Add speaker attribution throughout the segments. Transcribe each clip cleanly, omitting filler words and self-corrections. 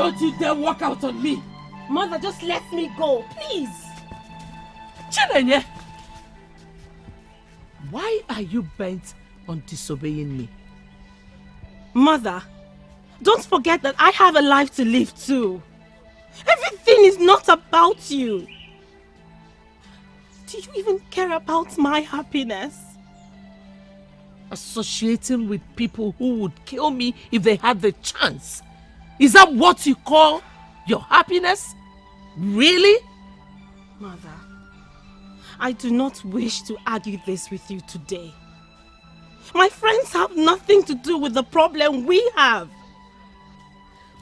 Speaker 1: Don't you dare walk out on me!
Speaker 2: Mother, just let me go, please!
Speaker 1: Chinenye! Why are you bent on disobeying me?
Speaker 2: Mother, don't forget that I have a life to live too. Everything is not about you. Do you even care about my happiness?
Speaker 1: Associating with people who would kill me if they had the chance. Is that what you call your happiness? Really?
Speaker 2: Mother, I do not wish to argue this with you today. My friends have nothing to do with the problem we have.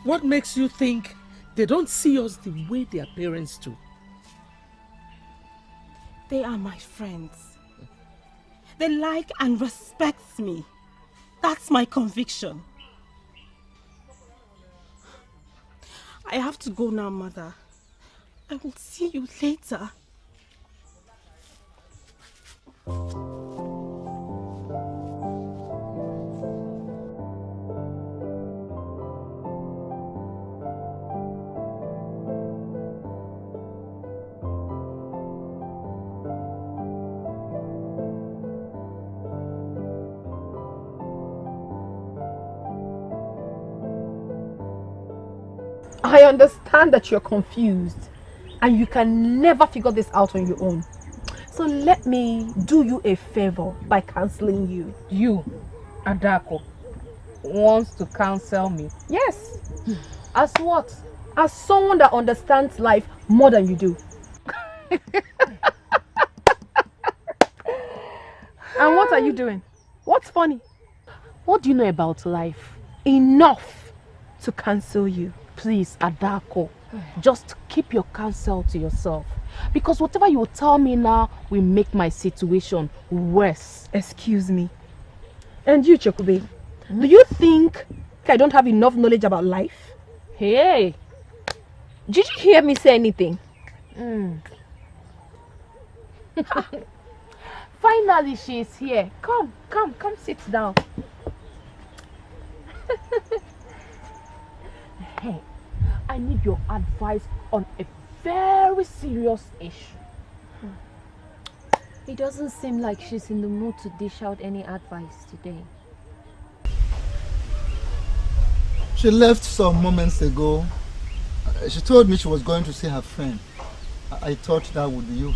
Speaker 1: What makes you think they don't see us the way their parents do?
Speaker 2: They are my friends. They like and respect me. That's my conviction. I have to go now, Mother. I will see you later.
Speaker 3: I understand that you're confused and you can never figure this out on your own. So let me do you a favor by counseling you.
Speaker 4: You, Adako, wants to counsel me?
Speaker 3: Yes. As what? As someone that understands life more than you do. And what are you doing? What's funny? What do you know about life? Enough to counsel you.
Speaker 4: Please, Adako, just keep your counsel to yourself. Because whatever you tell me now will make my situation worse.
Speaker 3: Excuse me. And you, Chekube, do you think I don't have enough knowledge about life?
Speaker 4: Hey!
Speaker 3: Did you hear me say anything?
Speaker 4: Finally, she is here. Come, sit down. Hey, I need your advice on a very serious issue.
Speaker 5: It doesn't seem like she's in the mood to dish out any advice today.
Speaker 6: She left some moments ago. She told me she was going to see her friend. I thought that would be you.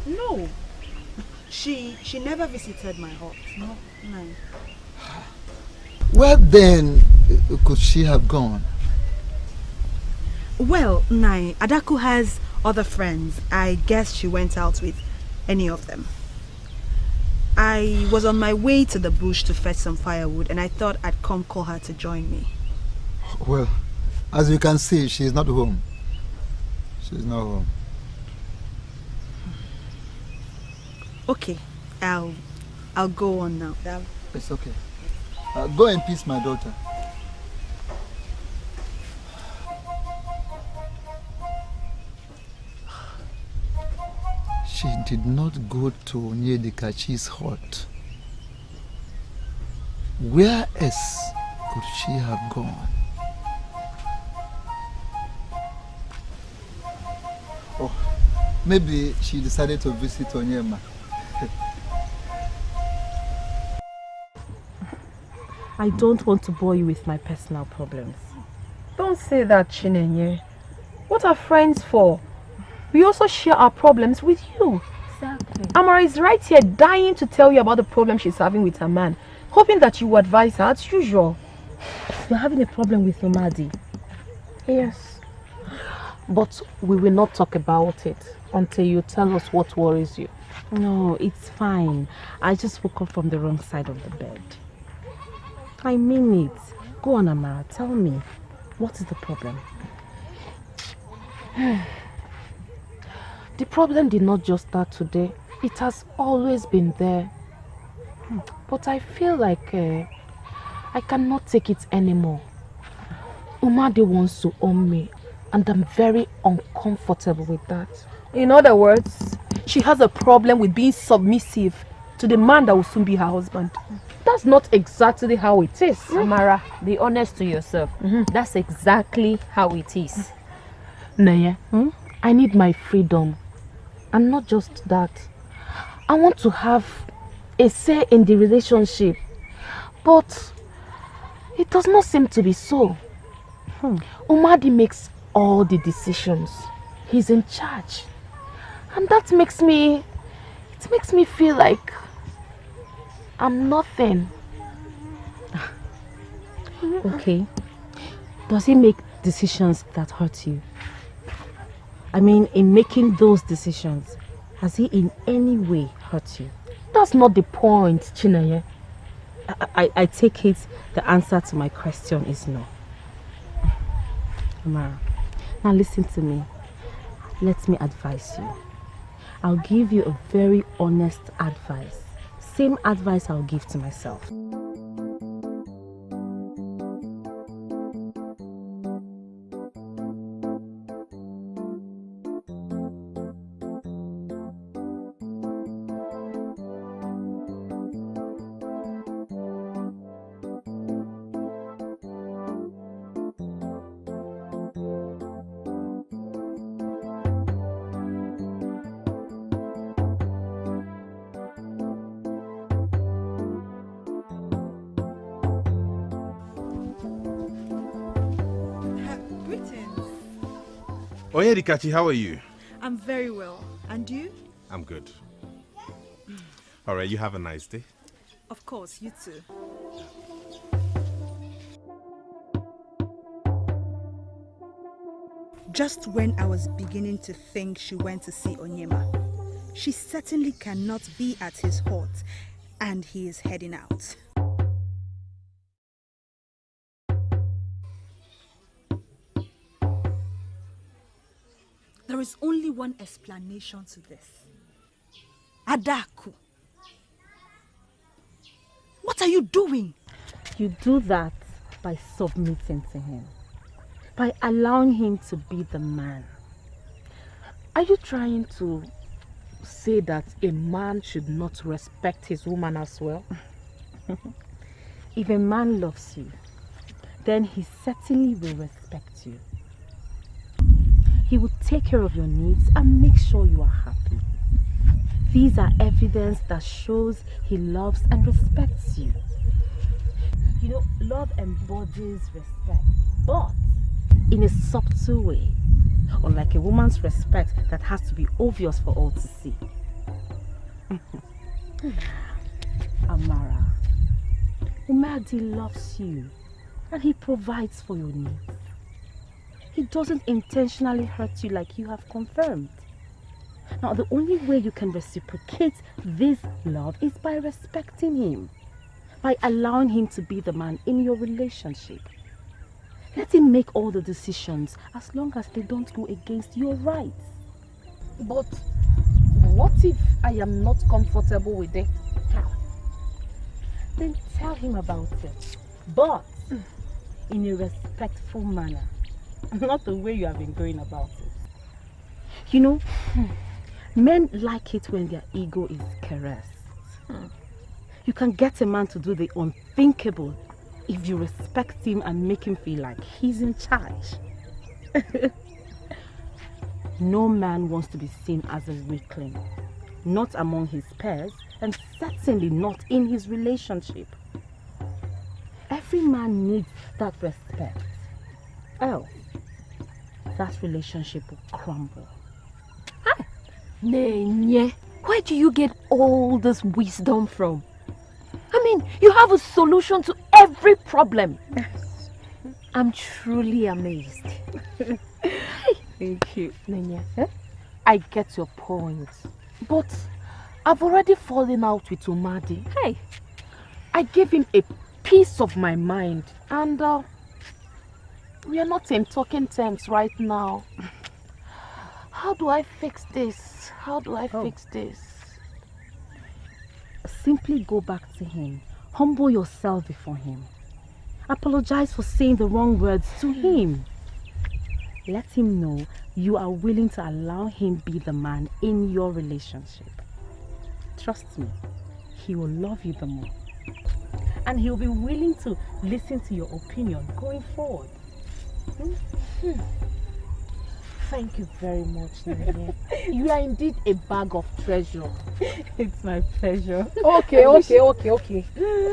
Speaker 2: No. She never visited my hut. No.
Speaker 6: Where then could she have gone?
Speaker 2: Well, Nai, Adaku has other friends. I guess she went out with any of them. I was on my way to the bush to fetch some firewood and I thought I'd come call her to join me.
Speaker 6: Well, as you can see, she's not home. She's not home.
Speaker 2: Okay, I'll go on now.
Speaker 6: It's okay. Go in peace, my daughter. She did not go to Onyedikachi's hut. Where else could she have gone? Oh, maybe she decided to visit Onyema.
Speaker 3: I don't want to bore you with my personal problems. Don't say that, Chinenye. What are friends for? We also share our problems with you.
Speaker 5: Exactly.
Speaker 3: Amara is right here dying to tell you about the problem she's having with her man, hoping that you will advise her as usual. You're having a problem with Nomadi.
Speaker 4: Yes. But we will not talk about it until you tell us what worries you.
Speaker 2: No, it's fine. I just woke up from the wrong side of the bed. I mean it. Go on, Amara. Tell me. What is the problem?
Speaker 4: The problem did not just start today. It has always been there. But I feel like I cannot take it anymore. Umade wants to own me, and I'm very uncomfortable with that.
Speaker 3: In other words, she has a problem with being submissive to the man that will soon be her husband.
Speaker 4: that's not exactly how it is.
Speaker 5: Amara, be honest to yourself. That's exactly how it is.
Speaker 4: Naya, I need my freedom. And not just that. I want to have a say in the relationship. But it does not seem to be so. Umadi makes all the decisions. He's in charge. And that makes me feel like I'm nothing.
Speaker 3: Okay. Does he make decisions that hurt you? I mean, in making those decisions, has he in any way hurt you?
Speaker 4: That's not the point, Chineye.
Speaker 3: I take it the answer to my question is no. Amara, now listen to me. Let me advise you. I'll give you a very honest advice. Same advice I'll give to myself.
Speaker 7: Oyedikachi, how are you?
Speaker 2: I'm very well. And you?
Speaker 7: I'm good. Alright, you have a nice day.
Speaker 2: Of course, you too. Just when I was beginning to think she went to see Onyema, she certainly cannot be at his hut, and he is heading out. There is only one explanation to this. Adaku. What are you doing?
Speaker 3: You do that by submitting to him. By allowing him to be the man.
Speaker 4: Are you trying to say that a man should not respect his woman as well?
Speaker 3: If a man loves you, then he certainly will respect you. He will take care of your needs and make sure you are happy. These are evidence that shows he loves and respects you. You know, love embodies respect, but in a subtle way. Unlike a woman's respect that has to be obvious for all to see. Amara, Umadi loves you and he provides for your needs. He doesn't intentionally hurt you like you have confirmed. Now, the only way you can reciprocate this love is by respecting him, by allowing him to be the man in your relationship. Let him make all the decisions as long as they don't go against your rights.
Speaker 4: But what if I am not comfortable with it?
Speaker 3: Then tell him about it, but in a respectful manner, not the way you have been going about it. You know, men like it when their ego is caressed. You can get a man to do the unthinkable if you respect him and make him feel like he's in charge. No man wants to be seen as a weakling, not among his peers, and certainly not in his relationship. Every man needs that respect, else that relationship will crumble.
Speaker 5: Nenye, where do you get all this wisdom from? I mean, you have a solution to every problem. I'm truly amazed.
Speaker 3: Thank you.
Speaker 4: Nenye, I get your point. But I've already fallen out with Umadi.
Speaker 5: Hey,
Speaker 4: I gave him a piece of my mind and we are not in talking terms right now. How do I fix this? How do I fix this?
Speaker 3: Simply go back to him. Humble yourself before him. Apologize for saying the wrong words to him. Let him know you are willing to allow him be the man in your relationship. Trust me, he will love you the more. And he'll be willing to listen to your opinion going forward. Thank you very much, Nanya. You are indeed a bag of treasure. It's my pleasure.
Speaker 4: Okay.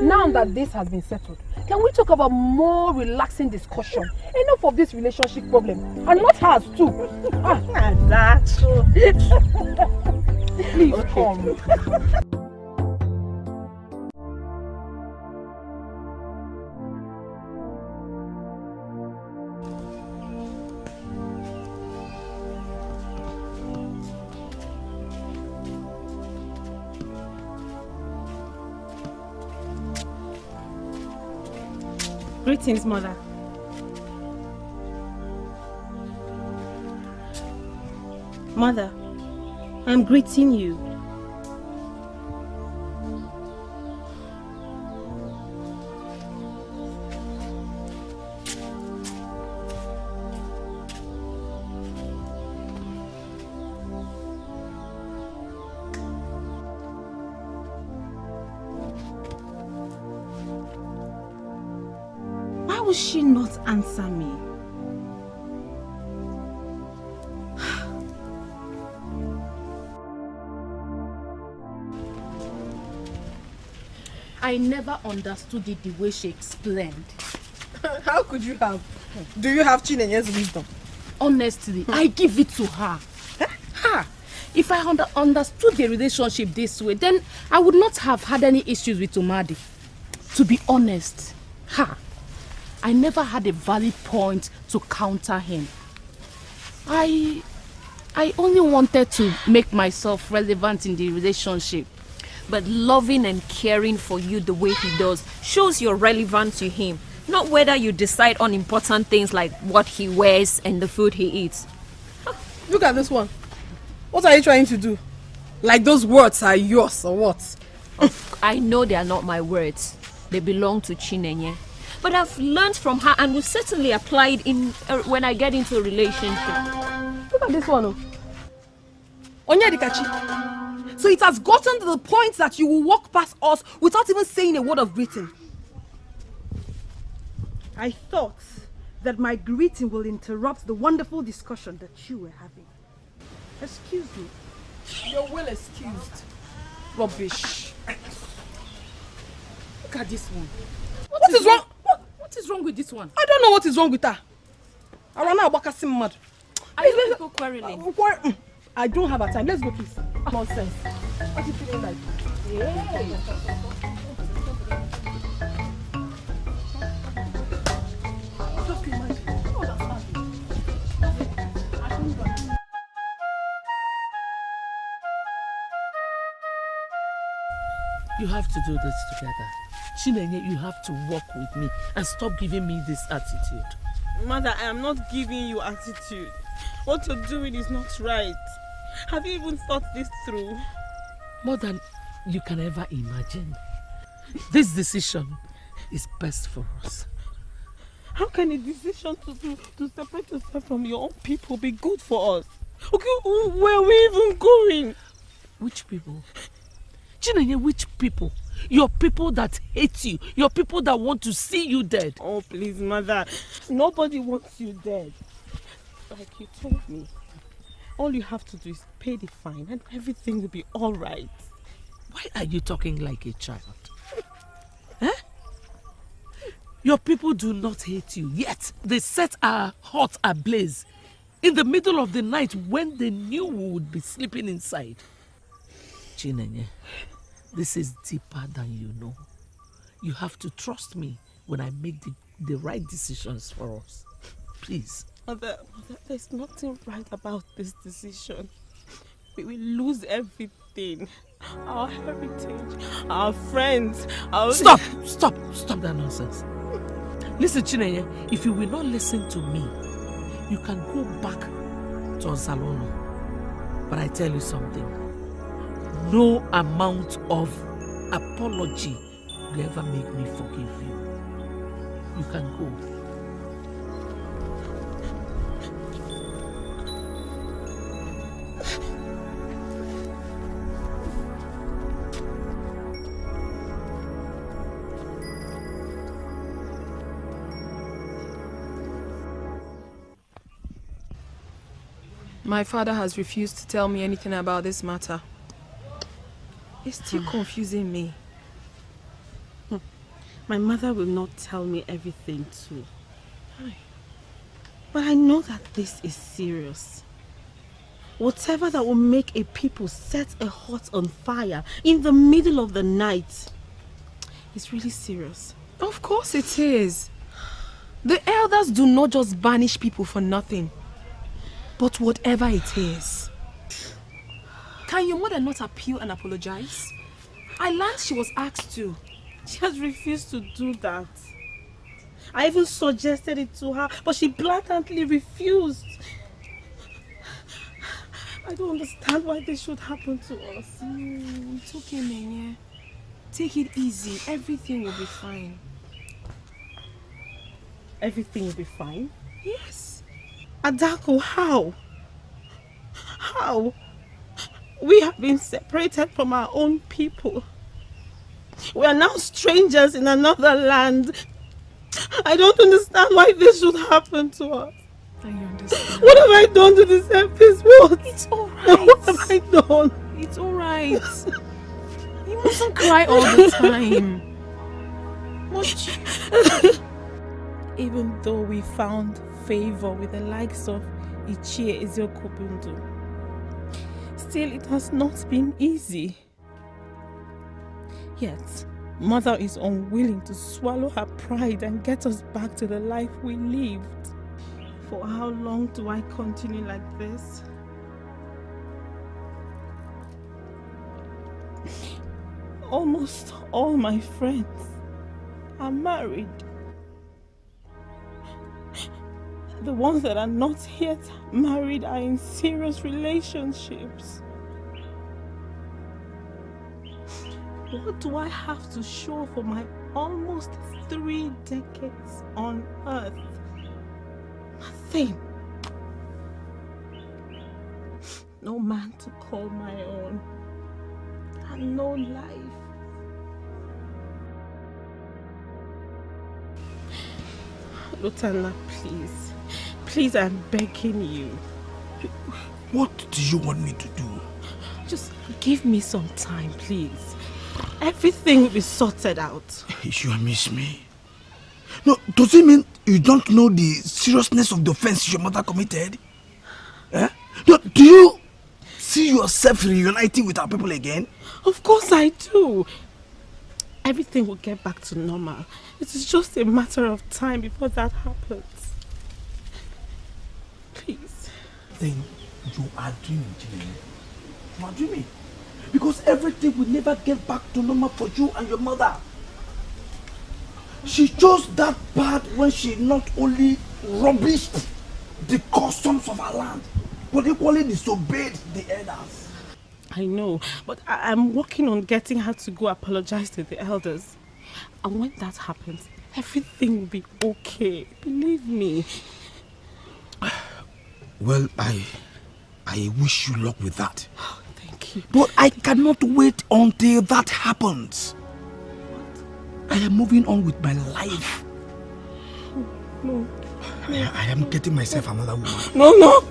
Speaker 4: Now that this has been settled, can we talk about more relaxing discussion? Enough of this relationship problem. And not hers too.
Speaker 3: That's true.
Speaker 4: Please come.
Speaker 2: Greetings, Mother. Mother, I'm greeting you. Why will she not answer me?
Speaker 3: I never understood it the way she explained.
Speaker 8: How could you have? Do you have Chinenye's wisdom?
Speaker 3: Honestly, I give it to her. If I understood the relationship this way, then I would not have had any issues with Umadi. To be honest, I never had a valid point to counter him. I only wanted to make myself relevant in the relationship.
Speaker 5: But loving and caring for you the way he does shows you're relevant to him, not whether you decide on important things like what he wears and the food he eats.
Speaker 8: Look at this one. What are you trying to do? Like those words are yours or what?
Speaker 5: I know they are not my words. They belong to Chinenye. But I've learned from her and will certainly apply it in when I get into a relationship.
Speaker 8: Look at this one. Onyedikachi. So it has gotten to the point that you will walk past us without even saying a word of greeting.
Speaker 2: I thought that my greeting will interrupt the wonderful discussion that you were having. Excuse me.
Speaker 8: You're well excused. Rubbish.
Speaker 3: Look at this one.
Speaker 8: What is wrong?
Speaker 3: What is wrong with this one?
Speaker 8: I don't know what is wrong with her. Mad.
Speaker 5: Are you people quarreling?
Speaker 8: I don't have a time. Let's go, please. Nonsense. What are you feeling like? Hey. Just imagine.
Speaker 1: You have to do this together. Chinenye, you have to work with me and stop giving me this attitude.
Speaker 9: Mother, I am not giving you attitude. What you're doing is not right. Have you even thought this through?
Speaker 1: More than you can ever imagine. This decision is best for us.
Speaker 9: How can a decision to separate yourself from your own people be good for us? Okay, where are we even going?
Speaker 1: Which people? Chinenye, which people? Your people that hate you. Your people that want to see you dead.
Speaker 9: Oh, please, Mother. Nobody wants you dead. Like you told me. All you have to do is pay the fine and everything will be all right.
Speaker 1: Why are you talking like a child? Your people do not hate you, yet they set our hearts ablaze in the middle of the night when they knew we would be sleeping inside. Chinenye, this is deeper than you know. You have to trust me when I make the right decisions for us. Please.
Speaker 9: Mother, there's nothing right about this decision. We will lose everything. Our heritage, our friends, our...
Speaker 1: Stop that nonsense. Listen, Chinenye, if you will not listen to me, you can go back to Ozalono. But I tell you something. No amount of apology will ever make me forgive you. You can go.
Speaker 8: My father has refused to tell me anything about this matter. It's still confusing me.
Speaker 9: My mother will not tell me everything too. But I know that this is serious. Whatever that will make a people set a hut on fire in the middle of the night is really serious.
Speaker 8: Of course it is. The elders do not just banish people for nothing. But whatever it is. Can your mother not appeal and apologize? I learned she was asked to.
Speaker 9: She has refused to do that. I even suggested it to her, but she blatantly refused. I don't understand why this should happen to us.
Speaker 8: It's okay, Nenye. Take it easy. Everything will be fine.
Speaker 9: Everything will be fine?
Speaker 8: Yes.
Speaker 9: Adako, how? How? We have been separated from our own people. We are now strangers in another land. I don't understand why this should happen to us.
Speaker 8: I understand.
Speaker 9: What have I done to deserve this? What?
Speaker 8: It's alright.
Speaker 9: What have I done?
Speaker 8: It's alright. You mustn't cry all the time.
Speaker 9: Even though we found favor with the likes of Ichie Ezeonu, still it has not been easy. Yet, Mother is unwilling to swallow her pride and get us back to the life we lived. For how long do I continue like this? Almost all my friends are married. The ones that are not yet married are in serious relationships. What do I have to show for my almost 3 decades on earth? Nothing. No man to call my own. And no life. Lutana, please. Please, I'm begging you.
Speaker 10: What do you want me to do?
Speaker 9: Just give me some time, please. Everything will be sorted out.
Speaker 10: You miss me. No, does it mean you don't know the seriousness of the offense your mother committed? Eh? No, do you see yourself reuniting with our people again?
Speaker 9: Of course I do. Everything will get back to normal. It is just a matter of time before that happens. Please.
Speaker 10: Then you are dreaming, Chinenye. You are dreaming. Because everything will never get back to normal for you and your mother. She chose that path when she not only rubbished the customs of our land, but equally disobeyed the elders.
Speaker 9: I know, but I'm working on getting her to go apologize to the elders. And when that happens, everything will be okay. Believe me.
Speaker 10: Well, I wish you luck with that.
Speaker 9: Oh, thank you.
Speaker 10: But I cannot wait until that happens. What? I am moving on with my life.
Speaker 9: No.
Speaker 10: I am getting myself another woman.
Speaker 9: No.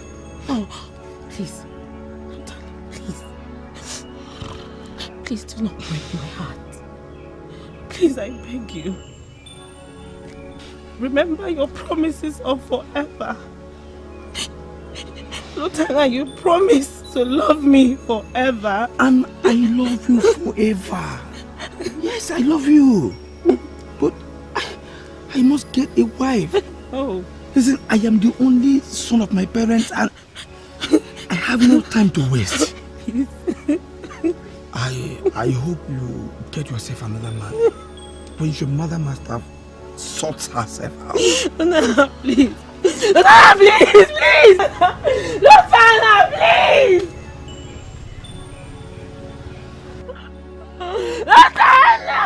Speaker 9: No. Please. Please do not break my heart. Please, I beg you. Remember your promises of forever. Lutana, you promised to love me forever.
Speaker 10: And I love you forever. Yes, I love you. But I must get a wife.
Speaker 9: Oh.
Speaker 10: Listen, I am the only son of my parents and I have no time to waste. I hope you get yourself another man. But your mother must have sorted herself out.
Speaker 9: No, please. Lutana, please! Lutana, please! Lutana!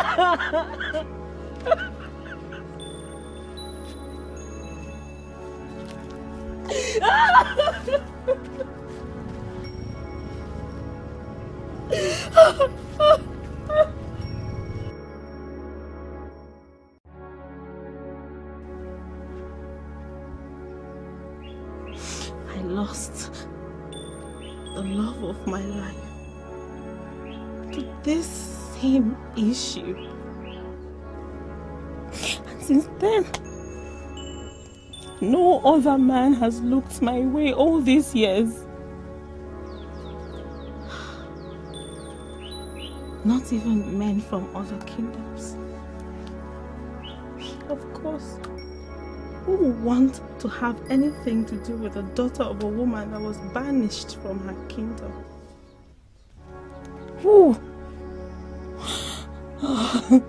Speaker 9: I lost of my life to this same issue. And since then, no other man has looked my way all these years. Not even men from other kingdoms. Of course, who would want to have anything to do with the daughter of a woman that was banished from her kingdom? Who? I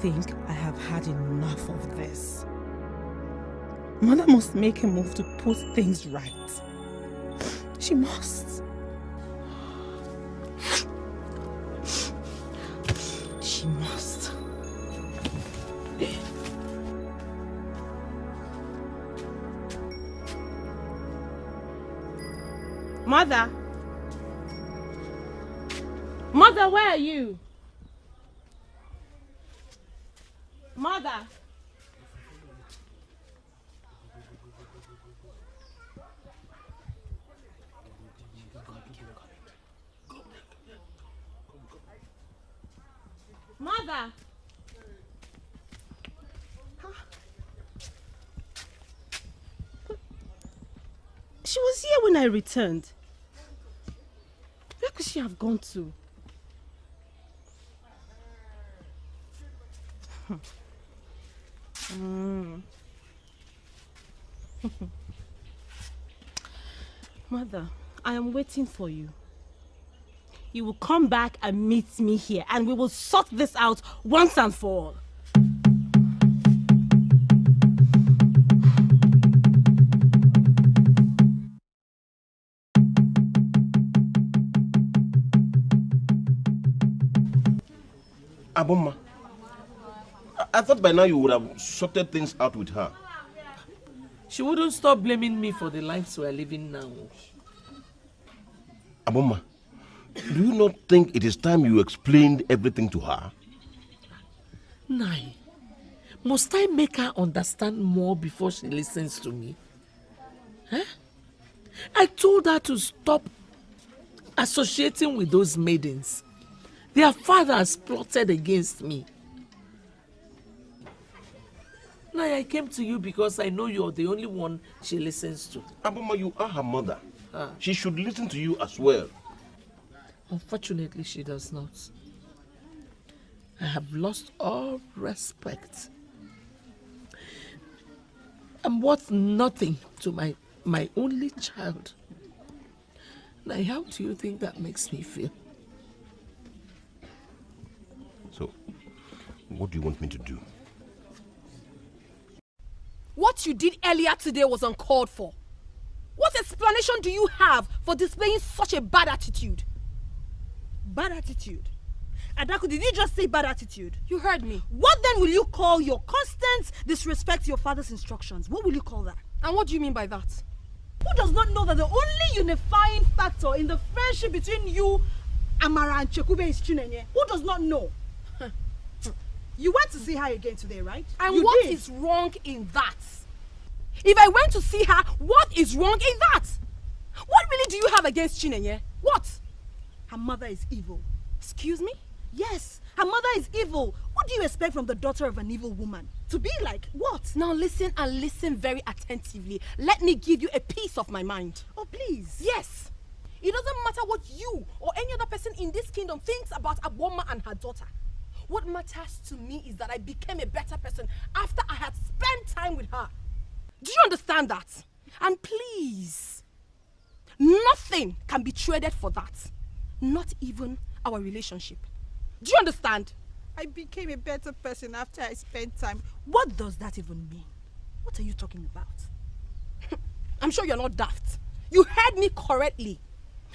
Speaker 9: think I have had enough of this. Mother must make a move to put things right. She must. She must. Mother? Mother, where are you? Mother? Mother! She was here when I returned. Where could she have gone to? Mother, I am waiting for you. You will come back and meet me here, and we will sort this out once and for all.
Speaker 11: Aboma, I thought by now you would have sorted things out with her.
Speaker 1: She wouldn't stop blaming me for the lives we're living now.
Speaker 11: Aboma, do you not think it is time you explained everything to her?
Speaker 1: Nai, must I make her understand more before she listens to me? Huh? I told her to stop associating with those maidens. Their fathers plotted against me. Nai, I came to you because I know you're the only one she listens to.
Speaker 11: Aboma, you are her mother. She should listen to you as well.
Speaker 1: Unfortunately, she does not. I have lost all respect. I'm worth nothing to my only child. Now, how do you think that makes me feel?
Speaker 11: So, what do you want me to do?
Speaker 5: What you did earlier today was uncalled for. What explanation do you have for displaying such a bad attitude?
Speaker 2: Bad attitude? Adaku, did you just say bad attitude?
Speaker 5: You heard me.
Speaker 2: What then will you call your constant disrespect to your father's instructions? What will you call that?
Speaker 5: And what do you mean by that?
Speaker 2: Who does not know that the only unifying factor in the friendship between you, Amara, and Chekube is Chinenye? Who does not know? You went to see her again today, right?
Speaker 5: And what is wrong in that? If I went to see her, what is wrong in that? What really do you have against Chinenye? What?
Speaker 2: Her mother is evil.
Speaker 5: Excuse me?
Speaker 2: Yes, her mother is evil. What do you expect from the daughter of an evil woman? To be like what?
Speaker 5: Now listen and listen very attentively. Let me give you a piece of my mind.
Speaker 2: Oh, please.
Speaker 5: Yes. It doesn't matter what you or any other person in this kingdom thinks about Ugonma and her daughter. What matters to me is that I became a better person after I had spent time with her. Do you understand that? And please, nothing can be traded for that. Not even our relationship. Do you understand?
Speaker 2: I became a better person after I spent time. What does that even mean? What are you talking about?
Speaker 5: I'm sure you're not daft. You heard me correctly.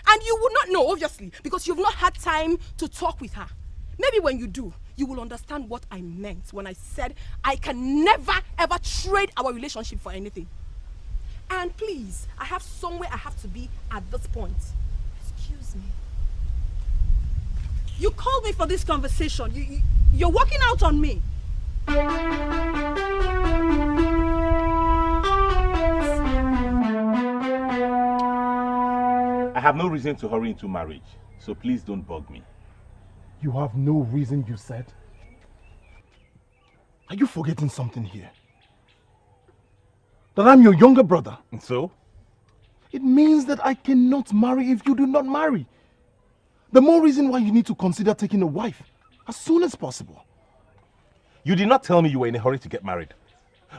Speaker 5: And you would not know, obviously, because you've not had time to talk with her. Maybe when you do, you will understand what I meant when I said I can never ever trade our relationship for anything. And please, I have somewhere I have to be at this point. Excuse me.
Speaker 2: You called me for this conversation. You're walking out on me.
Speaker 7: have no reason to hurry into marriage, so please don't bug me.
Speaker 10: You have no reason, you said? Are you forgetting something here? That I'm your younger brother.
Speaker 7: And so?
Speaker 10: It means that I cannot marry if you do not marry. The more reason why you need to consider taking a wife as soon as possible.
Speaker 7: You did not tell me you were in a hurry to get married.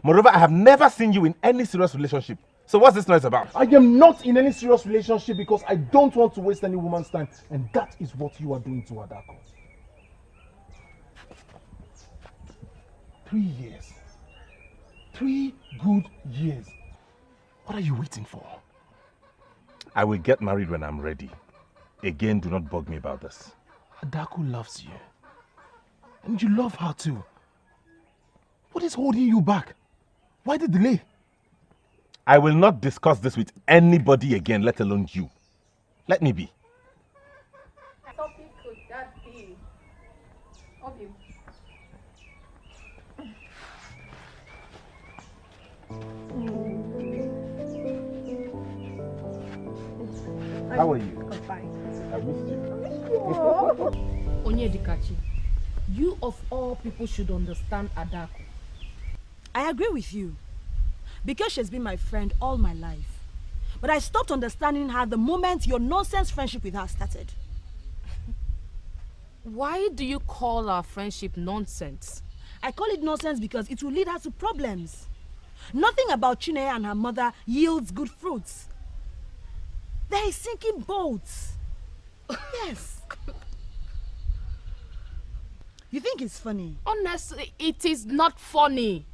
Speaker 7: Moreover, I have never seen you in any serious relationship. So what's this noise about?
Speaker 10: I am not in any serious relationship because I don't want to waste any woman's time. And that is what you are doing to Adako. 3 years. 3 good years. What are you waiting for?
Speaker 7: I will get married when I'm ready. Again, do not bug me about this.
Speaker 10: Adako loves you. And you love her too. What is holding you back? Why the delay?
Speaker 7: I will not discuss this with anybody again, let alone you. Let me be.
Speaker 3: What topic could that be? Of you.
Speaker 7: How are you?
Speaker 3: I'm fine.
Speaker 7: I missed you.
Speaker 3: Onyedikachi, you of all people should understand Adako.
Speaker 2: I agree with you. Because she's been my friend all my life. But I stopped understanding her the moment your nonsense friendship with her started.
Speaker 3: Why do you call our friendship nonsense?
Speaker 2: I call it nonsense because it will lead her to problems. Nothing about Chineye and her mother yields good fruits. They are sinking boats. Yes. You think it's funny?
Speaker 3: Honestly, it is not funny.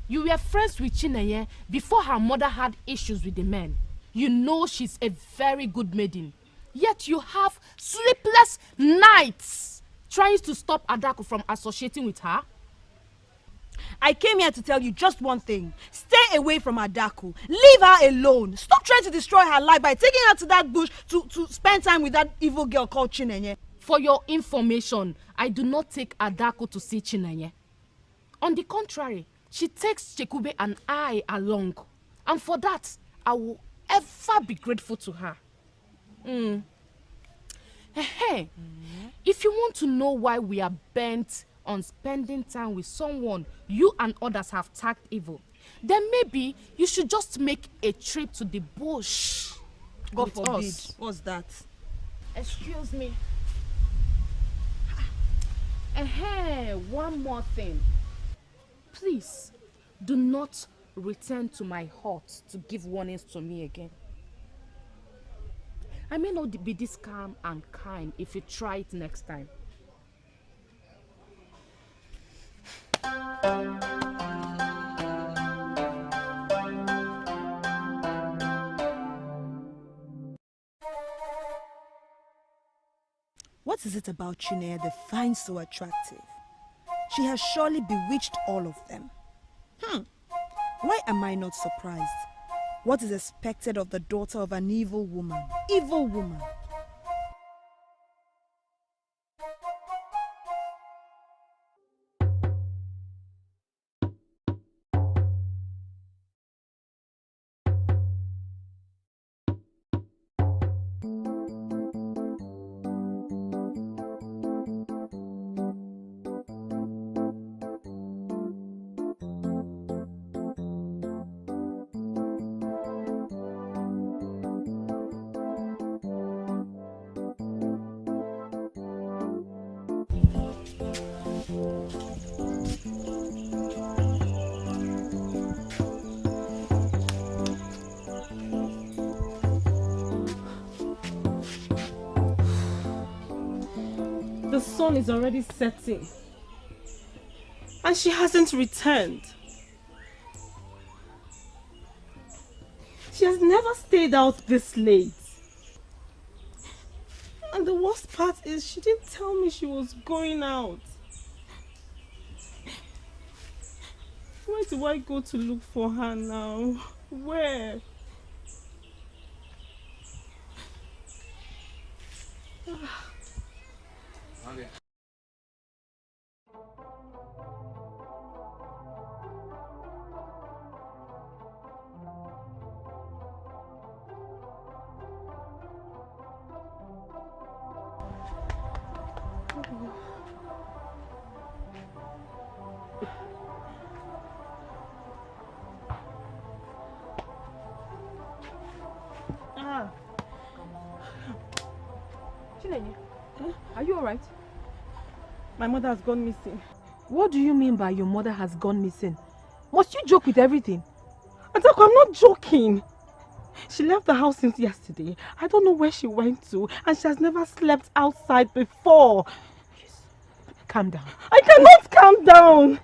Speaker 3: You were friends with Chineye before her mother had issues with the men. You know she's a very good maiden. Yet you have sleepless nights trying to stop Adako from associating with her.
Speaker 2: I came here to tell you just one thing. Stay away from Adako. Leave her alone. Stop trying to destroy her life by taking her to that bush to spend time with that evil girl called Chineye.
Speaker 3: For your information, I do not take Adako to see Chineye. On the contrary, she takes Chekube and I along. And for that, I will ever be grateful to her. Hey, if you want to know why we are bent on spending time with someone you and others have tagged evil, then maybe you should just make a trip to the bush.
Speaker 2: God forbid. What's that?
Speaker 3: Excuse me. One more thing. Please, do not return to my hut to give warnings to me again. I may not be this calm and kind if you try it next time.
Speaker 2: What is it about Chineye they find so attractive? She has surely bewitched all of them. Why am I not surprised? What is expected of the daughter of an evil woman? Evil woman.
Speaker 9: The sun is already setting. And she hasn't returned. She has never stayed out this late. And the worst part is she didn't tell me she was going out. Where do I go to look for her now? Where?
Speaker 12: Okay.
Speaker 3: Chinenye, are you alright?
Speaker 9: My mother has gone missing.
Speaker 3: What do you mean by your mother has gone missing? Must you joke with everything?
Speaker 9: Adako, I'm not joking. She left the house since yesterday. I don't know where she went to, and she has never slept outside before.
Speaker 3: Yes. Calm down.
Speaker 9: I cannot calm down.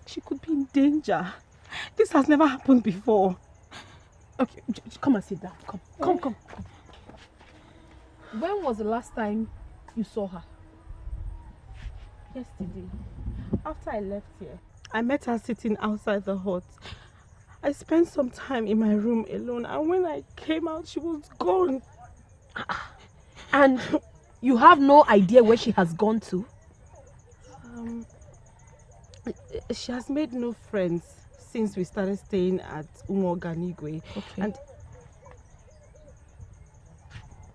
Speaker 9: She could be in danger. This has never happened before.
Speaker 3: Okay, come and sit down. Come. When was the last time you saw her?
Speaker 9: Yesterday, after I left here. I met her sitting outside the hut. I spent some time in my room alone, and when I came out, she was gone.
Speaker 3: And you have no idea where she has gone to?
Speaker 9: She has made no friends since we started staying at Umoganigwe.
Speaker 3: Okay.
Speaker 9: And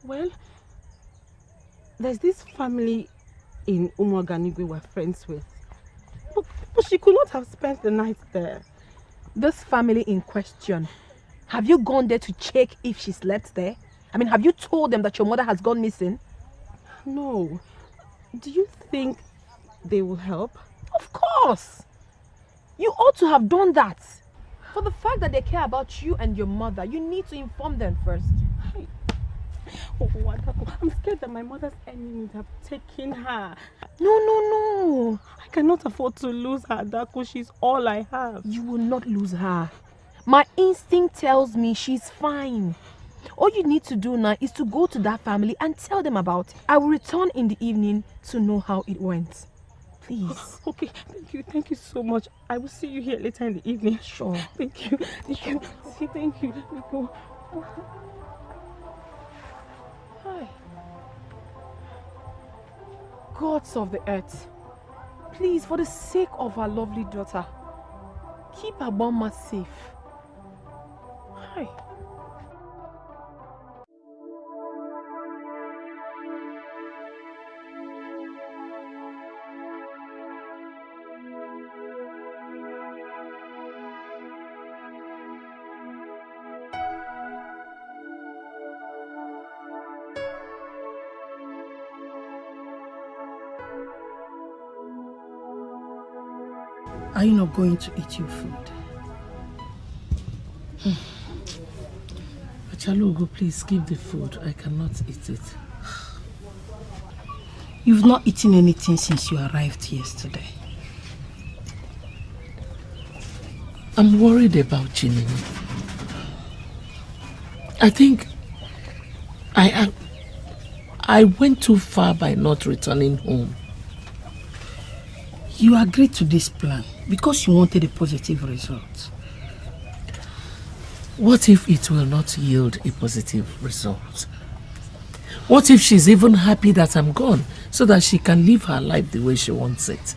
Speaker 9: well, there's this family in Umoganigwe we're friends with. But she could not have spent the night there.
Speaker 3: This family in question, have you gone there to check if she slept there? I mean, have you told them that your mother has gone missing?
Speaker 9: No. Do you think they will help?
Speaker 3: Of course. You ought to have done that. For the fact that they care about you and your mother, you need to inform them first.
Speaker 9: Oh, I'm scared that my mother's enemies have taken her.
Speaker 3: No.
Speaker 9: I cannot afford to lose her, Adako. She's all I have.
Speaker 3: You will not lose her. My instinct tells me she's fine. All you need to do now is to go to that family and tell them about it. I will return in the evening to know how it went. Please.
Speaker 9: Okay, thank you so much. I will see you here later in the evening.
Speaker 3: Sure.
Speaker 9: Thank you. Thank you. Let me go.
Speaker 3: Hi. Gods of the earth, please, for the sake of our lovely daughter, keep Ugonma safe. Hi.
Speaker 12: Are you not going to eat your food?
Speaker 1: Achalugo, please give the food. I cannot eat it.
Speaker 12: You've not eaten anything since you arrived yesterday.
Speaker 1: I'm worried about Chinenye. I think I went too far by not returning home.
Speaker 12: You agreed to this plan because you wanted a positive result.
Speaker 1: What if it will not yield a positive result? What if she's even happy that I'm gone so that she can live her life the way she wants it?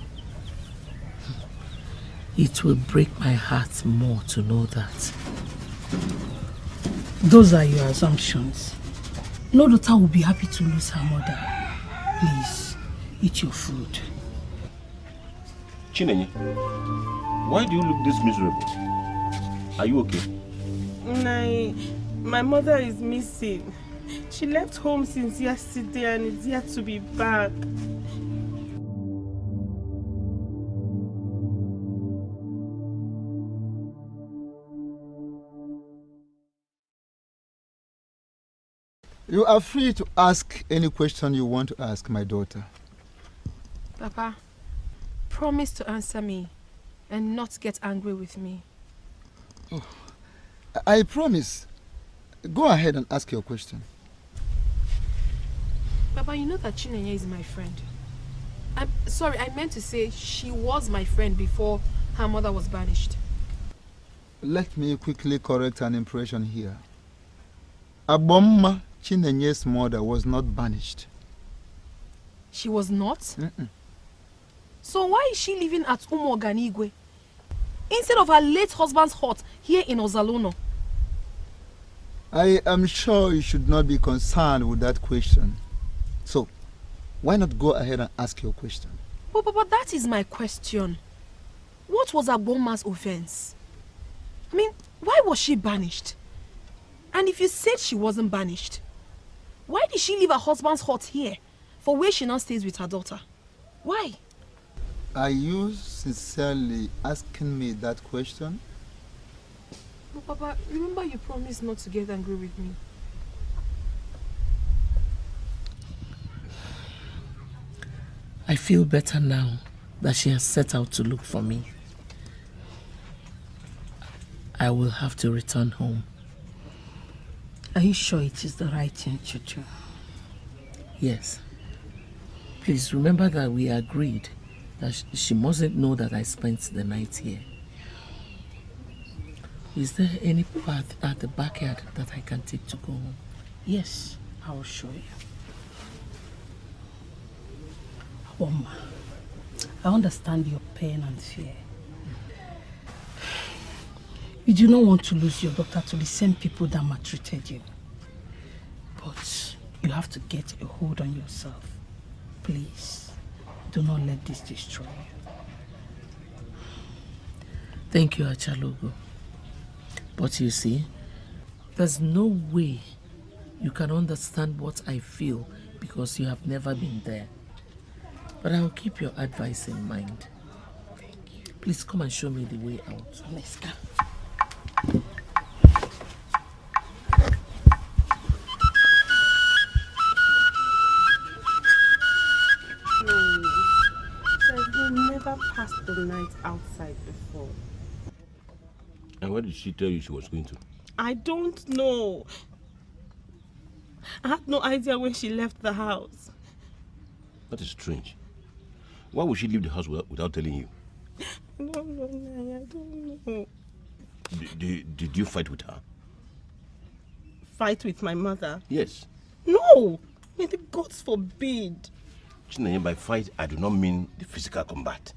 Speaker 1: It will break my heart more to know that.
Speaker 12: Those are your assumptions. No daughter will be happy to lose her mother. Please, eat your food.
Speaker 11: Chinenye, why do you look this miserable? Are you okay?
Speaker 9: My mother is missing. She left home since yesterday and is yet to be back.
Speaker 6: You are free to ask any question you want to ask, my daughter.
Speaker 5: Papa, promise to answer me and not get angry with me.
Speaker 6: Oh, I promise. Go ahead and ask your question.
Speaker 5: Papa, you know that Chinenye is my friend. I'm sorry, I meant to say she was my friend before her mother was banished.
Speaker 6: Let me quickly correct an impression here. Ugonma, Chinenye's mother, was not banished.
Speaker 5: She was not? So why is she living at Umoganigwe instead of her late husband's hut here in Ozalono?
Speaker 6: I am sure you should not be concerned with that question. So, why not go ahead and ask your question?
Speaker 5: But that is my question. What was Ugonma's offense? I mean, why was she banished? And if you said she wasn't banished, Why did she leave her husband's hut here for where she now stays with her daughter? Why?
Speaker 6: Are you sincerely asking me that question?
Speaker 5: But Papa, remember you promised not to get angry with me.
Speaker 1: I feel better now that she has set out to look for me. I will have to return home.
Speaker 12: Are you sure it is the right thing to do?
Speaker 1: Yes. Please remember that we agreed that she mustn't know that I spent the night here. Is there any path at the backyard that I can take to go home?
Speaker 12: Yes, I will show you. Ugonma, I understand your pain and fear. You do not want to lose your daughter to the same people that maltreated you. But you have to get a hold on yourself. Please, do not let this destroy you.
Speaker 1: Thank you, Achalogo. But you see, there's no way you can understand what I feel because you have never been there. But I'll keep your advice in mind.
Speaker 12: Thank you.
Speaker 1: Please come and show me the way out.
Speaker 12: Let's go.
Speaker 9: We've never passed the night outside before.
Speaker 11: And where did she tell you she was going to?
Speaker 9: I don't know. I had no idea when she left the house.
Speaker 11: That is strange. Why would she leave the house without telling you?
Speaker 9: I don't know, I don't know.
Speaker 11: Did you fight with her?
Speaker 9: Fight with my mother?
Speaker 11: Yes.
Speaker 9: No! May the gods forbid.
Speaker 11: Chinenye, by fight, I do not mean the physical combat.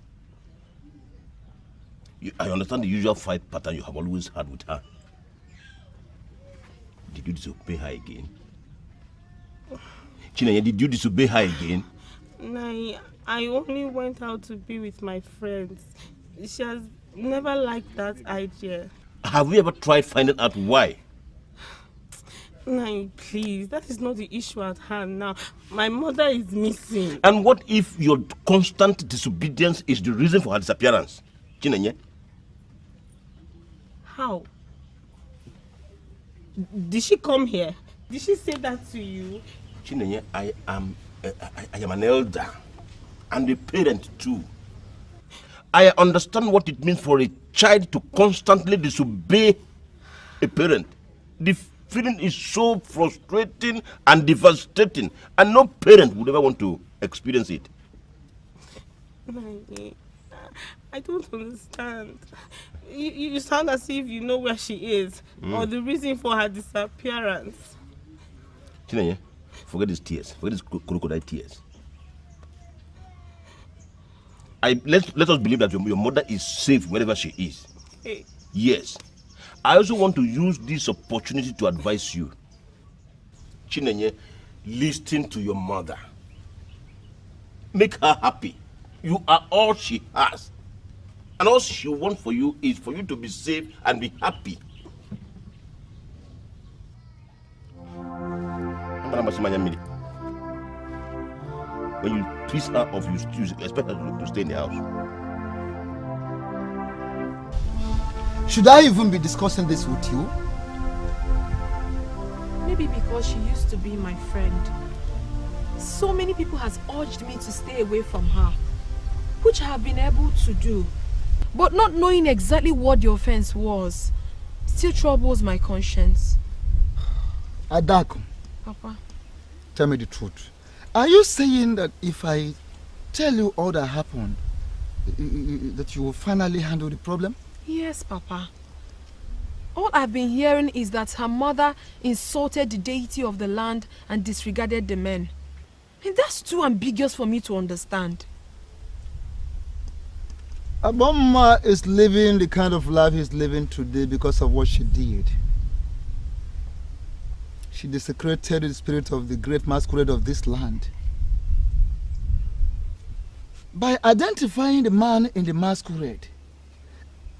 Speaker 11: I understand the usual fight pattern you have always had with her. Did you disobey her again? Chinenye, did you disobey her again?
Speaker 9: Nah, I only went out to be with my friends. She has never liked that idea.
Speaker 11: Have you ever tried finding out why?
Speaker 9: Nah, please, that is not the issue at hand now. My mother is missing.
Speaker 11: And what if your constant disobedience is the reason for her disappearance? Chinenye?
Speaker 9: How? Did she come here? Did she say that to you?
Speaker 11: Chinenye, I am an elder and a parent too. I understand what it means for a child to constantly disobey a parent. The feeling is so frustrating and devastating, and no parent would ever want to experience it.
Speaker 9: I don't understand. You sound as if you know where she is, or the reason for her disappearance.
Speaker 11: Chinenye, forget these tears. Forget these crocodile tears. Let us believe that your mother is safe wherever she is.
Speaker 9: Hey.
Speaker 11: Yes. I also want to use this opportunity to advise you. Chinenye, listen to your mother. Make her happy. You are all she has. And all she wants for you is for you to be safe and be happy. When you twist her off, you expect her to stay in the house.
Speaker 6: Should I even be discussing this with you?
Speaker 5: Maybe because she used to be my friend. So many people has urged me to stay away from her, which I have been able to do. But not knowing exactly what the offense was still troubles my conscience.
Speaker 6: Adako.
Speaker 5: Papa.
Speaker 6: Tell me the truth. Are you saying that if I tell you all that happened, that you will finally handle the problem?
Speaker 5: Yes, Papa. All I've been hearing is that her mother insulted the deity of the land and disregarded the men. And that's too ambiguous for me to understand.
Speaker 6: Ugonma is living the kind of life he's living today because of what she did. She desecrated the spirit of the great masquerade of this land. By identifying the man in the masquerade,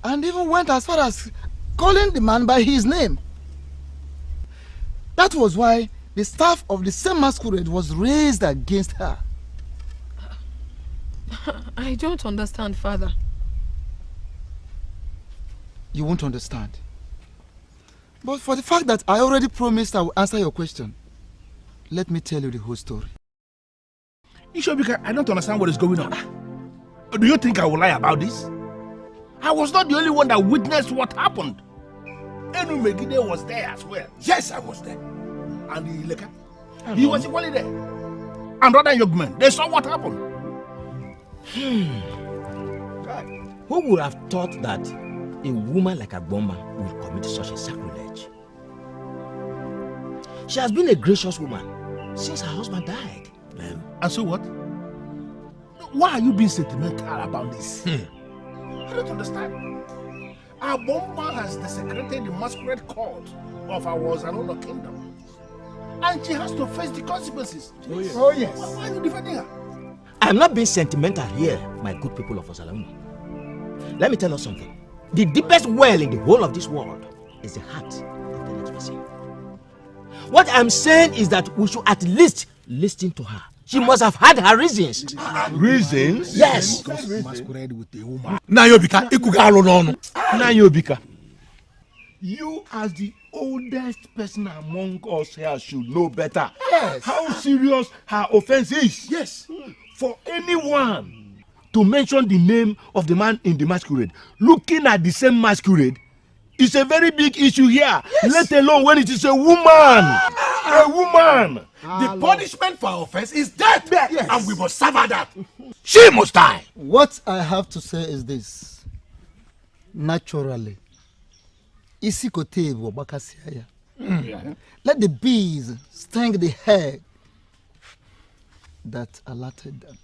Speaker 6: and even went as far as calling the man by his name. That was why the staff of the same masquerade was raised against her.
Speaker 8: I don't understand, Father.
Speaker 6: You won't understand. But for the fact that I already promised I will answer your question, let me tell you the whole story.
Speaker 10: Ishobika, I don't understand what is going on. Do you think I will lie about this? I was not the only one that witnessed what happened. Enu Megide was there as well. Yes, I was there. And the Ileka, he was equally there. And other young men, they saw what happened.
Speaker 13: Who would have thought that a woman like Ugonma will commit such a sacrilege? She has been a gracious woman since her husband died.
Speaker 10: And so what? Why are you being sentimental about this? I don't understand. Ugonma has desecrated the masquerade court of our Ezeonu kingdom. And she has to face the consequences. Oh yes. Why are you defending her?
Speaker 13: I'm not being sentimental here, my good people of Ezeonu. Let me tell you something. The deepest well in the whole of this world is the heart of the next person. What I'm saying is that we should at least listen to her. She must have had her reasons.
Speaker 10: Reasons?
Speaker 13: Yes.
Speaker 10: Masquerade with a woman. Nayobika, Nayobika. You as the oldest person among us here should know better. Yes. How serious her offense is. Yes. For anyone to mention the name of the man in the masquerade, looking at the same masquerade, is a very big issue here. Yes. Let alone when it is a woman. A woman. The punishment for our offense is death. Yes. And we must suffer that. She must die.
Speaker 6: What I have to say is this. Naturally, Etiko let the bees sting the hair that alerted them.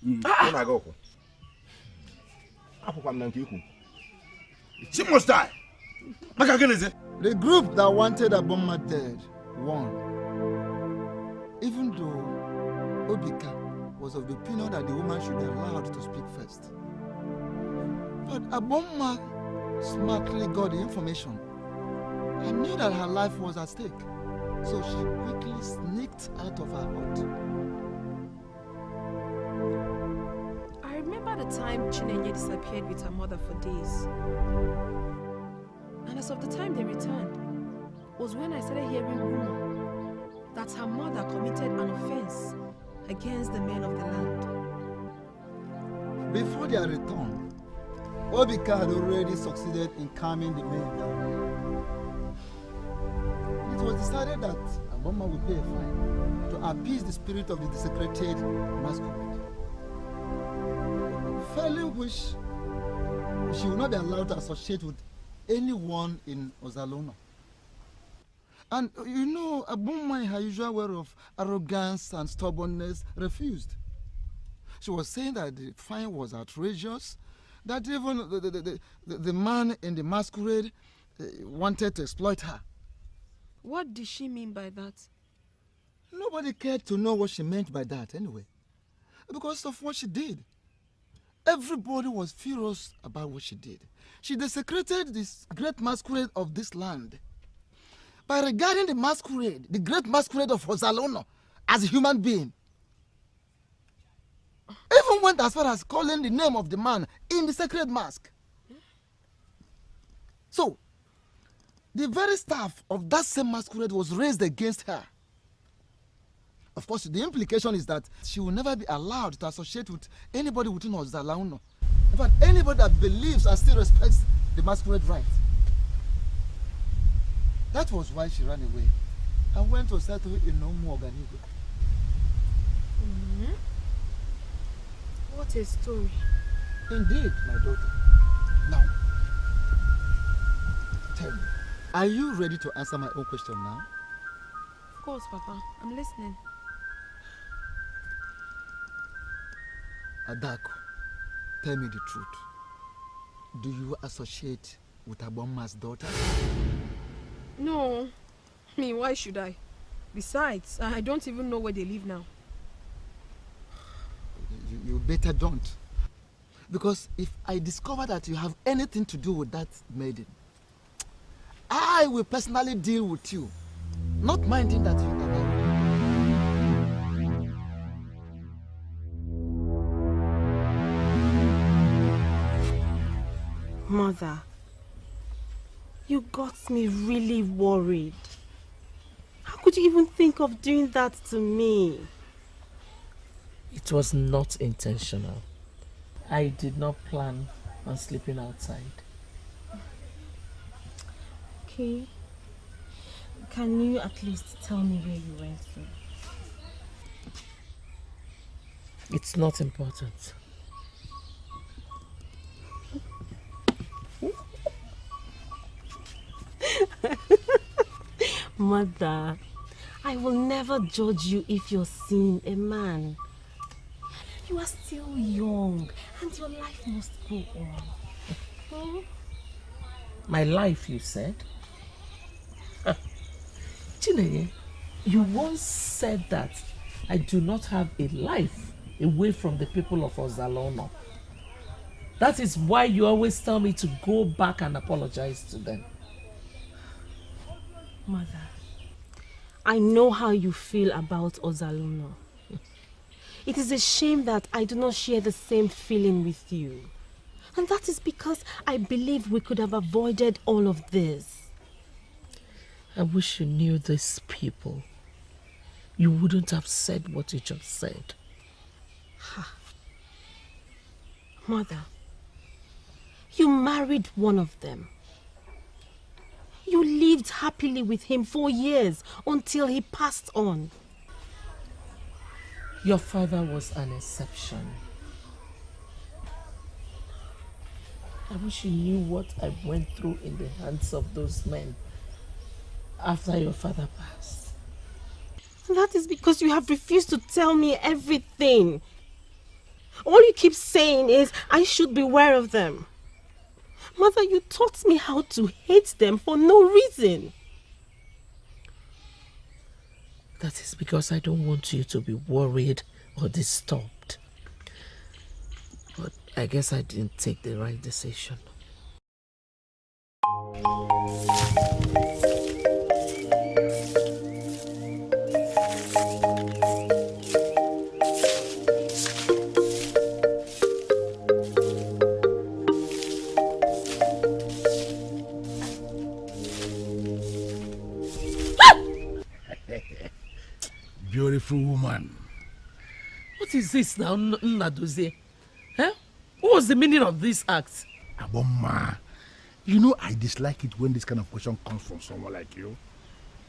Speaker 10: She must die.
Speaker 6: The group that wanted Ugonma dead won. Even though Obika was of the opinion that the woman should be allowed to speak first. But Ugonma smartly got the information and knew that her life was at stake. So she quickly sneaked out of her hut.
Speaker 5: I remember the time Chinenye disappeared with her mother for days. And as of the time they returned, was when I started hearing rumor that her mother committed an offense against the men of the land.
Speaker 6: Before their return, Obika had already succeeded in calming the men down. It was decided that Ugonma would pay a fine to appease the spirit of the desecrated masquerade. Failing which, she will not be allowed to associate with anyone in Ezeonu. And you know, Ugonma, in her usual way of arrogance and stubbornness, refused. She was saying that the fine was outrageous, that even the man in the masquerade wanted to exploit her.
Speaker 5: What did she mean by that?
Speaker 6: Nobody cared to know what she meant by that anyway, because of what she did. Everybody was furious about what she did. She desecrated this great masquerade of this land by regarding the masquerade, the great masquerade of Ezeonu, as a human being. Even went as far as calling the name of the man in the sacred mask. So, the very staff of that same masquerade was raised against her. Of course, the implication is that she will never be allowed to associate with anybody within Ezeonu. In fact, anybody that believes and still respects the masquerade right. That was why she ran away and went to settle in Umuoganigo.
Speaker 5: What a story.
Speaker 6: Indeed, my daughter. Now, tell me, are you ready to answer my own question now?
Speaker 5: Of course, Papa. I'm listening.
Speaker 6: Adaku, tell me the truth. Do you associate with Ugonma's daughter?
Speaker 5: No. I mean, why should I? Besides, I don't even know where they live now.
Speaker 6: You better don't. Because if I discover that you have anything to do with that maiden, I will personally deal with you, not minding that you are married.
Speaker 9: Mother, you got me really worried. How could you even think of doing that to me?
Speaker 1: It was not intentional. I did not plan on sleeping outside.
Speaker 9: Okay. Can you at least tell me where you went to?
Speaker 1: It's not important.
Speaker 9: Mother, I will never judge you if you're seeing a man. You are still young and your life must go on. Hmm?
Speaker 1: My life, you said? Chinenye, you once said that I do not have a life away from the people of Ozalono. That is why you always tell me to go back and apologize to them.
Speaker 9: Mother, I know how you feel about Ozalono. It is a shame that I do not share the same feeling with you. And that is because I believe we could have avoided all of this.
Speaker 1: I wish you knew these people. You wouldn't have said what you just said.
Speaker 9: Mother, you married one of them. You lived happily with him for years until he passed on.
Speaker 1: Your father was an exception. I wish you knew what I went through in the hands of those men after your father passed.
Speaker 9: That is because you have refused to tell me everything. All you keep saying is I should beware of them. Mother, you taught me how to hate them for no reason.
Speaker 1: That is because I don't want you to be worried or disturbed. But I guess I didn't take the right decision.
Speaker 10: Beautiful woman.
Speaker 1: What is this now, Nadozie? Huh? What was the meaning of this act?
Speaker 10: Ugonma, you know I dislike it when this kind of question comes from someone like you.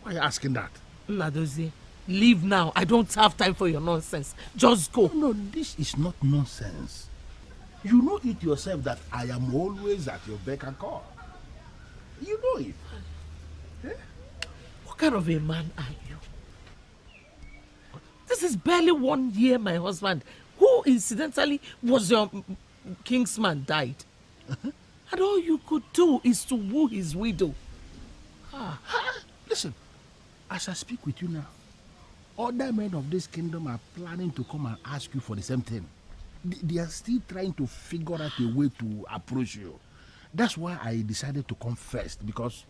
Speaker 10: Why are you asking that?
Speaker 1: Nadozie, leave now. I don't have time for your nonsense. Just go.
Speaker 10: No, this is not nonsense. You know it yourself that I am always at your beck and call. You know it. Eh?
Speaker 1: What kind of a man are you? This is barely 1 year my husband, who incidentally was your kingsman, died. And all you could do is to woo his widow.
Speaker 10: Listen, as I speak with you now, other men of this kingdom are planning to come and ask you for the same thing. They are still trying to figure out a way to approach you. That's why I decided to come first, because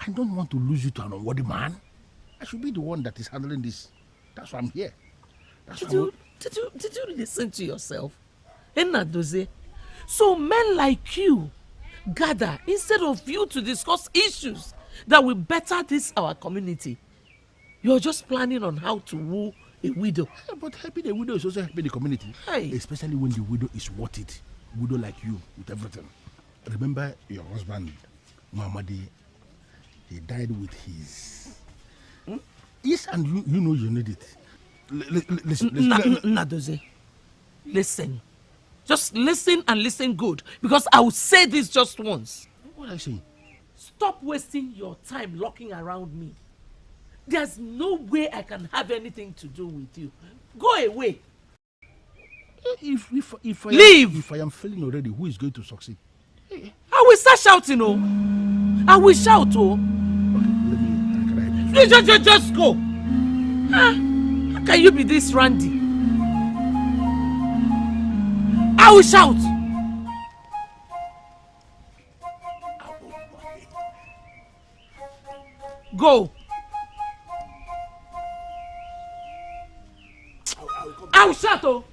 Speaker 10: I don't want to lose you to an unworthy man. I should be the one that is handling this. That's why I'm here.
Speaker 1: Did you listen to yourself? Nadozie? So men like you gather instead of you to discuss issues that will better this our community. You're just planning on how to woo a widow.
Speaker 10: Yeah, but helping a widow is also helping the community.
Speaker 1: Hey.
Speaker 10: Especially when the widow is worth it. Widow like you with everything. Remember your husband, Muhammadi, he died with his... Yes, and you know you need it. Listen.
Speaker 1: Nadozie, listen. Just listen and listen good, because I will say this just once.
Speaker 10: What are you saying?
Speaker 1: Stop wasting your time locking around me. There's no way I can have anything to do with you. Go away.
Speaker 10: If
Speaker 1: Leave.
Speaker 10: If I am failing already, who is going to succeed?
Speaker 1: I will start shouting, oh. I will shout, oh. Please just go. How can you be this randy? I will shout. Go. I will shout, oh.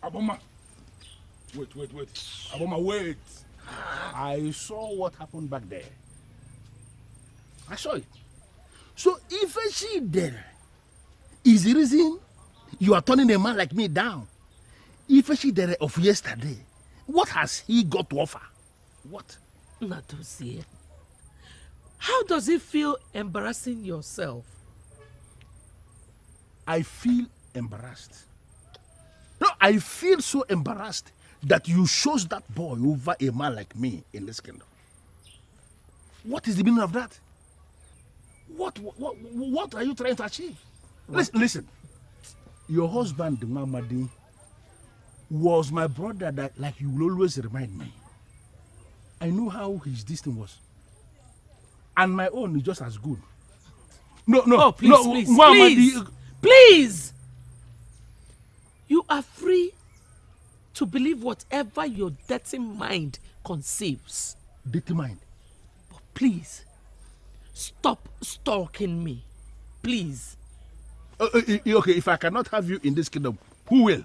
Speaker 14: Aboma. Wait. Aboma, wait. I saw what happened back there. I saw it. So if she there is the reason you are turning a man like me down. If she there of yesterday, what has he got to offer? What?
Speaker 1: Nadozie, how does it feel embarrassing yourself?
Speaker 14: I feel embarrassed. No, I feel so embarrassed that you chose that boy over a man like me in this kingdom. What is the meaning of that? What are you trying to achieve? Listen. Your husband, Mamadi, was my brother that, like you will always remind me. I know how his distance was. And my own is just as good. No,
Speaker 1: oh, please. You are free to believe whatever your dirty mind conceives.
Speaker 14: Dirty mind?
Speaker 1: But please, stop stalking me. Please.
Speaker 14: Okay, if I cannot have you in this kingdom, who will?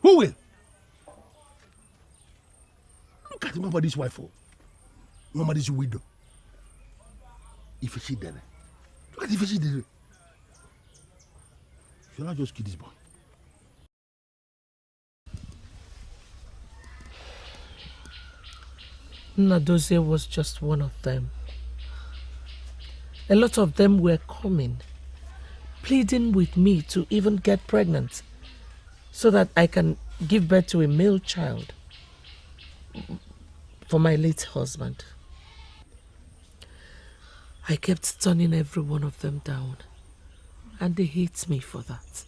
Speaker 14: Who will? Look at Mamadi's wife, Mamadi's widow. If she did it. Look at if she did it. Should I just kill this boy?
Speaker 1: Nadozie was just one of them. A lot of them were coming, pleading with me to even get pregnant so that I can give birth to a male child for my late husband. I kept turning every one of them down, and they hate me for that.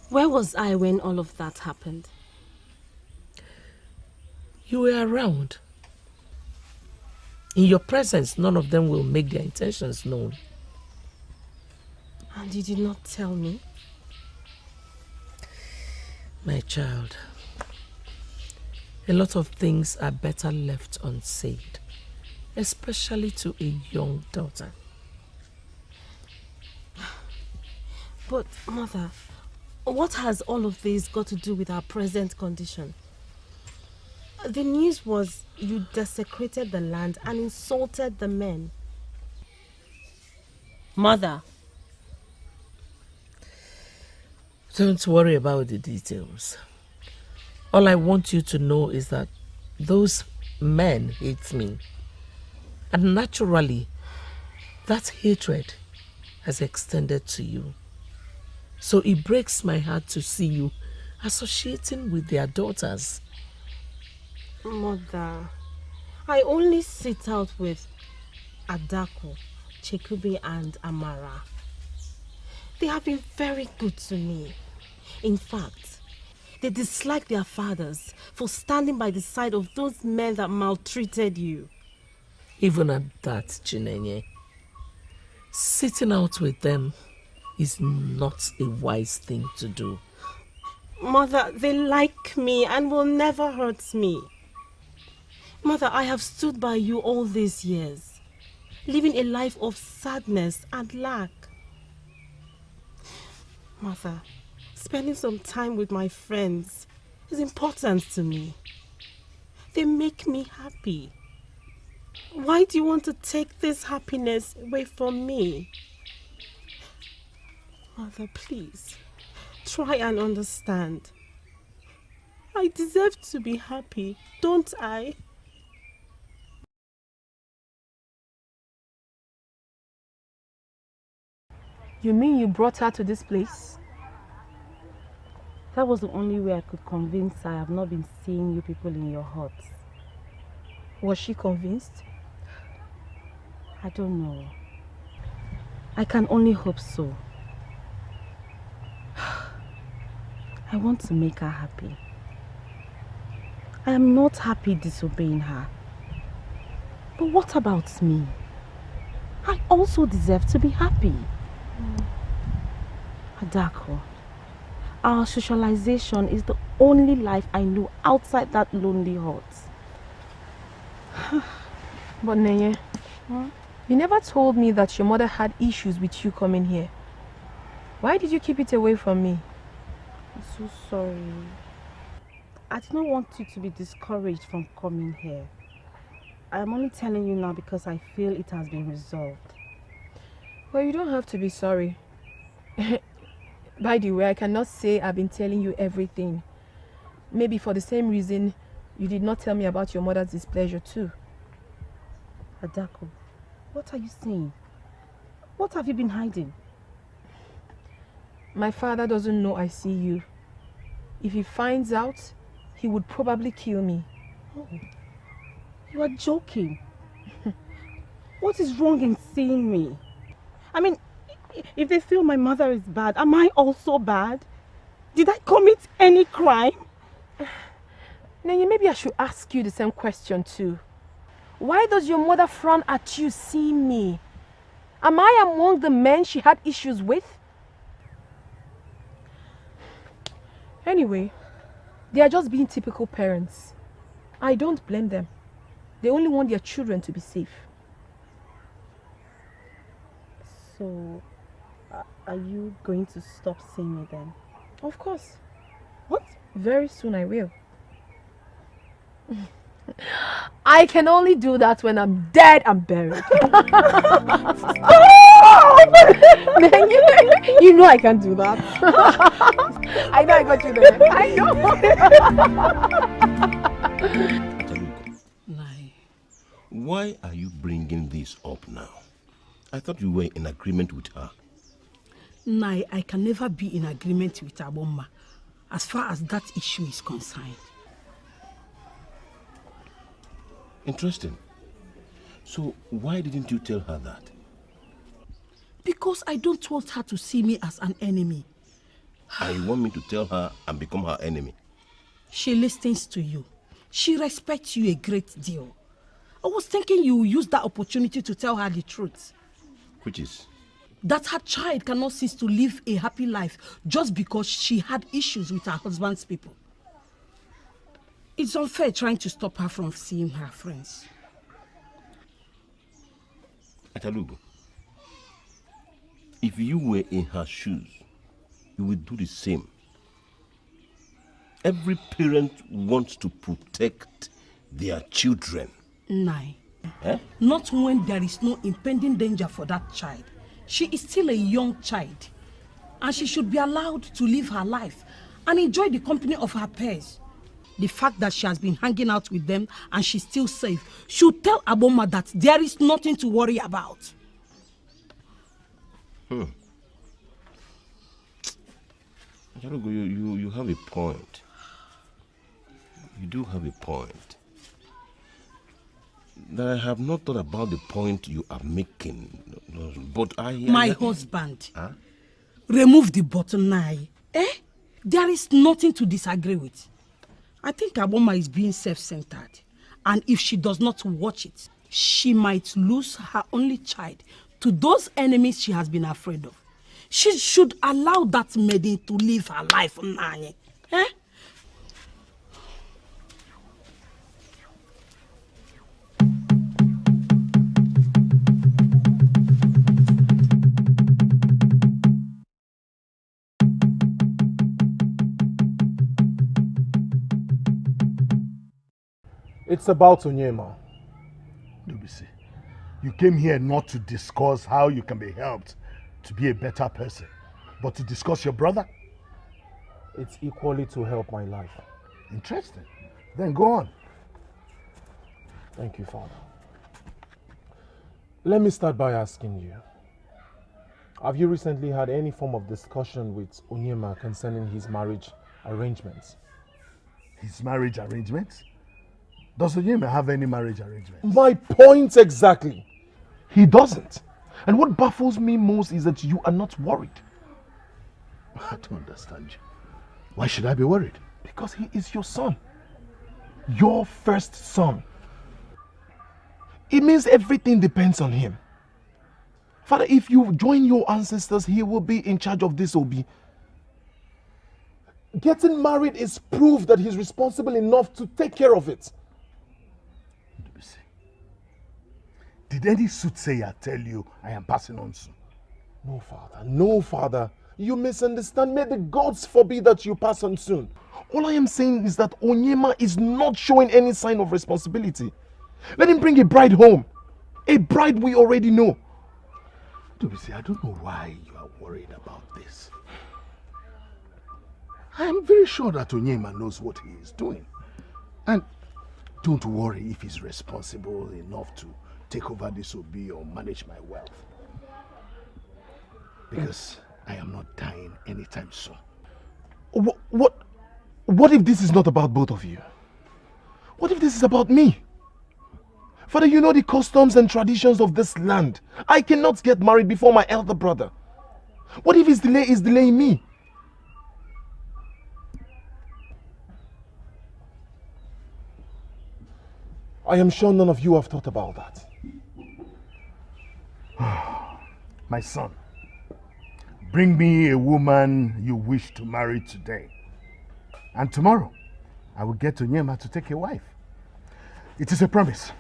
Speaker 5: Where was I when all of that happened?
Speaker 1: You were around. In your presence, none of them will make their intentions known.
Speaker 5: And you did not tell me?
Speaker 1: My child, a lot of things are better left unsaid, especially to a young daughter.
Speaker 5: But, Mother, what has all of this got to do with our present condition? The news was you desecrated the land and insulted the men. Mother.
Speaker 1: Don't worry about the details. All I want you to know is that those men hate me. And naturally, that hatred has extended to you. So it breaks my heart to see you associating with their daughters.
Speaker 5: Mother, I only sit out with Adako, Chekube and Amara. They have been very good to me. In fact, they dislike their fathers for standing by the side of those men that maltreated you.
Speaker 1: Even at that, Chinenye, sitting out with them is not a wise thing to do.
Speaker 5: Mother, they like me and will never hurt me. Mother, I have stood by you all these years, living a life of sadness and lack. Mother, spending some time with my friends is important to me. They make me happy. Why do you want to take this happiness away from me? Mother, please, try and understand. I deserve to be happy, don't I?
Speaker 3: You mean you brought her to this place?
Speaker 5: That was the only way I could convince her I have not been seeing you people in your huts.
Speaker 3: Was she convinced?
Speaker 5: I don't know. I can only hope so. I want to make her happy. I am not happy disobeying her. But what about me? I also deserve to be happy. Adako, our socialization is the only life I know outside that lonely hut.
Speaker 3: But Neye, you never told me that your mother had issues with you coming here. Why did you keep it away from me? so sorry. I did not want you to be discouraged from coming here. I'm only telling you now because I feel it has been resolved.
Speaker 8: Well, you don't have to be sorry. By the way, I cannot say I've been telling you everything. Maybe for the same reason you did not tell me about your mother's displeasure too.
Speaker 3: Adako, what are you saying? What have you been hiding?
Speaker 8: My father doesn't know I see you. If he finds out, he would probably kill me.
Speaker 3: Oh, you are joking. What is wrong in seeing me? I mean, if they feel my mother is bad, am I also bad? Did I commit any crime?
Speaker 8: Nenye, maybe I should ask you the same question too. Why does your mother frown at you seeing me? Am I among the men she had issues with? Anyway, they are just being typical parents. I don't blame them. They only want their children to be safe.
Speaker 3: So, are you going to stop seeing me then?
Speaker 8: Of course.
Speaker 3: What?
Speaker 8: Very soon I will. I can only do that when I'm dead and buried. You know I can't do that. I know I got you there. I
Speaker 11: know. Why are you bringing this up now? I thought you were in agreement with her.
Speaker 12: Nai, I can never be in agreement with Ugonma as far as that issue is concerned.
Speaker 11: Interesting. So why didn't you tell her that?
Speaker 12: Because I don't want her to see me as an enemy.
Speaker 11: And you want me to tell her and become her enemy?
Speaker 12: She listens to you. She respects you a great deal. I was thinking you will use that opportunity to tell her the truth.
Speaker 11: Which is?
Speaker 12: That her child cannot cease to live a happy life just because she had issues with her husband's people. It's unfair trying to stop her from seeing her friends.
Speaker 11: Atalugo, if you were in her shoes, you would do the same. Every parent wants to protect their children.
Speaker 12: Nai. Not when there is no impending danger for that child. She is still a young child, and she should be allowed to live her life and enjoy the company of her peers. The fact that she has been hanging out with them and she's still safe should tell Ugonma that there is nothing to worry about.
Speaker 11: You have a point. You do have a point. That I have not thought about the point you are making, but
Speaker 12: My husband, remove the button now. There is nothing to disagree with. I think Ugonma is being self-centered, and if she does not watch it, she might lose her only child to those enemies she has been afraid of. She should allow that maiden to live her life now.
Speaker 15: It's about Onyema.
Speaker 14: Dubisi, you came here not to discuss how you can be helped to be a better person, but to discuss your brother?
Speaker 15: It's equally to help my life.
Speaker 14: Interesting. Then go on.
Speaker 15: Thank you, Father. Let me start by asking you, have you recently had any form of discussion with Onyema concerning his marriage arrangements?
Speaker 14: His marriage arrangements? Does Onyema have any marriage arrangements?
Speaker 15: My point exactly. He doesn't. And what baffles me most is that you are not worried.
Speaker 14: I don't understand you. Why should I be worried?
Speaker 15: Because he is your son. Your first son. It means everything depends on him. Father, if you join your ancestors, he will be in charge of this Obi. Getting married is proof that he's responsible enough to take care of it.
Speaker 14: Did any soothsayer tell you I am passing on soon?
Speaker 15: No, Father. No, Father. You misunderstand. May the gods forbid that you pass on soon. All I am saying is that Onyema is not showing any sign of responsibility. Let him bring a bride home. A bride we already know.
Speaker 14: Dubisi, I don't know why you are worried about this. I am very sure that Onyema knows what he is doing. And don't worry if he's responsible enough to take over this Obi or manage my wealth. Because I am not dying anytime soon.
Speaker 15: What if this is not about both of you? What if this is about me? Father, you know the customs and traditions of this land. I cannot get married before my elder brother. What if his delay is delaying me? I am sure none of you have thought about that.
Speaker 14: My son, bring me a woman you wish to marry today. And tomorrow, I will get Onyema to take a wife. It is a promise.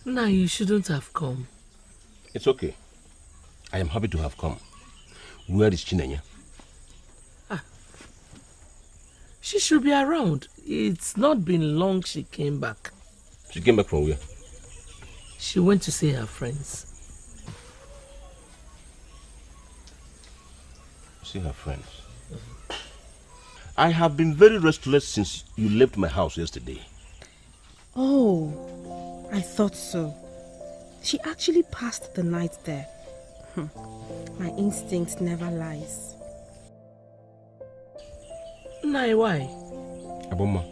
Speaker 1: Nah, you shouldn't have come.
Speaker 11: It's okay. I am happy to have come. Where is Chinenye?
Speaker 1: She should be around. It's not been long she came back.
Speaker 11: She came back from where?
Speaker 1: She went to see her friends.
Speaker 11: See her friends? I have been very restless since you left my house yesterday.
Speaker 3: Oh, I thought so. She actually passed the night there. My instinct never lies.
Speaker 1: Nai, why?
Speaker 11: Aboma,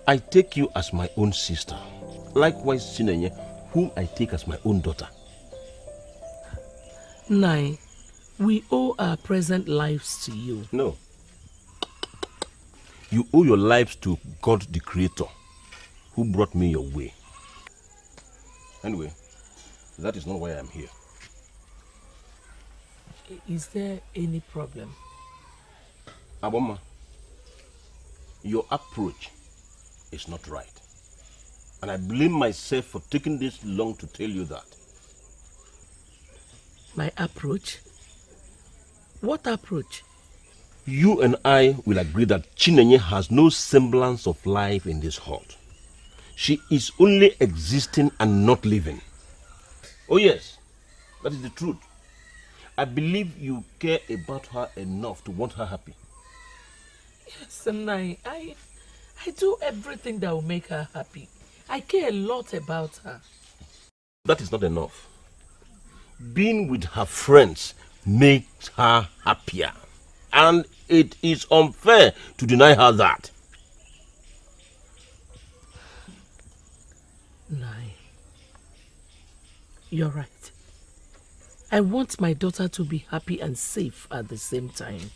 Speaker 11: I take you as my own sister. Likewise, Chinenye, whom I take as my own daughter.
Speaker 1: Nai, we owe our present lives to you.
Speaker 11: No. You owe your lives to God the Creator, who brought me your way. Anyway, that is not why I am here.
Speaker 1: Is there any problem?
Speaker 11: Aboma, your approach is not right. And I blame myself for taking this long to tell you that.
Speaker 1: My approach? What approach?
Speaker 11: You and I will agree that Chinenye has no semblance of life in this hut. She is only existing and not living. Oh yes, that is the truth. I believe you care about her enough to want her happy.
Speaker 1: Yes, and I do everything that will make her happy. I care a lot about her.
Speaker 11: That is not enough. Being with her friends makes her happier. And it is unfair to deny her that.
Speaker 1: Nai, you're right. I want my daughter to be happy and safe at the same time.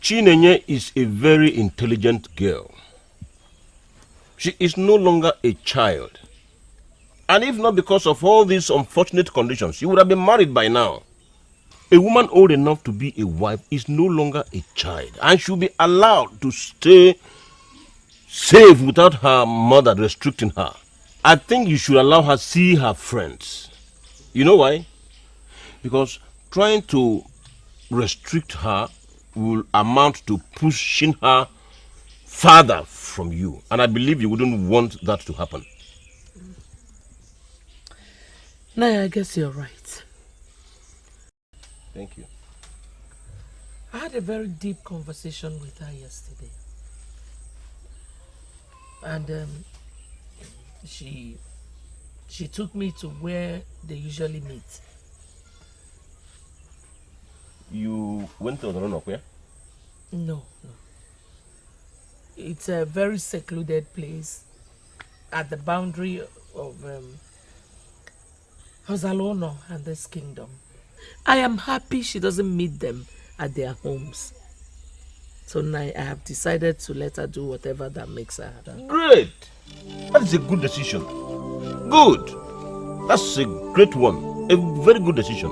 Speaker 11: Chinenye is a very intelligent girl. She is no longer a child. And if not because of all these unfortunate conditions, she would have been married by now. A woman old enough to be a wife is no longer a child and should be allowed to stay safe without her mother restricting her. I think you should allow her see her friends. You know why? Because trying to restrict her will amount to pushing her farther from you. And I believe you wouldn't want that to happen.
Speaker 1: Naya, I guess you're right.
Speaker 11: Thank you.
Speaker 1: I had a very deep conversation with her yesterday. And she took me to where they usually meet.
Speaker 11: You went to the run of where?
Speaker 1: No. It's a very secluded place at the boundary of Ozalono and this kingdom. I am happy she doesn't meet them at their homes. So now I have decided to let her do whatever that makes her happy.
Speaker 11: Great! That is a good decision. Good! That's a great one. A very good decision.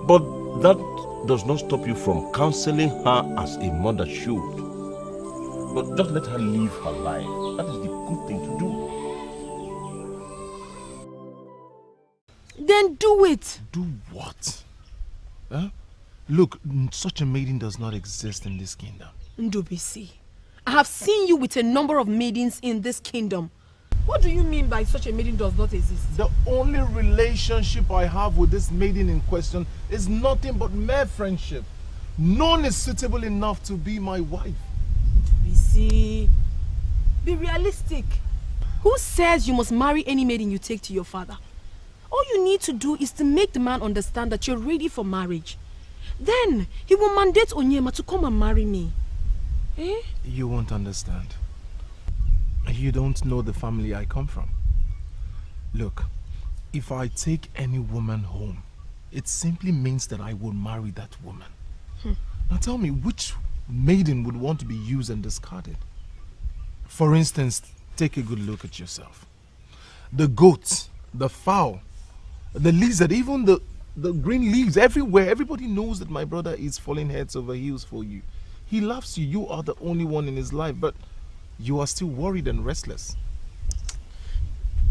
Speaker 11: But that does not stop you from counseling her as a mother should. But just let her live her life. That is the good thing to do.
Speaker 8: Then do it.
Speaker 15: Do what? Huh? Look, such a maiden does not exist in this kingdom.
Speaker 8: Ndubisi, I have seen you with a number of maidens in this kingdom. What do you mean by such a maiden does not exist?
Speaker 15: The only relationship I have with this maiden in question is nothing but mere friendship. None is suitable enough to be my wife.
Speaker 8: Ndubisi, be realistic. Who says you must marry any maiden you take to your father? All you need to do is to make the man understand that you're ready for marriage. Then he will mandate Onyema to come and marry me. Eh?
Speaker 15: You won't understand. You don't know the family I come from. Look, if I take any woman home, it simply means that I will marry that woman. Now tell me, which maiden would want to be used and discarded? For instance, take a good look at yourself. The goat, the fowl, the lizard, even the green leaves everywhere. Everybody knows that my brother is falling heads over heels for you. He loves you. You are the only one in his life, but you are still worried and restless.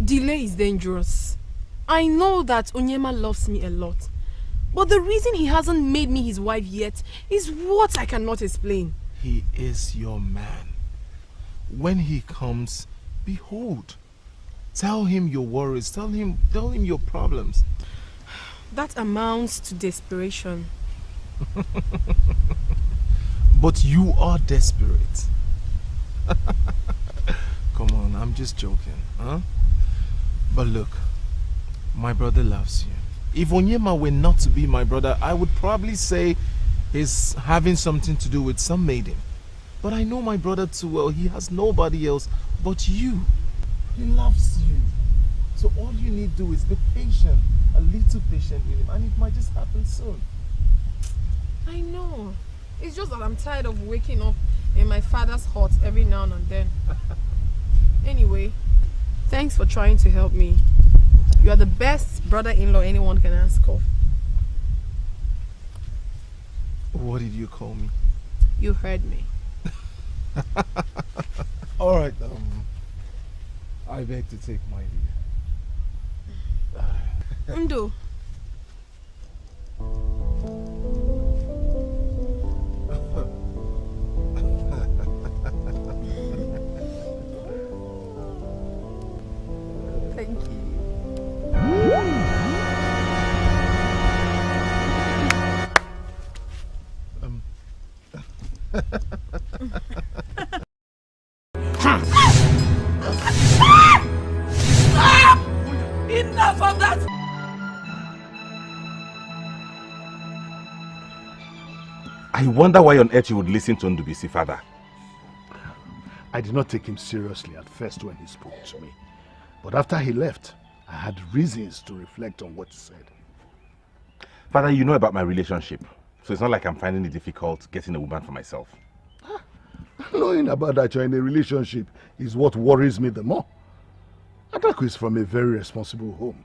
Speaker 8: Delay is dangerous. I know that Onyema loves me a lot. But the reason he hasn't made me his wife yet is what I cannot explain.
Speaker 15: He is your man. When he comes, behold. Tell him your worries. Tell him your problems.
Speaker 8: That amounts to desperation.
Speaker 15: But you are desperate. Come on, I'm just joking, huh? But look, my brother loves you. If Onyema were not to be my brother, I would probably say he's having something to do with some maiden. But I know my brother too well. He has nobody else but you. He loves you. So all you need to do is be patient, a little patient with him, and it might just happen soon.
Speaker 8: I know. It's just that I'm tired of waking up in my father's hut every now and then. Anyway, thanks for trying to help me. You are the best brother-in-law anyone can ask of.
Speaker 15: What did you call me?
Speaker 8: You heard me.
Speaker 14: All right, I beg to take my leave.
Speaker 8: Undo. Thank you.
Speaker 1: Enough of that!
Speaker 7: I wonder why on earth you would listen to Ndubisi, father.
Speaker 14: I did not take him seriously at first when he spoke to me. But after he left, I had reasons to reflect on what he said.
Speaker 7: Father, you know about my relationship. So it's not like I'm finding it difficult getting a woman for myself.
Speaker 14: Knowing about that you're in a relationship is what worries me the more. Etiko is from a very responsible home.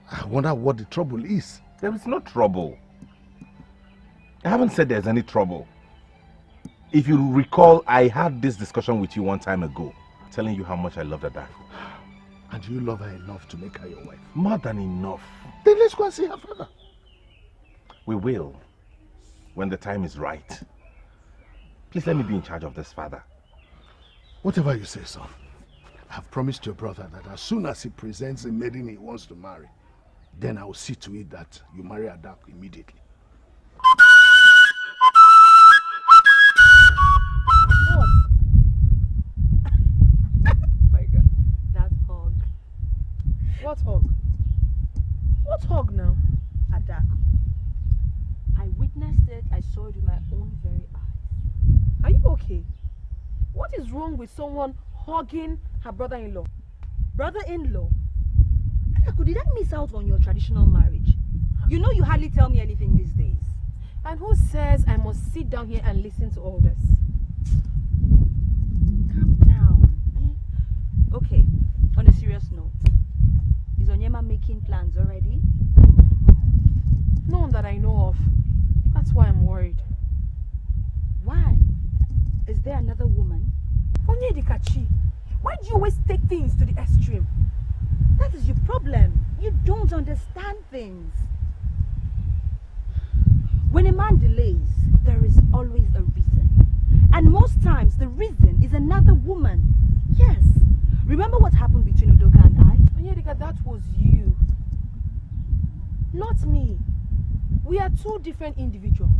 Speaker 14: I wonder what the trouble is.
Speaker 7: There is no trouble. I haven't said there's any trouble. If you recall, I had this discussion with you one time ago, telling you how much I loved Adako.
Speaker 14: And you love her enough to make her your wife?
Speaker 7: More than enough.
Speaker 14: Then let's go and see her father.
Speaker 7: We will, when the time is right. Please let me be in charge of this, father.
Speaker 14: Whatever you say, son. I've promised your brother that as soon as he presents a maiden he wants to marry, then I will see to it that you marry Adako immediately.
Speaker 8: My God, that hug. What hug? What hug now?
Speaker 3: Adako. I witnessed it. I saw it with my own very eyes.
Speaker 8: Are you okay? What is wrong with someone hugging her brother-in-law?
Speaker 3: Brother-in-law? Adako, did I miss out on your traditional marriage? You know you hardly tell me anything these days.
Speaker 8: And who says I must sit down here and listen to all this?
Speaker 3: Calm down. Okay, on a serious note, is
Speaker 2: Onyema making plans already?
Speaker 8: No one that I know of. That's why I'm worried.
Speaker 2: Why? Is there another woman?
Speaker 8: Onyedikachi, why do you always take things to the extreme?
Speaker 2: That is your problem. You don't understand things. When a man delays, there is always a reason. And most times, the reason is another woman. Yes. Remember what happened between Udoka and I?
Speaker 8: Onyedika, that was you. Not me. We are two different individuals.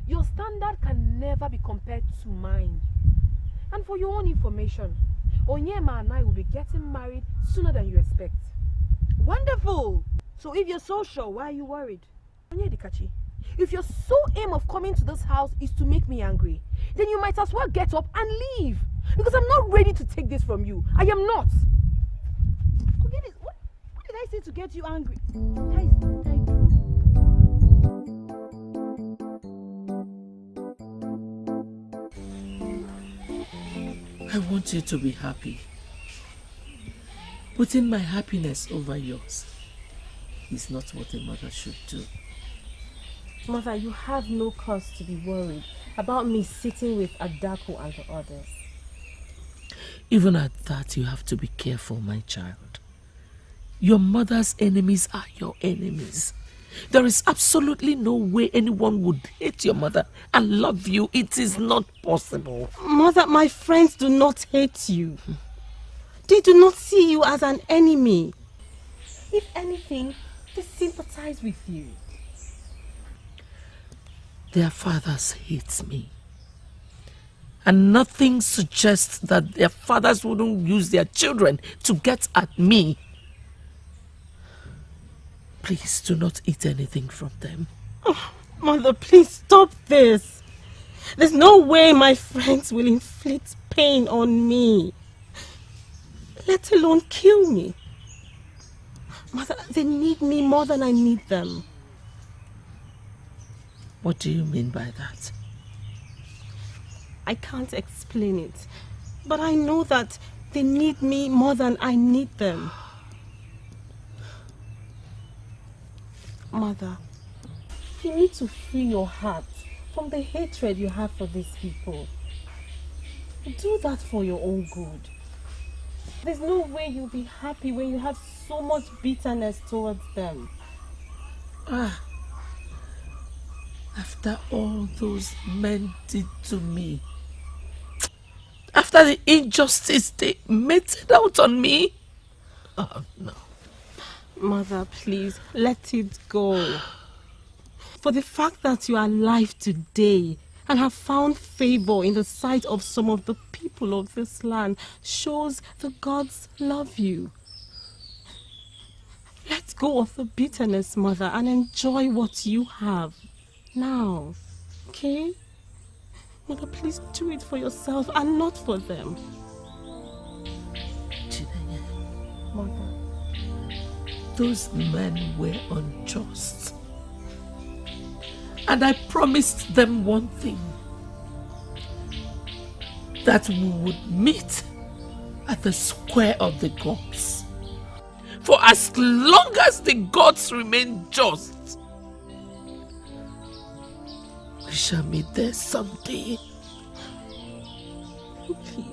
Speaker 8: Your standard can never be compared to mine. And for your own information, Onyema and I will be getting married sooner than you expect.
Speaker 2: Wonderful! So if you're so sure, why are you worried?
Speaker 8: Onyedikachi, if your sole aim of coming to this house is to make me angry, then you might as well get up and leave. Because I'm not ready to take this from you. I am not.
Speaker 2: Forget it. What did I say to get you angry?
Speaker 1: I want you to be happy. Putting my happiness over yours is not what a mother should do.
Speaker 3: Mother, you have no cause to be worried about me sitting with Adaku and the others.
Speaker 1: Even at that, you have to be careful, my child. Your mother's enemies are your enemies. There is absolutely no way anyone would hate your mother and love you. It is not possible.
Speaker 9: Mother, my friends do not hate you. They do not see you as an enemy.
Speaker 3: If anything, they sympathize with you.
Speaker 1: Their fathers hate me. And nothing suggests that their fathers wouldn't use their children to get at me. Please do not eat anything from them.
Speaker 9: Oh, Mother, please stop this. There's no way my friends will inflict pain on me, let alone kill me. Mother, they need me more than I need them.
Speaker 1: What do you mean by that?
Speaker 9: I can't explain it, but I know that they need me more than I need them. Mother,
Speaker 3: you need to free your heart from the hatred you have for these people. Do that for your own good. There's no way you'll be happy when you have so much bitterness towards them.
Speaker 1: After all those men did to me, after the injustice they meted out on me, oh no.
Speaker 9: Mother, please, let it go. For the fact that you are alive today and have found favor in the sight of some of the people of this land shows the gods love you. Let go of the bitterness, Mother, and enjoy what you have now, okay? Mother, please do it for yourself and not for them.
Speaker 1: Mother, those men were unjust. And I promised them one thing. That we would meet at the square of the gods. For as long as the gods remain just, we shall meet there someday.
Speaker 9: Please.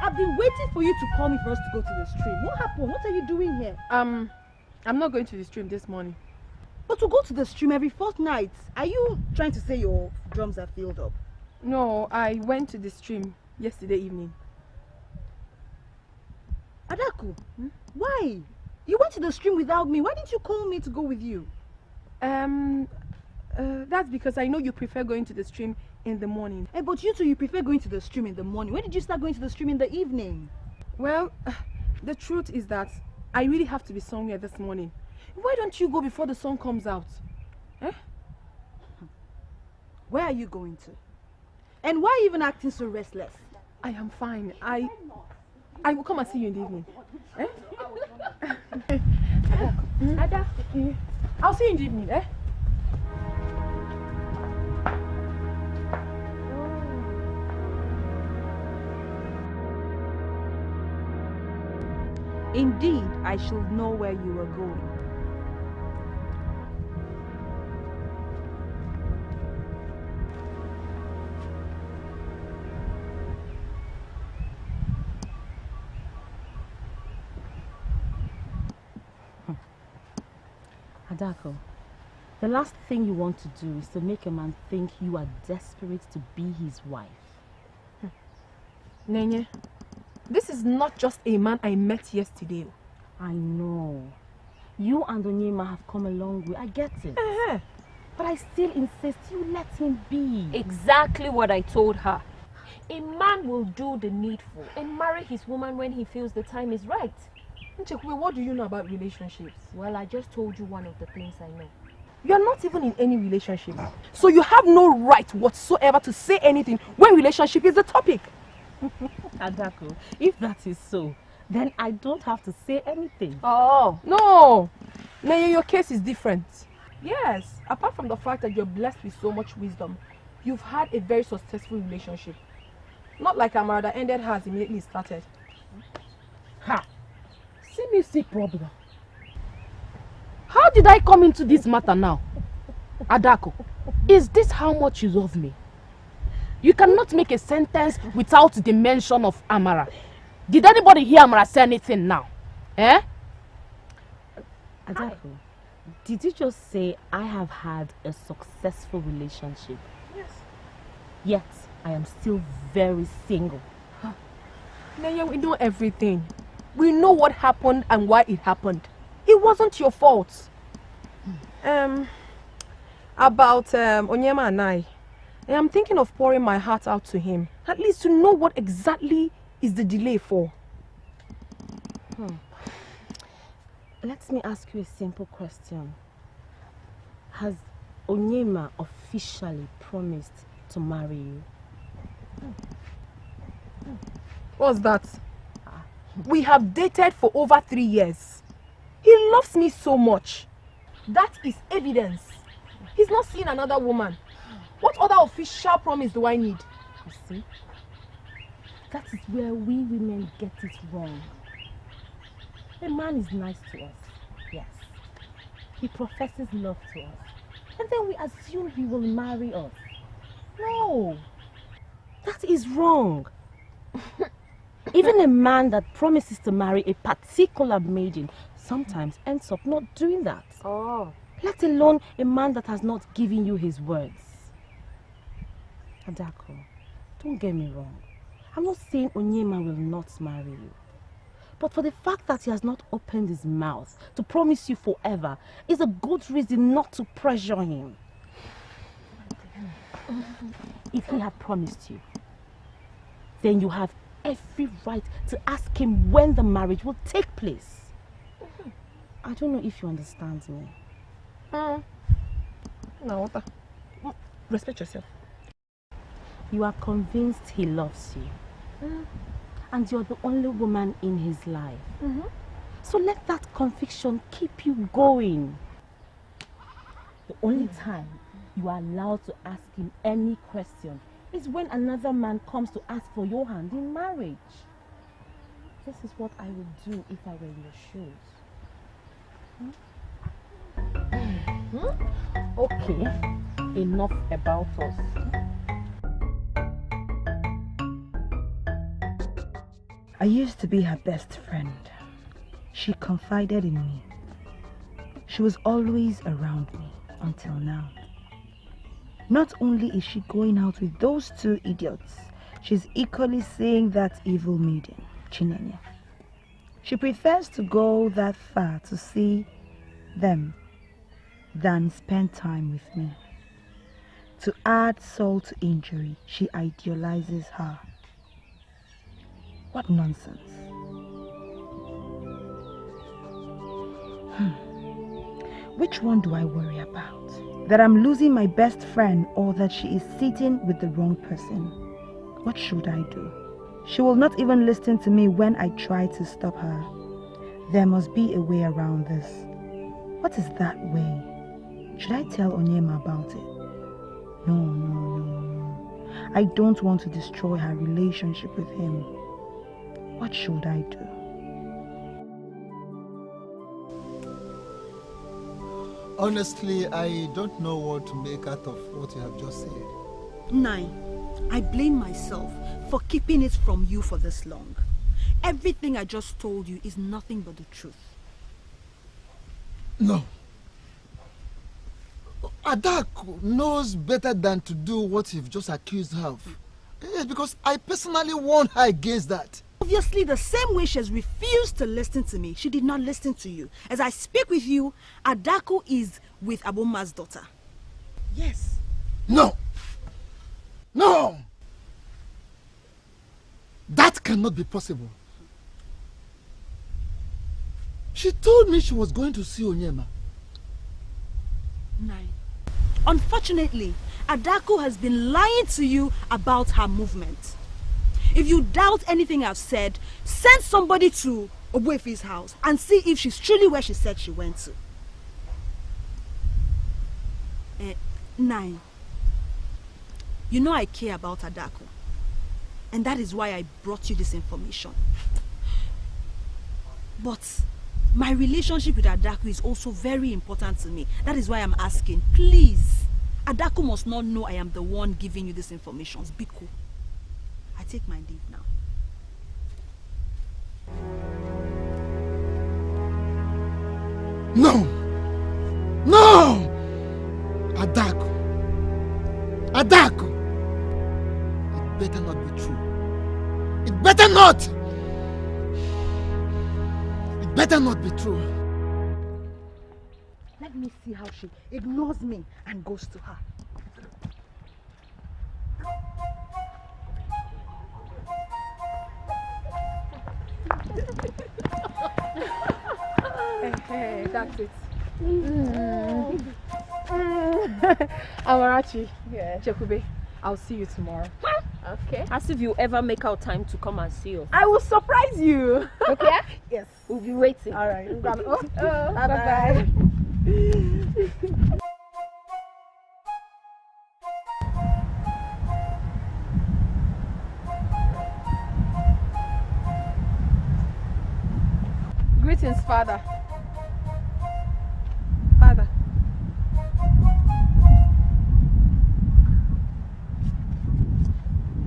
Speaker 2: I've been waiting for you to call me for us to go to the stream. What happened? What are you doing here?
Speaker 8: I'm not going to the stream this morning.
Speaker 2: But to go to the stream every fortnight, are you trying to say your drums are filled up?
Speaker 8: No, I went to the stream yesterday evening.
Speaker 2: Adaku, why? You went to the stream without me. Why didn't you call me to go with you?
Speaker 8: That's because I know you prefer going to the stream in the morning.
Speaker 2: Hey, but you two, you prefer going to the stream in the morning. When did you start going to the stream in the evening?
Speaker 8: Well, the truth is that I really have to be somewhere this morning. Why don't you go before the sun comes out? Eh?
Speaker 2: Where are you going to? And why are you even acting so restless?
Speaker 8: I am fine. I will come and see you in the evening. Eh? Ada, I'll see you in the evening, eh?
Speaker 2: Indeed, I should know where you are going.
Speaker 3: Adako, the last thing you want to do is to make a man think you are desperate to be his wife.
Speaker 8: Nenye, this is not just a man I met yesterday.
Speaker 3: I know. You and Onyema have come a long way. I get it. But I still insist you let him be.
Speaker 16: Exactly what I told her. A man will do the needful and marry his woman when he feels the time is right.
Speaker 8: Nchekwe, what do you know about relationships?
Speaker 16: Well, I just told you one of the things I know.
Speaker 8: You're not even in any relationship. So you have no right whatsoever to say anything when relationship is the topic.
Speaker 3: Adako, if that is so, then I don't have to say anything.
Speaker 8: Oh, no. Naya, your case is different. Yes, apart from the fact that you're blessed with so much wisdom, you've had a very successful relationship. Not like Amara that ended hers immediately started.
Speaker 3: Ha! See me sick problem. How did I come into this matter now? Adako, is this how much you love me? You cannot make a sentence without the mention of Amara. Did anybody hear Amara say anything now? Eh? Adako, did you just say I have had a successful relationship?
Speaker 8: Yes.
Speaker 3: Yet, I am still very single.
Speaker 8: Naya, we know everything. We know what happened and why it happened. It wasn't your fault. About Onyema and I am thinking of pouring my heart out to him. At least to know what exactly is the delay for.
Speaker 3: Let me ask you a simple question. Has Onyema officially promised to marry you?
Speaker 8: What's that? We have dated for over 3 years. He loves me so much. That is evidence. He's not seeing another woman. What other official promise do I need?
Speaker 3: You see? That is where we women get it wrong. A man is nice to us, yes. He professes love to us. And then we assume he will marry us. No. That is wrong. Even a man that promises to marry a particular maiden sometimes ends up not doing that.
Speaker 16: Oh.
Speaker 3: Let alone a man that has not given you his words. Adako, don't get me wrong. I'm not saying Onyema will not marry you. But for the fact that he has not opened his mouth to promise you forever is a good reason not to pressure him. If he had promised you, then you have every right to ask him when the marriage will take place. I don't know if you understand me.
Speaker 8: No, respect yourself.
Speaker 3: You are convinced he loves you. And you're the only woman in his life. So let that conviction keep you going. The only time you are allowed to ask him any question is when another man comes to ask for your hand in marriage. This is what I would do if I were in your shoes. Okay, enough about us.
Speaker 2: I used to be her best friend. She confided in me. She was always around me until now. Not only is she going out with those two idiots, she's equally seeing that evil maiden, Chinenye. She prefers to go that far to see them than spend time with me. To add salt to injury, she idealizes her. What nonsense. Which one do I worry about? That I'm losing my best friend or that she is sitting with the wrong person? What should I do? She will not even listen to me when I try to stop her. There must be a way around this. What is that way? Should I tell Onyema about it? No. I don't want to destroy her relationship with him. What should I do?
Speaker 6: Honestly, I don't know what to make out of what you have just said.
Speaker 2: Nine, I blame myself for keeping it from you for this long. Everything I just told you is nothing but the truth.
Speaker 6: No. Adaku knows better than to do what you've just accused her of. Yes, because I personally warned her against that.
Speaker 2: Obviously, the same way she has refused to listen to me, she did not listen to you. As I speak with you, Adaku is with Aboma's daughter. Yes.
Speaker 6: No! No! That cannot be possible. She told me she was going to see Onyema.
Speaker 2: Nine. Unfortunately, Adaku has been lying to you about her movement. If you doubt anything I've said, send somebody to Ogbuefi's house and see if she's truly where she said she went to. 9. You know I care about Adaku. And that is why I brought you this information. But my relationship with Adaku is also very important to me. That is why I'm asking, please, Adaku must not know I am the one giving you this information. Be cool. I take my leave now.
Speaker 6: No! No! Adaku! Adaku! It better not be true. It better not! It better not be true.
Speaker 2: Let me see how she ignores me and goes to her.
Speaker 3: Hey, that's it. Amarachi, Chekube, I'll see you tomorrow.
Speaker 16: Okay. As if you ever make out time to come and see us.
Speaker 3: I will surprise you.
Speaker 16: Okay?
Speaker 3: Yes.
Speaker 16: We'll be waiting.
Speaker 3: All right.
Speaker 16: Bye-bye.
Speaker 3: Greetings, Father. Father.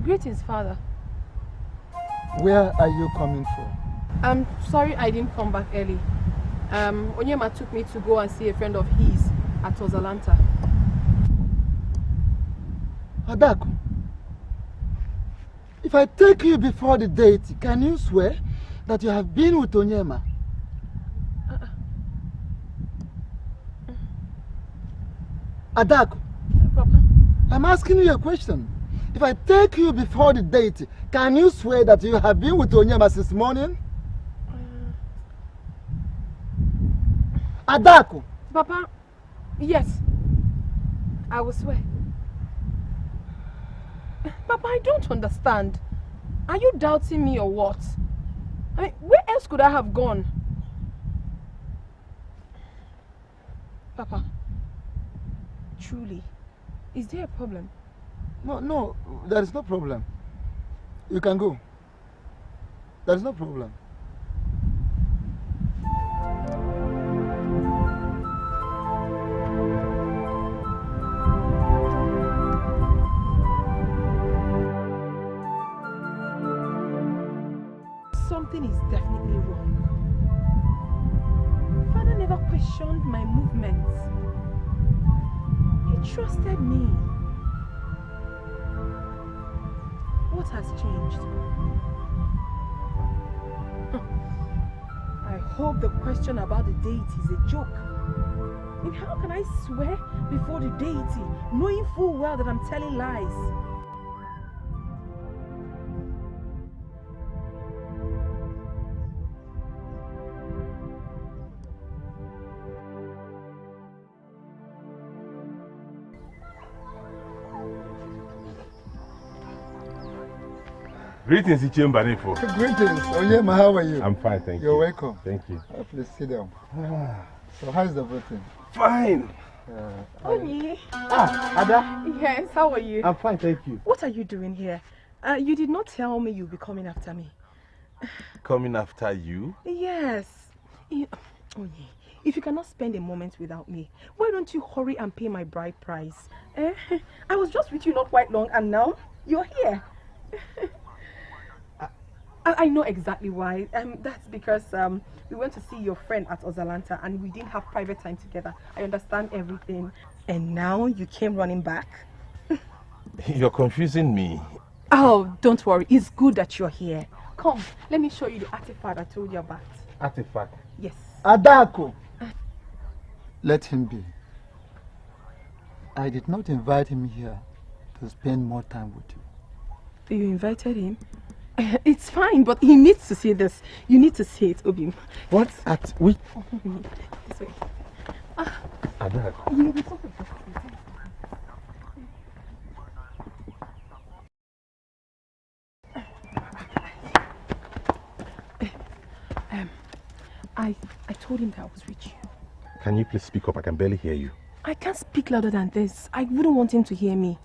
Speaker 3: Greetings, Father.
Speaker 6: Where are you coming from?
Speaker 3: I'm sorry I didn't come back early. Onyema took me to go and see a friend of his at Ozalanta.
Speaker 6: Adaku, if I take you before the date, can you swear that you have been with Onyema? Adaku,
Speaker 3: Papa.
Speaker 6: I'm asking you a question. If I take you before the date, can you swear that you have been with Onyema since morning? Adaku!
Speaker 3: Papa, yes. I will swear. Papa, I don't understand. Are you doubting me or what? I mean, where else could I have gone? Papa, truly, is there a problem?
Speaker 6: No, there is no problem. You can go. There is no problem.
Speaker 3: Something is definitely wrong. Father never questioned my movements. He trusted me. What has changed? I hope the question about the date is a joke. And how can I swear before the deity, knowing full well that I'm telling lies?
Speaker 7: Greetings, Ichembanefo.
Speaker 6: Greetings. Onyema, how are you?
Speaker 7: I'm fine, thank you.
Speaker 6: You're welcome.
Speaker 7: Thank you.
Speaker 6: Please sit down. So how's everything?
Speaker 7: Fine.
Speaker 3: Onyi.
Speaker 7: Ada.
Speaker 3: Yes, how are you?
Speaker 7: I'm fine, thank you.
Speaker 3: What are you doing here? You did not tell me you'll be coming after me.
Speaker 7: Coming after you?
Speaker 3: Yes. Onyi, if you cannot spend a moment without me, why don't you hurry and pay my bride price? I was just with you not quite long and now you're here. I know exactly why. That's because we went to see your friend at Ozalanta and we didn't have private time together. I understand everything. And now you came running back.
Speaker 7: You're confusing me.
Speaker 3: Oh, don't worry. It's good that you're here. Come, let me show you the artifact I told you about.
Speaker 7: Artifact?
Speaker 3: Yes.
Speaker 6: Adako! Let him be. I did not invite him here to spend more time with you.
Speaker 3: You invited him? It's fine, but he needs to see this. You need to see it, Obim.
Speaker 7: What? At which?
Speaker 3: This way.
Speaker 7: Adako.
Speaker 3: You'll be so good. I told him that I was with you.
Speaker 7: Can you please speak up? I can barely hear you.
Speaker 3: I can't speak louder than this. I wouldn't want him to hear me.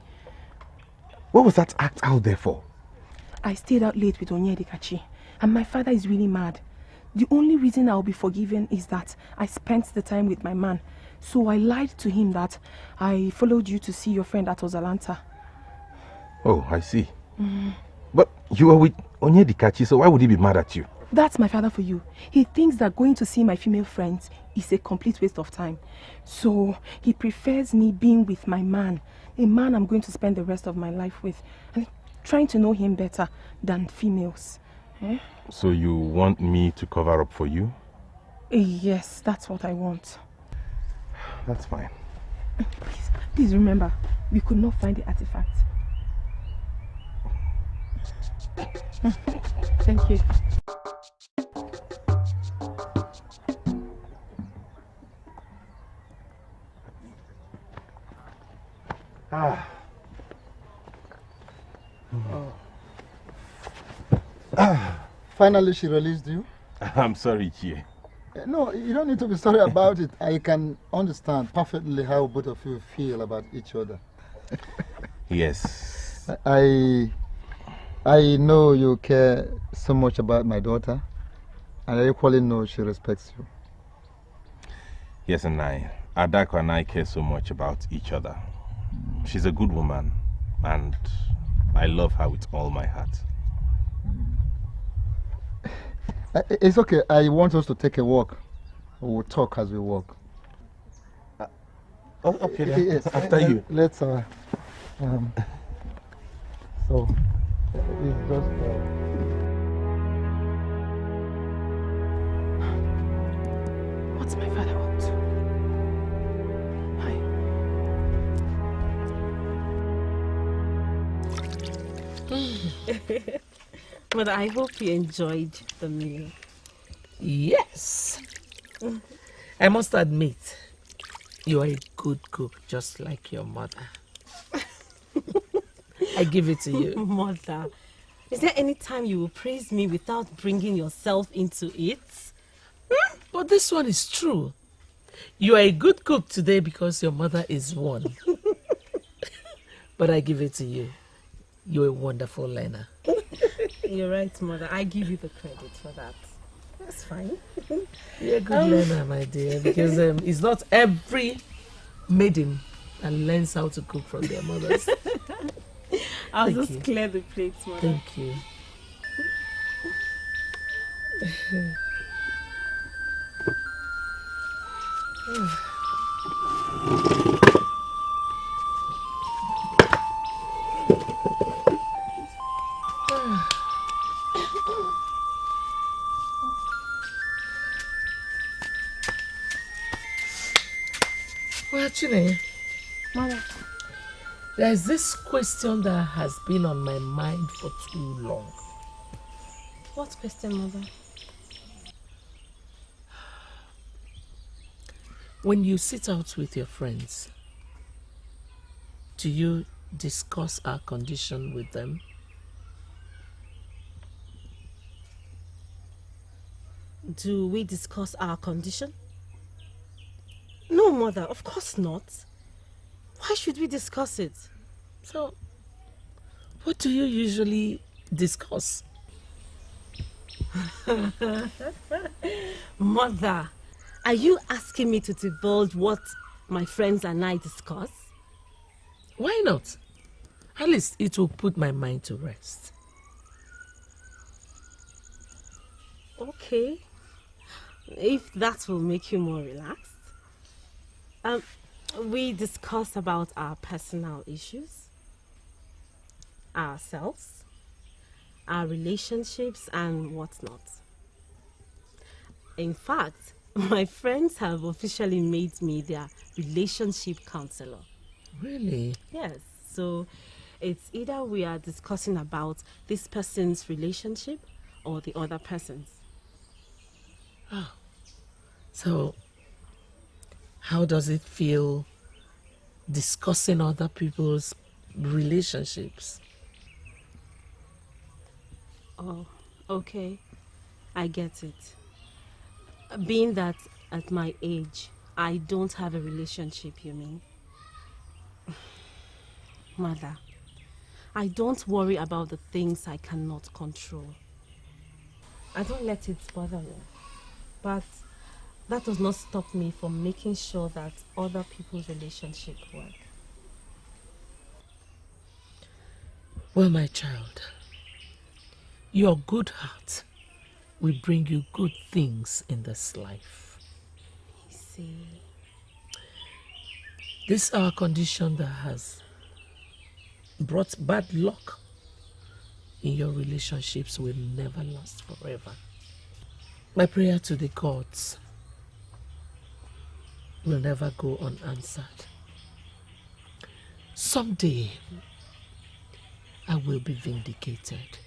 Speaker 7: What was that act out there for?
Speaker 3: I stayed out late with Onyedikachi, and my father is really mad. The only reason I'll be forgiven is that I spent the time with my man. So I lied to him that I followed you to see your friend at Ozalanta.
Speaker 7: Oh, I see. But you were with Onyedikachi, so why would he be mad at you?
Speaker 3: That's my father for you. He thinks that going to see my female friends is a complete waste of time. So he prefers me being with my man, a man I'm going to spend the rest of my life with, and trying to know him better than females.
Speaker 7: So you want me to cover up for you?
Speaker 3: Yes, that's what I want.
Speaker 7: That's fine.
Speaker 3: Please remember, we could not find the artifact. Thank you.
Speaker 6: Finally, she released you?
Speaker 7: I'm sorry, Chie.
Speaker 6: No, you don't need to be sorry about it. I can understand perfectly how both of you feel about each other.
Speaker 7: Yes.
Speaker 6: I know you care so much about my daughter, and I equally know she respects you.
Speaker 7: Yes, and Adako and I care so much about each other. She's a good woman, and I love her with all my heart.
Speaker 6: It's okay. I want us to take a walk. We'll talk as we walk.
Speaker 7: Okay, then.
Speaker 6: Yes.
Speaker 7: After you.
Speaker 6: Let's so it's just
Speaker 3: What's my father up to?
Speaker 9: Hi. But I hope you enjoyed the meal.
Speaker 1: Yes. I must admit, you are a good cook, just like your mother. I give it to you.
Speaker 9: Mother, is there any time you will praise me without bringing yourself into it?
Speaker 1: But this one is true. You are a good cook today because your mother is one. But I give it to you. You're a wonderful learner.
Speaker 9: You're right, Mother. I give you the credit for that. That's fine.
Speaker 1: You're a good learner, my dear, because it's not every maiden that learns how to cook from their mothers.
Speaker 9: I'll
Speaker 1: Thank
Speaker 9: just
Speaker 1: you.
Speaker 9: clear the plates, Mother.
Speaker 1: Thank you. Well, Chinenye,
Speaker 3: Mother.
Speaker 1: there's this question that has been on my mind for too long.
Speaker 3: What question, Mother?
Speaker 1: When you sit out with your friends, do you discuss our condition with them?
Speaker 3: Do we discuss our condition? No, Mother, of course not. Why should we discuss it?
Speaker 1: So, what do you usually discuss?
Speaker 3: Mother, are you asking me to divulge what my friends and I discuss?
Speaker 1: Why not? At least it will put my mind to rest.
Speaker 3: Okay. If that will make you more relaxed. We discuss about our personal issues, ourselves, our relationships and whatnot. In fact, my friends have officially made me their relationship counselor.
Speaker 1: Really?
Speaker 3: Yes. So it's either we are discussing about this person's relationship or the other person's.
Speaker 1: Oh. So, how does it feel discussing other people's relationships?
Speaker 3: Oh, okay. I get it. Being that at my age, I don't have a relationship, you mean? Mother, I don't worry about the things I cannot control. I don't let it bother me. But that does not stop me from making sure that other people's relationships work.
Speaker 1: Well, my child, your good heart will bring you good things in this life.
Speaker 3: I see.
Speaker 1: This our condition that has brought bad luck in your relationships will never last forever. My prayer to the gods will never go unanswered. Someday, I will be vindicated.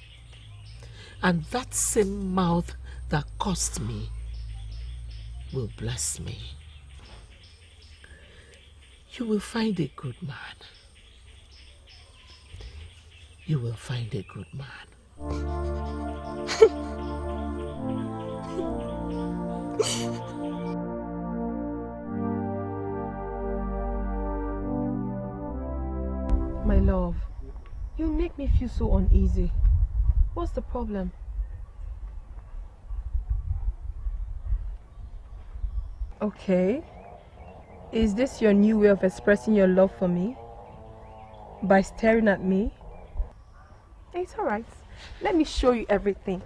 Speaker 1: And that same mouth that cursed me will bless me. You will find a good man. You will find a good man.
Speaker 8: My love, you make me feel so uneasy. What's the problem? Okay. Is this your new way of expressing your love for me? By staring at me? It's alright. Let me show you everything.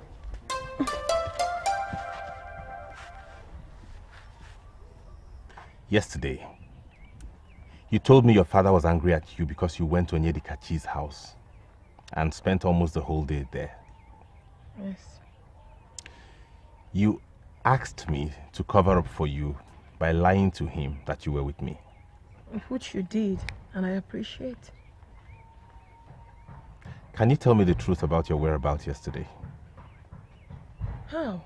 Speaker 7: Yesterday, you told me your father was angry at you because you went to Onyedikachi's house and spent almost the whole day there.
Speaker 8: Yes.
Speaker 7: You asked me to cover up for you by lying to him that you were with me.
Speaker 8: Which you did, and I appreciate.
Speaker 7: Can you tell me the truth about your whereabouts yesterday?
Speaker 8: How?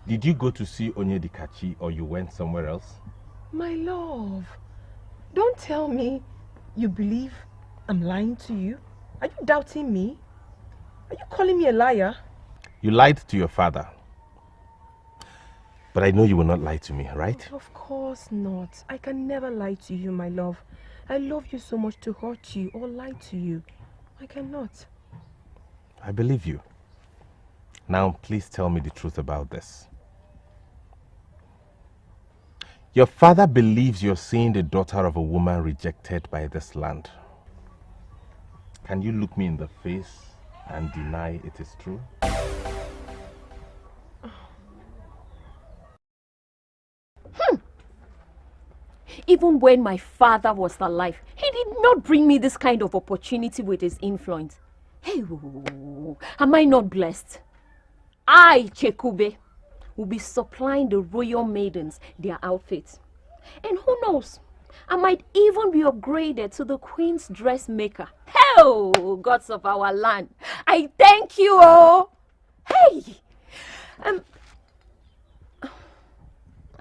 Speaker 7: Did you go to see Onyedikachi or you went somewhere else?
Speaker 8: My love, don't tell me you believe I'm lying to you. Are you doubting me? Are you calling me a liar?
Speaker 7: You lied to your father. But I know you will not lie to me, right?
Speaker 8: Of course not. I can never lie to you, my love. I love you so much to hurt you or lie to you. I cannot.
Speaker 7: I believe you. Now, please tell me the truth about this. Your father believes you're seeing the daughter of a woman rejected by this land. Can you look me in the face and deny it is true?
Speaker 16: Even when my father was alive, he did not bring me this kind of opportunity with his influence. Hey, am I not blessed? I, Chekube, will be supplying the royal maidens their outfits. And who knows, I might even be upgraded to the queen's dressmaker. Oh, gods of our land, I thank you all. Hey!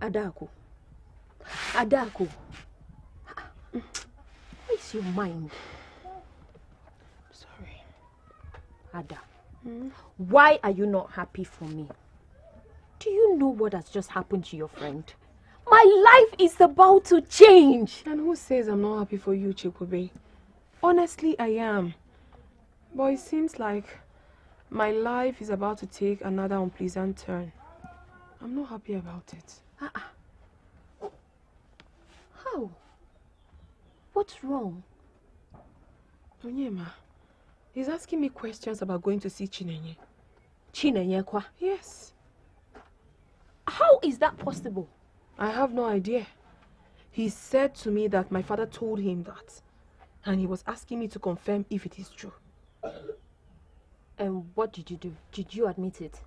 Speaker 16: Adaku. Where's your mind?
Speaker 8: Sorry.
Speaker 16: Ada, why are you not happy for me? Do you know what has just happened to your friend? My life is about to change.
Speaker 8: And who says I'm not happy for you, Chikube? Honestly, I am. But it seems like my life is about to take another unpleasant turn. I'm not happy about it.
Speaker 16: How? What's wrong?
Speaker 8: Onyema, he's asking me questions about going to see Chinenye.
Speaker 16: Chinenye kwa?
Speaker 8: Yes.
Speaker 16: How is that possible?
Speaker 8: I have no idea. He said to me that my father told him that. And he was asking me to confirm if it is true.
Speaker 16: And what did you do? Did you admit it?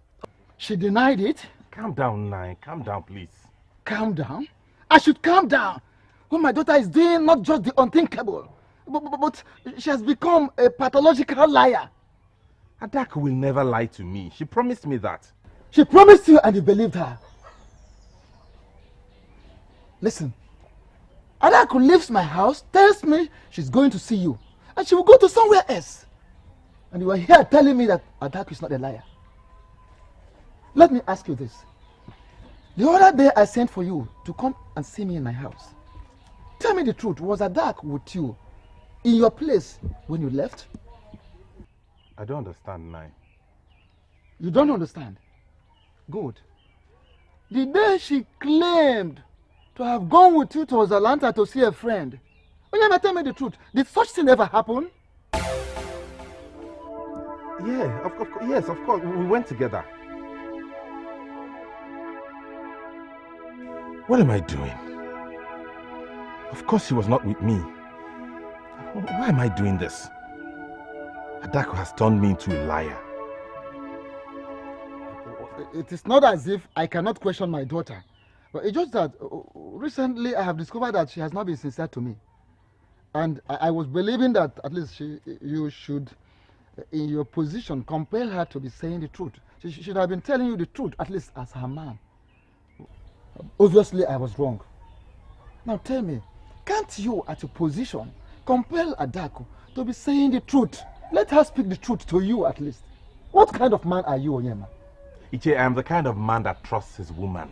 Speaker 6: She denied it.
Speaker 7: Calm down, Nai. Calm down, please.
Speaker 6: Calm down? I should calm down. What my daughter is doing, not just the unthinkable, but she has become a pathological liar.
Speaker 7: Adaku will never lie to me. She promised me that.
Speaker 6: She promised you and you believed her. Listen, Adaku leaves my house, tells me she's going to see you, and she will go to somewhere else. And you are here telling me that Adaku is not a liar. Let me ask you this. The other day I sent for you to come and see me in my house. Tell me the truth, was Adaku with you in your place when you left?
Speaker 7: I don't understand, Nai.
Speaker 6: You don't understand? Good. The day she claimed to have gone with you to Ozalanta to see a friend, Onyema, tell me the truth. Did such thing ever happen?
Speaker 7: Yeah, yes, of course. We went together. What am I doing? Of course she was not with me. Why am I doing this? Adaku has turned me into a liar.
Speaker 6: It is not as if I cannot question my daughter. But it's just that recently I have discovered that she has not been sincere to me. And I was believing that at least you should, in your position, compel her to be saying the truth. She should have been telling you the truth, at least as her man. Obviously, I was wrong. Now tell me, can't you, at your position, compel Adaku to be saying the truth? Let her speak the truth to you, at least. What kind of man are you, Onyema?
Speaker 7: Iche, I am the kind of man that trusts his woman.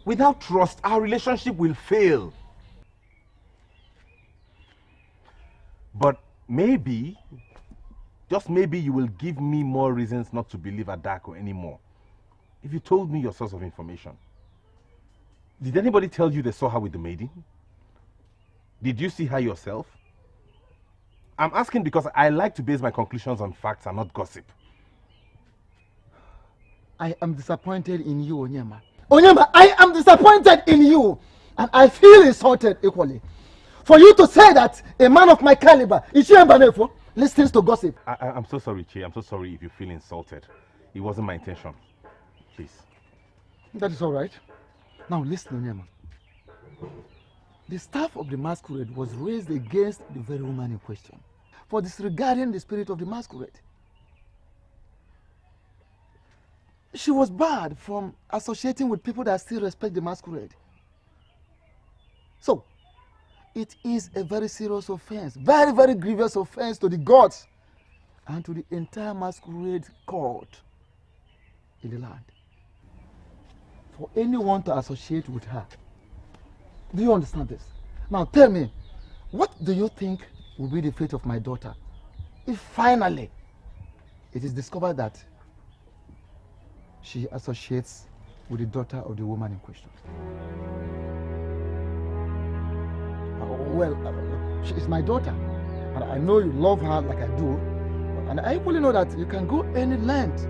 Speaker 7: Without trust, our relationship will fail. But maybe, just maybe, you will give me more reasons not to believe Adaku anymore. If you told me your source of information. Did anybody tell you they saw her with the maiden? Did you see her yourself? I'm asking because I like to base my conclusions on facts and not gossip.
Speaker 6: I am disappointed in you, Onyema. Onyema, I am disappointed in you. And I feel insulted equally. For you to say that a man of my caliber, Ichie listens to gossip.
Speaker 7: I'm so sorry, Che. I'm so sorry if you feel insulted. It wasn't my intention. Please.
Speaker 6: That is all right. Now listen, Onyema. The staff of the Masquerade was raised against the very woman in question for disregarding the spirit of the Masquerade. She was barred from associating with people that still respect the Masquerade. So, it is a very serious offense, very, very grievous offense to the gods and to the entire Masquerade court in the land for anyone to associate with her. Do you understand this? Now tell me, what do you think will be the fate of my daughter if finally it is discovered that she associates with the daughter of the woman in question? She is my daughter, and I know you love her like I do, and I equally know that you can go any length,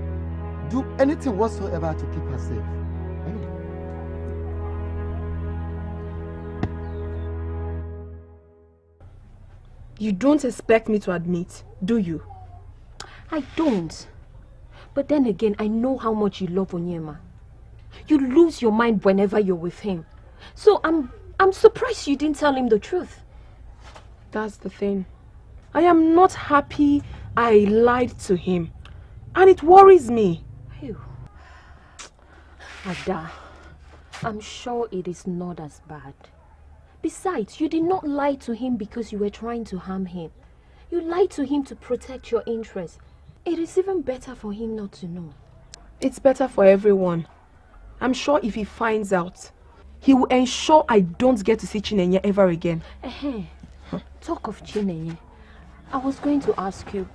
Speaker 6: do anything whatsoever to keep her safe.
Speaker 8: You don't expect me to admit, do you?
Speaker 16: I don't. But then again, I know how much you love Onyema. You lose your mind whenever you're with him. So I'm surprised you didn't tell him the truth.
Speaker 8: That's the thing. I am not happy I lied to him. And it worries me.
Speaker 16: Phew. Ada, I'm sure it is not as bad. Besides, you did not lie to him because you were trying to harm him. You lied to him to protect your interests. It is even better for him not to know.
Speaker 8: It's better for everyone. I'm sure if he finds out, he will ensure I don't get to see Chinenye ever again.
Speaker 16: Talk of Chinenye. I was going to ask you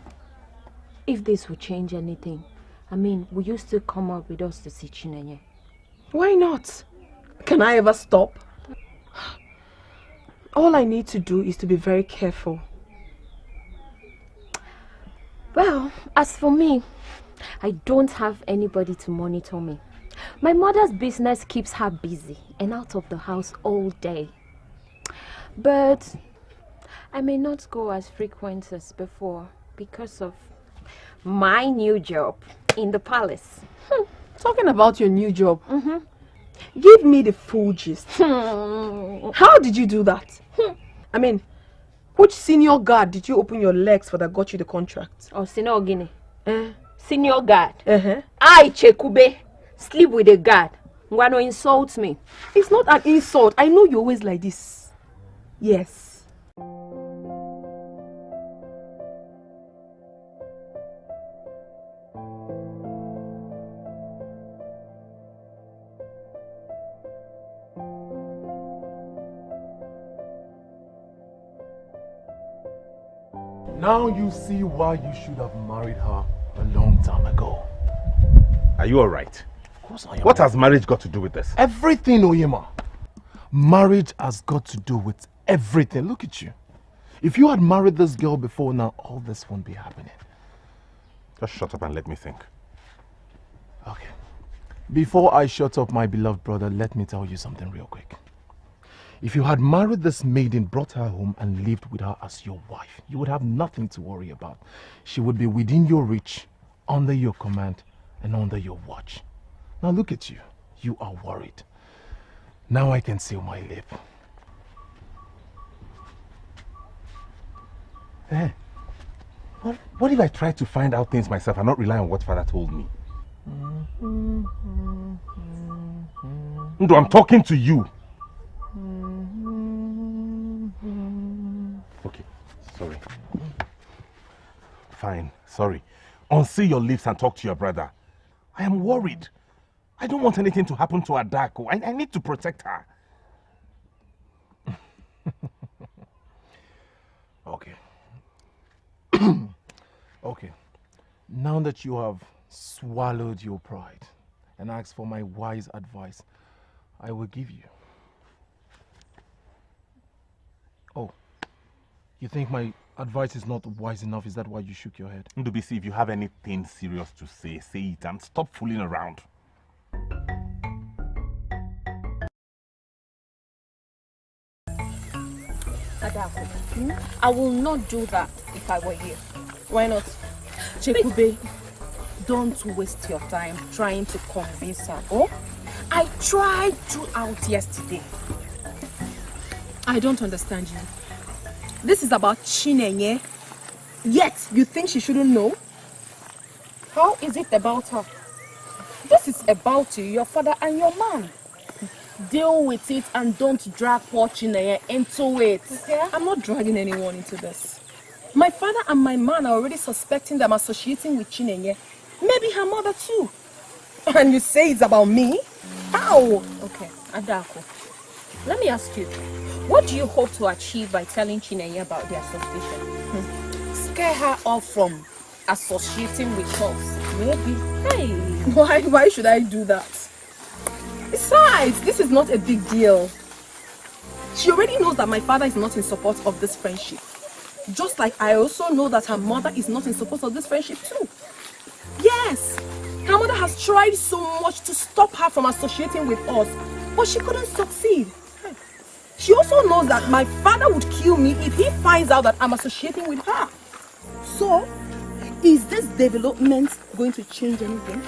Speaker 16: if this would change anything. I mean, will you still come out with us to see Chinenye?
Speaker 8: Why not? Can I ever stop? All I need to do is to be very careful.
Speaker 16: Well, as for me, I don't have anybody to monitor me. My mother's business keeps her busy and out of the house all day. But I may not go as frequent as before because of my new job in the palace.
Speaker 8: Talking about your new job, give me the full gist. How did you do that? I mean, which senior guard did you open your legs for that got you the contract?
Speaker 16: Oh, Senior Guinea. Senior guard. I, Chekube, sleep with a guard. Ngwano insult me.
Speaker 8: It's not an insult. I know you're always like this. Yes.
Speaker 15: Now you see why you should have married her a long time ago.
Speaker 7: Are you alright?
Speaker 15: Of course I am.
Speaker 7: What has marriage got to do with this?
Speaker 15: Everything, Oyema. Marriage has got to do with everything. Look at you. If you had married this girl before now, all this won't be happening.
Speaker 7: Just shut up and let me think.
Speaker 15: Okay. Before I shut up, my beloved brother, let me tell you something real quick. If you had married this maiden, brought her home and lived with her as your wife, you would have nothing to worry about. She would be within your reach, under your command, and under your watch. Now look at you. You are worried. Now I can seal my lip.
Speaker 7: Hey, what if I try to find out things myself and not rely on what father told me? Ndo, I'm talking to you. Okay, sorry. Fine, sorry. Unseal your lips and talk to your brother. I am worried. I don't want anything to happen to Adako. I need to protect her.
Speaker 15: Okay. Okay. Now that you have swallowed your pride and asked for my wise advice, I will give you. Oh, you think my advice is not wise enough? Is that why you shook your head?
Speaker 7: Ndubisi, if you have anything serious to say, say it and stop fooling around.
Speaker 5: Adako, I will not do that if I were you.
Speaker 8: Why not?
Speaker 5: Chekube, don't waste your time trying to convince her. Oh, I tried throughout yesterday.
Speaker 8: I don't understand you. This is about Chinenye, yet you think she shouldn't know?
Speaker 5: How is it about her? This is about you, your father and your man. Deal with it and don't drag poor Chinenye into it.
Speaker 8: Okay? I'm not dragging anyone into this. My father and my man are already suspecting that I'm associating with Chinenye. Maybe her mother too. And you say it's about me? How?
Speaker 5: Okay, Adako, let me ask you, what do you hope to achieve by telling Chinenye about their suspicion? Scare her off from associating with us, maybe.
Speaker 8: Hey, why should I do that? Besides, this is not a big deal. She already knows that my father is not in support of this friendship. Just like I also know that her mother is not in support of this friendship too. Yes, her mother has tried so much to stop her from associating with us, but she couldn't succeed. She also knows that my father would kill me if he finds out that I'm associating with her. So, is this development
Speaker 5: going to change anything.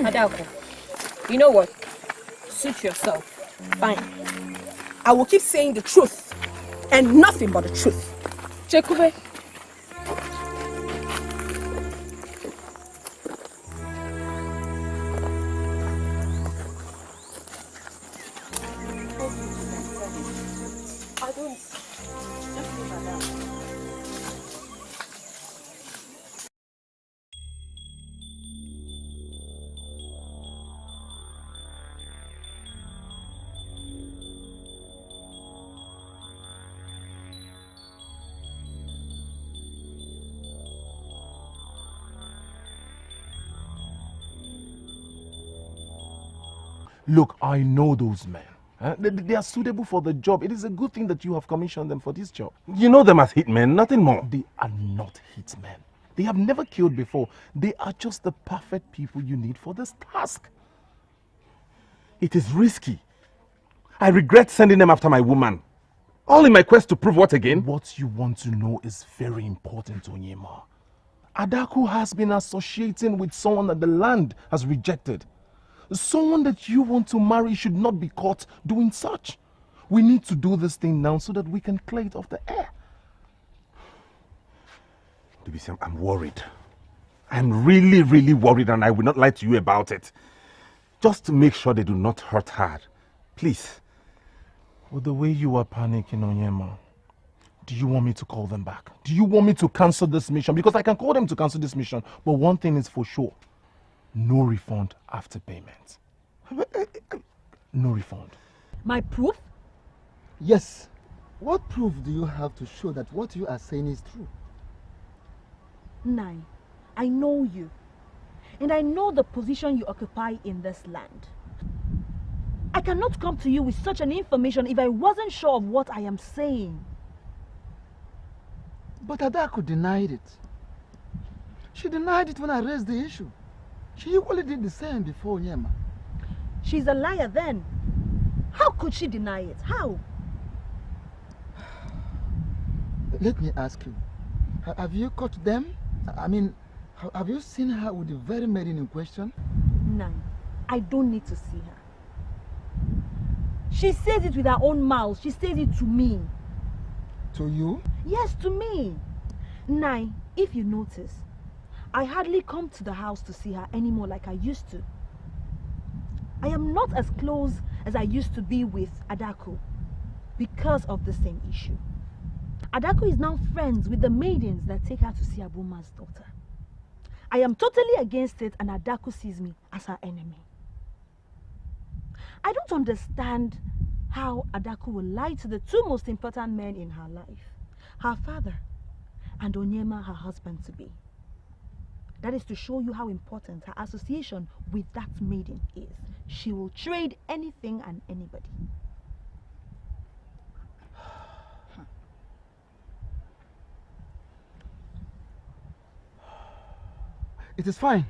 Speaker 16: Adako, you know what? Suit yourself.
Speaker 5: Fine. I will keep saying the truth and nothing but the truth.
Speaker 8: Chekube.
Speaker 5: I don't. Just leave her down.
Speaker 15: Look, I know those men. They are suitable for the job. It is a good thing that you have commissioned them for this job.
Speaker 7: You know them as hitmen, nothing more.
Speaker 15: They are not hitmen. They have never killed before. They are just the perfect people you need for this task.
Speaker 7: It is risky. I regret sending them after my woman. All in my quest to prove what again?
Speaker 15: What you want to know is very important, Onyema. Adaku has been associating with someone that the land has rejected. Someone that you want to marry should not be caught doing such. We need to do this thing now so that we can clear it off the air.
Speaker 7: I'm worried. I'm really, really worried, and I will not lie to you about it. Just to make sure they do not hurt her. Please.
Speaker 15: Well, the way you are panicking, Onyema, do you want me to call them back? Do you want me to cancel this mission? Because I can call them to cancel this mission, but one thing is for sure. No refund after payment. No refund.
Speaker 2: My proof?
Speaker 6: Yes. What proof do you have to show that what you are saying is true?
Speaker 2: Nai, I know you. And I know the position you occupy in this land. I cannot come to you with such an information if I wasn't sure of what I am saying.
Speaker 6: But Adako denied it. She denied it when I raised the issue. She equally did the same before Onyema.
Speaker 2: She's a liar then. How could she deny it? How?
Speaker 6: Let me ask you. Have you caught them? I mean, have you seen her with the very maiden in question?
Speaker 2: No, I don't need to see her. She says it with her own mouth. She says it to me.
Speaker 6: To you?
Speaker 2: Yes, to me. Nai, if you notice, I hardly come to the house to see her anymore like I used to. I am not as close as I used to be with Adako because of the same issue. Adako is now friends with the maidens that take her to see Abuma's daughter. I am totally against it, and Adako sees me as her enemy. I don't understand how Adako will lie to the two most important men in her life, her father and Onyema, her husband-to-be. That is to show you how important her association with that maiden is. She will trade anything and anybody.
Speaker 6: It is fine.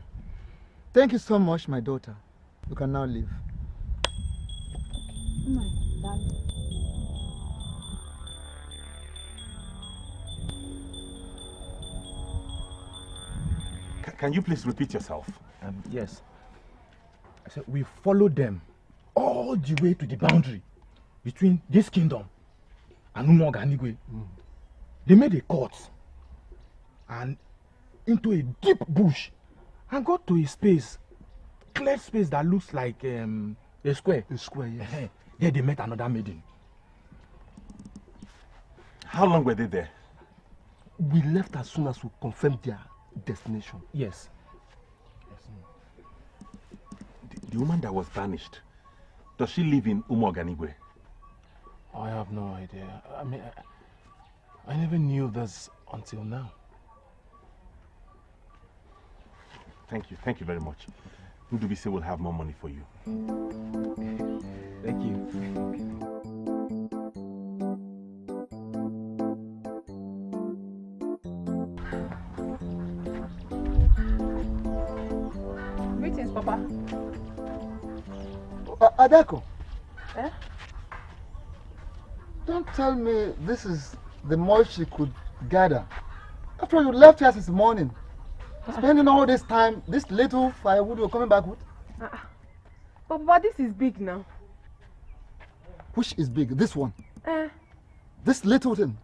Speaker 6: Thank you so much, my daughter. You can now leave.
Speaker 2: No, darling.
Speaker 7: Can you please repeat yourself?
Speaker 15: Yes. I said we followed them all the way to the boundary between this kingdom and Umoganigwe. They made a cut and into a deep bush and got to a space, clear space that looks like a square.
Speaker 6: A square, yes.
Speaker 15: There they met another maiden.
Speaker 7: How long were they there?
Speaker 17: We left as soon as we confirmed their destination.
Speaker 15: Yes.
Speaker 7: The woman that was banished, does she live in Umoganigwe?
Speaker 15: I have no idea. I mean, I never knew this until now.
Speaker 7: Thank you very much. Ndubisi will have more money for you.
Speaker 15: Thank you.
Speaker 8: Greetings, Papa.
Speaker 6: Adako.
Speaker 8: Eh?
Speaker 6: Don't tell me this is the most she could gather. After all, you left here since morning. Spending all this time, this little firewood you're coming back with?
Speaker 8: But this is big now.
Speaker 6: Which is big? This one?
Speaker 8: Eh.
Speaker 6: This little thing?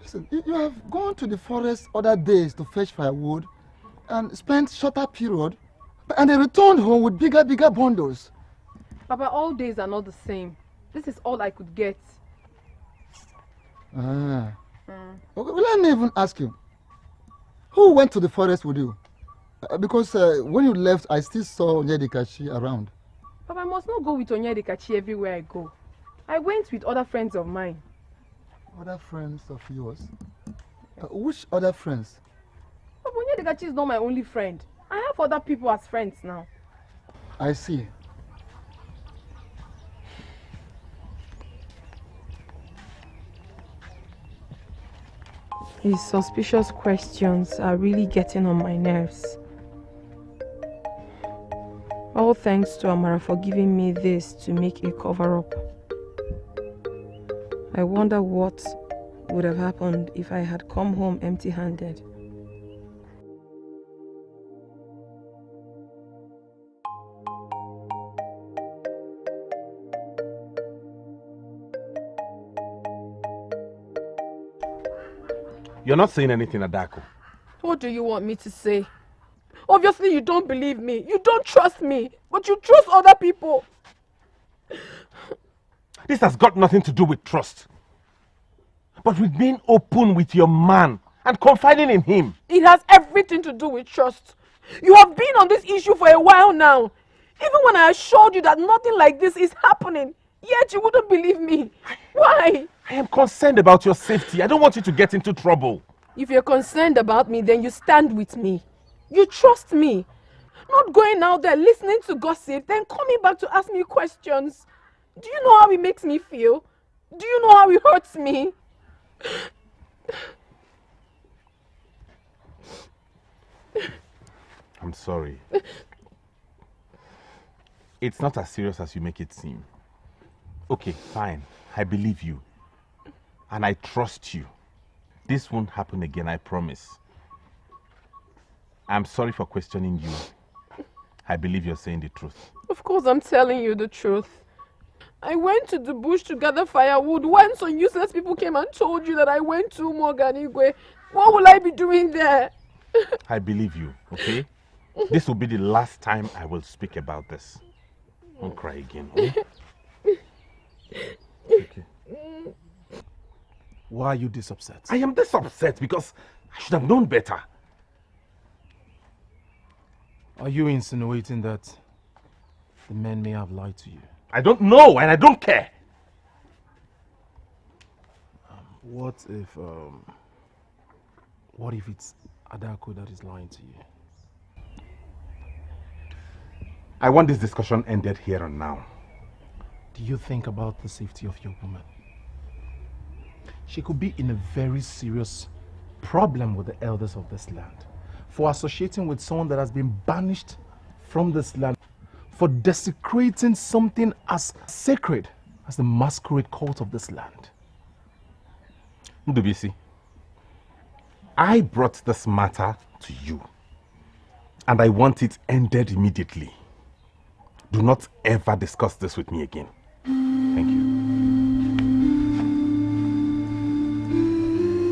Speaker 6: Listen, you have gone to the forest other days to fetch firewood and spent shorter period, and then returned home with bigger bundles.
Speaker 8: Papa, all days are not the same. This is all I could get.
Speaker 6: Okay, well, let me even ask you. Who went to the forest with you? Because when you left, I still saw Onyedikachi around.
Speaker 8: Papa, I must not go with Onyedikachi everywhere I go. I went with other friends of mine.
Speaker 6: Other friends of yours? Which other friends?
Speaker 8: Papa, Onyedikachi is not my only friend. I have other people as friends now.
Speaker 6: I see.
Speaker 8: His suspicious questions are really getting on my nerves. All thanks to Amara for giving me this to make a cover-up. I wonder what would have happened if I had come home empty-handed.
Speaker 7: You're not saying anything, Adako.
Speaker 8: What do you want me to say? Obviously you don't believe me. You don't trust me. But you trust other people.
Speaker 7: This has got nothing to do with trust. But with being open with your man and confiding in him.
Speaker 8: It has everything to do with trust. You have been on this issue for a while now. Even when I assured you that nothing like this is happening, yet you wouldn't believe me. Why?
Speaker 7: I am concerned about your safety. I don't want you to get into trouble.
Speaker 8: If you're concerned about me, then you stand with me. You trust me. Not going out there listening to gossip, then coming back to ask me questions. Do you know how it makes me feel? Do you know how it hurts me?
Speaker 7: I'm sorry. It's not as serious as you make it seem. Okay, fine. I believe you. And I trust you. This won't happen again, I promise. I'm sorry for questioning you. I believe you're saying the truth.
Speaker 8: Of course I'm telling you the truth. I went to the bush to gather firewood when some useless people came and told you that I went to Moganigwe. What will I be doing there?
Speaker 7: I believe you, okay? This will be the last time I will speak about this. Don't cry again, okay? Okay.
Speaker 15: Why are you this upset?
Speaker 7: I am this upset because I should have known better.
Speaker 15: Are you insinuating that the men may have lied to you?
Speaker 7: I don't know and I don't care.
Speaker 15: What if it's Adako that is lying to you?
Speaker 7: I want this discussion ended here and now.
Speaker 15: Do you think about the safety of your woman? She could be in a very serious problem with the elders of this land for associating with someone that has been banished from this land, for desecrating something as sacred as the Masquerade cult of this land.
Speaker 7: Ndubisi, I brought this matter to you and I want it ended immediately. Do not ever discuss this with me again. Thank you.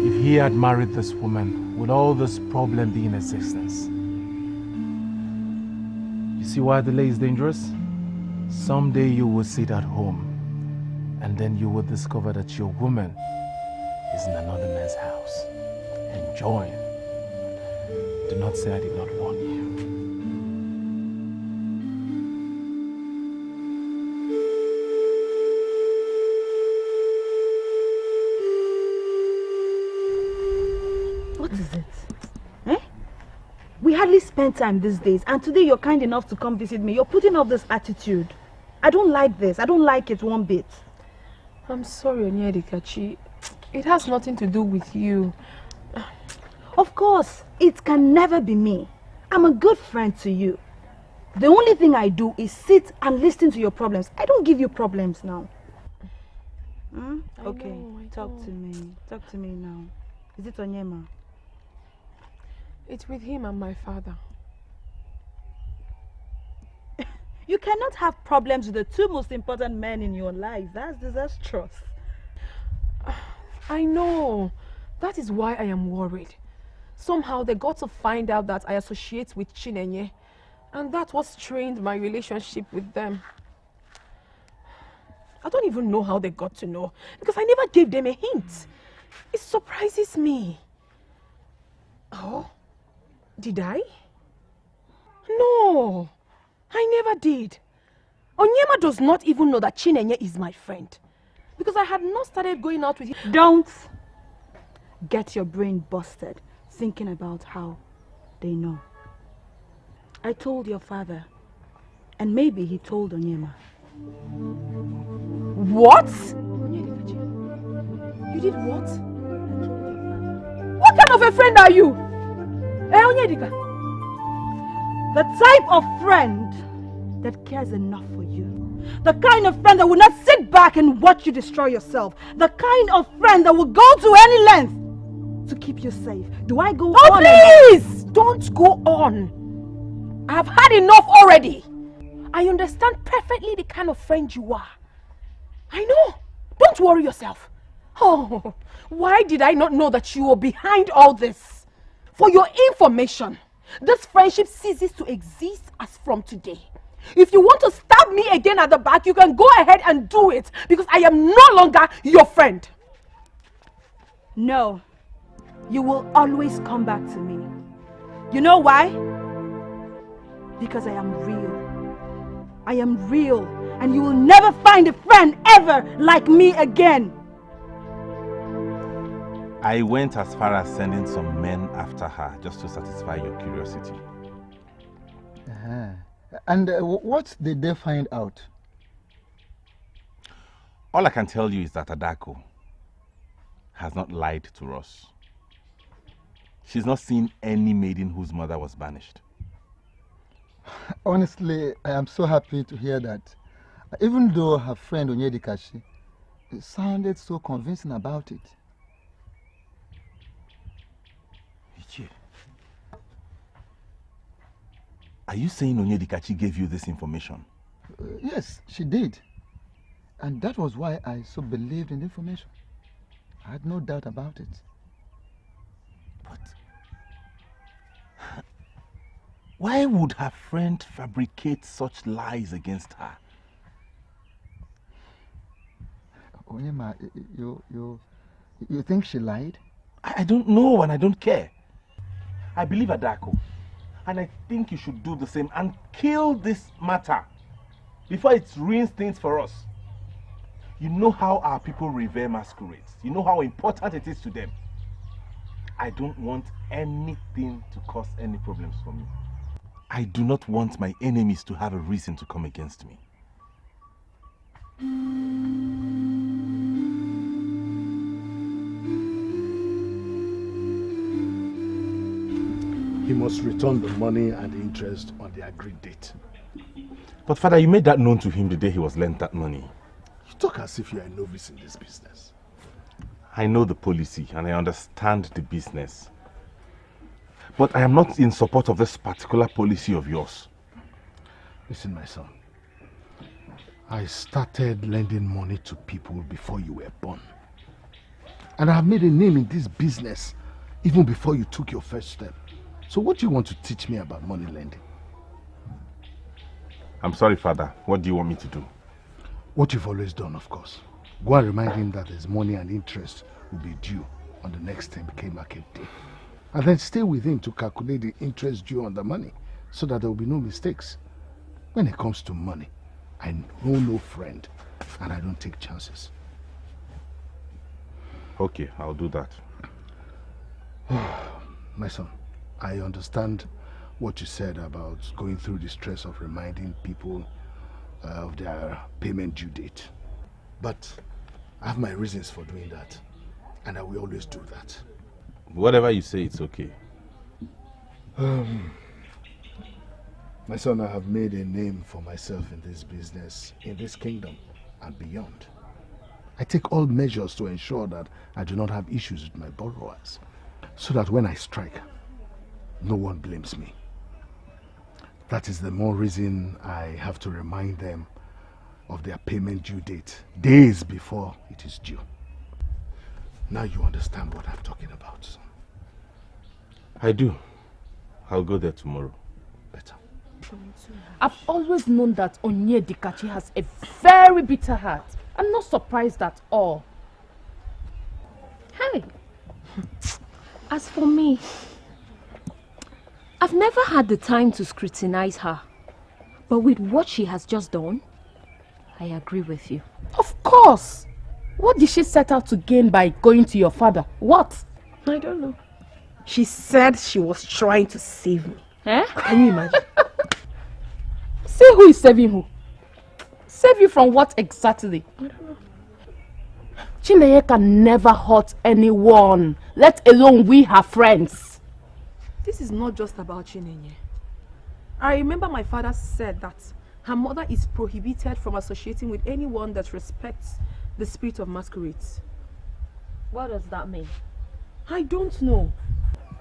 Speaker 15: If he had married this woman, would all this problem be in existence? You see why delay is dangerous? Someday you will sit at home and then you will discover that your woman is in another man's house, enjoying. Do not say I did not warn you.
Speaker 2: What is it? Eh? We hardly spend time these days, and today you're kind enough to come visit me. You're putting up this attitude. I don't like this. I don't like it one bit.
Speaker 8: I'm sorry, Onyedikachi. It has nothing to do with you.
Speaker 2: Of course, it can never be me. I'm a good friend to you. The only thing I do is sit and listen to your problems. I don't give you problems now. Okay, talk to me. Talk to me now. Is it Onyema?
Speaker 8: It's with him and my father.
Speaker 2: You cannot have problems with the two most important men in your life. That's disastrous.
Speaker 8: I know. That is why I am worried. Somehow they got to find out that I associate with Chinenye, and that what strained my relationship with them. I don't even know how they got to know, because I never gave them a hint. It surprises me. Oh, did I? No, I never did. Onyema does not even know that Chinenye is my friend, because I had not started going out with him.
Speaker 2: Don't get your brain busted thinking about how they know. I told your father, and maybe he told Onyema.
Speaker 8: What? You did what? What kind of a friend are you? Onyedika?
Speaker 2: The type of friend that cares enough for you. The kind of friend that will not sit back and watch you destroy yourself. The kind of friend that will go to any length to keep you safe. Do I go on?
Speaker 8: Oh, please! Don't go on. I've had enough already. I understand perfectly the kind of friend you are. I know. Don't worry yourself. Oh, why did I not know that you were behind all this? For your information, this friendship ceases to exist as from today. If you want to stab me again at the back, you can go ahead and do it, because I am no longer your friend.
Speaker 2: No. You will always come back to me. You know why? Because I am real. I am real, and you will never find a friend ever like me again.
Speaker 7: I went as far as sending some men after her just to satisfy your curiosity.
Speaker 6: And what did they find out?
Speaker 7: All I can tell you is that Adako has not lied to us. She's not seen any maiden whose mother was banished.
Speaker 6: Honestly, I am so happy to hear that. Even though her friend Onyedikashi sounded so convincing about it.
Speaker 7: Are you saying Onyedikachi gave you this information?
Speaker 6: Yes, she did. And that was why I so believed in the information. I had no doubt about it.
Speaker 7: But why would her friend fabricate such lies against her?
Speaker 6: Onyema, you think she lied?
Speaker 7: I don't know, and I don't care. I believe Adako, and I think you should do the same and kill this matter before it ruins things for us. You know how our people revere masquerades. You know how important it is to them. I don't want anything to cause any problems for me. I do not want my enemies to have a reason to come against me.
Speaker 14: He must return the money and the interest on the agreed date.
Speaker 7: But Father, you made that known to him the day he was lent that money.
Speaker 14: You talk as if you are a novice in this business.
Speaker 7: I know the policy and I understand the business. But I am not in support of this particular policy of yours.
Speaker 14: Listen, my son. I started lending money to people before you were born. And I have made a name in this business even before you took your first step. So what do you want to teach me about money lending?
Speaker 7: I'm sorry, Father. What do you want me to do?
Speaker 14: What you've always done, of course. Go and remind him that his money and interest will be due on the next MK market day. And then stay with him to calculate the interest due on the money so that there will be no mistakes. When it comes to money, I know no friend and I don't take chances.
Speaker 7: Okay, I'll do that.
Speaker 14: My son, I understand what you said about going through the stress of reminding people of their payment due date. But I have my reasons for doing that, and I will always do that.
Speaker 7: Whatever you say, it's okay.
Speaker 14: My son, I have made a name for myself in this business, in this kingdom, and beyond. I take all measures to ensure that I do not have issues with my borrowers, so that when I strike, no one blames me. That is the more reason I have to remind them of their payment due date days before it is due. Now you understand what I'm talking about, son.
Speaker 7: I do. I'll go there tomorrow.
Speaker 14: Better.
Speaker 4: I've always known that Onyedikachi has a very bitter heart. I'm not surprised at all.
Speaker 16: Hey, as for me, I've never had the time to scrutinize her. But with what she has just done, I agree with you.
Speaker 4: Of course. What did she set out to gain by going to your father? What?
Speaker 9: I don't know. She said she was trying to save me.
Speaker 16: Eh?
Speaker 9: Can you imagine?
Speaker 4: Say who is saving who? Save you from what exactly?
Speaker 9: I don't know.
Speaker 4: Chineye can never hurt anyone, let alone we her friends.
Speaker 8: This is not just about Chineye. I remember my father said that her mother is prohibited from associating with anyone that respects the spirit of masquerades.
Speaker 16: What does that mean?
Speaker 8: I don't know.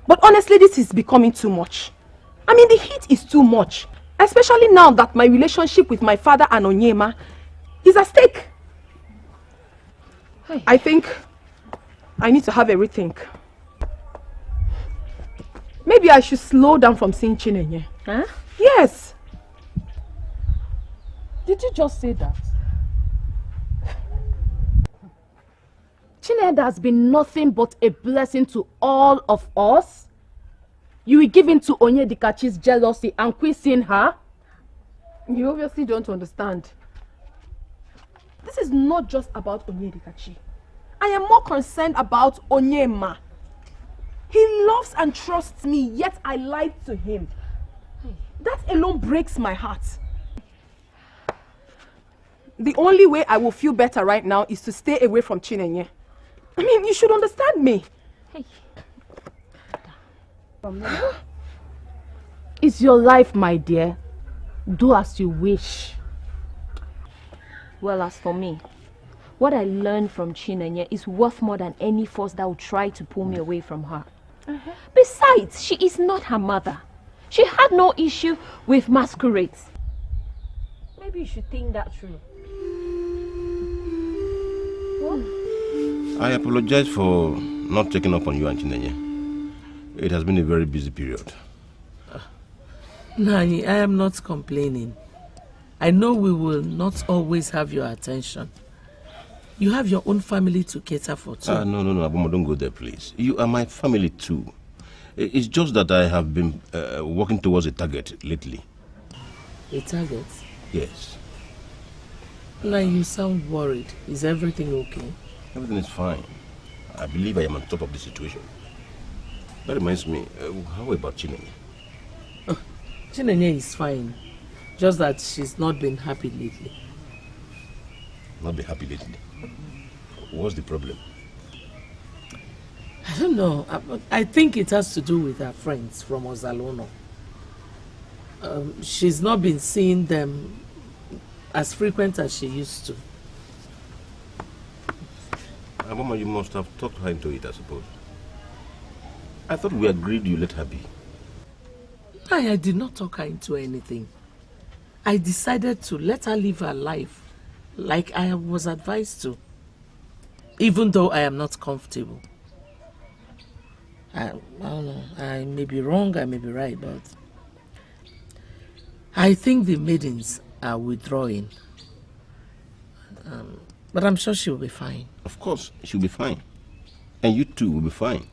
Speaker 8: But honestly, this is becoming too much. I mean, the heat is too much. Especially now that my relationship with my father and Onyema is at stake.
Speaker 16: Hey.
Speaker 8: I think I need to have a rethink. Maybe I should slow down from seeing Chinenye.
Speaker 16: Huh?
Speaker 8: Yes.
Speaker 4: Did you just say that? Chinede has been nothing but a blessing to all of us. You will give in to Onyedikachi's jealousy and quit seeing her?
Speaker 8: You obviously don't understand. This is not just about Onyedikachi. I am more concerned about Onyema. He loves and trusts me, yet I lied to him. That alone breaks my heart. The only way I will feel better right now is to stay away from Chinenye. I mean, you should understand me.
Speaker 16: Hey.
Speaker 4: It's your life, my dear. Do as you wish.
Speaker 16: Well, as for me, what I learned from Chinenye is worth more than any force that would try to pull me away from her. Besides, she is not her mother. She had no issue with masquerades. Maybe you should think that through.
Speaker 11: I apologize for not checking up on you and Chinenye. It has been a very busy period.
Speaker 1: Nani, I am not complaining. I know we will not always have your attention. You have your own family to cater for too.
Speaker 11: No, Aboma, don't go there, please. You are my family too. It's just that I have been working towards a target lately.
Speaker 1: A target?
Speaker 11: Yes.
Speaker 1: Like you sound worried. Is everything okay?
Speaker 11: Everything is fine. I believe I am on top of the situation. That reminds me, how about Chinenye?
Speaker 1: Chinenye is fine. Just that she's not been happy lately.
Speaker 11: Not been happy lately? What's the problem?
Speaker 1: I don't know. I think it has to do with her friends from Ozalono. She's not been seeing them as frequent as she used to.
Speaker 11: Mama, you must have talked her into it, I suppose. I thought we agreed you let her be.
Speaker 1: I did not talk her into anything. I decided to let her live her life like I was advised to. Even though I am not comfortable. I don't know. I may be wrong, I may be right, but I think the maidens are withdrawing. But I'm sure she'll be fine.
Speaker 11: Of course, she'll be fine. And you too will be fine.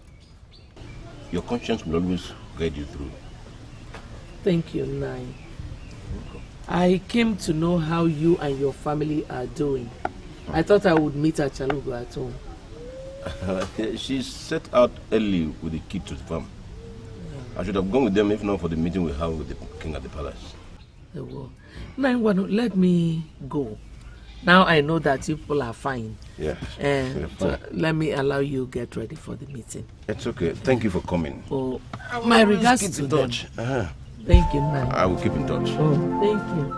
Speaker 11: Your conscience will always guide you through.
Speaker 1: Thank you, Nai. I came to know how you and your family are doing. I thought I would meet at Chalugo at home.
Speaker 11: She set out early with the key to the farm. I should have gone with them if not for the meeting we have with the king at the palace.
Speaker 1: Nai, let me go. Now I know that people are fine.
Speaker 11: Yeah.
Speaker 1: So let me allow you get ready for the meeting.
Speaker 11: It's okay. Thank you for coming.
Speaker 1: Oh, my regards to them. Thank you, Nai.
Speaker 11: I will keep in touch.
Speaker 1: Oh, thank you.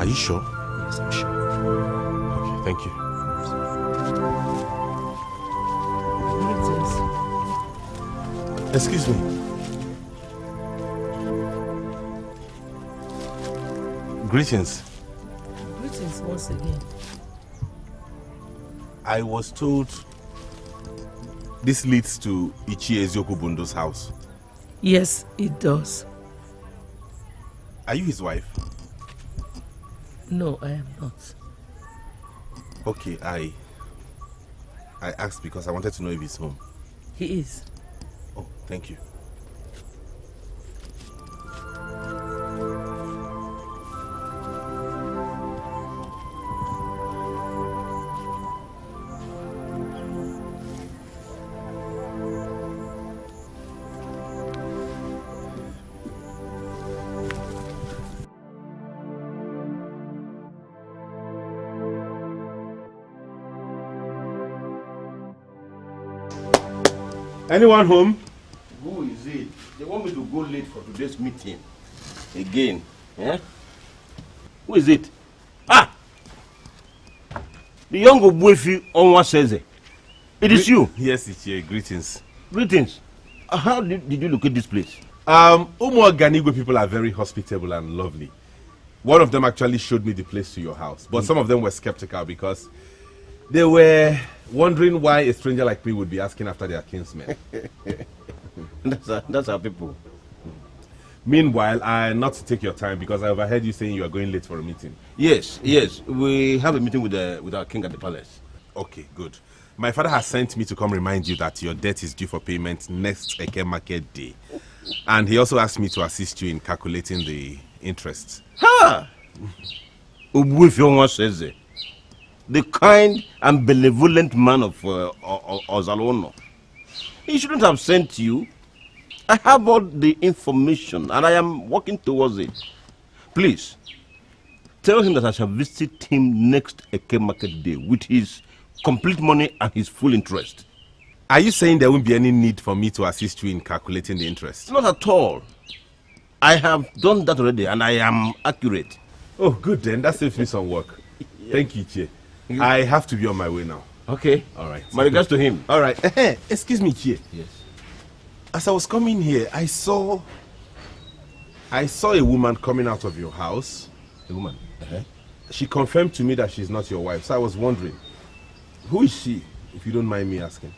Speaker 7: Are you sure?
Speaker 13: Yes, I'm sure.
Speaker 7: Okay, thank you. Excuse me. Greetings.
Speaker 1: Greetings once again.
Speaker 7: I was told this leads to Ichie Ezeonu house.
Speaker 1: Yes, it does.
Speaker 7: Are you his wife?
Speaker 1: No, I am not.
Speaker 7: Okay, I asked because I wanted to know if he's home.
Speaker 1: He is.
Speaker 7: Oh, thank you. Anyone home?
Speaker 11: Who is it? They want me to go late for today's meeting. Again. Eh? Who is it? Ah! The young Obuefi Onwa says it. It is you.
Speaker 7: Yes, it's here. Greetings.
Speaker 11: Greetings. How did you locate this place?
Speaker 7: Igbo people are very hospitable and lovely. One of them actually showed me the place to your house, but some of them were skeptical because they were wondering why a stranger like me would be asking after their kinsmen.
Speaker 11: That's our people.
Speaker 7: Meanwhile, not to take your time because I overheard you saying you are going late for a meeting.
Speaker 11: Yes. We have a meeting with our king at the palace.
Speaker 7: Okay, good. My father has sent me to come remind you that your debt is due for payment next Eke market day. And he also asked me to assist you in calculating the interest.
Speaker 11: Ha! Obuefi says it. The kind and benevolent man of Ozalono. He shouldn't have sent you. I have all the information and I am working towards it. Please, tell him that I shall visit him next Eke market day with his complete money and his full interest.
Speaker 7: Are you saying there won't be any need for me to assist you in calculating the interest?
Speaker 11: Not at all. I have done that already and I am accurate.
Speaker 7: Oh, good then. That saves me some work. Yeah. Thank you, Chie. I have to be on my way now.
Speaker 11: Okay.
Speaker 7: All right.
Speaker 11: My regards to him.
Speaker 7: All right. Excuse me, Chie.
Speaker 11: Yes.
Speaker 7: As I was coming here, I saw a woman coming out of your house.
Speaker 11: A woman?
Speaker 7: She confirmed to me that she's not your wife. So I was wondering, who is she, if you don't mind me asking?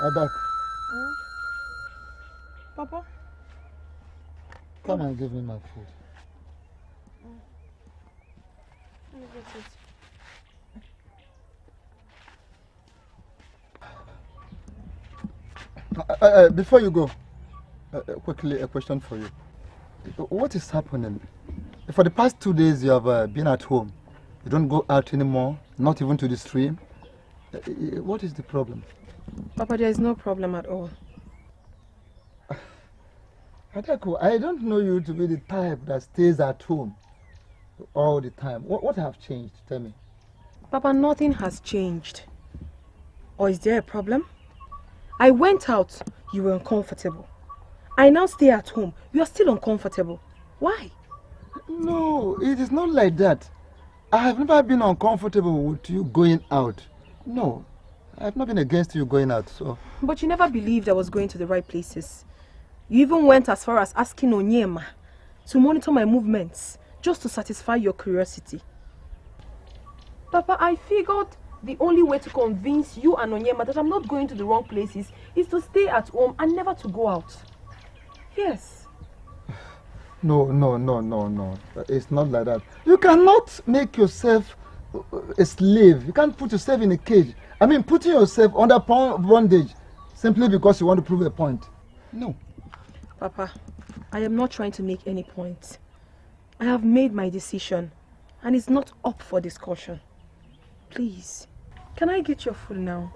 Speaker 6: Adaku.
Speaker 9: Papa?
Speaker 6: Come and give me my food. Before you go, quickly a question for you. What is happening? For the past 2 days you have been at home. You don't go out anymore, not even to the stream. What is the problem?
Speaker 9: Papa, there is no problem at all.
Speaker 6: Etiko, I don't know you to be the type that stays at home all the time. What have changed? Tell me.
Speaker 9: Papa, nothing has changed. Or is there a problem? I went out, you were uncomfortable. I now stay at home, you are still uncomfortable. Why?
Speaker 6: No, it is not like that. I have never been uncomfortable with you going out. No, I have not been against you going out, so...
Speaker 9: But you never believed I was going to the right places. You even went as far as asking Onyema to monitor my movements, just to satisfy your curiosity. Papa, I figured
Speaker 8: the only way to convince you and Onyema that I'm not going to the wrong places is to stay at home and never to go out. Yes.
Speaker 6: No. It's not like that. You cannot make yourself a slave. You can't put yourself in a cage. I mean, putting yourself under bondage simply because you want to prove a point. No.
Speaker 8: Papa, I am not trying to make any point. I have made my decision and it's not up for discussion. Please, can I get your food now?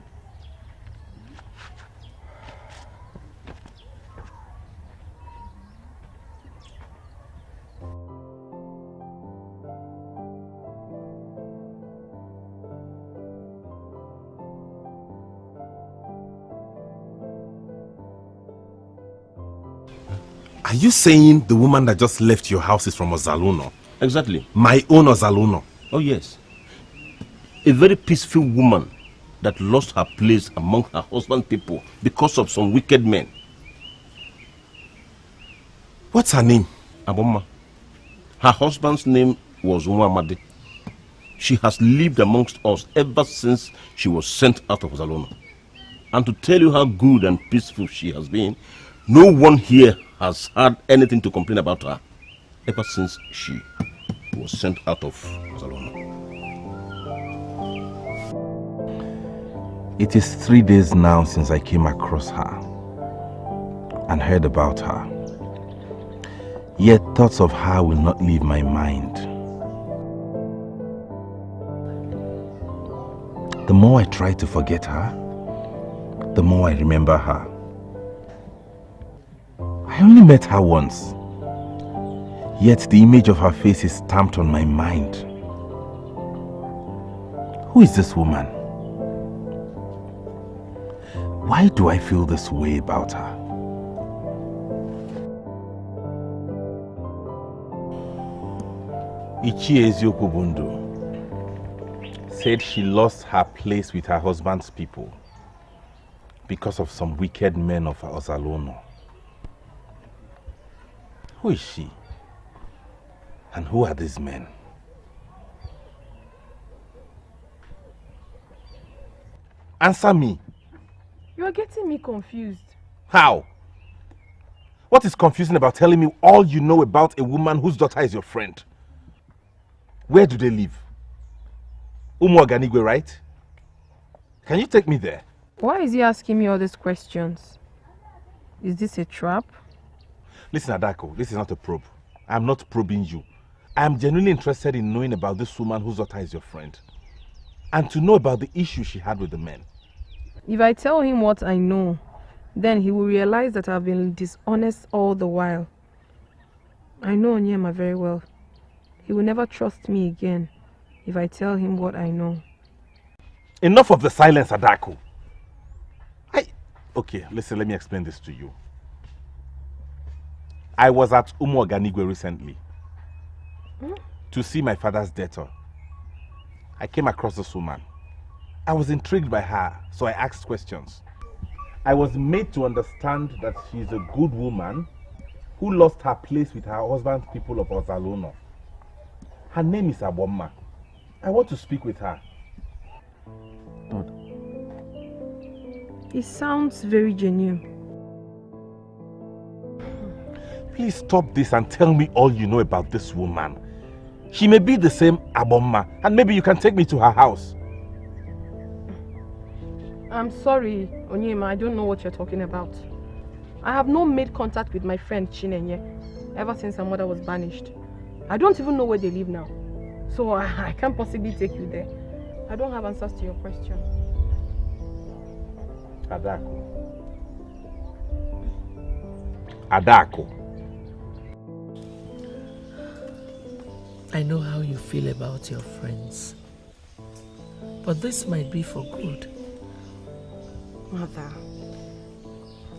Speaker 7: Are you saying the woman that just left your house is from Ozaluno?
Speaker 11: Exactly.
Speaker 7: My own Ozaluno?
Speaker 11: Oh yes. A very peaceful woman that lost her place among her husband's people because of some wicked men.
Speaker 7: What's her name?
Speaker 11: Aboma. Her husband's name was Nwamade. She has lived amongst us ever since she was sent out of Ozaluno. And to tell you how good and peaceful she has been, no one here has had anything to complain about her ever since she was sent out of Ozaluno.
Speaker 7: It is 3 days now since I came across her and heard about her. Yet thoughts of her will not leave my mind. The more I try to forget her, the more I remember her. I only met her once, yet the image of her face is stamped on my mind. Who is this woman? Why do I feel this way about her? Ezeonu said she lost her place with her husband's people because of some wicked men of Ozaluno. Who is she? And who are these men? Answer me.
Speaker 8: You are getting me confused.
Speaker 7: How? What is confusing about telling me all you know about a woman whose daughter is your friend? Where do they live? Umuaganigwe, right? Can you take me there?
Speaker 8: Why is he asking me all these questions? Is this a trap?
Speaker 7: Listen, Adako, this is not a probe. I'm not probing you. I am genuinely interested in knowing about this woman whose daughter is your friend. And to know about the issue she had with the men.
Speaker 8: If I tell him what I know, then he will realize that I've been dishonest all the while. I know Onyema very well. He will never trust me again if I tell him what I know.
Speaker 7: Enough of the silence, Adako. Okay, listen, let me explain this to you. I was at Umuaganigwe recently to see my father's daughter. I came across this woman. I was intrigued by her, so I asked questions. I was made to understand that she is a good woman who lost her place with her husband's people of Ozaluno. Her name is Ugonma. I want to speak with her.
Speaker 8: It sounds very genuine.
Speaker 7: Please stop this and tell me all you know about this woman. She may be the same Ugonma, and maybe you can take me to her house.
Speaker 8: I'm sorry, Onyema, I don't know what you're talking about. I have not made contact with my friend Chinenye ever since her mother was banished. I don't even know where they live now. So I can't possibly take you there. I don't have answers to your question.
Speaker 7: Adako.
Speaker 1: I know how you feel about your friends. But this might be for good.
Speaker 5: Mother,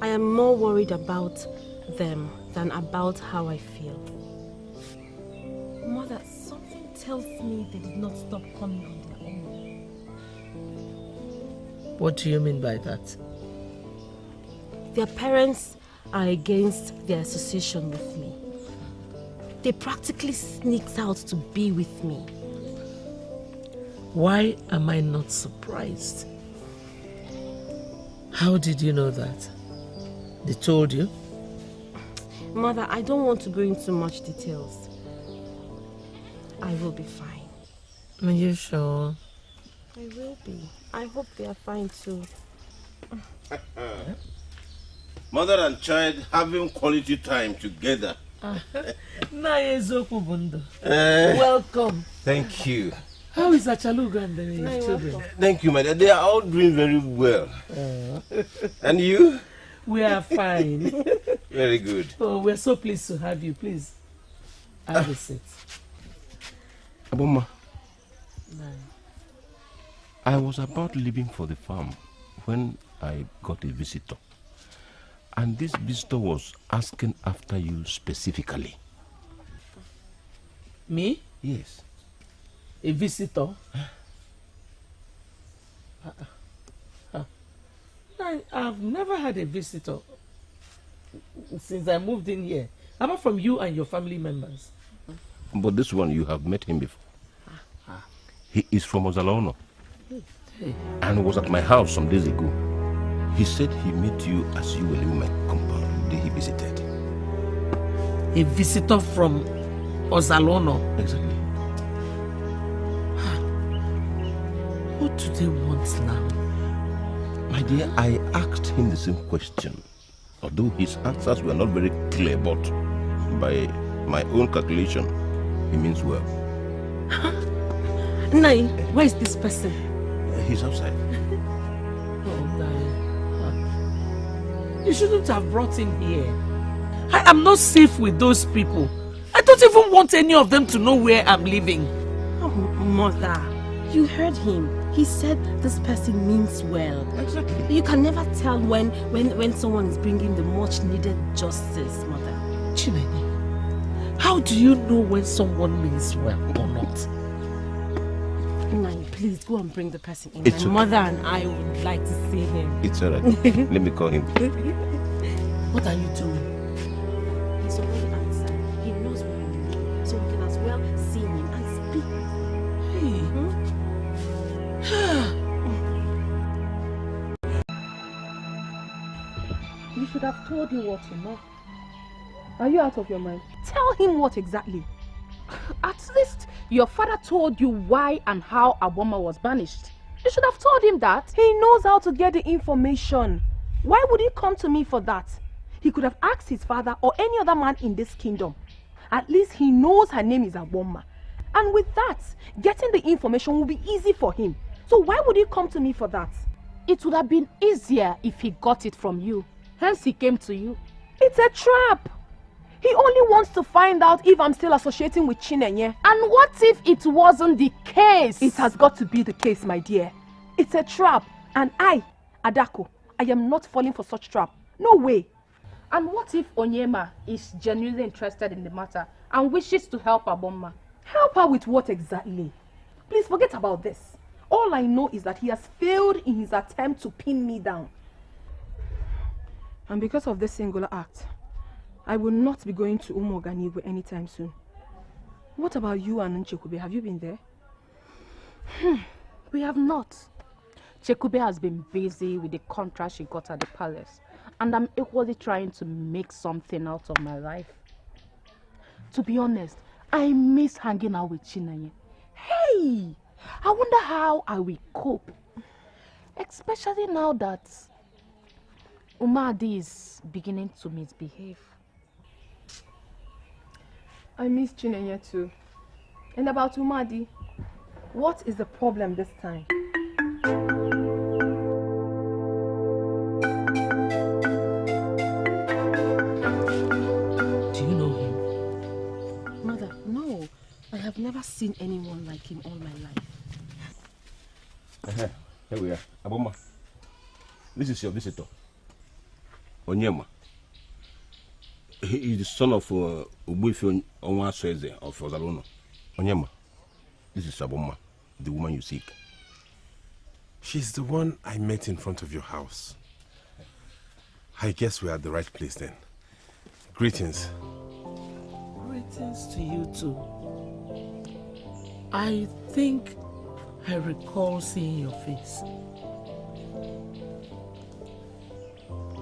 Speaker 5: I am more worried about them than about how I feel. Mother, something tells me they did not stop coming on their own.
Speaker 1: What do you mean by that?
Speaker 5: Their parents are against their association with me. They practically sneaked out to be with me.
Speaker 1: Why am I not surprised? How did you know that? They told you?
Speaker 5: Mother, I don't want to go into much details. I will be fine.
Speaker 1: Are you sure?
Speaker 5: I will be. I hope they are fine too.
Speaker 11: Mother and child having quality time together.
Speaker 1: Welcome.
Speaker 11: Thank you.
Speaker 1: How is Achaluga and the children?
Speaker 11: Thank you, madam. They are all doing very well. And you?
Speaker 1: We are fine.
Speaker 11: Very good.
Speaker 1: Oh, we're so pleased to have you. Please, have a seat.
Speaker 11: Aboma, I was about leaving for the farm when I got a visitor. And this visitor was asking after you specifically.
Speaker 1: Me?
Speaker 11: Yes.
Speaker 1: A visitor? I've never had a visitor since I moved in here, apart from you and your family members.
Speaker 11: But this one, you have met him before. He is from Ozalono and was at my house some days ago. He said he met you as you were leaving my compound the day he visited.
Speaker 1: A visitor from Ozalono?
Speaker 11: Exactly.
Speaker 1: What do they want now?
Speaker 11: My dear, I asked him the same question. Although his answers were not very clear, but by my own calculation, he means well.
Speaker 5: Nai, where is this person?
Speaker 11: He's outside.
Speaker 1: Oh, Nai. You shouldn't have brought him here. I am not safe with those people. I don't even want any of them to know where I'm living.
Speaker 5: Oh, Mother, you heard him. He said this person means well.
Speaker 11: Exactly.
Speaker 5: You can never tell when someone is bringing the much needed justice, Mother.
Speaker 1: Chinenye, how do you know when someone means well or not?
Speaker 5: Nai, please go and bring the person in.
Speaker 11: It's
Speaker 5: My
Speaker 11: okay.
Speaker 5: mother and I would like to see him.
Speaker 11: It's alright. Let me call him.
Speaker 1: What are you doing?
Speaker 5: He's already outside. He knows where I'm living, so we can as well see him and speak.
Speaker 1: Hey.
Speaker 3: You should have told him what you know. Are you out of your mind?
Speaker 5: Tell him what exactly?
Speaker 3: At least your father told you why and how Ugonma was banished. You should have told him that.
Speaker 5: He knows how to get the information. Why would he come to me for that? He could have asked his father or any other man in this kingdom. At least he knows her name is Ugonma. And with that, getting the information will be easy for him. So why would he come to me for that?
Speaker 3: It would have been easier if he got it from you. Hence he came to you.
Speaker 5: It's a trap. He only wants to find out if I'm still associating with Chinenye.
Speaker 3: And what if it wasn't the case?
Speaker 5: It has got to be the case, my dear. It's a trap. And I, Adako, I am not falling for such trap. No way.
Speaker 3: And what if Onyema is genuinely interested in the matter and wishes to help Ugonma?
Speaker 5: Help her with what exactly? Please forget about this. All I know is that he has failed in his attempt to pin me down. And because of this singular act, I will not be going to Umoganigwe anytime soon. What about you and Chekube? Have you been there?
Speaker 3: We have not. Chekube has been busy with the contract she got at the palace, and I'm equally trying to make something out of my life. To be honest, I miss hanging out with Chinenye. Hey! I wonder how I will cope. Especially now that Umadi is beginning to misbehave.
Speaker 5: I miss Chinenye too. And about Umadi, what is the problem this time?
Speaker 1: Do you know him?
Speaker 5: Mother, no. I have never seen anyone like him all my life.
Speaker 11: Here we are. Aboma, this is your visitor. Onyema. He is the son of Ubuife Onwasweze of Ozalono. Onyema, this is Aboma, the woman you seek.
Speaker 15: She's the one I met in front of your house. I guess we're at the right place then. Greetings.
Speaker 1: Greetings to you too. I think I recall seeing your face.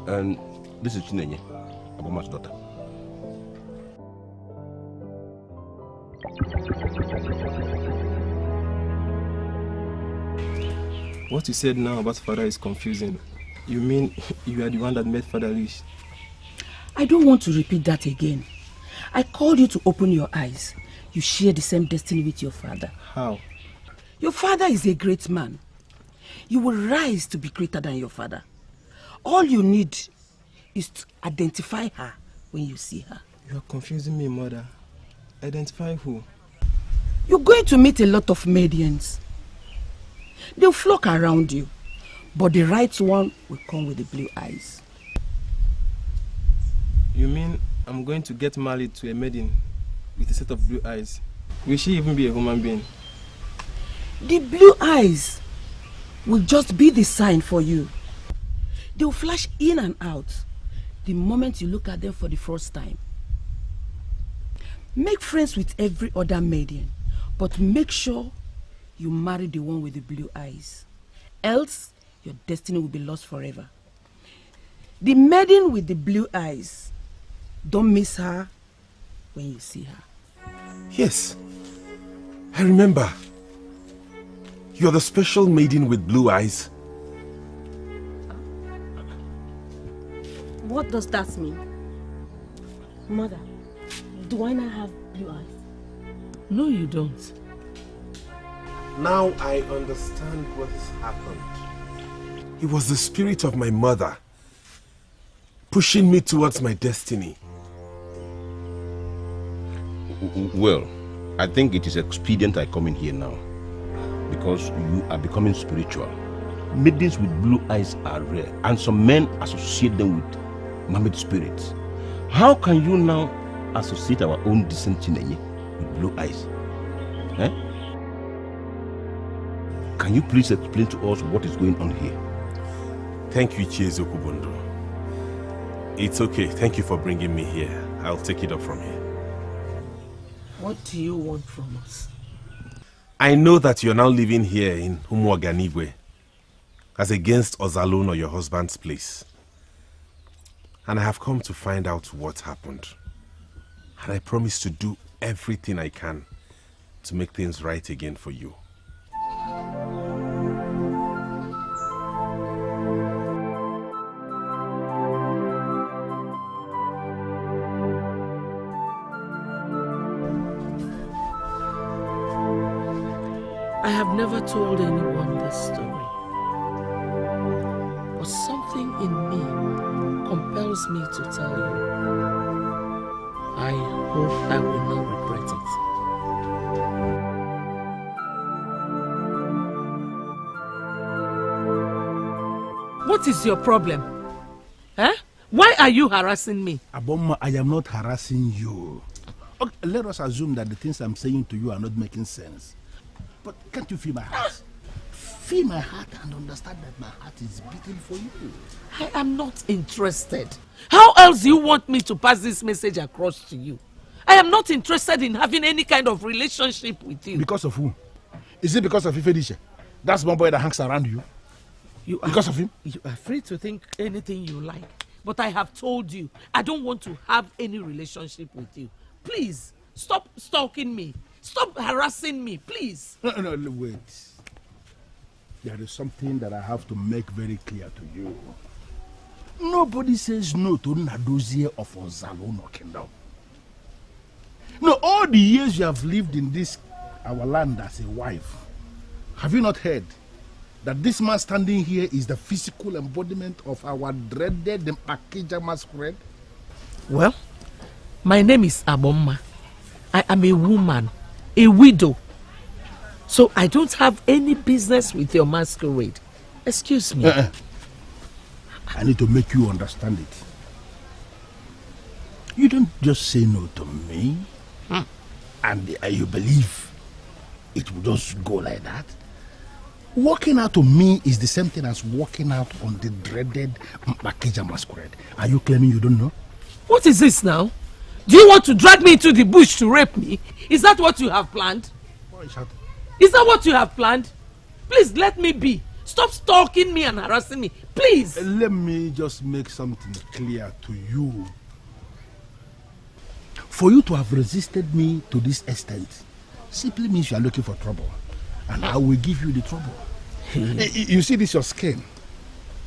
Speaker 11: And this is Chinenye, Aboma's daughter.
Speaker 18: What you said now about father is confusing. You mean you are the one that made father rich?
Speaker 12: I don't want to repeat that again. I called you to open your eyes. You share the same destiny with your father.
Speaker 18: How?
Speaker 12: Your father is a great man. You will rise to be greater than your father. All you need is to identify her when you see her.
Speaker 18: You are confusing me, mother. Identify who?
Speaker 12: You're going to meet a lot of Maidians. They'll flock around you, but the right one will come with the blue eyes.
Speaker 18: You mean I'm going to get married to a maiden with a set of blue eyes? Will she even be a human being?
Speaker 12: The blue eyes will just be the sign for you. They'll flash in and out the moment you look at them for the first time. Make friends with every other maiden, but make sure you marry the one with the blue eyes. Else, your destiny will be lost forever. The maiden with the blue eyes, don't miss her when you see her.
Speaker 7: Yes, I remember. You're the special maiden with blue eyes.
Speaker 3: What does that mean? Mother, do I not have blue eyes?
Speaker 1: No, you don't.
Speaker 7: Now I understand what has happened. It was the spirit of my mother pushing me towards my destiny.
Speaker 11: Well, I think it is expedient I come in here now, because you are becoming spiritual. Maidens with blue eyes are rare, and some men associate them with mermaid spirits. How can you now associate our own decent Chinenye with blue eyes? Eh? Can you please explain to us what is going on here?
Speaker 7: Thank you, Igbondu. It's okay. Thank you for bringing me here. I'll take it up from here.
Speaker 1: What do you want from us?
Speaker 7: I know that you're now living here in Umuaganigwe as against Ozalun or your husband's place. And I have come to find out what happened. And I promise to do everything I can to make things right again for you.
Speaker 1: I have never told anyone this story, but something in me compels me to tell you. I hope I will not regret it. What is your problem? Huh? Why are you harassing me?
Speaker 14: Ugonma, I am not harassing you. Okay, let us assume that the things I'm saying to you are not making sense. But can't you feel my heart? Feel my heart and understand that my heart is beating for you.
Speaker 1: I am not interested. How else do you want me to pass this message across to you? I am not interested in having any kind of relationship with you.
Speaker 14: Because of who? Is it because of Ifedisha? That's one boy that hangs around you. Because of him?
Speaker 1: You are free to think anything you like. But I have told you, I don't want to have any relationship with you. Please, stop stalking me. Stop harassing me, please.
Speaker 14: No, wait. There is something that I have to make very clear to you. Nobody says no to Nadozie of Ozalono Kingdom. No, all the years you have lived in this, our land as a wife, have you not heard that this man standing here is the physical embodiment of our dreaded Akija Masquerade?
Speaker 1: Well, my name is Ugonma. I am a woman, a widow. So I don't have any business with your masquerade. Excuse me.
Speaker 14: I need to make you understand it. You don't just say no to me and you believe it will just go like that. Walking out to me is the same thing as walking out on the dreaded Akija Masquerade. Are you claiming you don't know?
Speaker 1: What is this now? Do you want to drag me into the bush to rape me? Is that what you have planned?
Speaker 14: Why is that?
Speaker 1: Is that what you have planned? Please let me be. Stop stalking me and harassing me. Please.
Speaker 14: Let me just make something clear to you. For you to have resisted me to this extent simply means you are looking for trouble. And I will give you the trouble. You see, this your skin.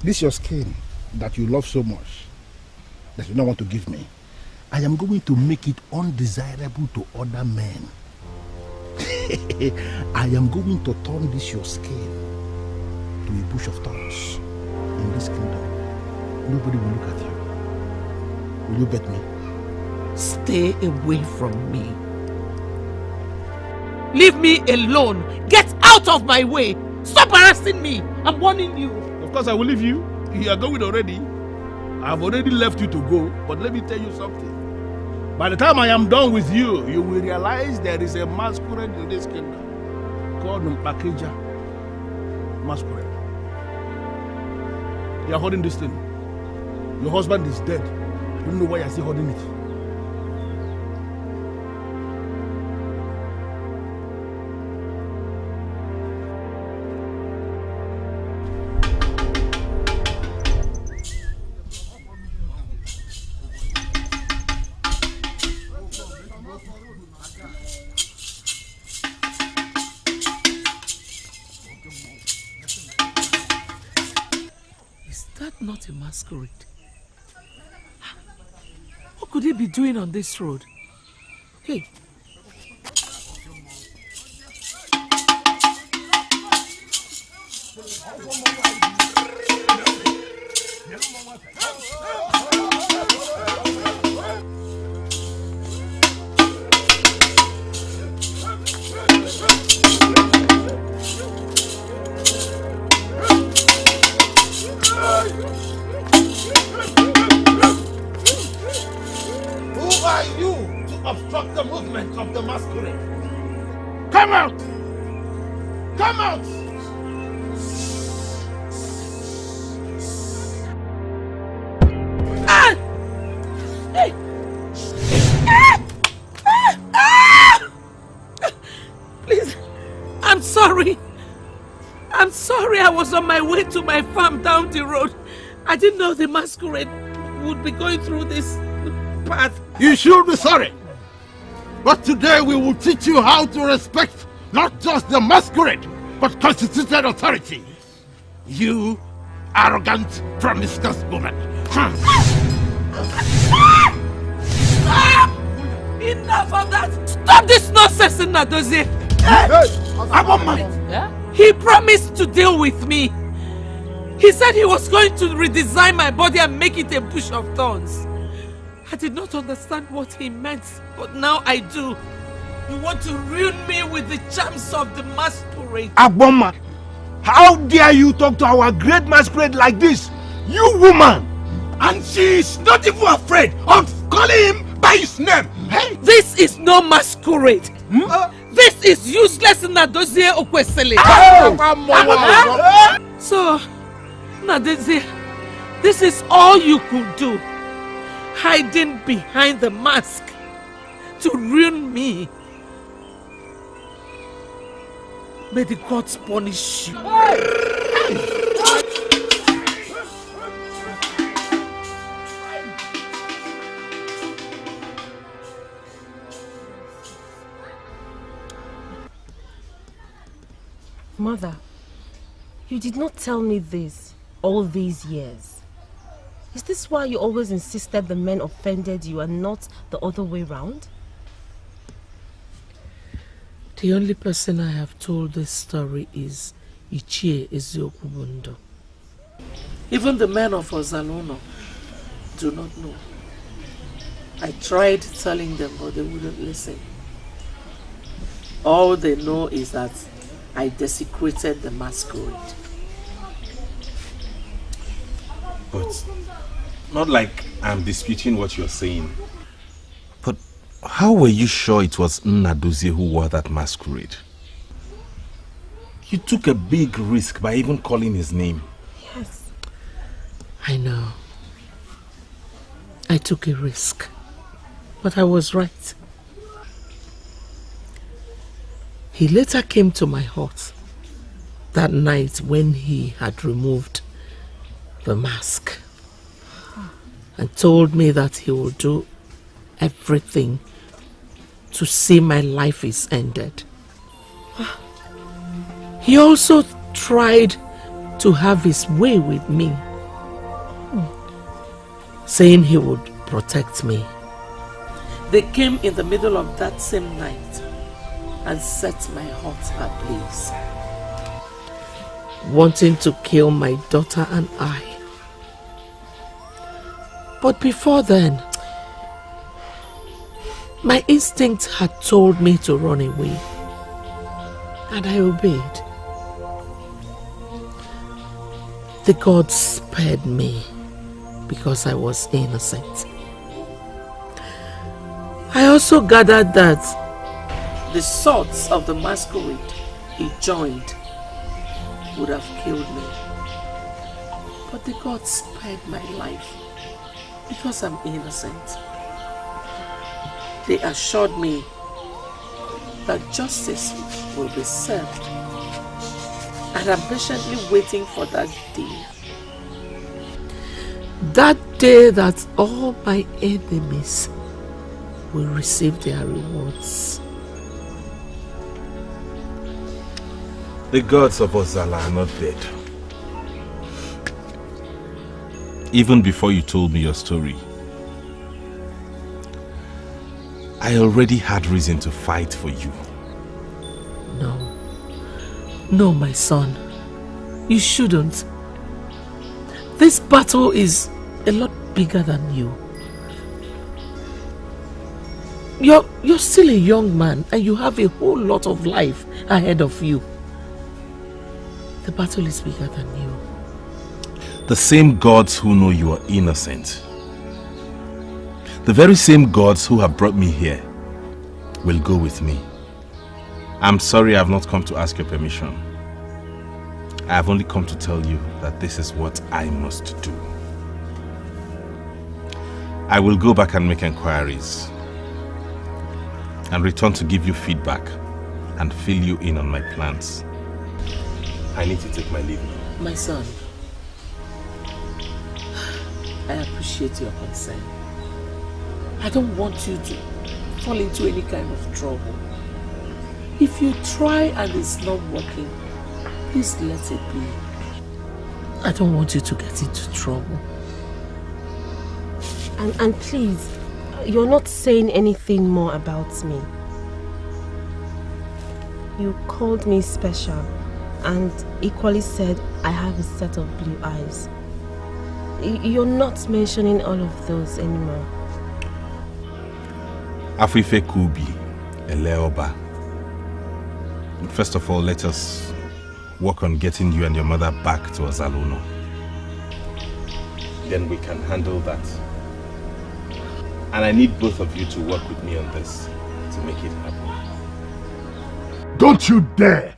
Speaker 14: This your skin that you love so much that you don't want to give me. I am going to make it undesirable to other men. I am going to turn this your skin to a bush of thorns in this kingdom. Nobody will look at you. Will you bet me?
Speaker 1: Stay away from me. Leave me alone. Get out of my way. Stop harassing me. I'm warning you.
Speaker 14: Of course I will leave you. You are going already. I've already left you to go. But let me tell you something. By the time I am done with you, you will realize there is a masquerade in this kingdom called Mpakeja Masquerade. You are holding this thing. Your husband is dead. I don't know why you are still holding it.
Speaker 1: Not a masquerade. What could he be doing on this road? Hey.
Speaker 11: Obstruct the movement of the masquerade.
Speaker 14: Come out! Come out!
Speaker 1: Ah! Hey! Please, I'm sorry. I'm sorry. I was on my way to my farm down the road. I didn't know the masquerade would be going through this path.
Speaker 14: You should be sorry. But today we will teach you how to respect not just the masquerade, but constituted authority. You arrogant, promiscuous woman.
Speaker 1: Enough of that! Stop this nonsense, Ngozi! He promised to deal with me. He said he was going to redesign my body and make it a bush of thorns. I did not understand what he meant, but now I do. You want to ruin me with the charms of the masquerade.
Speaker 14: Ugonma, how dare you talk to our great masquerade like this? You woman! And she is not even afraid of calling him by his name. Hey?
Speaker 1: This is no masquerade. This is useless Ngozi Okwesili. So, Ngozi, this is all you could do. Hiding behind the mask to ruin me. May the gods punish you.
Speaker 3: Mother, you did not tell me this all these years. Is this why you always insisted the men offended you and not the other way round?
Speaker 1: The only person I have told this story is Ichie Ezeonu. Even the men of Ezeonu do not know. I tried telling them, but they wouldn't listen. All they know is that I desecrated the masquerade.
Speaker 7: But not like I'm disputing what you're saying. But how were you sure it was Ngozi who wore that masquerade? You took a big risk by even calling his name.
Speaker 3: Yes.
Speaker 1: I know. I took a risk. But I was right. He later came to my hut that night when he had removed the mask and told me that he would do everything to see my life is ended. He also tried to have his way with me, saying he would protect me. They came in the middle of that same night and set my heart ablaze, wanting to kill my daughter and I. But before then, my instinct had told me to run away, and I obeyed. The gods spared me because I was innocent. I also gathered that the swords of the Masquerade he joined would have killed me. But the gods spared my life because I'm innocent. They assured me that justice will be served, and I'm patiently waiting for that day. That day that all my enemies will receive their rewards.
Speaker 7: The gods of Ozala are not dead. Even before you told me your story, I already had reason to fight for you.
Speaker 1: No, my son. You shouldn't. This battle is a lot bigger than you. You're still a young man and you have a whole lot of life ahead of you. The battle is bigger than you.
Speaker 7: The same gods who know you are innocent, the very same gods who have brought me here, will go with me. I'm sorry I have not come to ask your permission. I have only come to tell you that this is what I must do. I will go back and make inquiries and return to give you feedback and fill you in on my plans. I need to take my leave now.
Speaker 1: My son, I appreciate your concern. I don't want you to fall into any kind of trouble. If you try and it's not working, please let it be. I don't want you to get into trouble.
Speaker 3: And please, you're not saying anything more about me. You called me special and equally said I have a set of blue eyes. You're not mentioning all of those anymore.
Speaker 7: Afife Kubi, Eleoba. First of all, let us work on getting you and your mother back to Ozalono. Then we can handle that. And I need both of you to work with me on this to make it happen.
Speaker 14: Don't you dare!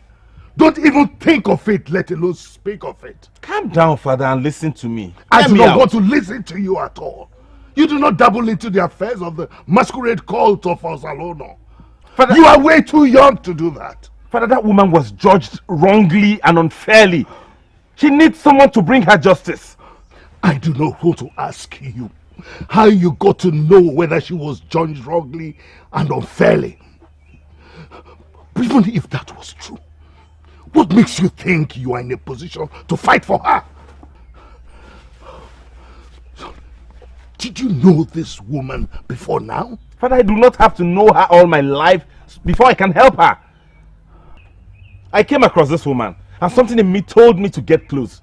Speaker 14: Don't even think of it, let alone speak of it.
Speaker 7: Calm down, father, and listen to me.
Speaker 14: I do not want to listen to you at all. You do not dabble into the affairs of the masquerade cult of Ozalono.
Speaker 7: Father,
Speaker 14: you are way too young to do that.
Speaker 7: Father, that woman was judged wrongly and unfairly. She needs someone to bring her justice.
Speaker 14: I do not want to ask you how you got to know whether she was judged wrongly and unfairly. But even if that was true, what makes you think you are in a position to fight for her? Did you know this woman before now?
Speaker 7: Father, I do not have to know her all my life before I can help her. I came across this woman and something in me told me to get close.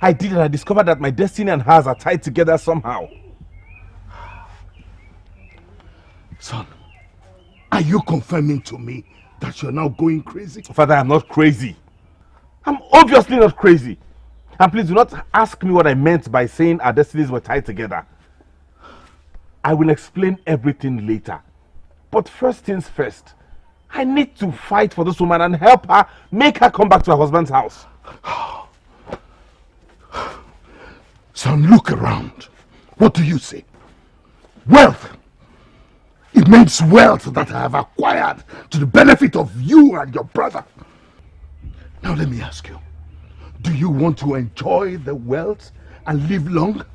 Speaker 7: I did, and I discovered that my destiny and hers are tied together somehow.
Speaker 14: Son, are you confirming to me that you're now going crazy?
Speaker 7: Father, I'm not crazy. I'm obviously not crazy. And please do not ask me what I meant by saying our destinies were tied together. I will explain everything later. But first things first, I need to fight for this woman and help her make her come back to her husband's house.
Speaker 14: Son, look around. What do you see? Wealth. It means wealth that I have acquired to the benefit of you and your brother.
Speaker 15: Now let me ask you, do you want to enjoy the wealth and live long?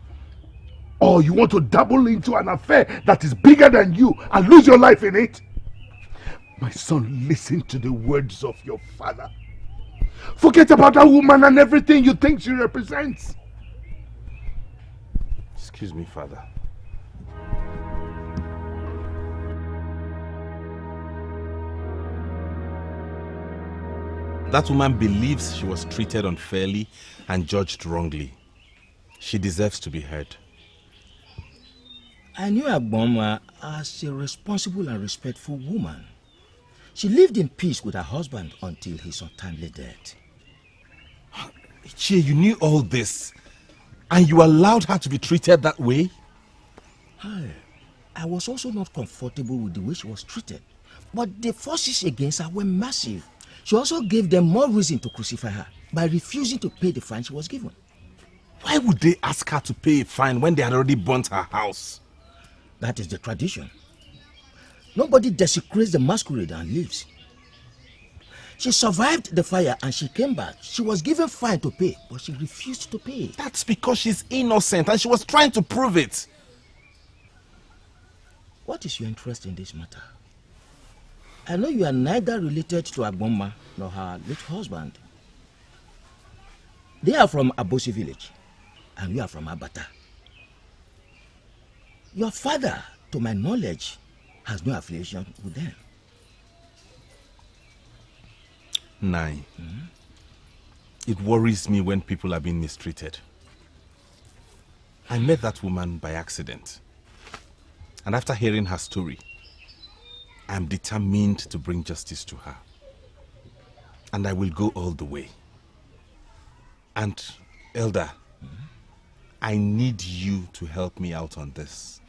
Speaker 15: Or you want to dabble into an affair that is bigger than you and lose your life in it? My son, listen to the words of your father. Forget about that woman and everything you think she represents.
Speaker 7: Excuse me, Father. That woman believes she was treated unfairly and judged wrongly. She deserves to be heard.
Speaker 13: I knew Ugonma as a responsible and respectful woman. She lived in peace with her husband until his untimely death.
Speaker 7: Ichie, you knew all this, and you allowed her to be treated that way?
Speaker 13: I was also not comfortable with the way she was treated, but the forces against her were massive. She also gave them more reason to crucify her by refusing to pay the fine she was given.
Speaker 7: Why would they ask her to pay a fine when they had already burnt her house?
Speaker 13: That is the tradition. Nobody desecrates the masquerade and leaves. She survived the fire and she came back. She was given fine to pay, but she refused to pay.
Speaker 7: That's because she's innocent and she was trying to prove it.
Speaker 13: What is your interest in this matter? I know you are neither related to Ugonma nor her late husband. They are from Abosi village, and you are from Abata. Your father, to my knowledge, has no affiliation with them.
Speaker 7: Nai, it worries me when people are being mistreated. I met that woman by accident, and after hearing her story, I am determined to bring justice to her. And I will go all the way. And, Elder, I need you to help me out on this.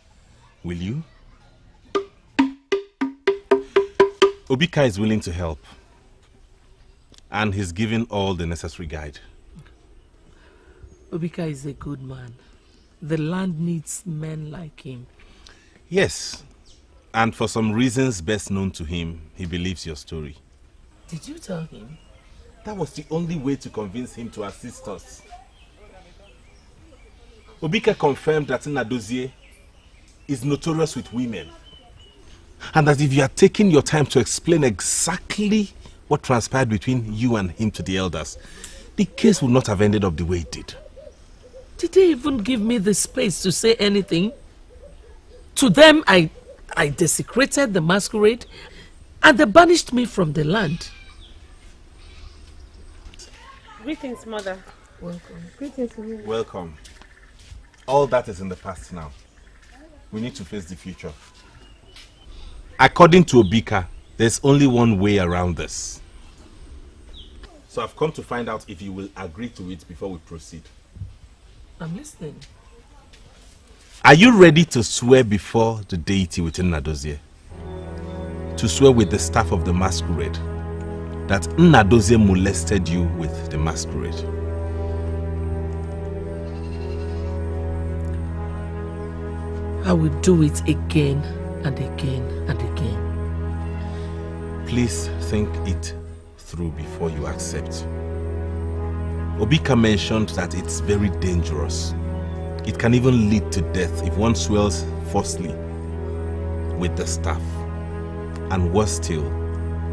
Speaker 7: Will you? Obika is willing to help. And he's given all the necessary guide.
Speaker 1: Obika is a good man. The land needs men like him.
Speaker 7: Yes. And for some reasons best known to him, he believes your story.
Speaker 1: Did you tell him?
Speaker 7: That was the only way to convince him to assist us. Obika confirmed that Nnadozie is notorious with women. And that if you had taken your time to explain exactly what transpired between you and him to the elders, the case would not have ended up the way it did.
Speaker 1: Did they even give me the space to say anything? To them, I desecrated the masquerade and they banished me from the land.
Speaker 9: Greetings, Mother.
Speaker 1: Welcome.
Speaker 9: Greetings.
Speaker 7: Welcome. All that is in the past now. We need to face the future. According to Obika, there's only one way around this. So I've come to find out if you will agree to it before we proceed.
Speaker 1: I'm listening.
Speaker 7: Are you ready to swear before the deity within Nnadozie? To swear with the staff of the masquerade that Nnadozie molested you with the masquerade?
Speaker 1: I will do it again and again and again.
Speaker 7: Please think it through before you accept. Obika mentioned that it's very dangerous. It can even lead to death if one swears falsely with the staff. And worse still,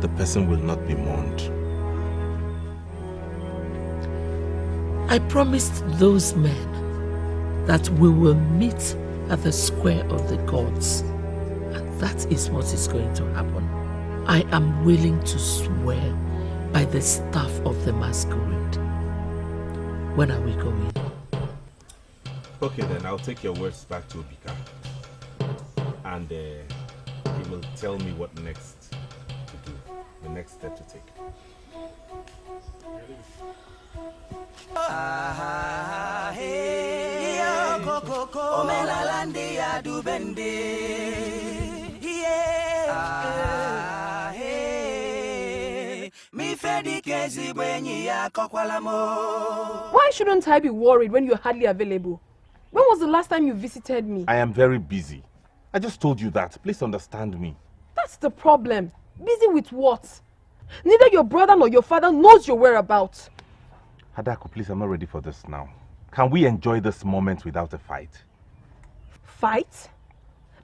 Speaker 7: the person will not be mourned.
Speaker 1: I promised those men that we will meet at the square of the gods. And that is what is going to happen. I am willing to swear by the staff of the masquerade. When are we going?
Speaker 7: Okay then, I'll take your words back to Obika. And he will tell me what next to do, the next step to take.
Speaker 8: Why shouldn't I be worried when you're hardly available? When was the last time you visited me?
Speaker 7: I am very busy. I just told you that. Please understand me.
Speaker 8: That's the problem. Busy with what? Neither your brother nor your father knows your whereabouts.
Speaker 7: Adako, please, I'm not ready for this now. Can we enjoy this moment without a fight?
Speaker 8: Fight?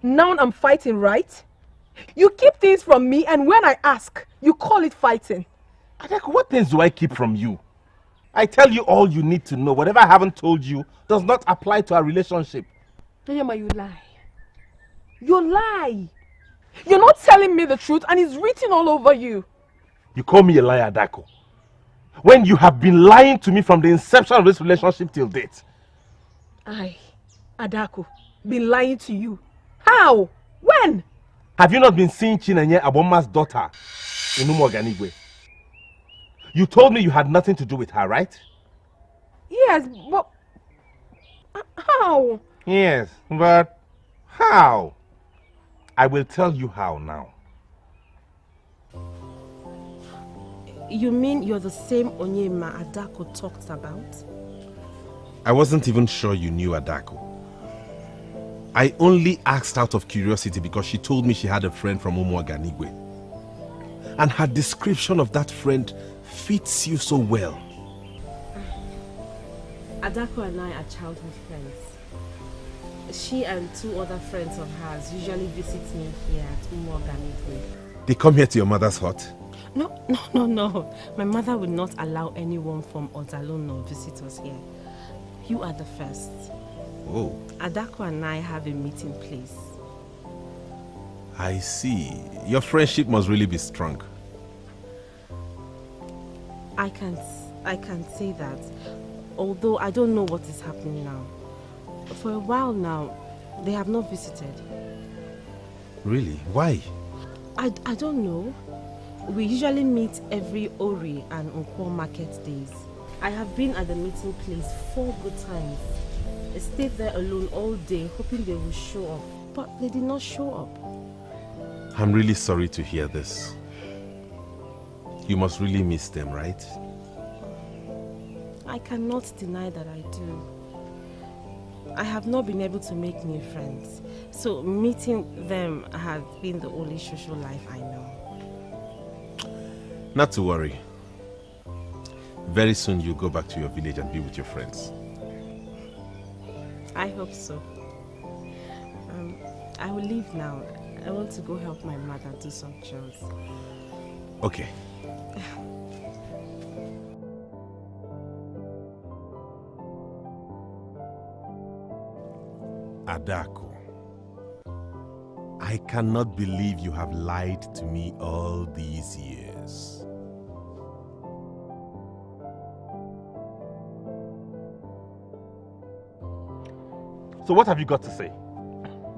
Speaker 8: Now I'm fighting, right? You keep things from me, and when I ask, you call it fighting.
Speaker 7: Adako, what things do I keep from you? I tell you all you need to know. Whatever I haven't told you does not apply to our relationship.
Speaker 8: Nyama, you lie. You lie. You're not telling me the truth, and it's written all over you.
Speaker 7: You call me a liar, Adako, when you have been lying to me from the inception of this relationship till date.
Speaker 8: I, Adako, been lying to you. How? When?
Speaker 7: Have you not been seeing Chinenye Aboma's daughter in Umuoganigwe? You told me you had nothing to do with her, right?
Speaker 8: Yes, but how?
Speaker 7: Yes, but how? I will tell you how now.
Speaker 9: You mean you're the same Onyema Adako talked about?
Speaker 7: I wasn't even sure you knew Adako. I only asked out of curiosity because she told me she had a friend from Umuoganigwe. And her description of that friend fits you so well.
Speaker 9: Adako and I are childhood friends. She and 2 other friends of hers usually visit me here at Umuoganigwe.
Speaker 7: They come here to your mother's hut?
Speaker 9: No. My mother would not allow anyone from Ozalono visit us here. You are the first.
Speaker 7: Oh.
Speaker 9: Adako and I have a meeting place.
Speaker 7: I see. Your friendship must really be strong.
Speaker 9: I can't say that, although I don't know what is happening now. For a while now, they have not visited.
Speaker 7: Really? Why?
Speaker 9: I don't know. We usually meet every Ori and Nkwo market days. I have been at the meeting place 4 good times. I stayed there alone all day, hoping they will show up, but they did not show up.
Speaker 7: I'm really sorry to hear this. You must really miss them, right?
Speaker 9: I cannot deny that I do. I have not been able to make new friends, so meeting them has been the only social life I know.
Speaker 7: Not to worry. Very soon you'll go back to your village and be with your friends.
Speaker 9: I hope so. I will leave now. I want to go help my mother do some chores.
Speaker 7: Okay. Adako, I cannot believe you have lied to me all these years. So what have you got to say?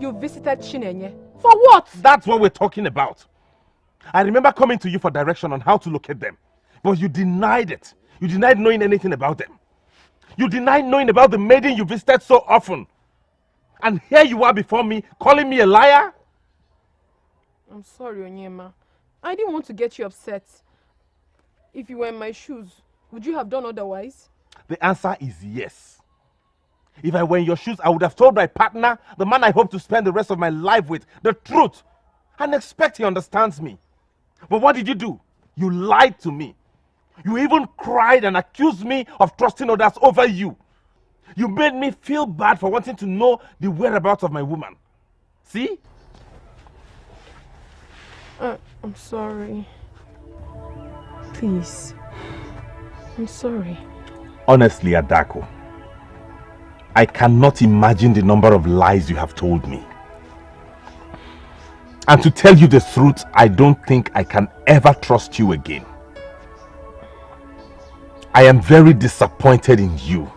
Speaker 8: You visited Chinenye. For what?
Speaker 7: That's what we're talking about. I remember coming to you for direction on how to locate them. But you denied it. You denied knowing anything about them. You denied knowing about the maiden you visited so often. And here you are before me, calling me a liar?
Speaker 8: I'm sorry, Onyema. I didn't want to get you upset. If you were in my shoes, would you have done otherwise?
Speaker 7: The answer is yes. If I were in your shoes, I would have told my partner, the man I hope to spend the rest of my life with, the truth. And expect he understands me. But what did you do? You lied to me. You even cried and accused me of trusting others over you. You made me feel bad for wanting to know the whereabouts of my woman. See?
Speaker 8: I'm sorry. Please. I'm sorry.
Speaker 7: Honestly, Adako, I cannot imagine the number of lies you have told me. And to tell you the truth, I don't think I can ever trust you again. I am very disappointed in you.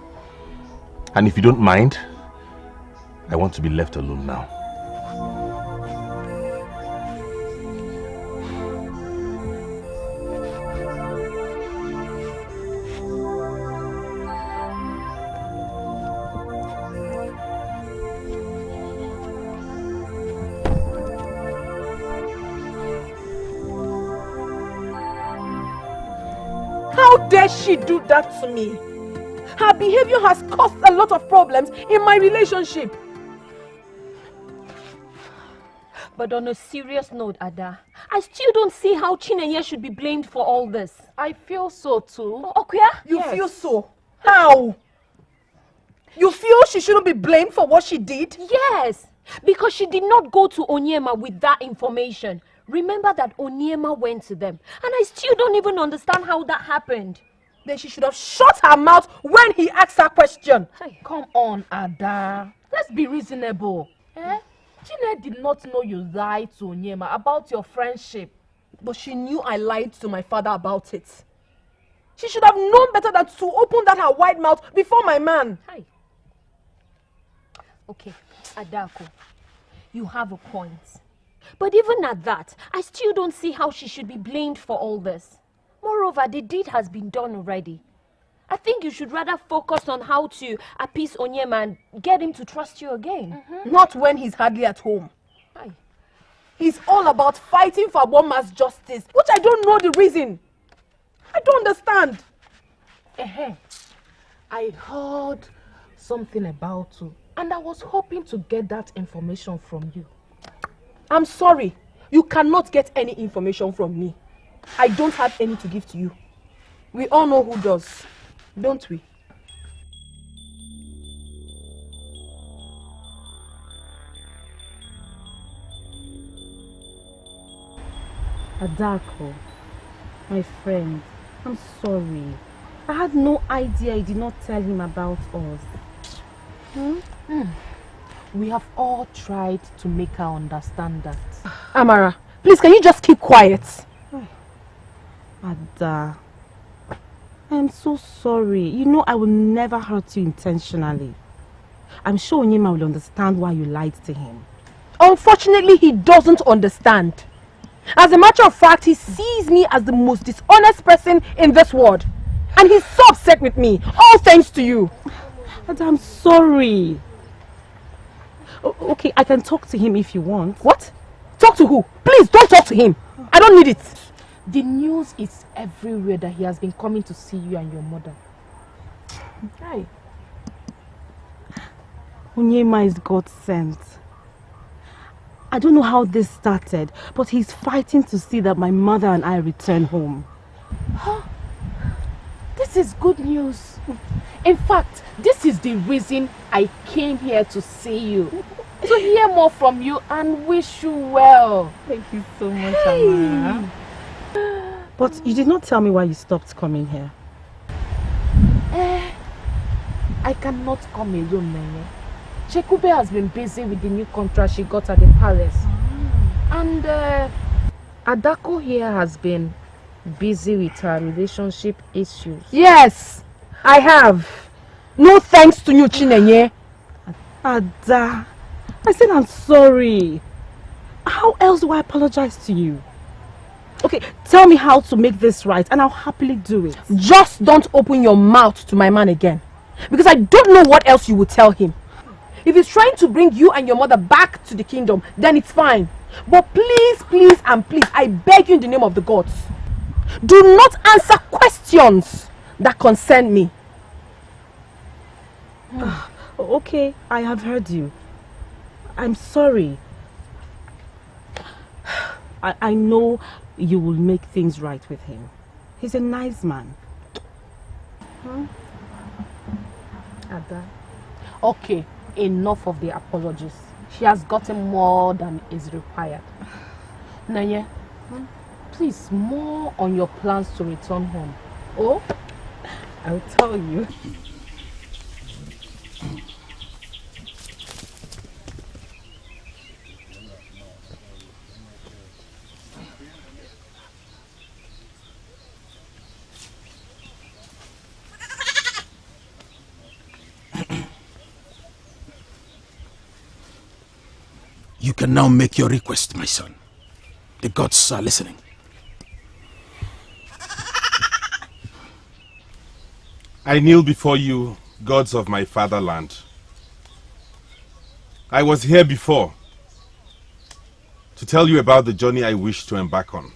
Speaker 7: And if you don't mind, I want to be left alone now.
Speaker 8: How dare she do that to me? Her behavior has caused a lot of problems in my relationship.
Speaker 16: But on a serious note, Ada, I still don't see how Chinenye should be blamed for all this.
Speaker 4: I feel so too.
Speaker 16: Okuya?
Speaker 5: You feel so? How? You feel she shouldn't be blamed for what she did?
Speaker 16: Yes, because she did not go to Onyema with that information. Remember that Onyema went to them, and I still don't even understand how that happened.
Speaker 5: Then she should have shut her mouth when he asked her question.
Speaker 4: Hey, come on, Ada. Let's be reasonable. Chine did not know you lied to Onyema about your friendship.
Speaker 5: But she knew I lied to my father about it. She should have known better than to open that her wide mouth before my man.
Speaker 16: Hi. Okay, Adako, you have a point. But even at that, I still don't see how she should be blamed for all this. Moreover, the deed has been done already. I think you should rather focus on how to appease Onyema and get him to trust you again.
Speaker 5: Not when he's hardly at home.
Speaker 16: Aye.
Speaker 5: He's all about fighting for Aboma's justice, which I don't know the reason. I don't understand.
Speaker 4: I heard something about you, and I was hoping to get that information from you.
Speaker 5: I'm sorry. You cannot get any information from me. I don't have any to give to you. We all know who does, don't we?
Speaker 3: Adako, my friend, I'm sorry. I had no idea you did not tell him about us.
Speaker 4: We have all tried to make her understand that.
Speaker 5: Amara, please can you just keep quiet?
Speaker 3: Ada, I'm so sorry. You know I will never hurt you intentionally. I'm sure Onyema will understand why you lied to him.
Speaker 5: Unfortunately, he doesn't understand. As a matter of fact, he sees me as the most dishonest person in this world. And he's so upset with me, all thanks to you.
Speaker 3: Ada, I'm sorry. Okay, I can talk to him if you want.
Speaker 5: What? Talk to who? Please, don't talk to him. I don't need it.
Speaker 4: The news is everywhere that he has been coming to see you and your mother. Hi.
Speaker 3: Onyema is God sent. I don't know how this started, but he's fighting to see that my mother and I return home.
Speaker 4: This is good news. In fact, this is the reason I came here to see you. To hear more from you and wish you well.
Speaker 3: Thank you so much, Amara. But you did not tell me why you stopped coming here.
Speaker 4: I cannot come alone, Nene. Chekube has been busy with the new contract she got at the palace. And Adako here has been busy with her relationship issues.
Speaker 5: Yes, I have. No thanks to you, Chinenye.
Speaker 3: Ada, I said I'm sorry. How else do I apologize to you? Okay, tell me how to make this right and I'll happily do it.
Speaker 5: Just don't open your mouth to my man again. Because I don't know what else you would tell him. If he's trying to bring you and your mother back to the kingdom, then it's fine. But please, please and please, I beg you in the name of the gods, do not answer questions that concern me.
Speaker 3: Okay, I have heard you. I'm sorry. I know you will make things right with him. He's a nice man.
Speaker 4: Ada. Okay, enough of the apologies. She has gotten more than is required. Nanye, please, more on your plans to return home.
Speaker 3: Oh, I'll tell you.
Speaker 10: You can now make your request, my son. The gods are listening.
Speaker 7: I kneel before you, gods of my fatherland. I was here before to tell you about the journey I wish to embark on.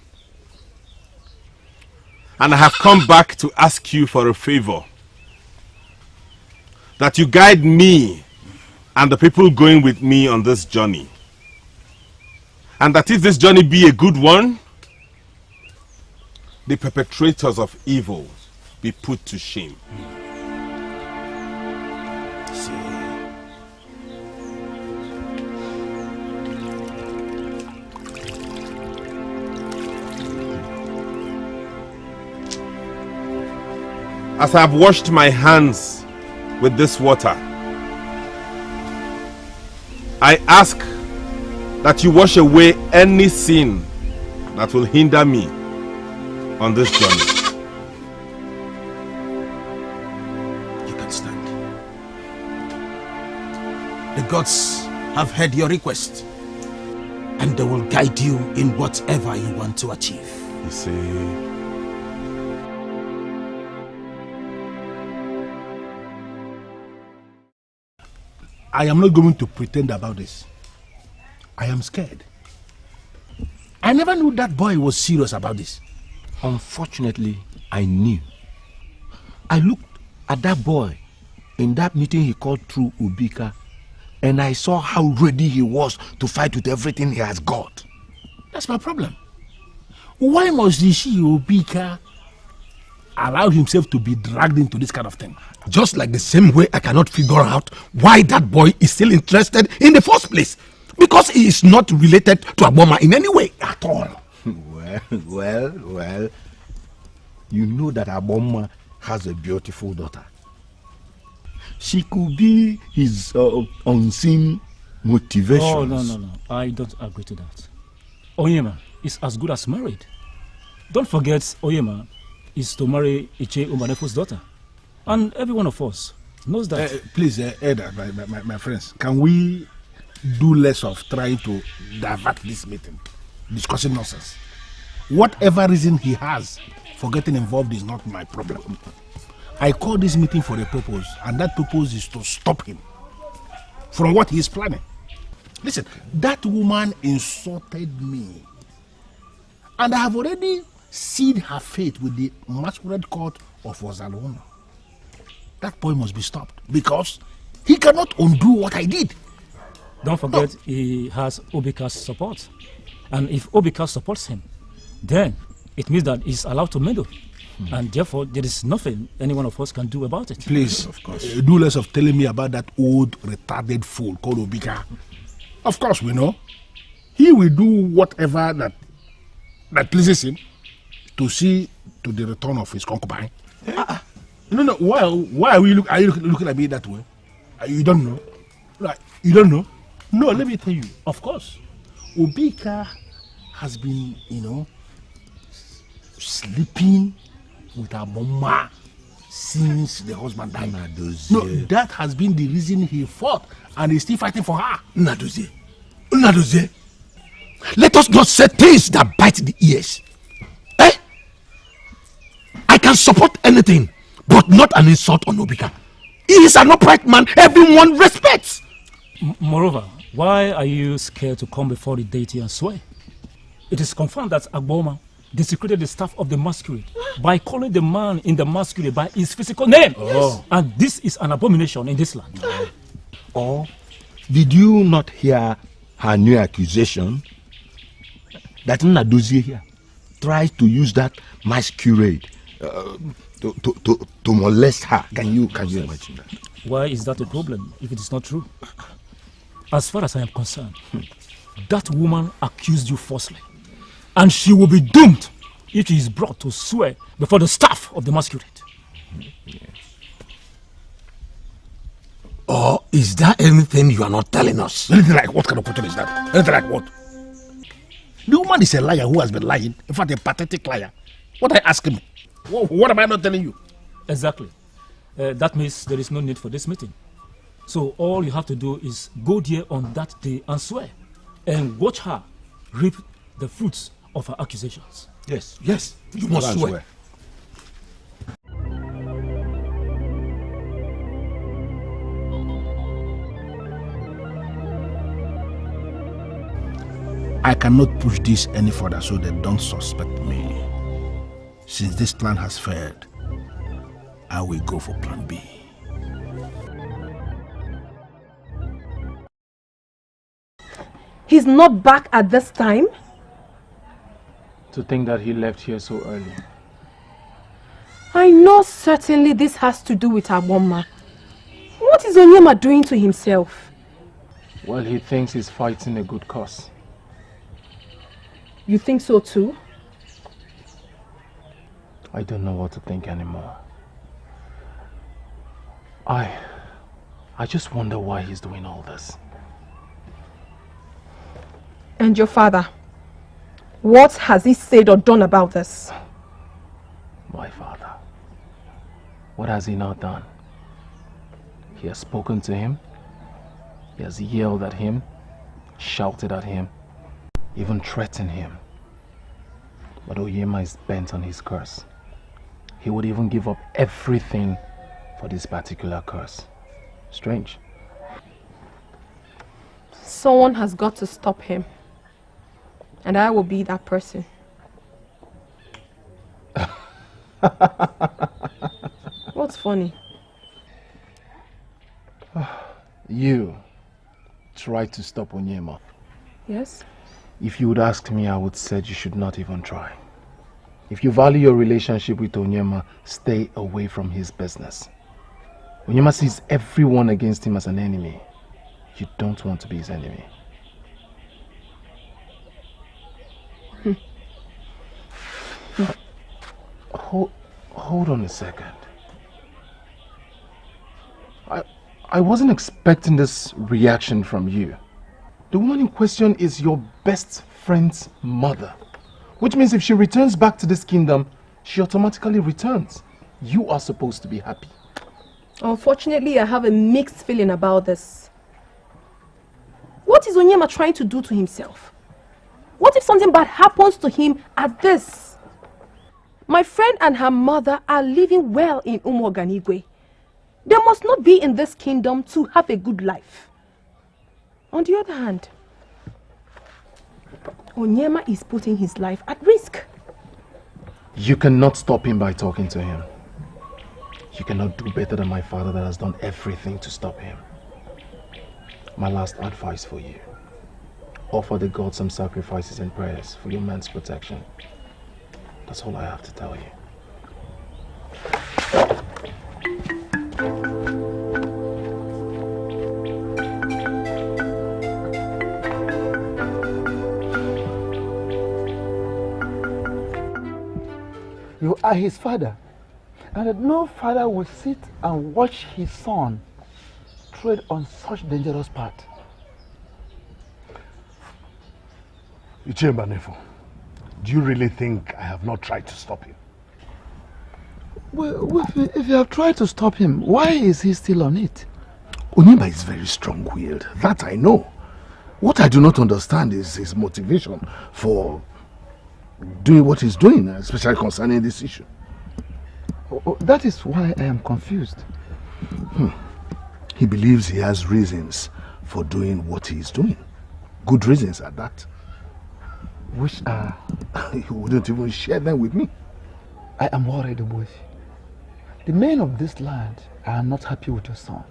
Speaker 7: And I have come back to ask you for a favor. That you guide me and the people going with me on this journey. And that if this journey be a good one, the perpetrators of evil be put to shame. As I have washed my hands with this water, I ask that you wash away any sin that will hinder me on this journey.
Speaker 10: You can stand. The gods have heard your request, and they will guide you in whatever you want to achieve.
Speaker 7: You see,
Speaker 14: I am not going to pretend about this. I am scared. I never knew that boy was serious about this.
Speaker 13: Unfortunately, I knew. I looked at that boy in that meeting he called through Ubika, and I saw how ready he was to fight with everything he has got.
Speaker 14: That's my problem. Why must the Ubika allow himself to be dragged into this kind of thing?
Speaker 10: Just like the same way I cannot figure out why that boy is still interested in the first place. Because he is not related to Ugonma in any way at all.
Speaker 13: Well. You know that Ugonma has a beautiful daughter. She could be his unseen motivation.
Speaker 19: Oh, no. I don't agree to that. Oyema is as good as married. Don't forget, Oyema is to marry Iche Umanefu's daughter. And every one of us knows that.
Speaker 14: Please, Eda, my friends, can we do less of trying to divert this meeting, discussing nonsense? Whatever reason he has for getting involved is not my problem. I call this meeting for a purpose, and that purpose is to stop him from what he is planning. Listen, that woman insulted me, and I have already sealed her fate with the Masquerade court of Ezeonu. That boy must be stopped because he cannot undo what I did.
Speaker 19: Don't forget, he has Obika's support. And if Obika supports him, then it means that he's allowed to meddle. And therefore, there is nothing any one of us can do about it.
Speaker 14: Please, of course, do less of telling me about that old retarded fool called Obika. Of course, we know. He will do whatever that pleases him to see to the return of his concubine. No. Why are you looking at me that way? You don't know? Like, you don't know? No, let me tell you. Of course, Obika has been, sleeping with her mama since the husband died. No, that has been the reason he fought, and he's still fighting for her.
Speaker 10: Nadozie, let us not say things that bite the ears. I can support anything, but not an insult on Obika. He is an upright man everyone respects.
Speaker 19: Moreover, why are you scared to come before the deity and swear? It is confirmed that Ugonma desecrated the staff of the Masquerade by calling the man in the Masquerade by his physical name.
Speaker 13: Oh.
Speaker 19: And this is an abomination in this land.
Speaker 13: Or did you not hear her new accusation that Nadozie here tries to use that Masquerade to molest her? Can you imagine that?
Speaker 19: Why is that a problem if it is not true? As far as I am concerned, that woman accused you falsely, and she will be doomed if she is brought to swear before the staff of the Masquerade.
Speaker 10: Yes. Or is there anything you are not telling us?
Speaker 14: Anything like what kind of question is that? Anything like what? The woman is a liar who has been lying. In fact, a pathetic liar. What are you asking me? What am I not telling you?
Speaker 19: Exactly. That means there is no need for this meeting. So all you have to do is go there on that day and swear, and watch her reap the fruits of her accusations.
Speaker 10: Yes, you must swear.
Speaker 14: I cannot push this any further so they don't suspect me. Since this plan has failed, I will go for plan B.
Speaker 8: he's not back at this time?
Speaker 15: To think that he left here so early.
Speaker 8: I know certainly this has to do with Ugonma. What is Onyema doing to himself?
Speaker 15: Well, he thinks he's fighting a good cause.
Speaker 8: You think so too?
Speaker 15: I don't know what to think anymore. I just wonder why he's doing all this.
Speaker 8: And your father? What has he said or done about this?
Speaker 15: My father. What has he not done? He has spoken to him. He has yelled at him, shouted at him, even threatened him. But Onyema is bent on his curse. He would even give up everything for this particular curse. Strange.
Speaker 8: Someone has got to stop him. And I will be that person. What's funny?
Speaker 15: You tried to stop Onyema.
Speaker 8: Yes?
Speaker 15: If you would ask me, I would say you should not even try. If you value your relationship with Onyema, stay away from his business. Onyema sees everyone against him as an enemy. You don't want to be his enemy. Hold on a second. I wasn't expecting this reaction from you. The woman in question is your best friend's mother. Which means if she returns back to this kingdom, she automatically returns. You are supposed to be happy.
Speaker 8: Unfortunately, I have a mixed feeling about this. What is Onyema trying to do to himself? What if something bad happens to him at this? My friend and her mother are living well in Umuoganigwe. They must not be in this kingdom to have a good life. On the other hand, Onyema is putting his life at risk.
Speaker 15: You cannot stop him by talking to him. You cannot do better than my father that has done everything to stop him. My last advice for you. Offer the gods some sacrifices and prayers for your man's protection. That's all I have to tell you.
Speaker 10: You are his father, and that no father will sit and watch his son tread on such dangerous path.
Speaker 14: Ichemba Nefo, do you really think I have not tried to stop him?
Speaker 10: Well, if you have tried to stop him, why is he still on it?
Speaker 14: Onyema is very strong-willed, that I know. What I do not understand is his motivation for doing what he's doing, especially concerning this issue.
Speaker 10: That is why I am confused.
Speaker 14: He believes he has reasons for doing what he is doing. Good reasons at that.
Speaker 10: Which are?
Speaker 14: He wouldn't even share them with me.
Speaker 10: I am worried, boy. The men of this land are not happy with your son,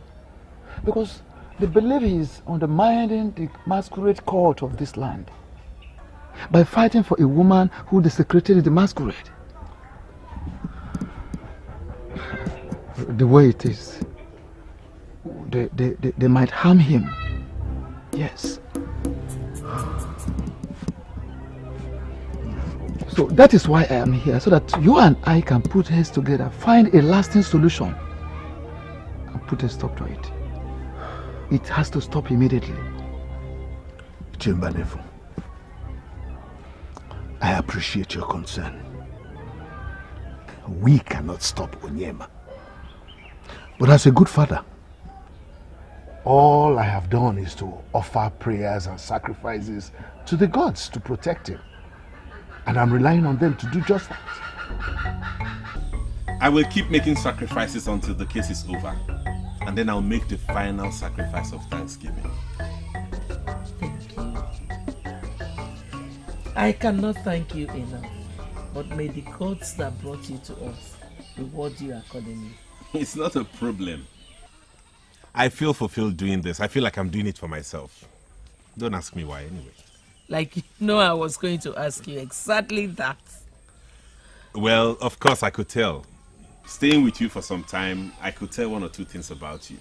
Speaker 10: because they believe he is undermining the masquerade court of this land by fighting for a woman who desecrated the masquerade. The way it is, they might harm him. Yes. So that is why I am here, so that you and I can put heads together, find a lasting solution, and put a stop to it. It has to stop immediately.
Speaker 14: Chimbanefu, I appreciate your concern. We cannot stop Onyema. But as a good father, all I have done is to offer prayers and sacrifices to the gods to protect him. And I'm relying on them to do just that.
Speaker 7: I will keep making sacrifices until the case is over. And then I'll make the final sacrifice of Thanksgiving.
Speaker 1: I cannot thank you enough. But may the gods that brought you to us reward you accordingly.
Speaker 7: It's not a problem. I feel fulfilled doing this. I feel like I'm doing it for myself. Don't ask me why anyway.
Speaker 1: Like, you know, I was going to ask you exactly that.
Speaker 7: Well, of course I could tell. Staying with you for some time, I could tell one or two things about you.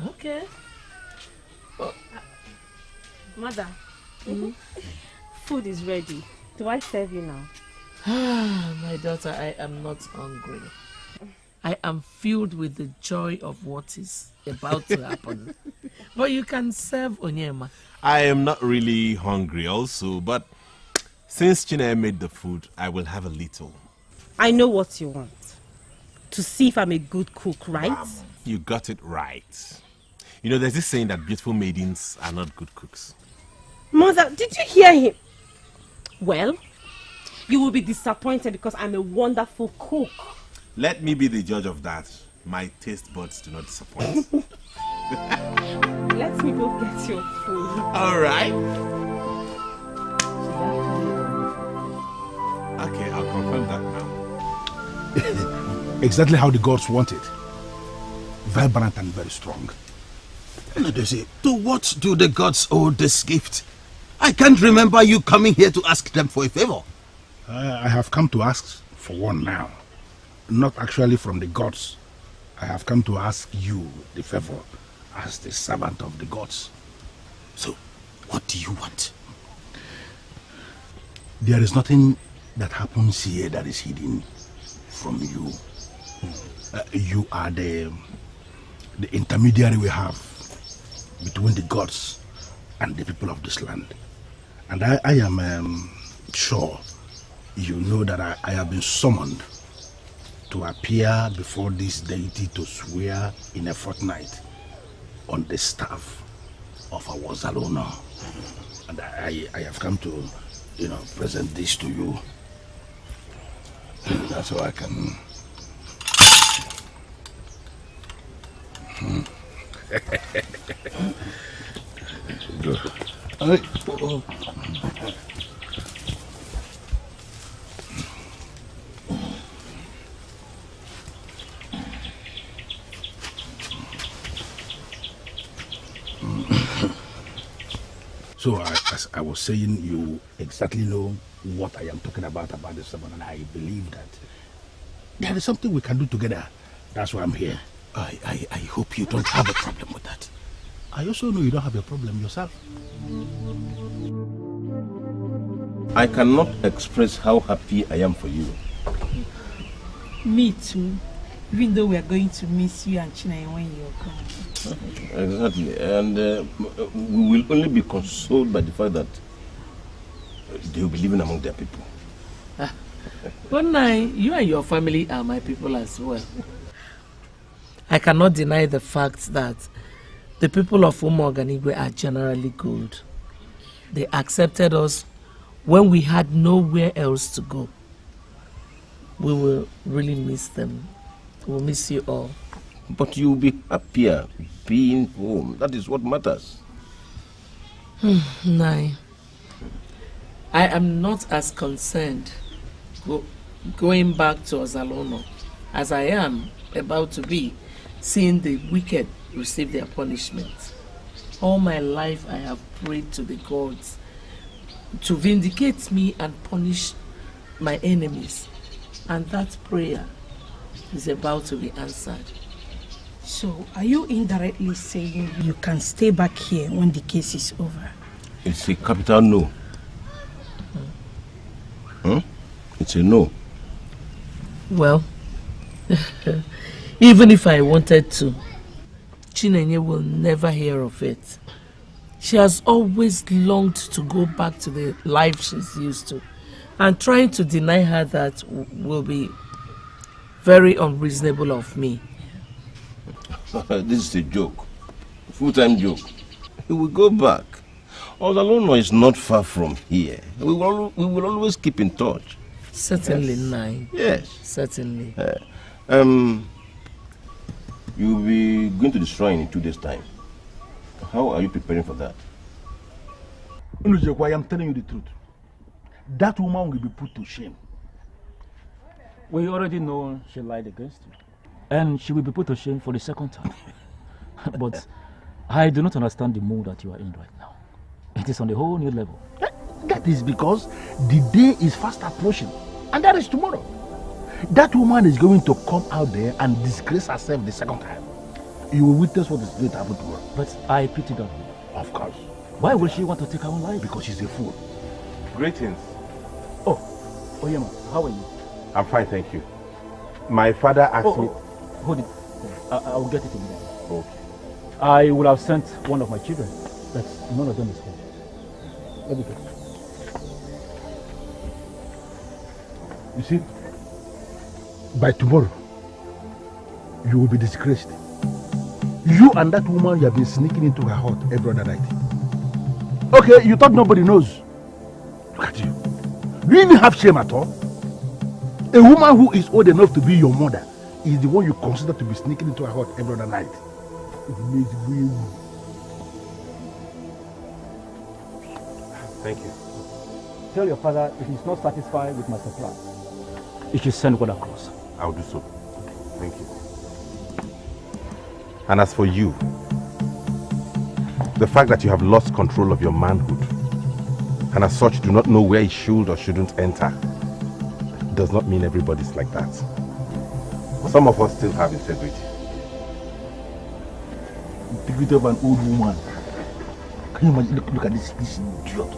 Speaker 1: Okay.
Speaker 3: Well, Mother, food is ready. Do I serve you now?
Speaker 1: My daughter, I am not hungry. I am filled with the joy of what is about to happen. But you can serve Onyema.
Speaker 7: I am not really hungry also, but since Chineke made the food, I will have a little.
Speaker 9: I know what you want. To see if I'm a good cook, right?
Speaker 7: You got it right. You know, there's this saying that beautiful maidens are not good cooks.
Speaker 9: Mother, did you hear him? Well, you will be disappointed because I'm a wonderful cook.
Speaker 7: Let me be the judge of that. My taste buds do not disappoint.
Speaker 9: Let me go get your food.
Speaker 7: All right. Okay, I'll confirm that now.
Speaker 14: Exactly how the gods want it. Vibrant and very strong.
Speaker 20: To what do the gods owe this gift? I can't remember you coming here to ask them for a favor.
Speaker 14: I have come to ask for one now. Not actually from the gods. I have come to ask you the favor as the servant of the gods.
Speaker 20: So, what do you want?
Speaker 14: There is nothing that happens here that is hidden from you. You are the intermediary we have between the gods and the people of this land. And I am sure you know that I have been summoned to appear before this deity to swear in a fortnight on the staff of our Zalono. And I have come to, present this to you. That's how I can... Good. Oh. So, as I was saying, you exactly know what I am talking about this sermon, and I believe that there is something we can do together. That's why I'm here.
Speaker 20: I hope you don't have a problem with that.
Speaker 14: I also know you don't have a problem yourself.
Speaker 11: I cannot express how happy I am for you.
Speaker 12: Me too. Even though we are going to miss you and Chineke when you come.
Speaker 11: Exactly. And we will only be consoled by the fact that they will be living among their people.
Speaker 1: But now, you and your family are my people as well. I cannot deny the fact that the people of Igbo are generally good. They accepted us when we had nowhere else to go. We will really miss them. We'll miss you all.
Speaker 11: But you'll be happier being home. That is what matters.
Speaker 1: Nai, I am not as concerned going back to Ozalono as I am about to be seeing the wicked receive their punishment. All my life I have prayed to the gods to vindicate me and punish my enemies. And that prayer is about to be answered.
Speaker 12: So, are you indirectly saying you can stay back here when the case is over?
Speaker 11: It's a capital no. It's a no.
Speaker 1: Well, even if I wanted to, Chinenye will never hear of it. She has always longed to go back to the life she's used to, and trying to deny her that will be very unreasonable of me.
Speaker 11: This is a joke. Full-time joke. We will go back. Ozalono is not far from here. We will always keep in touch.
Speaker 1: Certainly, Nai.
Speaker 11: Yes.
Speaker 1: Certainly.
Speaker 11: You'll be going to the shrine in 2 days' time. How are you preparing for that?
Speaker 14: I am telling you the truth. That woman will be put to shame.
Speaker 19: We already know she lied against you. And she will be put to shame for the second time. But I do not understand the mood that you are in right now. It is on a whole new level.
Speaker 14: That is because the day is fast approaching, and that is tomorrow. That woman is going to come out there and disgrace herself the second time. You will witness what is going to happen tomorrow.
Speaker 19: But I pity that woman.
Speaker 14: Of course.
Speaker 19: Why will she want to take her own life?
Speaker 14: Because she's a fool.
Speaker 7: Greetings.
Speaker 19: Oh, Oyema, how are you?
Speaker 7: I'm fine, thank you. My father asked me...
Speaker 19: Hold it. I'll get it immediately.
Speaker 7: Okay.
Speaker 19: I will have sent one of my children. That's none of them is home. Let me get it.
Speaker 14: You see, by tomorrow, you will be disgraced. You and that woman, you have been sneaking into her hut every other night. Okay, you thought nobody knows. Look at you. Do you even have shame at all? A woman who is old enough to be your mother is the one you consider to be sneaking into her hut every other night. It makes you.
Speaker 7: Thank you.
Speaker 19: Tell your father if he's not satisfied with my supply, he should send one across.
Speaker 7: I'll do so. Thank you. And as for you, the fact that you have lost control of your manhood and as such do not know where you should or shouldn't enter does not mean everybody's like that. Some of us still have integrity.
Speaker 14: Integrity of an old woman. Can you imagine? Look at this idiot.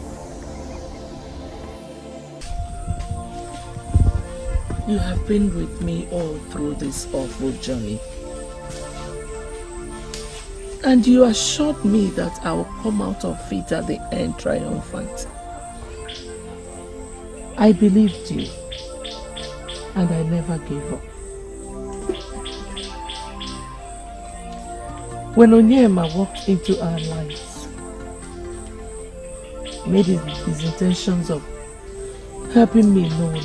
Speaker 1: You have been with me all through this awful journey. And you assured me that I will come out of it at the end triumphant. I believed you, and I never gave up. When Onyema walked into our lives, made his intentions of helping me known,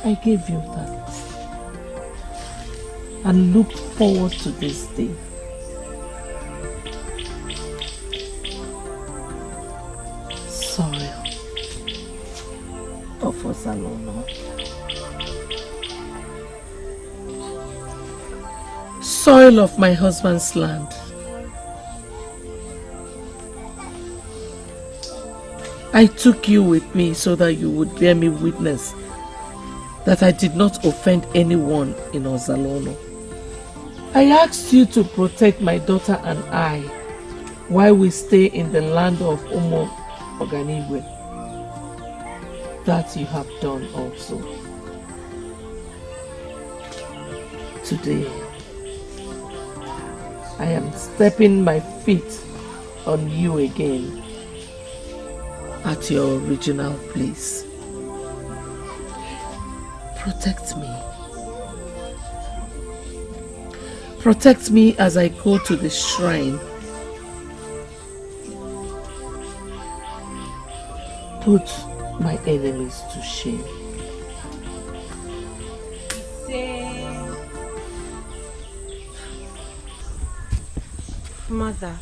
Speaker 1: I gave you thanks and looked forward to this day. Soil of Ozalono. Soil of my husband's land. I took you with me so that you would bear me witness that I did not offend anyone in Ozalono. I asked you to protect my daughter and I while we stay in the land of Umo Oganigwe. That you have done also. Today, I am stepping my feet on you again at your original place. Protect me. Protect me as I go to the shrine. Put my enemies to shame.
Speaker 9: Mother,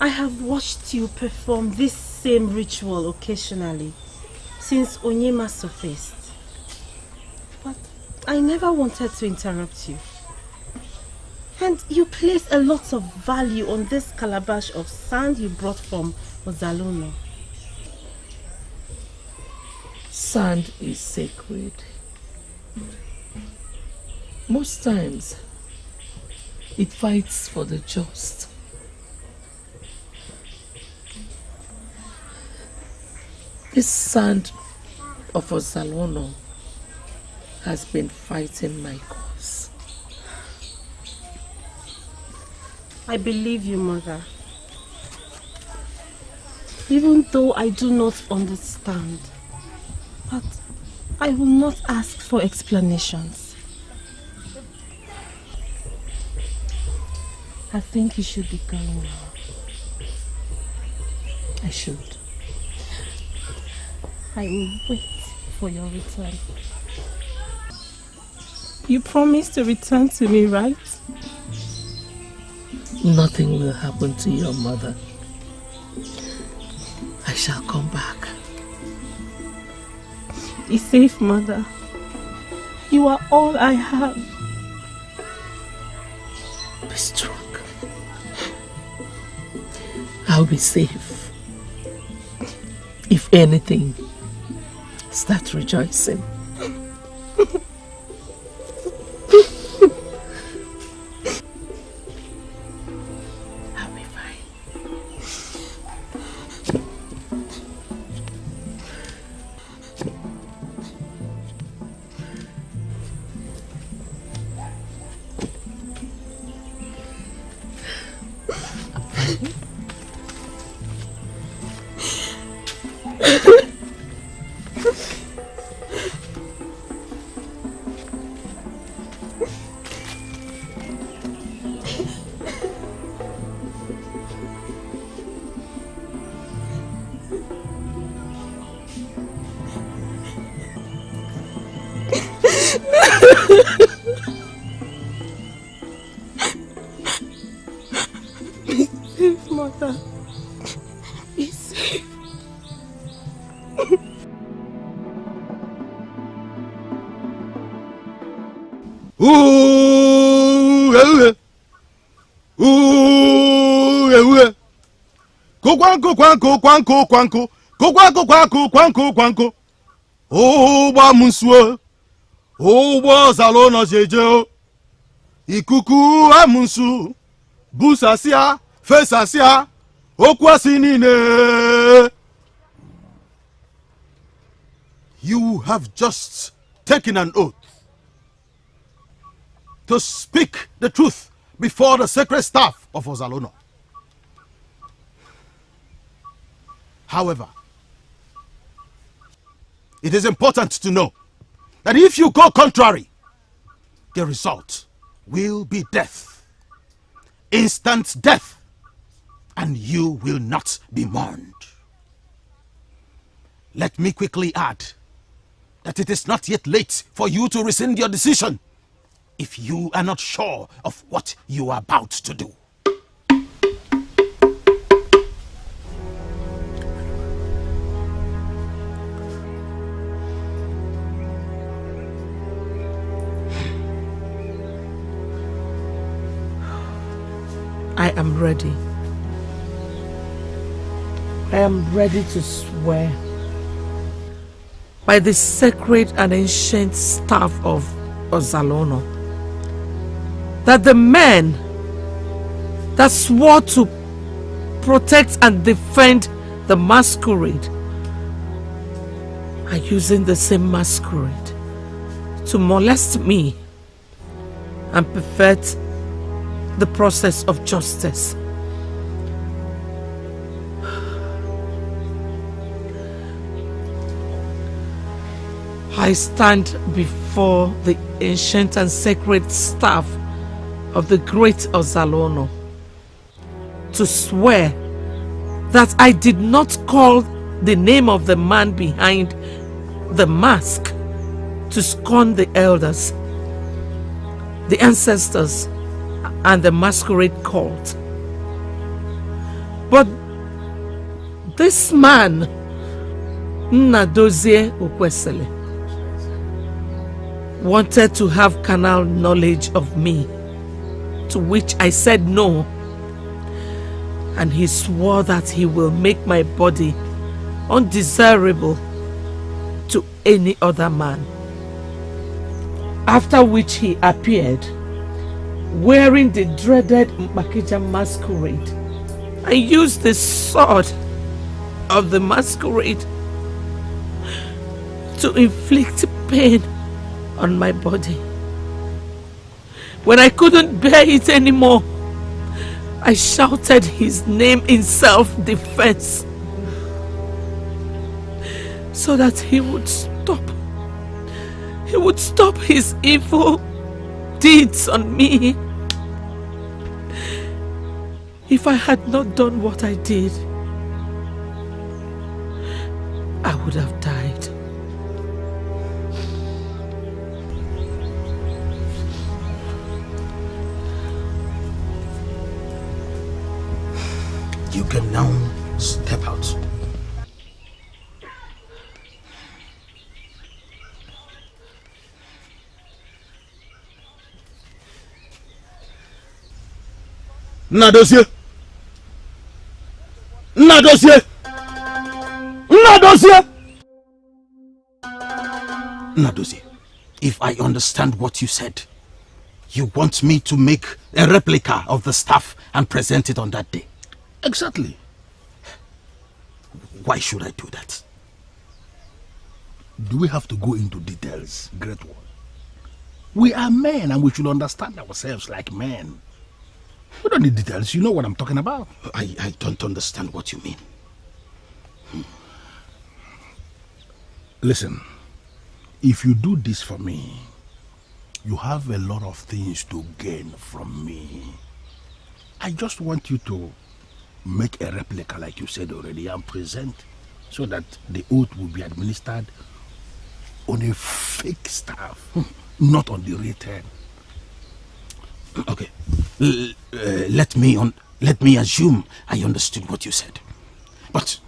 Speaker 9: I have watched you perform this same ritual occasionally since Onyema surfaced. But I never wanted to interrupt you. And you place a lot of value on this calabash of sand you brought from Ozalono.
Speaker 1: Sand is sacred. Most times, it fights for the just. This sand of Ozalono has been fighting my cause.
Speaker 9: I believe you, Mother. Even though I do not understand, but I will not ask for explanations. I think you should be going now.
Speaker 1: I should.
Speaker 9: I will wait for your return. You promise to return to me, right?
Speaker 1: Nothing will happen to your mother. I shall come back.
Speaker 9: Be safe, Mother. You are all I have.
Speaker 1: Be strong. I'll be safe. If anything, start rejoicing. I'll be fine.
Speaker 9: Be safe, mother. Be safe.
Speaker 20: Kwanko. Ụgbọ munsuo. Ụgbọ zalo no jeje. Ikuku amunsu. Busasia, fesasia. Okwasi nine. You have just taken an oath to speak the truth before the sacred staff of Ozalono. However, it is important to know that if you go contrary, the result will be death. Instant death. And you will not be mourned. Let me quickly add that it is not yet late for you to rescind your decision if you are not sure of what you are about to do.
Speaker 1: I am ready. I am ready to swear by the sacred and ancient staff of Ozalono that the men that swore to protect and defend the Masquerade are using the same Masquerade to molest me and pervert the process of justice. I stand before the ancient and sacred staff of the great Ozalono to swear that I did not call the name of the man behind the mask to scorn the elders, the ancestors, and the Masquerade cult. But this man, Nnadozie Okwesili, wanted to have carnal knowledge of me, to which I said no, and he swore that he will make my body undesirable to any other man. After which he appeared, wearing the dreaded Mpakija masquerade, and used the sword of the masquerade to inflict pain on my body. When I couldn't bear it anymore, I shouted his name in self-defense so that he would stop. He would stop his evil deeds on me. If I had not done what I did, I would have died.
Speaker 20: You can now step out. Nnadozie! Nnadozie! Nnadozie! Nnadozie, if I understand what you said, you want me to make a replica of the staff and present it on that day?
Speaker 14: Exactly.
Speaker 20: Why should I do that?
Speaker 14: Do we have to go into details, great one? We are men and we should understand ourselves like men. We don't need details. You know what I'm talking about.
Speaker 20: I don't understand what you mean.
Speaker 14: Listen, if you do this for me, you have a lot of things to gain from me. I just want you to make a replica like you said already and present so that the oath will be administered on a fake staff, not on the real term.
Speaker 20: Okay, let me assume I understood what you said. But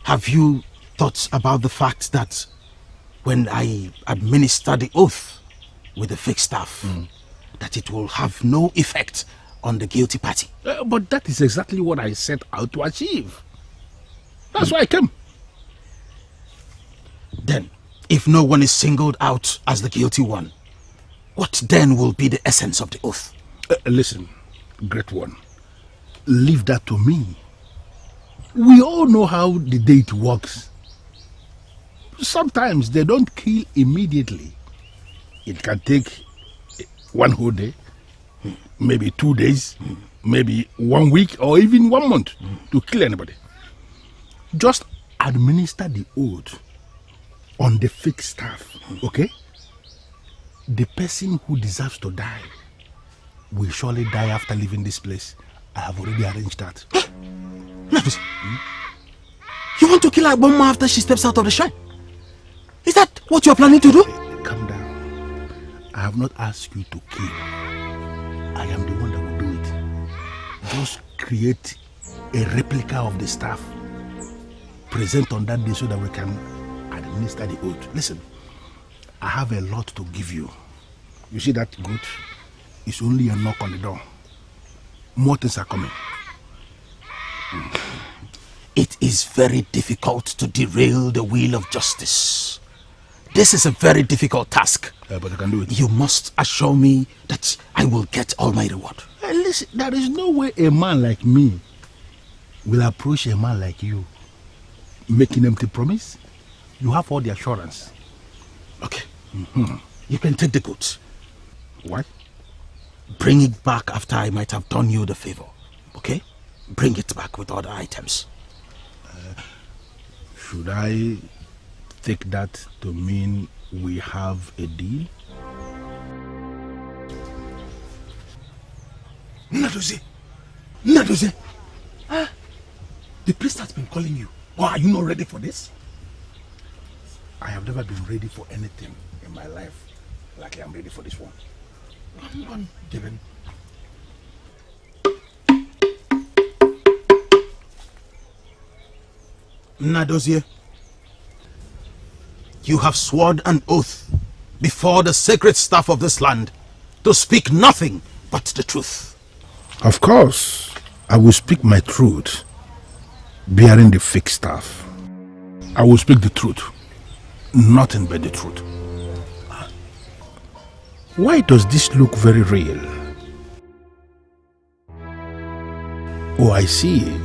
Speaker 20: have you thought about the fact that when I administer the oath with the fake staff, that it will have no effect on the guilty party?
Speaker 14: But that is exactly what I set out to achieve. That's why I came.
Speaker 20: Then, if no one is singled out as the guilty one, what then will be the essence of the oath?
Speaker 14: Listen, great one, leave that to me. We all know how the date works. Sometimes they don't kill immediately. It can take one whole day, maybe 2 days, maybe 1 week, or even 1 month to kill anybody. Just administer the oath on the fake staff, okay? The person who deserves to die will surely die after leaving this place. I have already arranged that.
Speaker 20: You want to kill Igbondu after she steps out of the shrine? Is that what you are planning to do?
Speaker 14: Calm down. I have not asked you to kill. I am the one that will do it. Just create a replica of the staff. Present on that day so that we can administer the oath. Listen, I have a lot to give you. You see that goat? It's only a knock on the door. More things are coming.
Speaker 20: It is very difficult to derail the wheel of justice. This is a very difficult task.
Speaker 14: But I can do it.
Speaker 20: You must assure me that I will get all my reward.
Speaker 14: Listen, there is no way a man like me will approach a man like you making empty promise. You have all the assurance.
Speaker 20: Okay. You can take the goods.
Speaker 14: What?
Speaker 20: Bring it back after I might have done you the favor. Okay? Bring it back with other items.
Speaker 14: Should I take that to mean we have a deal?
Speaker 10: Nnadozie! Nnadozie! The priest has been calling you. Or are you not ready for this?
Speaker 14: I have never been ready for anything in my life like I am ready for this one.
Speaker 10: Come on, Devin.
Speaker 20: Nnadozie, you have sworn an oath before the sacred staff of this land to speak nothing but the truth.
Speaker 14: Of course, I will speak my truth, bearing the fake staff. I will speak the truth, nothing but the truth. Why does this look very real? Oh, I see.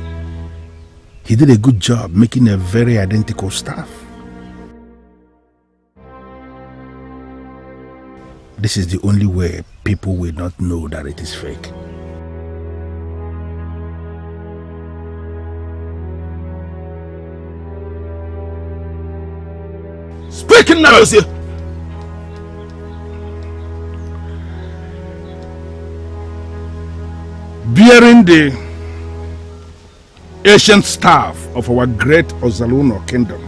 Speaker 14: He did a good job making a very identical staff. This is the only way people will not know that it is fake.
Speaker 20: Speaking now,
Speaker 14: bearing the ancient staff of our great Ezeonu kingdom,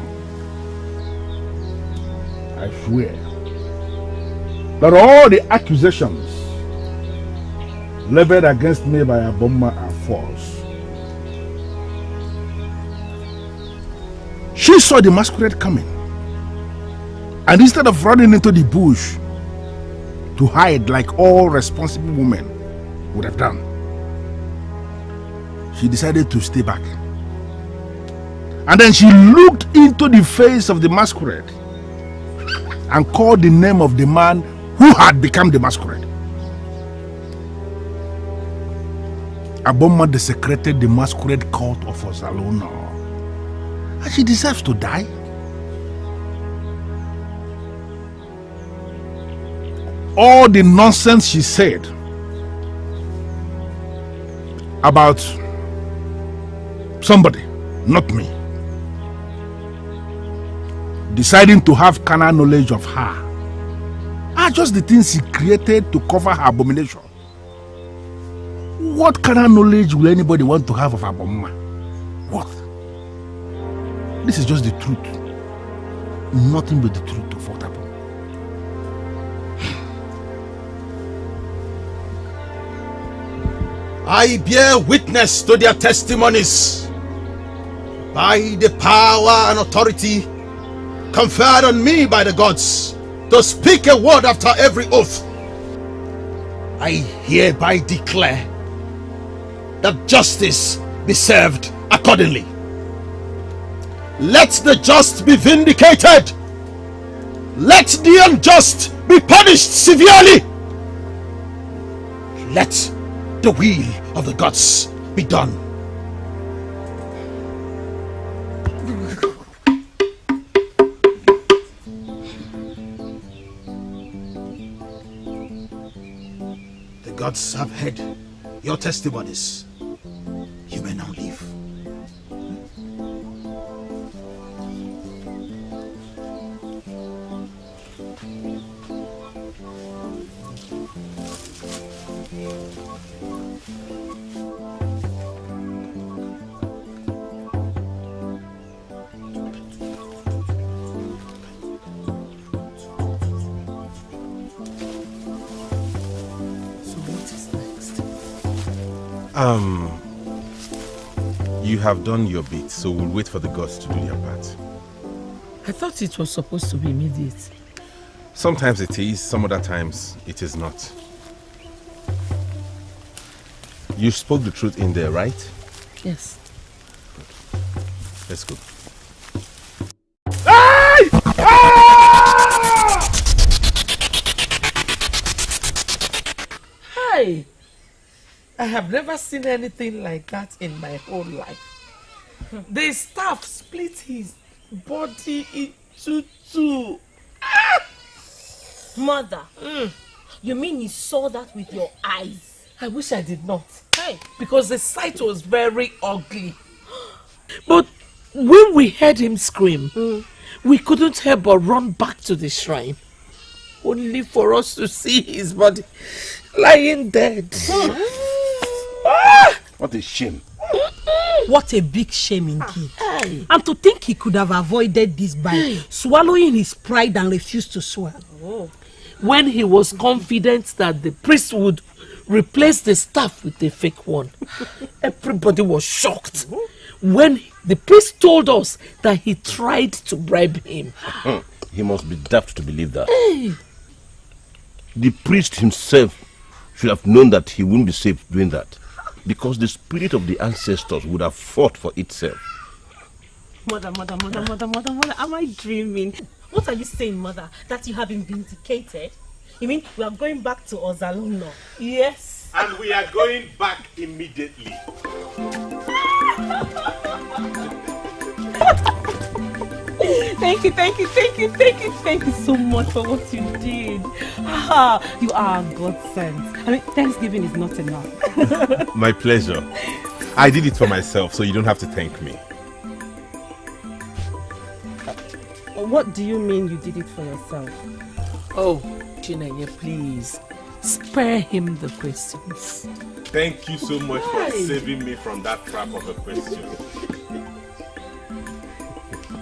Speaker 14: I swear that all the accusations leveled against me by Ugonma are false. She saw the masquerade coming, and instead of running into the bush to hide like all responsible women would have done, she decided to stay back. And then she looked into the face of the masquerade and called the name of the man who had become the masquerade. Ugonma desecrated the masquerade cult of Ezeonu, and she deserves to die. All the nonsense she said about somebody, not me, deciding to have carnal knowledge of her, are just the things she created to cover her abomination. What carnal knowledge will anybody want to have of Ugonma? What? This is just the truth. Nothing but the truth of what happened.
Speaker 20: I bear witness to their testimonies by the power and authority conferred on me by the gods to speak a word after every oath. I hereby declare that justice be served accordingly. Let the just be vindicated. Let the unjust be punished severely. Let the will of the gods be done. The gods have heard your testimonies. You may now leave.
Speaker 7: You have done your bit, so we'll wait for the gods to do their part.
Speaker 1: I thought it was supposed to be immediate.
Speaker 7: Sometimes it is, some other times it is not. You spoke the truth in there, right?
Speaker 1: Yes.
Speaker 7: Good. Let's go.
Speaker 14: Hey! Ah!
Speaker 1: Hey! I have never seen anything like that in my whole life. The staff split his body into two. Ah!
Speaker 5: Mother, you mean you saw that with your eyes?
Speaker 1: I wish I did not.
Speaker 5: Hey.
Speaker 1: Because the sight was very ugly. But when we heard him scream, we couldn't help but run back to the shrine. Only for us to see his body lying dead.
Speaker 11: What a shame.
Speaker 9: What a big shame indeed. And to think he could have avoided this by swallowing his pride and refused to swear.
Speaker 1: When he was confident that the priest would replace the staff with a fake one, everybody was shocked. When the priest told us that he tried to bribe him.
Speaker 11: He must be daft to believe that. The priest himself should have known that he wouldn't be safe doing that, because the spirit of the ancestors would have fought for itself.
Speaker 9: Mother, am I dreaming? What are you saying, Mother? That you have been vindicated? You mean we are going back to Ezeonu?
Speaker 1: Yes.
Speaker 7: And we are going back immediately.
Speaker 9: Thank you so much for what you did. You are a godsend. I mean, Thanksgiving is not enough.
Speaker 7: My pleasure. I did it for myself, so you don't have to thank me.
Speaker 9: What do you mean you did it for yourself?
Speaker 1: Oh, Chinenye, please, spare him the questions.
Speaker 7: Thank you so much for saving me from that trap of a question.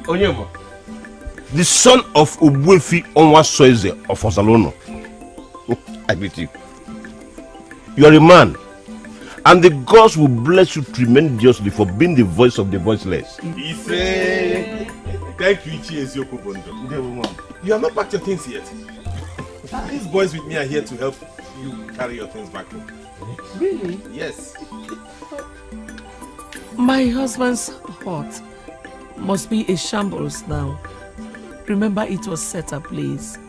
Speaker 11: Onyema, the son of Ogbuefi Onwa-Soeze of Ezeonu. I greet you. You are a man, and the gods will bless you tremendously for being the voice of the voiceless.
Speaker 7: Thank you, Ezeonu. You have not packed your things yet. These boys with me are here to help you carry your things back home.
Speaker 1: Really?
Speaker 7: Yes.
Speaker 1: My husband's heart must be a shambles now. Remember, it was set ablaze.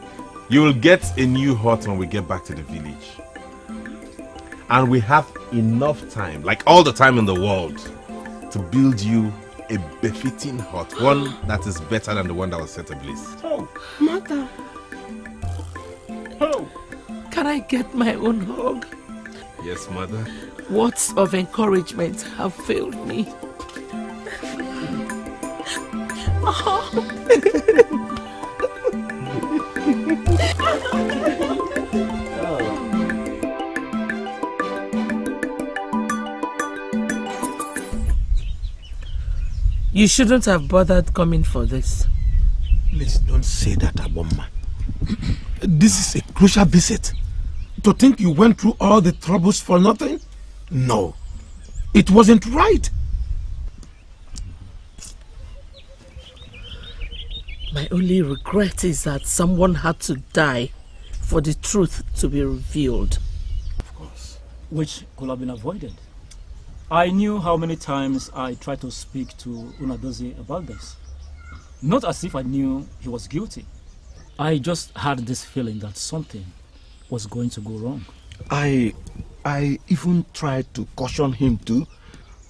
Speaker 7: You will get a new hut when we get back to the village. And we have enough time, like all the time in the world, to build you a befitting hut. One that is better than the one that was set ablaze.
Speaker 9: Oh, mother.
Speaker 1: Oh. Can I get my own hug?
Speaker 7: Yes, mother.
Speaker 1: Words of encouragement have failed me. You shouldn't have bothered coming for this.
Speaker 10: Please don't say that, Ugonma. This is a crucial visit. To think you went through all the troubles for nothing? No. It wasn't right.
Speaker 1: My only regret is that someone had to die for the truth to be revealed.
Speaker 19: Of course. Which could have been avoided. I knew how many times I tried to speak to Ngozi about this. Not as if I knew he was guilty. I just had this feeling that something was going to go wrong.
Speaker 10: I even tried to caution him too,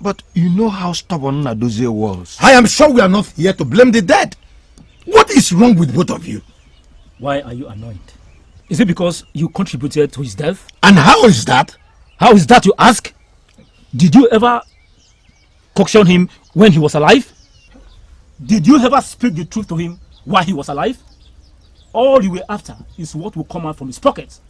Speaker 10: but you know how stubborn Ngozi was. I am sure we are not here to blame the dead. What is wrong with both of you?
Speaker 19: Why are you annoyed? Is it because you contributed to his death?
Speaker 10: And how is that?
Speaker 19: How is that, you ask? Did you ever caution him when he was alive? Did you ever speak the truth to him while he was alive? All you were after is what will come out from his pockets.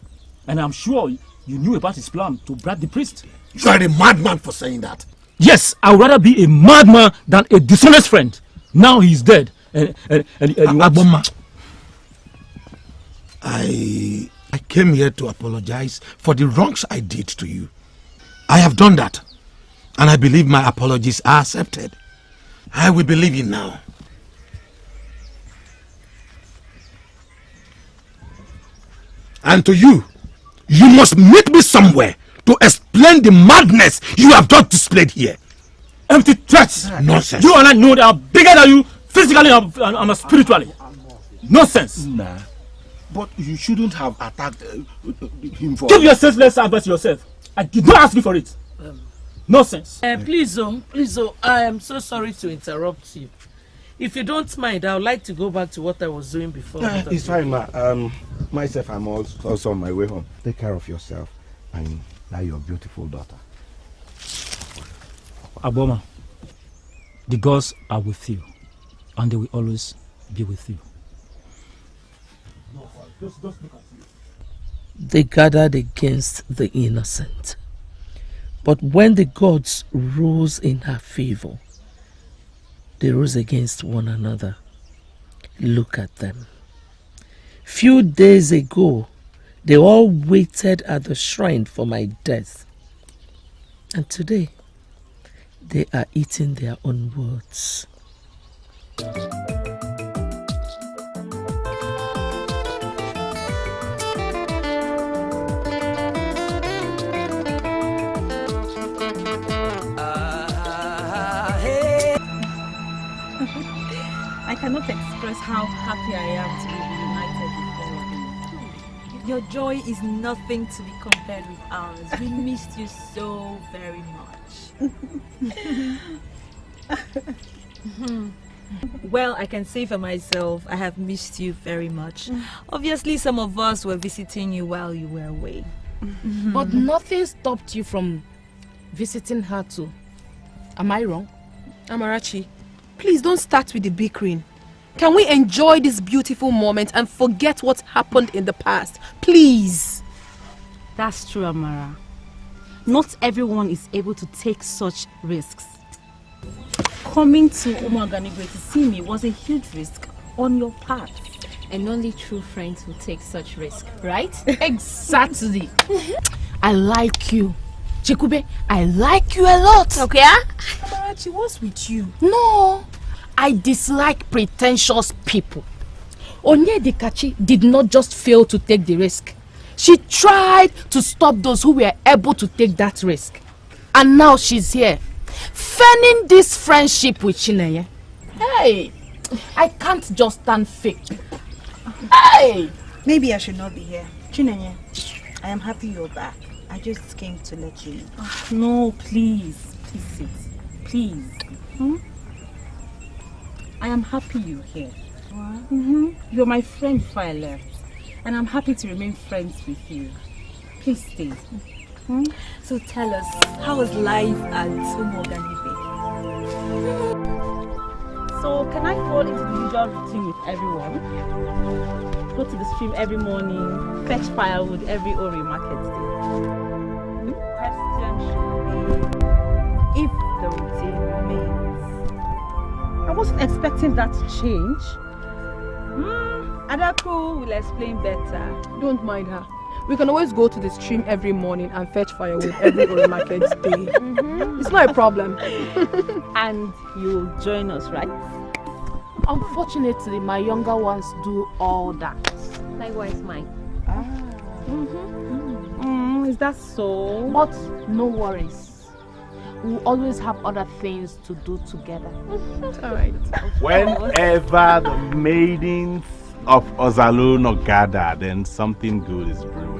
Speaker 19: And I'm sure you knew about his plan to bribe the priest.
Speaker 10: You are a madman for saying that.
Speaker 19: Yes, I would rather be a madman than a dishonest friend. Now he is dead.
Speaker 10: Ugonma, I came here to apologize for the wrongs I did to you. I have done that, and I believe my apologies are accepted. I will believe you now. And to you, you must meet me somewhere to explain the madness you have just displayed here.
Speaker 19: Empty threats!
Speaker 10: Nonsense.
Speaker 19: You and I know they are bigger than you, physically and spiritually. Nonsense!
Speaker 11: Nah, but you shouldn't have attacked him for...
Speaker 19: Give your senseless advice to yourself. I did not ask you for it. Nonsense.
Speaker 1: Please, I am so sorry to interrupt you. If you don't mind, I would like to go back to what I was doing before.
Speaker 11: It's fine, ma. Myself, I'm also on my way home. Take care of yourself and now your beautiful daughter.
Speaker 19: Ugonma, the gods are with you, and they will always be with you. Just look at you.
Speaker 1: They gathered against the innocent. But when the gods rose in her favor, they rose against one another. Look at them. Few days ago, they all waited at the shrine for my death. And today, they are eating their own words.
Speaker 2: I cannot express how happy I am to be reunited with all of you. Your joy is nothing to be compared with ours. We missed you so very much. Well, I can say for myself, I have missed you very much. Obviously, some of us were visiting you while you were away.
Speaker 4: But nothing stopped you from visiting her too. Am I wrong?
Speaker 8: Amarachi, please don't start with the bickering. Can we enjoy this beautiful moment and forget what happened in the past? Please.
Speaker 3: That's true, Amara. Not everyone is able to take such risks. Coming to Umuaganigwe to see me was a huge risk on your part.
Speaker 16: And only true friends will take such risk, right?
Speaker 4: Exactly. I like you. Chikube, I like you a lot.
Speaker 8: Okay? Amarachi, what's with you?
Speaker 4: No, I dislike pretentious people. Onyedikachi did not just fail to take the risk. She tried to stop those who were able to take that risk. And now she's here. fanning this friendship with Chinenye. Hey, I can't just stand fake. Hey!
Speaker 2: Maybe I should not be here. Chinenye, I am happy you're back. I just came to let you know.
Speaker 3: No, please. Please sit. Please. I am happy you're here. You're my friend before I left. And I'm happy to remain friends with you. Please stay.
Speaker 2: So tell us, how was life at Umuoganibe?
Speaker 3: So can I fall into the usual routine with everyone? Go to the stream every morning, fetch firewood every Ori market day. The question should be if the routine remains. I wasn't expecting that to change.
Speaker 2: Adaku will explain better.
Speaker 8: Don't mind her. We can always go to the stream every morning and fetch firewood every Ori market day. It's not a problem.
Speaker 3: And you'll join us, right?
Speaker 4: Unfortunately, my younger ones do all that.
Speaker 16: Likewise mine.
Speaker 3: Is that so?
Speaker 4: But no worries. We'll always have other things to do together.
Speaker 8: Alright.
Speaker 7: Whenever the maidens of Ozalono gather, then something good is brewing.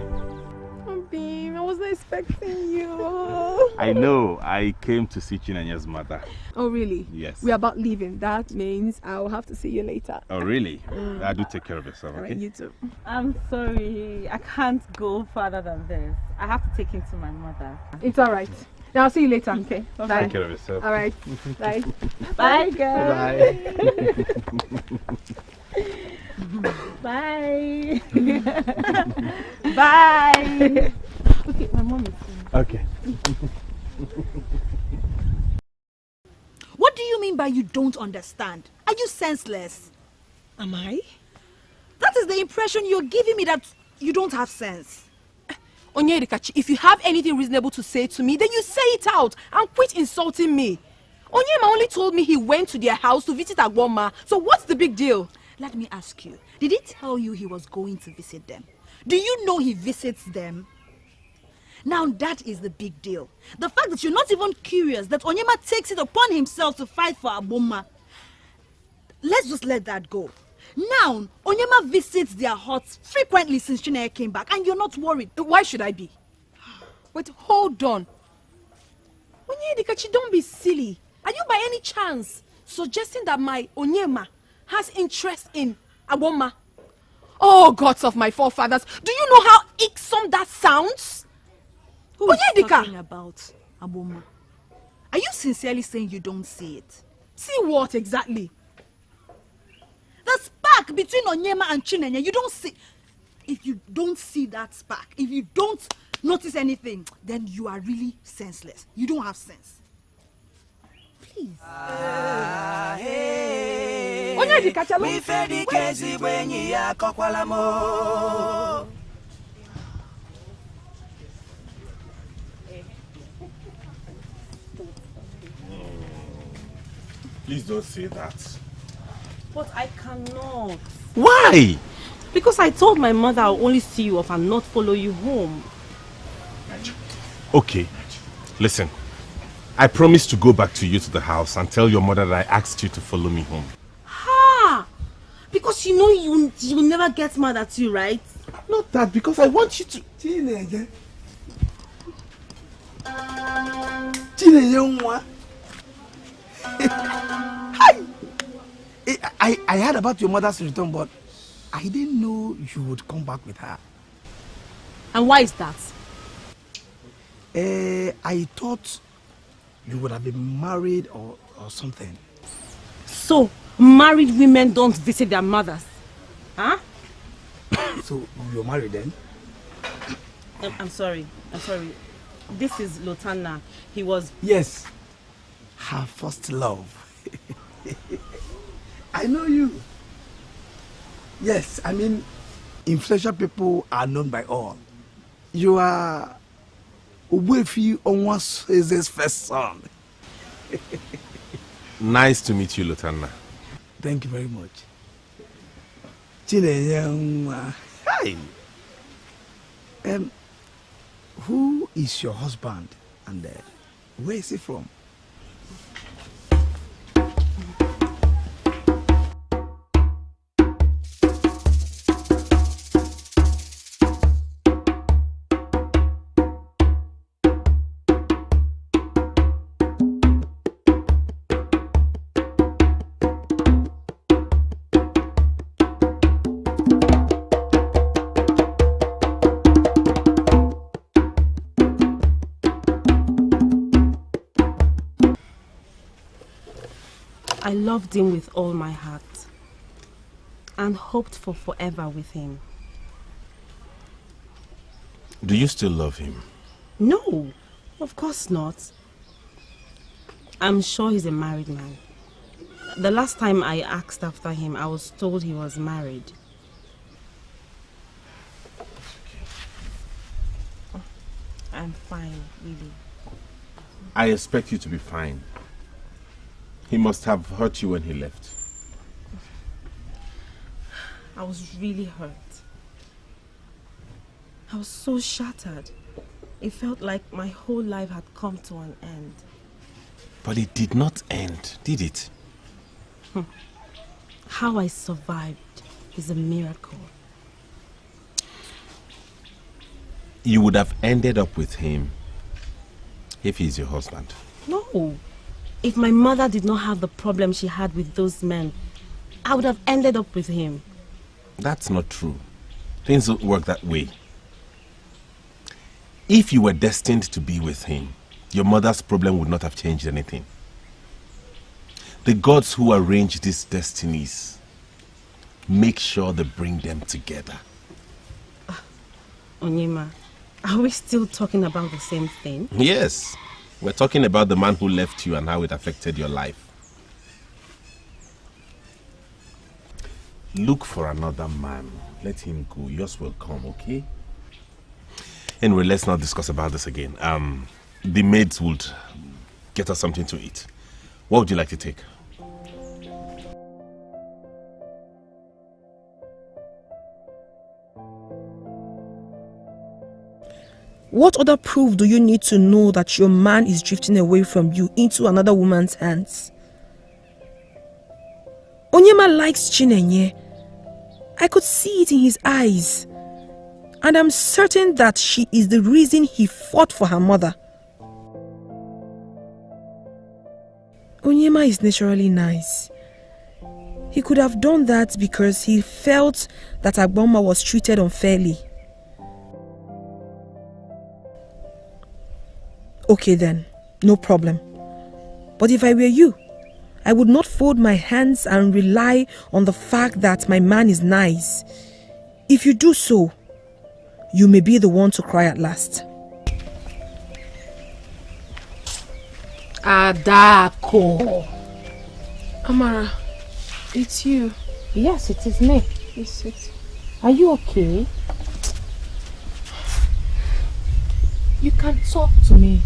Speaker 8: Beam, I wasn't expecting you.
Speaker 7: I know. I came to see Chinenye's mother.
Speaker 8: Oh, really?
Speaker 7: Yes.
Speaker 8: We're about leaving. That means I'll have to see you later.
Speaker 7: Oh, really? I do take care of yourself, okay?
Speaker 8: Alright, you too.
Speaker 3: I'm sorry. I can't go further than this. I have to take him to my mother.
Speaker 8: It's alright. Now I'll see you later. Okay. Bye.
Speaker 7: Take care of yourself.
Speaker 8: Alright. Bye.
Speaker 3: Bye, girl.
Speaker 7: Bye.
Speaker 3: Bye. Bye. Okay, my mom is coming.
Speaker 7: Okay.
Speaker 2: What do you mean by you don't understand? Are you senseless?
Speaker 5: Am I?
Speaker 2: That is the impression you're giving me, that you don't have sense.
Speaker 5: Onyedikachi, if you have anything reasonable to say to me, then you say it out and quit insulting me. Onyema only told me he went to their house to visit Ugonma, so what's the big deal?
Speaker 2: Let me ask you, did he tell you he was going to visit them? Do you know he visits them? Now that is the big deal. The fact that you're not even curious that Onyema takes it upon himself to fight for Ugonma. Let's just let that go. Now, Onyema visits their huts frequently since Chinenye came back, and you're not worried.
Speaker 5: Why should I be? Wait, hold on. Onyedikachi, don't be silly. Are you by any chance suggesting that my Onyema has interest in Ugonma? Oh, gods of my forefathers, do you know how irksome that sounds?
Speaker 2: Who is talking about Ugonma? Are you sincerely saying you don't see it?
Speaker 5: See what exactly?
Speaker 2: The spark between Onyema and Chinenye, you don't see. If you don't see that spark, if you don't notice anything, then you are really senseless. You don't have sense. Please.
Speaker 7: Please don't say that.
Speaker 3: But I cannot.
Speaker 7: Why?
Speaker 3: Because I told my mother I'll only see you off and not follow you home.
Speaker 7: Okay, listen. I promise to go back to you to the house and tell your mother that I asked you to follow me home.
Speaker 3: Ha! Because you know you will never get mad at you, right?
Speaker 7: Not that, because I want you to...
Speaker 10: Chinenye nwa. Hi! I heard about your mother's return, but I didn't know you would come back with her.
Speaker 5: And why is that?
Speaker 10: I thought you would have been married or something.
Speaker 3: So, married women don't visit their mothers? Huh?
Speaker 10: So, you're married then?
Speaker 3: I'm sorry. This is Lotana. He was...
Speaker 10: Yes. Her first love. I know you. Yes, I mean, influential people are known by all. You are Uwefi Onwa's first son.
Speaker 7: Nice to meet you, Lotana.
Speaker 10: Thank you very much. Chinenye, hi. Who is your husband and where is he from?
Speaker 9: I loved him with all my heart and hoped for forever with him.
Speaker 11: Do you still love him?
Speaker 9: No, of course not. I'm sure he's a married man. The last time I asked after him, I was told he was married. I'm fine, really.
Speaker 11: I expect you to be fine. He must have hurt you when he left.
Speaker 9: I was really hurt. I was so shattered. It felt like my whole life had come to an end.
Speaker 11: But it did not end, did it?
Speaker 9: How I survived is a miracle.
Speaker 11: You would have ended up with him if he's your husband.
Speaker 9: No. If my mother did not have the problem she had with those men, I would have ended up with him.
Speaker 11: That's not true. Things don't work that way. If you were destined to be with him, your mother's problem would not have changed anything. The gods who arrange these destinies make sure they bring them together.
Speaker 9: Onyema, are we still talking about the same thing?
Speaker 11: Yes. We're talking about the man who left you and how it affected your life. Look for another man. Let him go. Yours will come, okay? Anyway, let's not discuss about this again. The maids would get us something to eat. What would you like to take?
Speaker 21: What other proof do you need to know that your man is drifting away from you into another woman's hands? Onyema likes Chinenye. I could see it in his eyes. And I'm certain that she is the reason he fought for her mother. Onyema is naturally nice. He could have done that because he felt that Igbonma was treated unfairly. Okay then, no problem. But if I were you, I would not fold my hands and rely on the fact that my man is nice. If you do so, you may be the one to cry at last.
Speaker 8: Adako. Amara, it's you.
Speaker 4: Yes, it is me.
Speaker 8: Please sit.
Speaker 4: Are you okay? You can talk to me.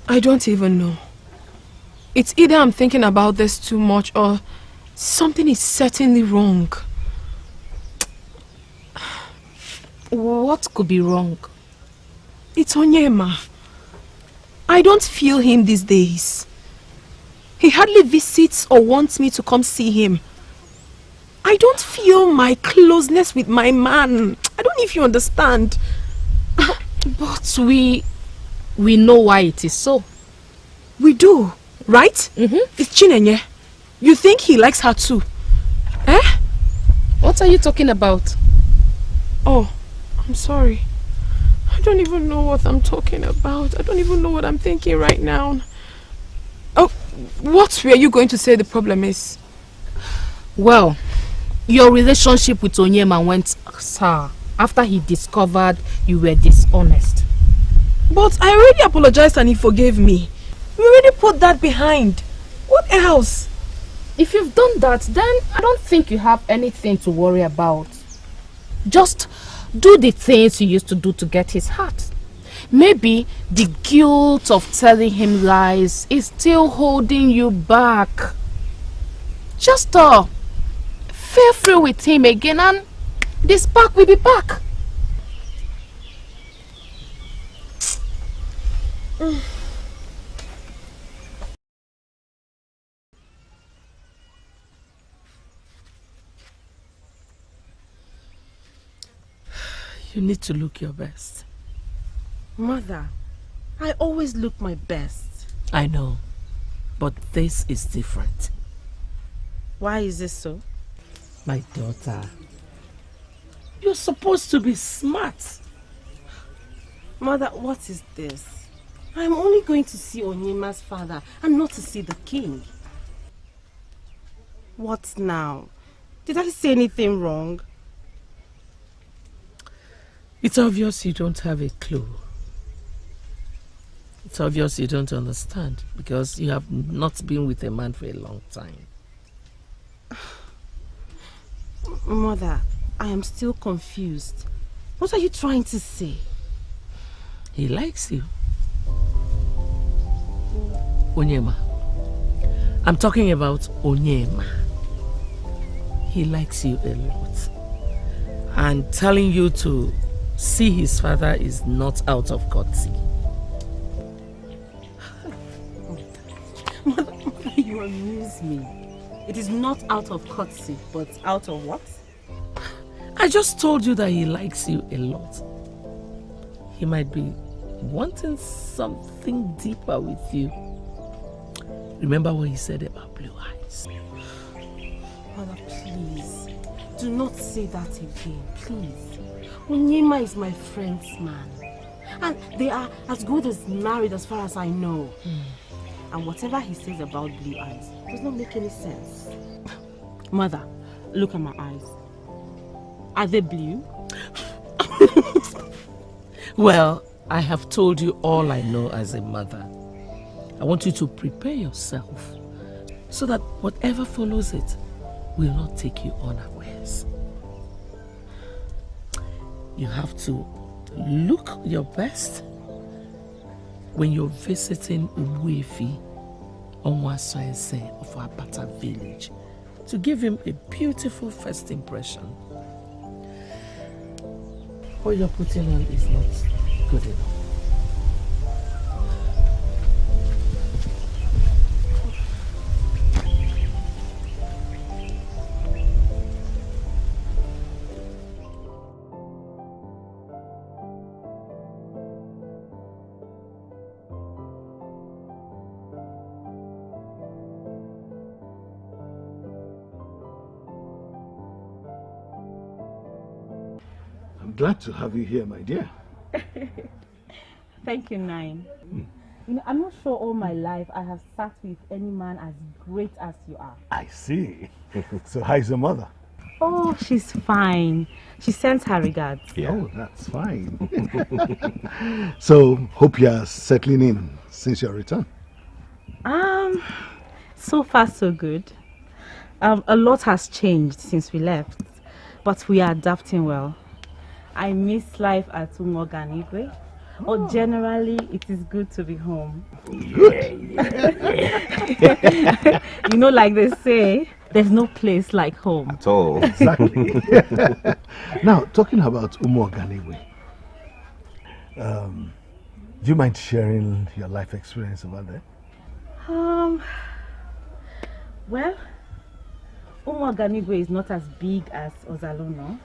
Speaker 8: I don't even know. It's either I'm thinking about this too much or something is certainly wrong.
Speaker 4: What could be wrong?
Speaker 8: It's Onyema. I don't feel him these days. He hardly visits or wants me to come see him. I don't feel my closeness with my man. I don't know if you understand.
Speaker 4: But we know why it is so.
Speaker 8: We do, right? It's Chinenye. You think he likes her too? Eh?
Speaker 4: What are you talking about?
Speaker 8: Oh, I'm sorry. I don't even know what I'm talking about. I don't even know what I'm thinking right now. Oh, what were you going to say the problem is?
Speaker 4: Well, your relationship with Onyema went sour after he discovered you were dishonest.
Speaker 8: But I already apologized and he forgave me. We already put that behind. What else?
Speaker 4: If you've done that, then I don't think you have anything to worry about. Just do the things you used to do to get his heart. Maybe the guilt of telling him lies is still holding you back. Just feel free with him again and this spark will be back.
Speaker 1: You need to look your best.
Speaker 9: Mother, I always look my best.
Speaker 1: I know, but this is different.
Speaker 9: Why is this so?
Speaker 1: My daughter, you're supposed to be smart.
Speaker 9: Mother, what is this? I'm only going to see Onyema's father and not to see the king. What now? Did I say anything wrong?
Speaker 1: It's obvious you don't have a clue. It's obvious you don't understand because you have not been with a man for a long time.
Speaker 9: Mother, I am still confused. What are you trying to say?
Speaker 1: He likes you. Onyema. I'm talking about Onyema. He likes you a lot. And telling you to see his father is not out of courtesy.
Speaker 9: Mother, you amuse me. It is not out of courtesy, but out of what?
Speaker 1: I just told you that he likes you a lot. He might be wanting something deeper with you. Remember what he said about blue eyes.
Speaker 9: Mother, please, do not say that again, please. Onyema is my friend's man. And they are as good as married as far as I know. And whatever he says about blue eyes does not make any sense. Mother, look at my eyes. Are they blue?
Speaker 1: Well, I have told you all I know as a mother. I want you to prepare yourself so that whatever follows it will not take you unawares. You have to look your best when you're visiting Umuefi Onwasoese of Apata village to give him a beautiful first impression. What you're putting on is not good enough.
Speaker 10: Glad to have you here, my dear.
Speaker 3: Thank you, Nine. You know, I'm not sure all my life I have sat with any man as great as you are.
Speaker 10: I see. So how's your mother?
Speaker 3: Oh, she's fine. She sends her regards.
Speaker 10: Yeah. Oh, that's fine. So, hope you are settling in since your return.
Speaker 3: So far so good. A lot has changed since we left, but we are adapting well. I miss life at Umoganigwe, or generally it is good to be home.
Speaker 10: Good.
Speaker 3: You know, like they say, there's no place like home.
Speaker 10: At all. Exactly. Now, talking about Umoganigwe, do you mind sharing your life experience over there?
Speaker 3: Well, Umoganigwe is not as big as Ozalono.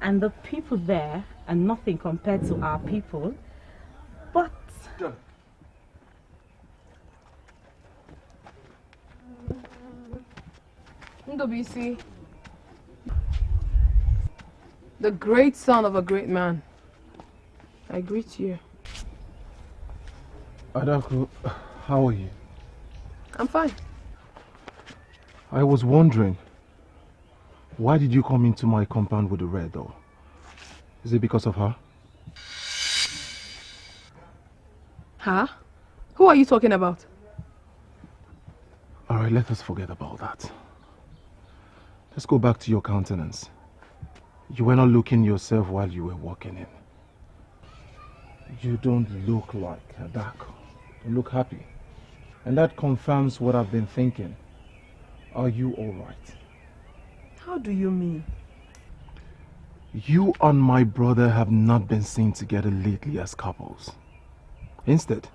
Speaker 3: And the people there are nothing compared to our people. But
Speaker 8: Ndobisi, the great son of a great man, I greet you.
Speaker 15: Adaku, how are you?
Speaker 8: I'm fine.
Speaker 15: I was wondering, why did you come into my compound with a red door? Is it because of her?
Speaker 8: Huh? Who are you talking about?
Speaker 15: Alright, let us forget about that. Let's go back to your countenance. You were not looking yourself while you were walking in. You don't look like Adaku. You look happy. And that confirms what I've been thinking. Are you alright?
Speaker 9: How do you mean?
Speaker 15: You and my brother have not been seen together lately as couples. Instead,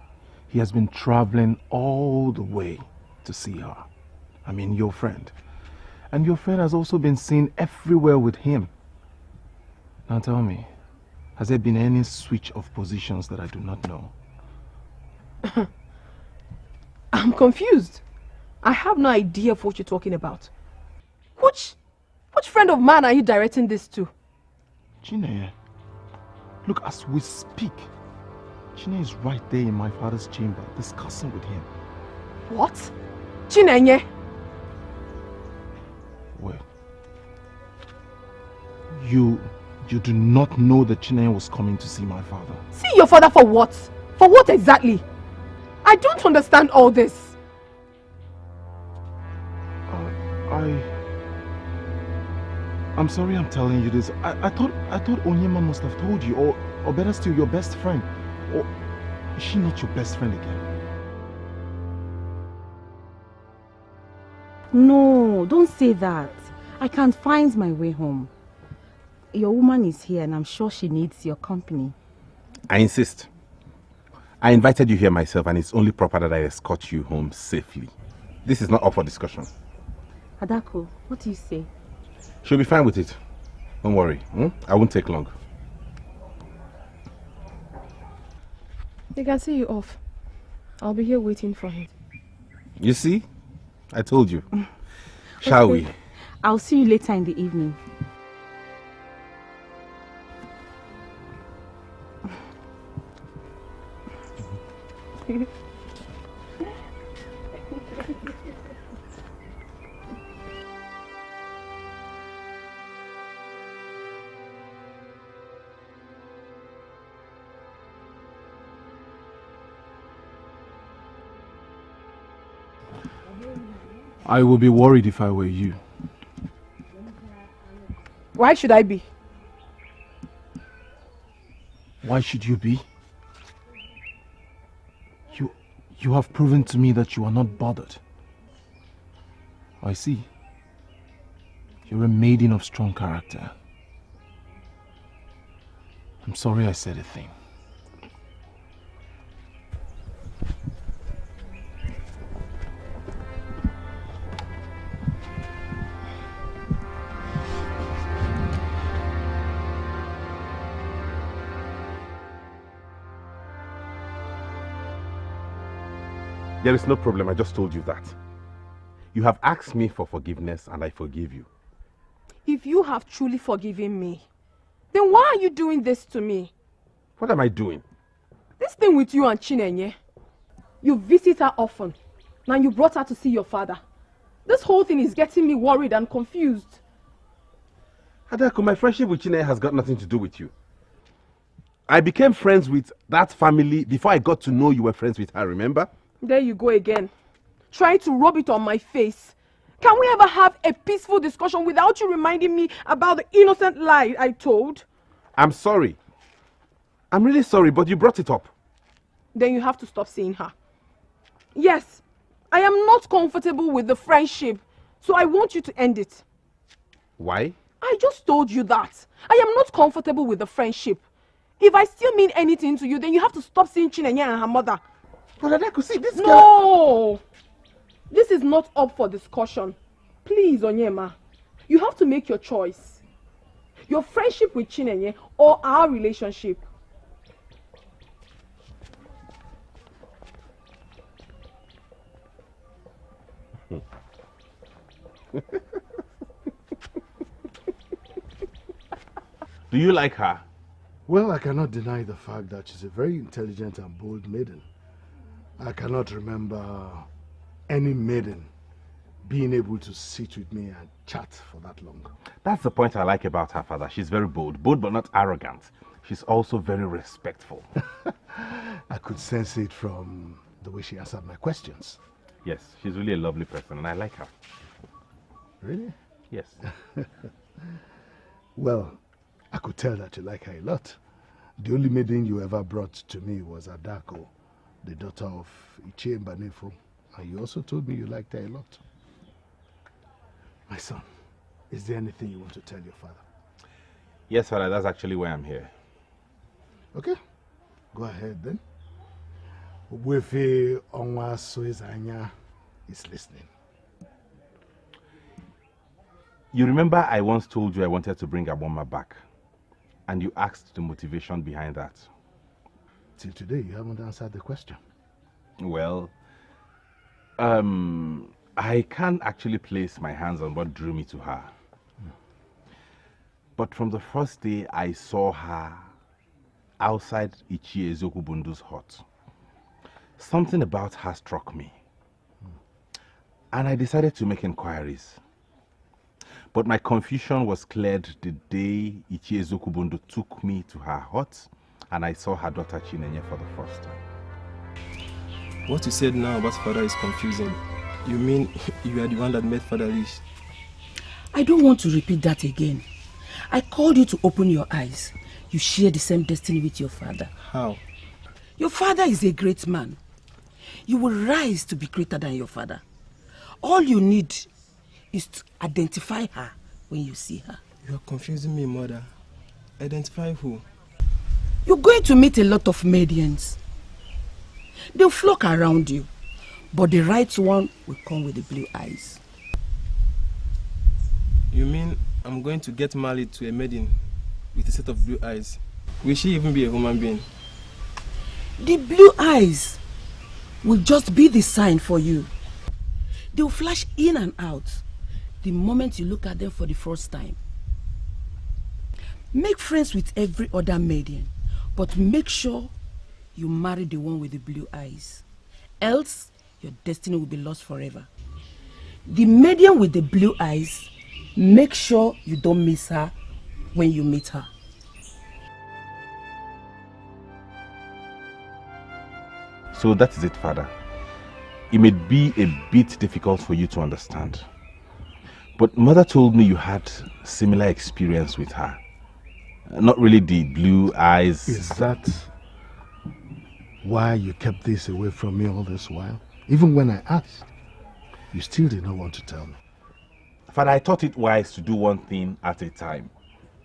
Speaker 15: He has been traveling all the way to see her. I mean, your friend. And your friend has also been seen everywhere with him. Now tell me, has there been any switch of positions that I do not know?
Speaker 8: I'm confused. I have no idea of what you're talking about. Which friend of mine are you directing this to?
Speaker 15: Chineye. Look, as we speak, Chineye is right there in my father's chamber, discussing with him.
Speaker 8: What? Chineye?
Speaker 15: Wait. You do not know that Chineye was coming to see my father?
Speaker 8: See your father for what? For what exactly? I don't understand all this.
Speaker 15: I'm sorry I'm telling you this. I thought Onyema must have told you, or better still, your best friend. Or is she not your best friend again?
Speaker 3: No, don't say that. I can't find my way home. Your woman is here and I'm sure she needs your company.
Speaker 7: I insist. I invited you here myself and it's only proper that I escort you home safely. This is not up for discussion.
Speaker 3: Adako, what do you say?
Speaker 7: She'll be fine with it. Don't worry. I won't take long.
Speaker 8: He can see you off. I'll be here waiting for him.
Speaker 7: You see? I told you. Shall we?
Speaker 3: I'll see you later in the evening.
Speaker 15: I would be worried if I were you.
Speaker 8: Why should I be?
Speaker 15: Why should you be? You have proven to me that you are not bothered. I see. You're a maiden of strong character. I'm sorry I said a thing.
Speaker 7: There is no problem, I just told you that. You have asked me for forgiveness and I forgive you.
Speaker 8: If you have truly forgiven me, then why are you doing this to me?
Speaker 7: What am I doing?
Speaker 8: This thing with you and Chinenye. You visit her often. Now you brought her to see your father. This whole thing is getting me worried and confused.
Speaker 7: Adako, my friendship with Chinenye has got nothing to do with you. I became friends with that family before I got to know you were friends with her, remember?
Speaker 8: There you go again. Trying to rub it on my face. Can we ever have a peaceful discussion without you reminding me about the innocent lie I told?
Speaker 7: I'm sorry. I'm really sorry, but you brought it up.
Speaker 8: Then you have to stop seeing her. Yes, I am not comfortable with the friendship, so I want you to end it.
Speaker 7: Why?
Speaker 8: I just told you that. I am not comfortable with the friendship. If I still mean anything to you, then you have to stop seeing Chinenye and her mother.
Speaker 7: But Adako, see this
Speaker 8: No! This is not up for discussion. Please, Onyema, you have to make your choice. Your friendship with Chinenye or our relationship.
Speaker 7: Do you like her?
Speaker 10: Well, I cannot deny the fact that she's a very intelligent and bold maiden. I cannot remember any maiden being able to sit with me and chat for that long.
Speaker 7: That's the point I like about her, father. She's very bold. Bold but not arrogant. She's also very respectful.
Speaker 10: I could sense it from the way she answered my questions.
Speaker 7: Yes, she's really a lovely person and I like her.
Speaker 10: Really?
Speaker 7: Yes.
Speaker 10: Well, I could tell that you like her a lot. The only maiden you ever brought to me was Adako, the daughter of Ichie Mbanefo, and you also told me you liked her a lot. My son, is there anything you want to tell your father?
Speaker 7: Yes, father, that's actually why I'm here.
Speaker 10: Okay, go ahead then.
Speaker 20: Ogbuefi Onwa Soizanya is listening.
Speaker 7: You remember I once told you I wanted to bring Ugonma back, and you asked the motivation behind that.
Speaker 20: Till today, you haven't answered the question.
Speaker 7: Well, I can't actually place my hands on what drew me to her. But from the first day I saw her outside Ezeon's hut, something about her struck me. And I decided to make inquiries. But my confusion was cleared the day Ezeonu took me to her hut and I saw her daughter Chinenye for the first time.
Speaker 18: What you said now about father is confusing. You mean you are the one that made father rich?
Speaker 12: I don't want to repeat that again. I called you to open your eyes. You share the same destiny with your father.
Speaker 18: How?
Speaker 12: Your father is a great man. You will rise to be greater than your father. All you need is to identify her when you see her.
Speaker 18: You are confusing me, mother. Identify who?
Speaker 12: You're going to meet a lot of Maidians. They'll flock around you, but the right one will come with the blue eyes.
Speaker 18: You mean I'm going to get married to a maiden with a set of blue eyes? Will she even be a human being?
Speaker 12: The blue eyes will just be the sign for you. They'll flash in and out the moment you look at them for the first time. Make friends with every other maiden, but make sure you marry the one with the blue eyes. Else, your destiny will be lost forever. The maiden with the blue eyes, make sure you don't miss her when you meet her.
Speaker 7: So that is it, Father. It may be a bit difficult for you to understand. But Mother told me you had similar experience with her. Not really the blue eyes.
Speaker 20: Is that why you kept this away from me all this while? Even when I asked, you still did not want to tell me.
Speaker 7: Father, I thought it wise to do one thing at a time.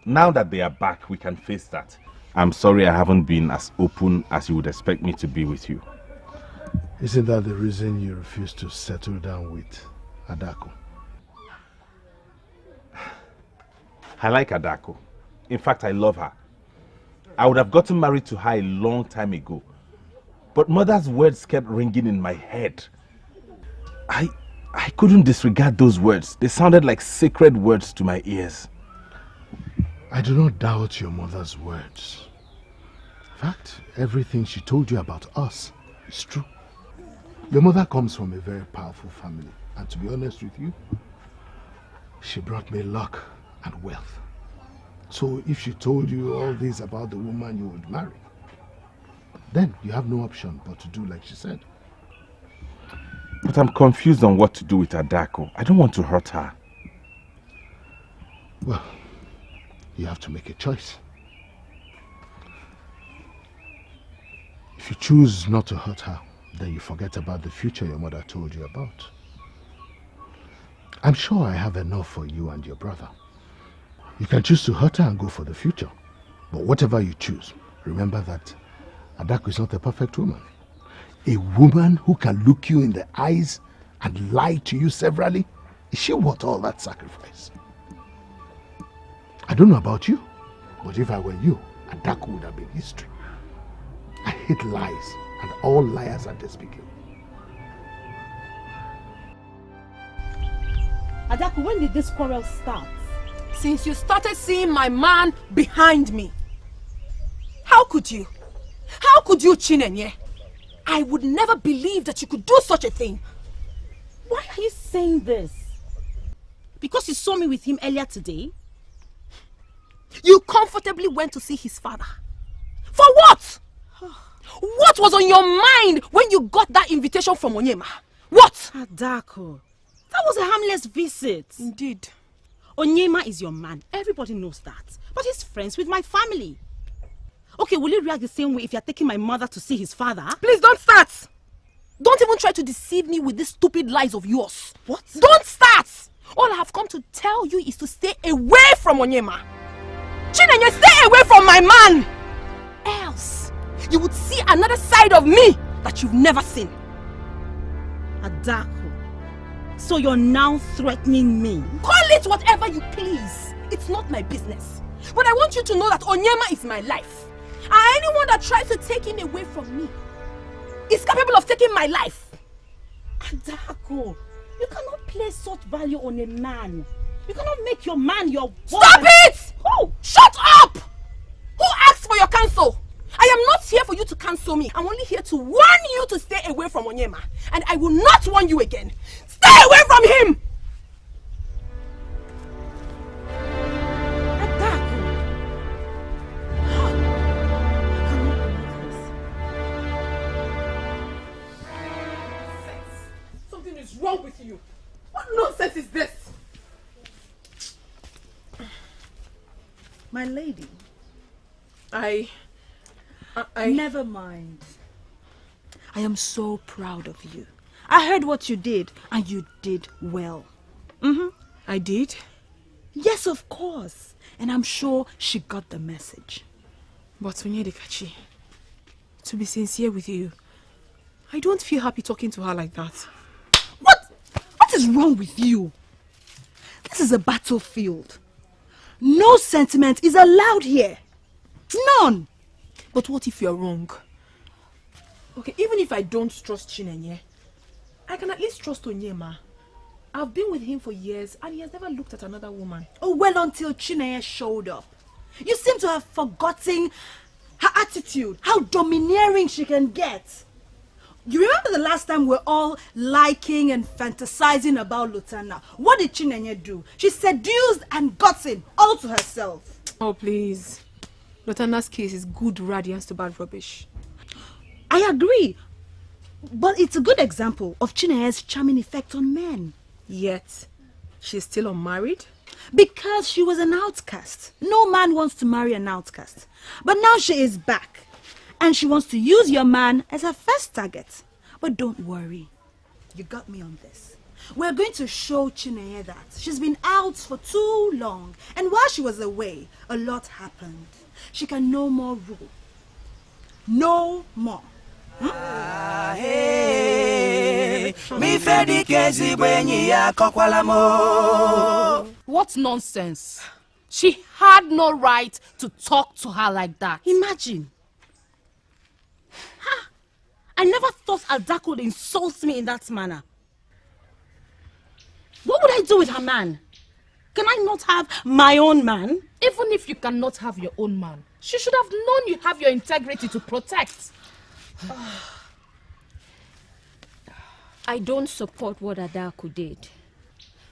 Speaker 7: Now that they are back, we can face that. I'm sorry I haven't been as open as you would expect me to be with you.
Speaker 20: Isn't that the reason you refused to settle down with Adako?
Speaker 7: I like Adako. In fact, I love her. I would have gotten married to her a long time ago. But Mother's words kept ringing in my head. I couldn't disregard those words. They sounded like sacred words to my ears.
Speaker 20: I do not doubt your mother's words. In fact, everything she told you about us is true. Your mother comes from a very powerful family. And to be honest with you, she brought me luck and wealth. So if she told you all this about the woman you would marry, then you have no option but to do like she said.
Speaker 7: But I'm confused on what to do with Adako. I don't want to hurt her.
Speaker 20: Well, you have to make a choice. If you choose not to hurt her, then you forget about the future your mother told you about. I'm sure I have enough for you and your brother. You can choose to hurt her and go for the future. But whatever you choose, remember that Adako is not a perfect woman. A woman who can look you in the eyes and lie to you severally, is she worth all that sacrifice? I don't know about you, but if I were you, Adako would have been history. I hate lies, and all liars are despicable.
Speaker 5: Adako, when did this quarrel start? Since you started seeing my man behind me. How could you? How could you, Chinenye? I would never believe that you could do such a thing.
Speaker 17: Why are you saying this? Because you saw me with him earlier today?
Speaker 5: You comfortably went to see his father. For what? What was on your mind when you got that invitation from Onyema? What?
Speaker 17: Adako, that was a harmless visit.
Speaker 5: Indeed.
Speaker 17: Onyema is your man. Everybody knows that. But he's friends with my family. Okay, will you react the same way if you're taking my mother to see his father?
Speaker 5: Please don't start! Don't even try to deceive me with these stupid lies of yours.
Speaker 17: What?
Speaker 5: Don't start! All I have come to tell you is to stay away from Onyema. Chinenye, stay away from my man! Else, you would see another side of me that you've never seen.
Speaker 17: Adaku, so you're now threatening me?
Speaker 5: Call it whatever you please. It's not my business. But I want you to know that Onyema is my life. And anyone that tries to take him away from me is capable of taking my life.
Speaker 17: Adaku, you cannot place such value on a man. You cannot make your man your boss.
Speaker 5: Stop it! Oh, shut up! Who asked for your counsel? I am not here for you to cancel me. I'm only here to warn you to stay away from Onyema. And I will not warn you again. Stay away from him! Something is wrong with you. What nonsense is this?
Speaker 2: My lady.
Speaker 8: I...
Speaker 2: Never mind. I am so proud of you. I heard what you did, and you did well.
Speaker 8: I did?
Speaker 2: Yes, of course. And I'm sure she got the message.
Speaker 8: But Onyedikachi, to be sincere with you, I don't feel happy talking to her like that.
Speaker 2: What is wrong with you? This is a battlefield. No sentiment is allowed here. None.
Speaker 8: But what if you're wrong? Okay, even if I don't trust Chinenye, I can at least trust Onyema. I've been with him for years and he has never looked at another woman.
Speaker 2: Oh, well, until Chinenye showed up. You seem to have forgotten her attitude, how domineering she can get. You remember the last time we're all liking and fantasizing about Lutana? What did Chinenye do? She seduced and got in all to herself.
Speaker 8: Oh, please. Lutana's case is good radiance to bad rubbish.
Speaker 2: I agree. But it's a good example of Chinenye's charming effect on men.
Speaker 8: Yet, she's still unmarried?
Speaker 2: Because she was an outcast. No man wants to marry an outcast. But now she is back. And she wants to use your man as her first target. But don't worry. You got me on this. We're going to show Chinenye that she's been out for too long. And while she was away, a lot happened. She can no more rule. No more.
Speaker 1: What nonsense. She had no right to talk to her like that.
Speaker 17: Imagine. I never thought Adaku would insult me in that manner. What would I do with her man? Can I not have my own man?
Speaker 1: Even if you cannot have your own man, she should have known you have your integrity to protect.
Speaker 16: I don't support what Adaku did.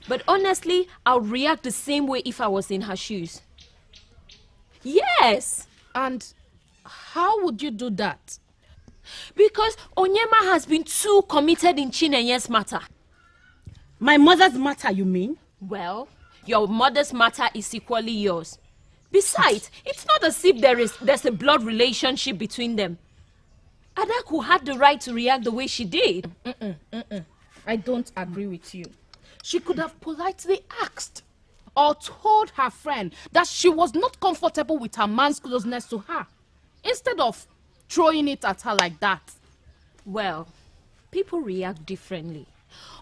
Speaker 16: But honestly, I would react the same way if I was in her shoes. Yes!
Speaker 1: And how would you do that?
Speaker 16: Because Onyema has been too committed in Chinenye's matter.
Speaker 17: My mother's matter, you mean?
Speaker 16: Well, your mother's matter is equally yours. Besides, it's not as if there's a blood relationship between them. Adaku had the right to react the way she did.
Speaker 1: I don't agree with you. She could have politely asked or told her friend that she was not comfortable with her man's closeness to her, instead of throwing it at her like that.
Speaker 16: Well, people react differently.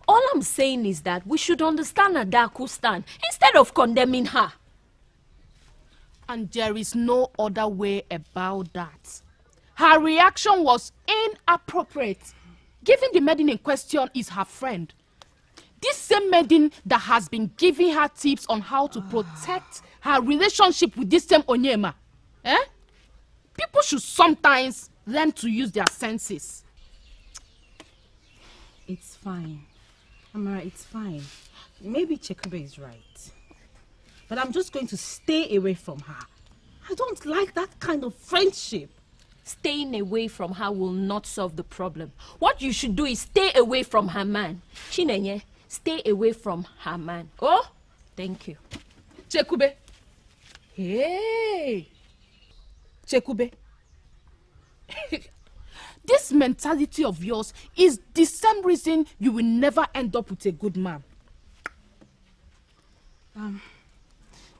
Speaker 16: All I'm saying is that we should understand Adaku's stand instead of condemning her.
Speaker 1: And there is no other way about that. Her reaction was inappropriate, given the maiden in question is her friend. This same maiden that has been giving her tips on how to protect her relationship with this same Onyema. People should sometimes learn to use their senses.
Speaker 17: It's fine. Amara, it's fine. Maybe Chekube is right. But I'm just going to stay away from her. I don't like that kind of friendship.
Speaker 16: Staying away from her will not solve the problem. What you should do is stay away from her man. Chinenye, stay away from her man. Oh, thank you.
Speaker 1: Chekube. Hey. Chekube. This mentality of yours is the same reason you will never end up with a good man.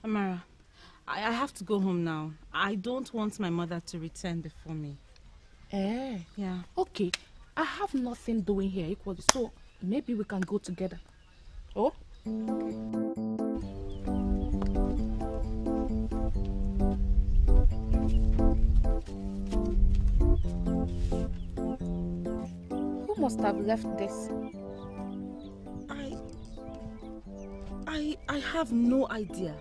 Speaker 17: Amara, I have to go home now. I don't want my mother to return before me.
Speaker 1: Yeah.
Speaker 17: Yeah.
Speaker 1: Okay.
Speaker 4: I have nothing doing here equally, so maybe we can go together. Oh? Who must have left this?
Speaker 17: I have no idea.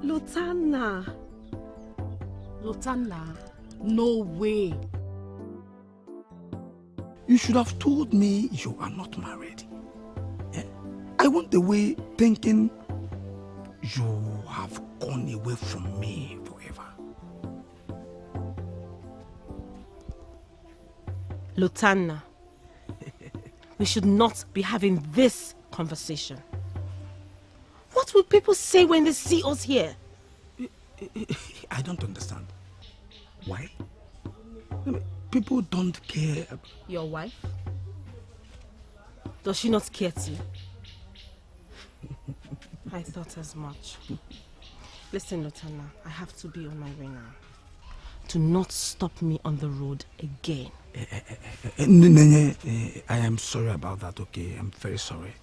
Speaker 17: Lutana.
Speaker 4: Lutana? No way.
Speaker 10: You should have told me you are not married. I went away thinking you have gone away from me forever.
Speaker 17: Lutana, we should not be having this conversation. What will people say when they see us here?
Speaker 10: I don't understand. Why? People don't care.
Speaker 17: Your wife? Does she not care to you? I thought as much. Listen, Lutana, I have to be on my way now. Do not stop me on the road again.
Speaker 10: I am sorry about that, okay? I'm very sorry.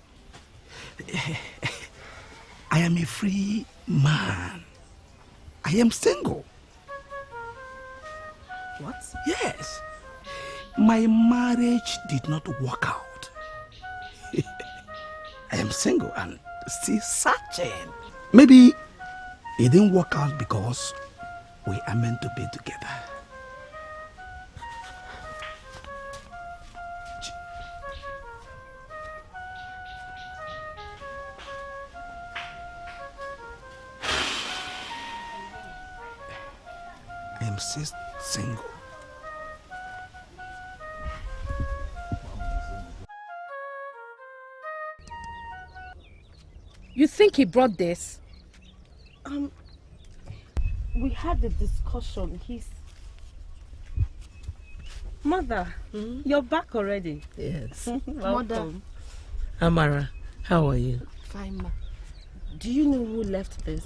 Speaker 10: I am a free man. I am single.
Speaker 17: What?
Speaker 10: Yes. My marriage did not work out. I am single and still searching. Maybe it didn't work out because we are meant to be together. I am still single.
Speaker 3: You think he brought this?
Speaker 17: We had the discussion. Mother, you're back already.
Speaker 1: Yes.
Speaker 17: Mother.
Speaker 1: Amara, how are you?
Speaker 17: Fine, ma. Do you know who left this?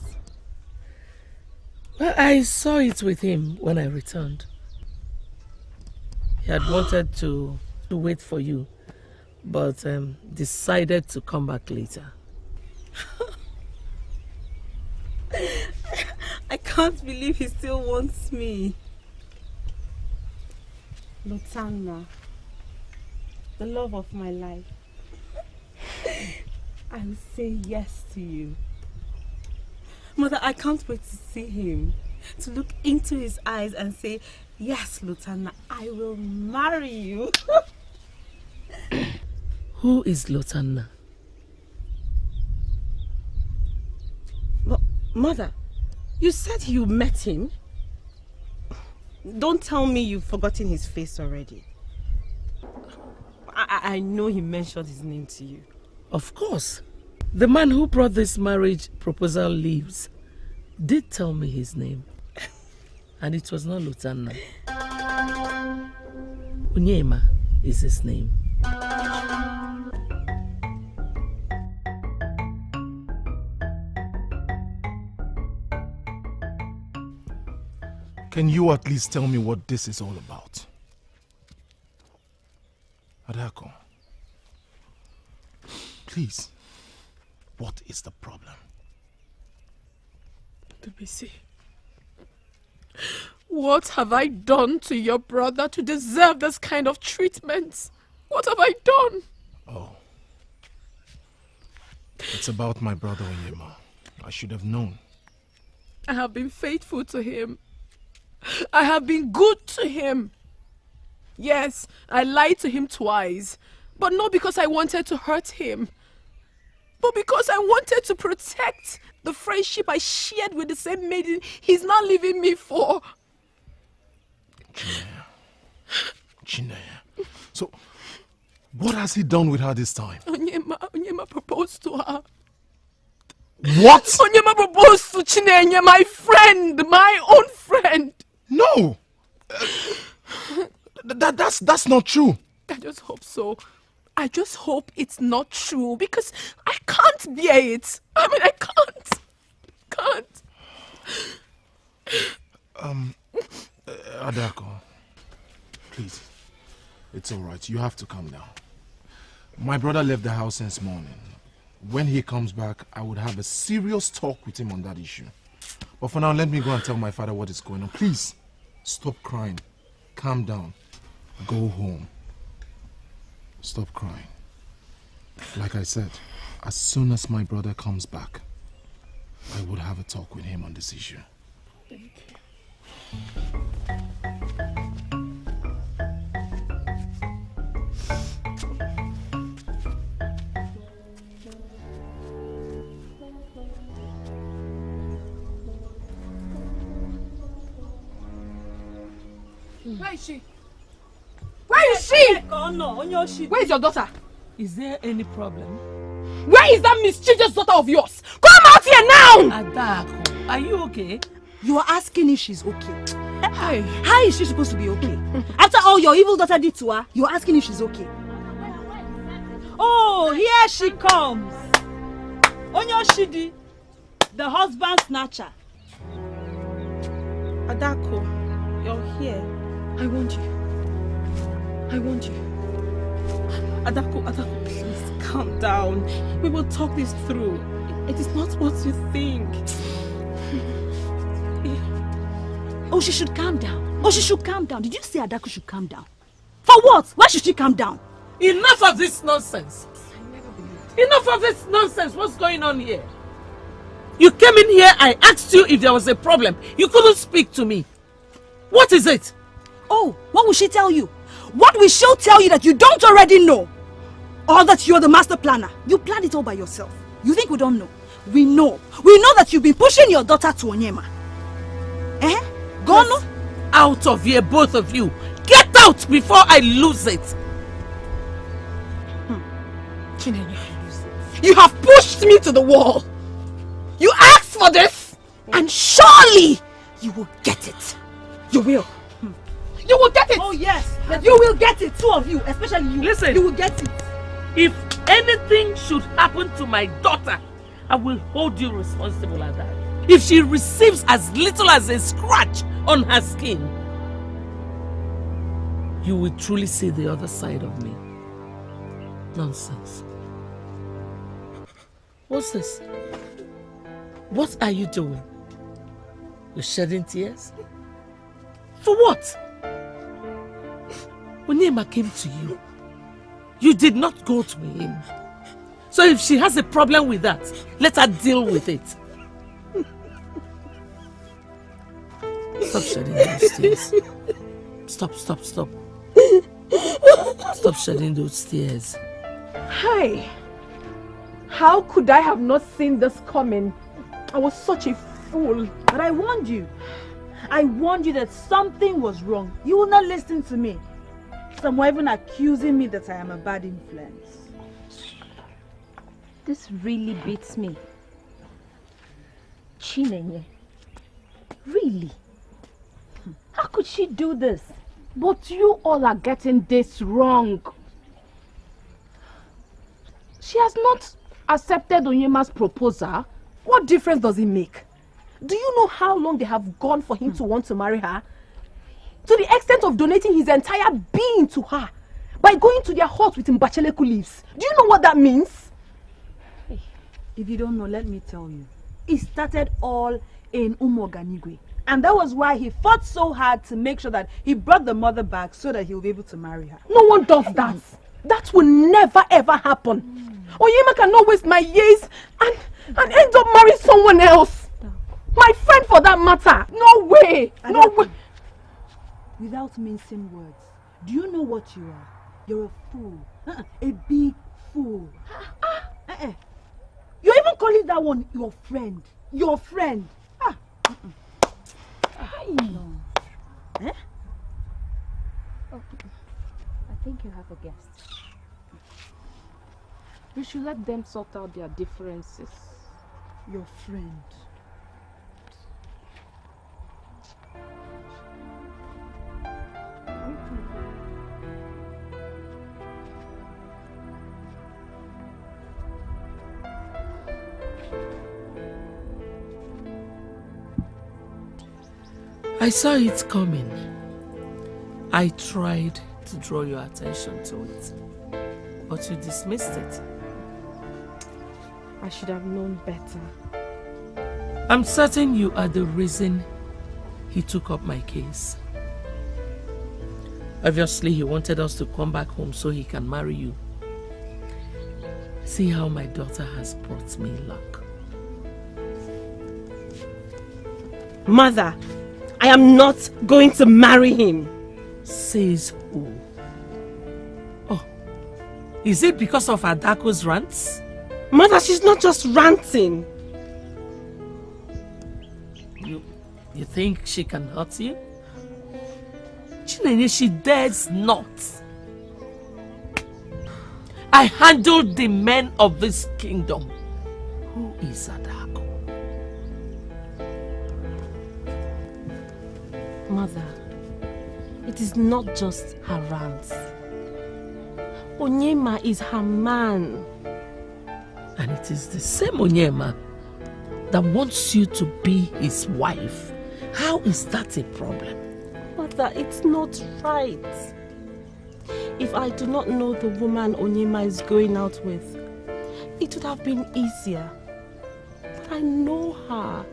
Speaker 1: Well, I saw it with him when I returned. He had wanted to wait for you, but decided to come back later.
Speaker 17: I can't believe he still wants me. Lutana, the love of my life. I will say yes to you. Mother, I can't wait to see him. To look into his eyes and say, yes, Lutana, I will marry you.
Speaker 1: Who is Lutana?
Speaker 17: Mother, you said you met him. Don't tell me you've forgotten his face already. I know he mentioned his name to you.
Speaker 1: Of course. The man who brought this marriage proposal leaves did tell me his name. And it was not Lutana. Unyema is his name.
Speaker 15: Can you at least tell me what this is all about? Adako, please, what is the problem?
Speaker 8: Dubisi, what have I done to your brother to deserve this kind of treatment? What have I done?
Speaker 15: Oh, it's about my brother Onyema. I should have known.
Speaker 8: I have been faithful to him. I have been good to him. Yes, I lied to him twice, but not because I wanted to hurt him, but because I wanted to protect the friendship I shared with the same maiden he's not leaving me for.
Speaker 15: Chinaya. So, what has he done with her this time?
Speaker 8: Onyema proposed to her.
Speaker 15: What?
Speaker 8: Onyema proposed to Chinenye, my friend, my own friend.
Speaker 15: No! That's not true.
Speaker 8: I just hope so. I just hope it's not true because I can't bear it. I mean, I can't.
Speaker 15: Adako, please. It's all right. You have to calm down. My brother left the house since morning. When he comes back, I would have a serious talk with him on that issue. But for now, let me go and tell my father what is going on. Please, stop crying. Calm down. Go home. Stop crying. Like I said, as soon as my brother comes back, I would have a talk with him on this issue.
Speaker 1: Thank you.
Speaker 8: Where is she? Where is she? Where is your daughter?
Speaker 1: Is there any problem?
Speaker 8: Where is that mischievous daughter of yours? Come out here now!
Speaker 1: Adako, are you okay?
Speaker 2: You are asking if she's okay.
Speaker 8: Hey.
Speaker 2: How is she supposed to be okay? After all your evil daughter did to her, you are asking if she's okay.
Speaker 17: Oh, here she comes. Onyoshidi, the husband snatcher.
Speaker 9: Adako, you're here. I want you. I want you. Adako, please calm down. We will talk this through. It is not what you think.
Speaker 2: Oh, she should calm down. Oh, she should calm down. Did you say Adako should calm down? For what? Why should she calm down?
Speaker 1: Enough of this nonsense. Enough of this nonsense. What's going on here? You came in here, I asked you if there was a problem. You couldn't speak to me. What is it?
Speaker 2: Oh, what will she tell you? What will she tell you that you don't already know? Or that you're the master planner? You planned it all by yourself. You think we don't know? We know. We know that you've been pushing your daughter to Onyema. Eh? Gono?
Speaker 1: Out of here, both of you. Get out before I lose it.
Speaker 8: You have pushed me to the wall. You asked for this, and surely you will get it. You will. You will get it.
Speaker 2: Oh yes, you will get it. Two of you, especially you.
Speaker 1: Listen.
Speaker 2: You will get it.
Speaker 1: If anything should happen to my daughter, I will hold you responsible at that. If she receives as little as a scratch on her skin, you will truly see the other side of me. Nonsense. What's this? What are you doing? You're shedding tears? For what? When Onyema came to you, you did not go to him. So if she has a problem with that, let her deal with it. Stop shedding those tears. Stop. Stop shedding those tears.
Speaker 8: Hi. How could I have not seen this coming? I was such a fool.
Speaker 2: But I warned you. I warned you that something was wrong. You will not listen to me. Some were even accusing me that I am a bad influence.
Speaker 16: This really beats me. Chinenye. Really? How could she do this?
Speaker 3: But you all are getting this wrong. She has not accepted Onyema's proposal.
Speaker 8: What difference does it make? Do you know how long they have gone for him to want to marry her? To the extent of donating his entire being to her by going to their hut with mbacheleku leaves. Do you know what that means?
Speaker 2: If you don't know, let me tell you. It started all in Umoganigwe. And that was why he fought so hard to make sure that he brought the mother back so that he'll be able to marry her.
Speaker 8: No one does that. That will never ever happen. Onyema cannot waste my years and end up marrying someone else. My friend for that matter. No way. No way.
Speaker 2: Without mincing words, do you know what you are? You're a fool. A big fool. You're even calling that one your friend. Your friend.
Speaker 16: No. Eh? Oh, I think you have a guest.
Speaker 3: You should let them sort out their differences.
Speaker 2: Your friend.
Speaker 1: I I saw it coming. I tried to draw your attention to it, but you dismissed it.
Speaker 3: I should have known better.
Speaker 1: I'm certain you are the reason he took up my case. Obviously, he wanted us to come back home so he can marry you. See how my daughter has brought me luck.
Speaker 9: Mother, I am not going to marry him.
Speaker 1: Says who? Oh, is it because of Adako's rants?
Speaker 9: Mother, she's not just ranting.
Speaker 1: You think she can hurt you? Chinenye, she dares not. I handled the men of this kingdom. Who is Adako?
Speaker 9: Mother, it is not just her rants. Onyema is her man.
Speaker 1: And it is the same Onyema that wants you to be his wife. How is that a problem?
Speaker 9: Mother, it's not right. If I do not know the woman Onyema is going out with, it would have been easier. But I know her.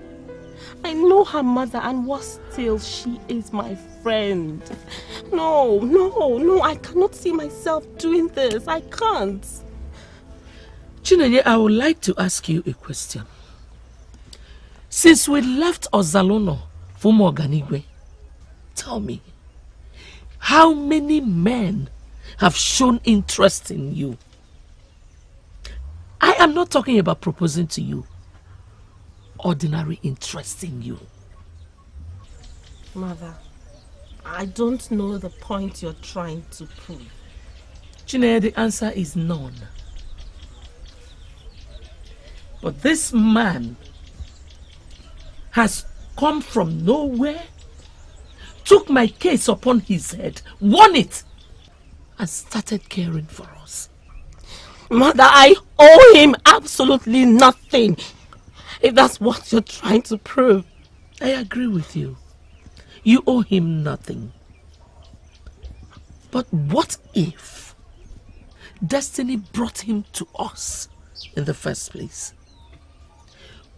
Speaker 9: I know her mother, and worse still, she is my friend. No, I cannot see myself doing this. I can't.
Speaker 1: Chinenye, I would like to ask you a question. Since we left Ozalono for Moganigwe, tell me, how many men have shown interest in you? I am not talking about proposing to you. Ordinary interest in you.
Speaker 9: Mother, I don't know the point you're trying to prove.
Speaker 1: Chinenye, the answer is none. But this man has come from nowhere, took my case upon his head, won it, and started caring for us.
Speaker 9: Mother, I owe him absolutely nothing. If that's what you're trying to prove.
Speaker 1: I agree with you. You owe him nothing. But what if destiny brought him to us in the first place?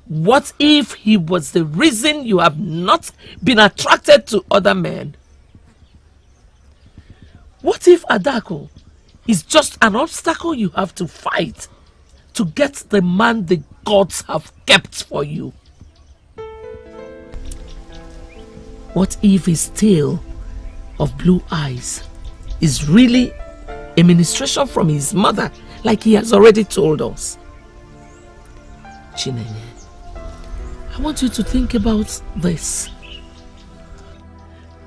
Speaker 1: What if he was the reason you have not been attracted to other men? What if Adako is just an obstacle you have to fight to get the man the gods have kept for you? What if his tale of blue eyes is really a ministration from his mother, like he has already told us? Chinenye, I want you to think about this.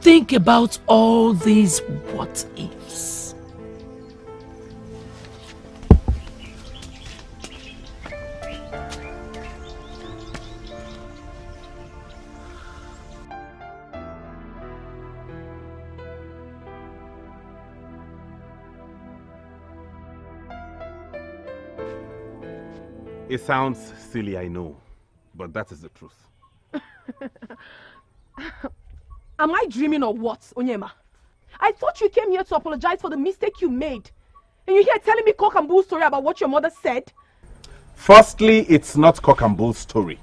Speaker 1: Think about all these what ifs.
Speaker 7: It sounds silly, I know, but that is the truth.
Speaker 5: Am I dreaming or what, Onyema? I thought you came here to apologize for the mistake you made. And you're here telling me cock and bull story about what your mother said?
Speaker 7: Firstly, it's not cock and bull story.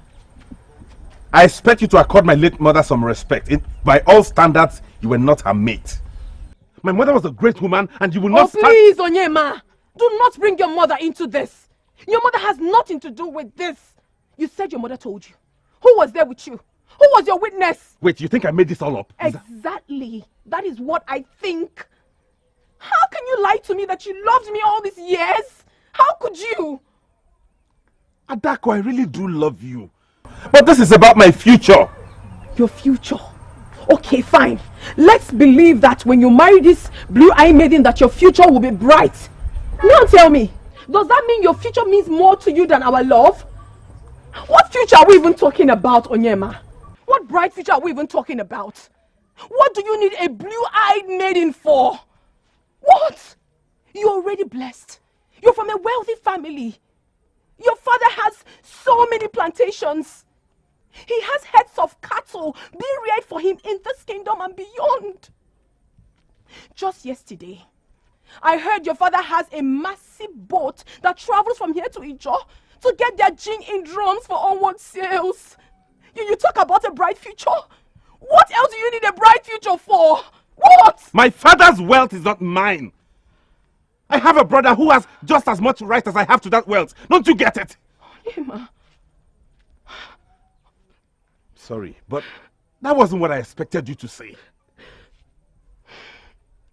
Speaker 7: I expect you to accord my late mother some respect. By all standards, you were not her mate. My mother was a great woman, and you will not stand...
Speaker 5: Please, Onyema, do not bring your mother into this. Your mother has nothing to do with this. You said your mother told you. Who was there with you? Who was your witness?
Speaker 7: Wait, you think I made this all up?
Speaker 5: Exactly. That is what I think. How can you lie to me that you loved me all these years? How could you?
Speaker 7: Adako, I really do love you. But this is about my future.
Speaker 5: Your future? Okay, fine. Let's believe that when you marry this blue-eyed maiden that your future will be bright. Now tell me, does that mean your future means more to you than our love? What future are we even talking about, Onyema? What bright future are we even talking about? What do you need a blue-eyed maiden for? What? You're already blessed. You're from a wealthy family. Your father has so many plantations. He has herds of cattle also be reared for him in this kingdom and beyond. Just yesterday, I heard your father has a massive boat that travels from here to Ijo to get their gin in drums for onward sales. You talk about a bright future? What else do you need a bright future for? What?
Speaker 7: My father's wealth is not mine. I have a brother who has just as much right as I have to that wealth. Don't you get it?
Speaker 5: Onyema.
Speaker 7: Sorry, but that wasn't what I expected you to say.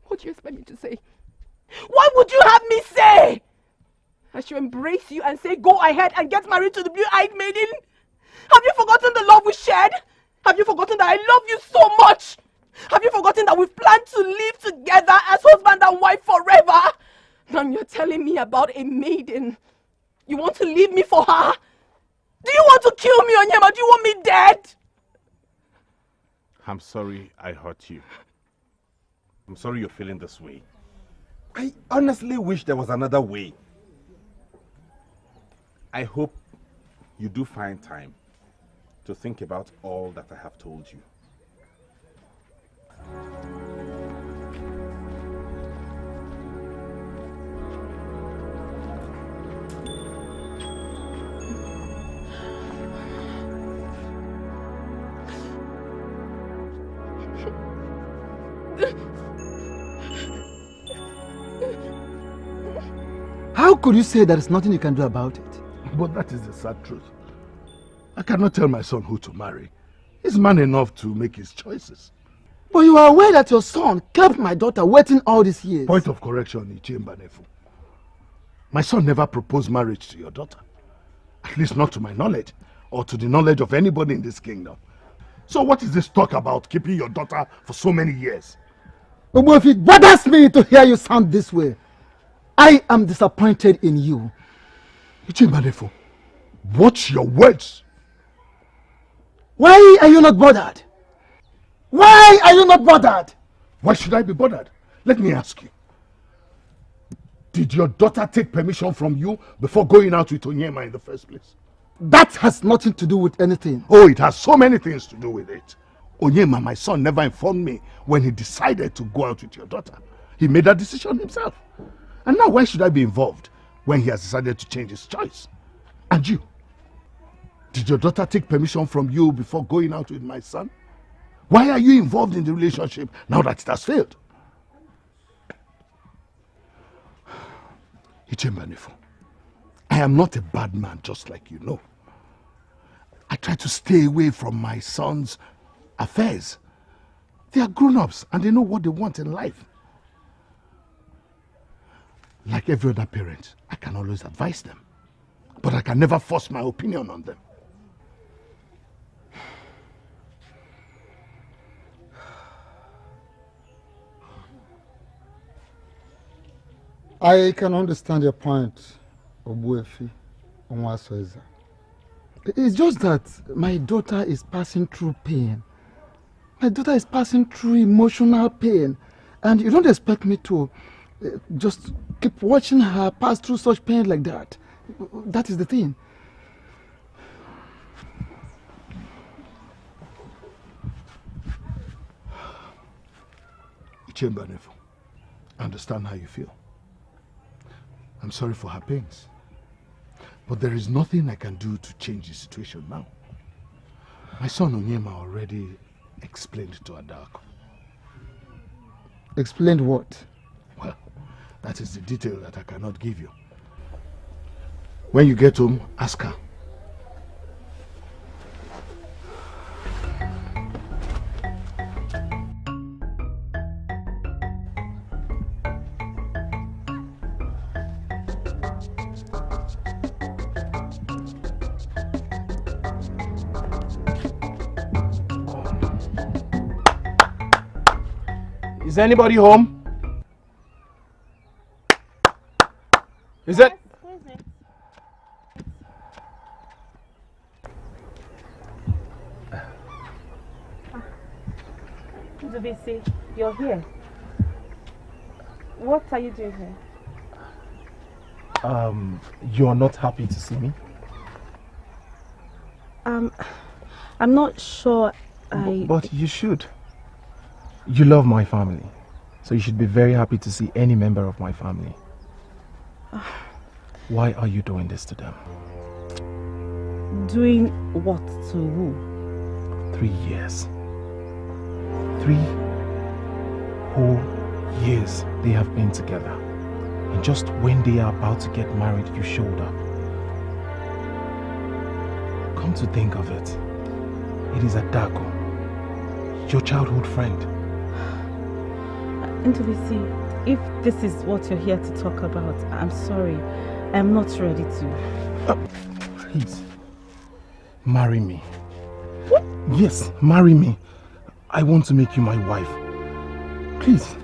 Speaker 5: What do you expect me to say? What would you have me say? I should embrace you and say, go ahead and get married to the blue-eyed maiden? Have you forgotten the love we shared? Have you forgotten that I love you so much? Have you forgotten that we've planned to live together as husband and wife forever? Now you're telling me about a maiden. You want to leave me for her? Do you want to kill me, Onyema? Do you want me dead?
Speaker 7: I'm sorry I hurt you. I'm sorry you're feeling this way. I honestly wish there was another way. I hope you do find time to think about all that I have told you.
Speaker 10: How could you say there is nothing you can do about it?
Speaker 14: But that is the sad truth. I cannot tell my son who to marry. He's man enough to make his choices.
Speaker 10: But you are aware that your son kept my daughter waiting all these years.
Speaker 14: Point of correction, Ichemba Nefu. My son never proposed marriage to your daughter. At least not to my knowledge, or to the knowledge of anybody in this kingdom. So what is this talk about keeping your daughter for so many years?
Speaker 10: But if it bothers me to hear you sound this way, I am disappointed in you.
Speaker 14: Ichemba Nefu, watch your words.
Speaker 10: Why are you not bothered? Why are you not bothered?
Speaker 14: Why should I be bothered? Let me ask you. Did your daughter take permission from you before going out with Onyema in the first place?
Speaker 10: That has nothing to do with anything.
Speaker 14: Oh, it has so many things to do with it. Onyema, my son, never informed me when he decided to go out with your daughter. He made that decision himself. And now why should I be involved when he has decided to change his choice? And you? Did your daughter take permission from you before going out with my son? Why are you involved in the relationship now that it has failed? Ichemba Nefu, I am not a bad man, just like you know. I try to stay away from my son's affairs. They are grown-ups and they know what they want in life. Like every other parent, I can always advise them, but I can never force my opinion on them.
Speaker 6: I can understand your point, Obuefi Onwasoeza.
Speaker 10: It's just that my daughter is passing through pain. My daughter is passing through emotional pain. And you don't expect me to just keep watching her pass through such pain like that. That is the thing.
Speaker 14: Ichemba Nefu, I understand how you feel. I'm sorry for her pains. But there is nothing I can do to change the situation now. My son Onyema already explained to Adako.
Speaker 6: Explained what?
Speaker 14: Well, that is the detail that I cannot give you. When you get home, ask her.
Speaker 15: Is anybody home? Is it?
Speaker 3: Dubisi, you're here. What are you doing here?
Speaker 15: You're not happy to see me?
Speaker 17: I'm not sure
Speaker 15: But you should. You love my family, so you should be very happy to see any member of my family. Why are you doing this to them?
Speaker 17: Doing what to who?
Speaker 15: 3 years. 3 whole years they have been together. And just when they are about to get married, you showed up. Come to think of it, it is Adako, your childhood friend.
Speaker 17: Ntobisi, if this is what you're here to talk about, I'm sorry. I'm not ready to.
Speaker 15: Please, marry me. What? Yes, marry me. I want to make you my wife. Please.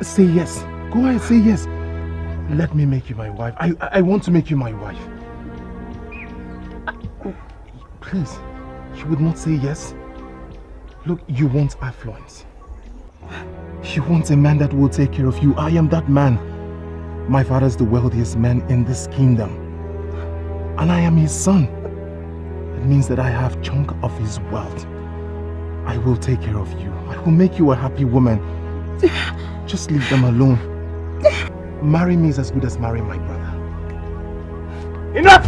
Speaker 15: Say yes. Go ahead, say yes. Let me make you my wife. I want to make you my wife. Please, you would not say yes? Look, you want affluence. You want a man that will take care of you. I am that man. My father's the wealthiest man in this kingdom. And I am his son. It means that I have a chunk of his wealth. I will take care of you. I will make you a happy woman. Just leave them alone. Marry me is as good as marrying my brother. Enough!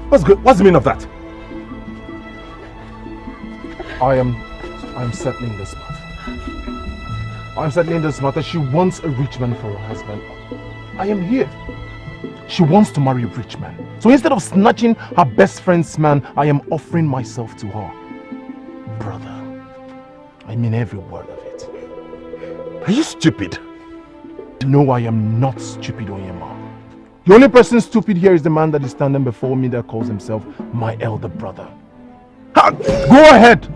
Speaker 15: What's the meaning of that? I'm settling this matter. I'm settling this matter. She wants a rich man for her husband. I am here. She wants to marry a rich man. So instead of snatching her best friend's man, I am offering myself to her. Brother, I mean every word of it.
Speaker 11: Are you stupid?
Speaker 15: No, I am not stupid, Oyema. The only person stupid here is the man that is standing before me that calls himself my elder brother. Go ahead!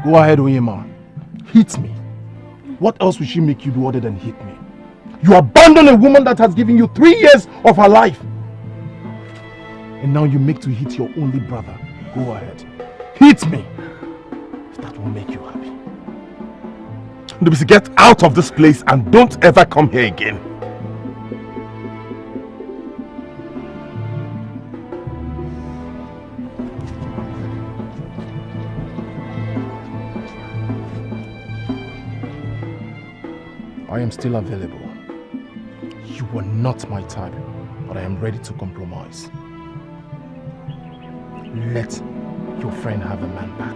Speaker 15: Go ahead, Oyema. Hit me. What else will she make you do other than hit me? You abandon a woman that has given you 3 years of her life. And now you make to hit your only brother. Go ahead. Hit me. If that will make you happy.
Speaker 11: Get out of this place and don't ever come here again.
Speaker 15: I am still available. You were not my type, but I am ready to compromise. Let your friend have a man back.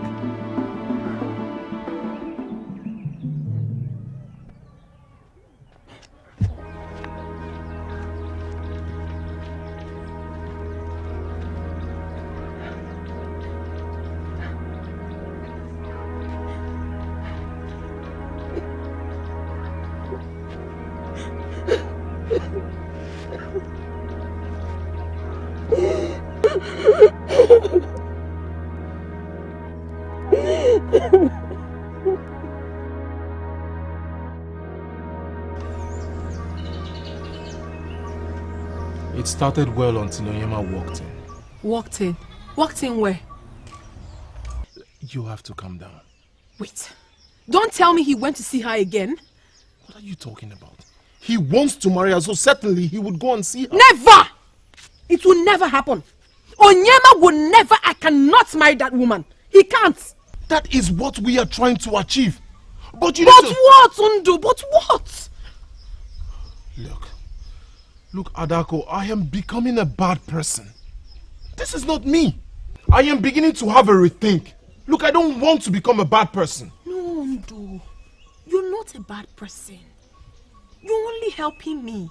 Speaker 15: It started well until Oyema walked in.
Speaker 8: Walked in? Walked in where?
Speaker 15: You have to calm down.
Speaker 8: Wait. Don't tell me he went to see her again.
Speaker 15: What are you talking about? He wants to marry her, so certainly he would go and see her.
Speaker 8: Never! It will never happen. Onyema will never, I cannot marry that woman. He can't.
Speaker 15: That is what we are trying to achieve. But you
Speaker 8: what, Undu? But what?
Speaker 15: Look, Adako, I am becoming a bad person. This is not me. I am beginning to have a rethink. Look, I don't want to become a bad person.
Speaker 8: No, Undu. You're not a bad person. You're only helping me.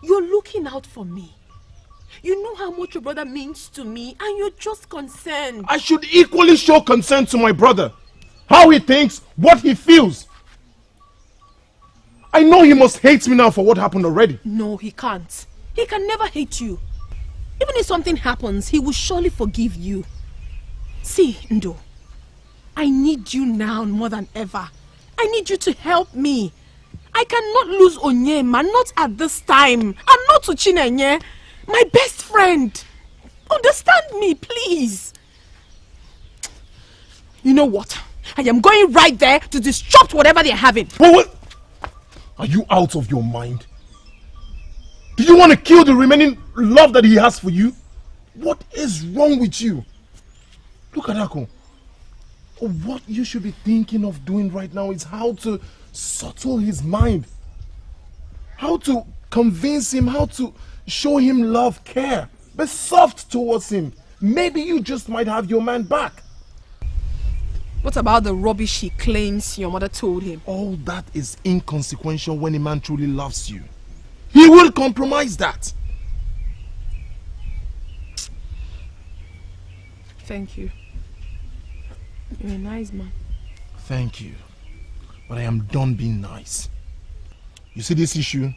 Speaker 8: You're looking out for me. You know how much your brother means to me and you're just concerned.
Speaker 15: I should equally show concern to my brother. How he thinks, what he feels. I know he must hate me now for what happened already.
Speaker 8: No, he can't. He can never hate you. Even if something happens, he will surely forgive you. See, Ndo, I need you now more than ever. I need you to help me. I cannot lose Onyema, not at this time. And not to Chinenye, my best friend. Understand me, please. You know what? I am going right there to disrupt whatever they're having.
Speaker 15: What? Are you out of your mind? Do you want to kill the remaining love that he has for you? What is wrong with you? Look at Ako. What you should be thinking of doing right now is how to settle his mind. How to convince him, how to show him love, care. Be soft towards him. Maybe you just might have your man back.
Speaker 8: What about the rubbish he claims your mother told him?
Speaker 15: All that is inconsequential when a man truly loves you. He will compromise that.
Speaker 8: Thank you. You're a nice man.
Speaker 15: Thank you. But I am done being nice. You see this issue?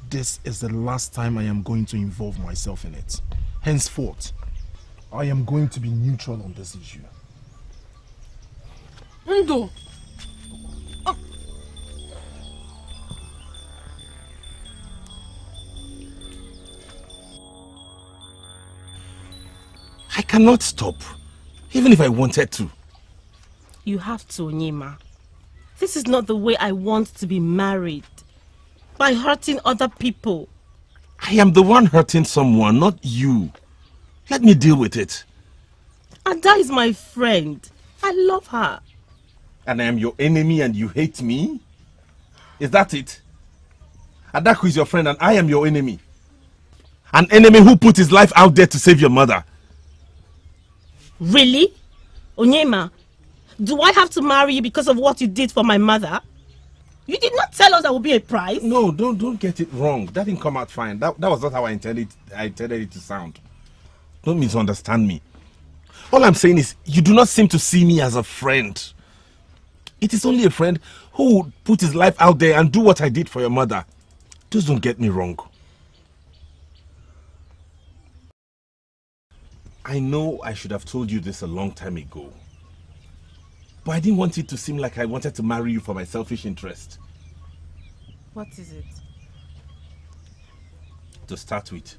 Speaker 15: This is the last time I am going to involve myself in it. Henceforth, I am going to be neutral on this issue.
Speaker 8: Ndo. Oh.
Speaker 11: I cannot stop, even if I wanted to.
Speaker 17: You have to, Onyema. This is not the way I want to be married. By hurting other people.
Speaker 11: I am the one hurting someone, not you. Let me deal with it.
Speaker 17: Ada is my friend. I love her.
Speaker 11: And I am your enemy and you hate me? Is that it? Adaku is your friend and I am your enemy. An enemy who put his life out there to save your mother.
Speaker 17: Really? Onyema, do I have to marry you because of what you did for my mother? You did not tell us there would be a price.
Speaker 11: No, don't get it wrong. That didn't come out fine. That was not how I intended it to sound. Don't misunderstand me. All I'm saying is, you do not seem to see me as a friend. It is only a friend who would put his life out there and do what I did for your mother. Just don't get me wrong. I know I should have told you this a long time ago. But I didn't want it to seem like I wanted to marry you for my selfish interest.
Speaker 17: What is it?
Speaker 11: To start with,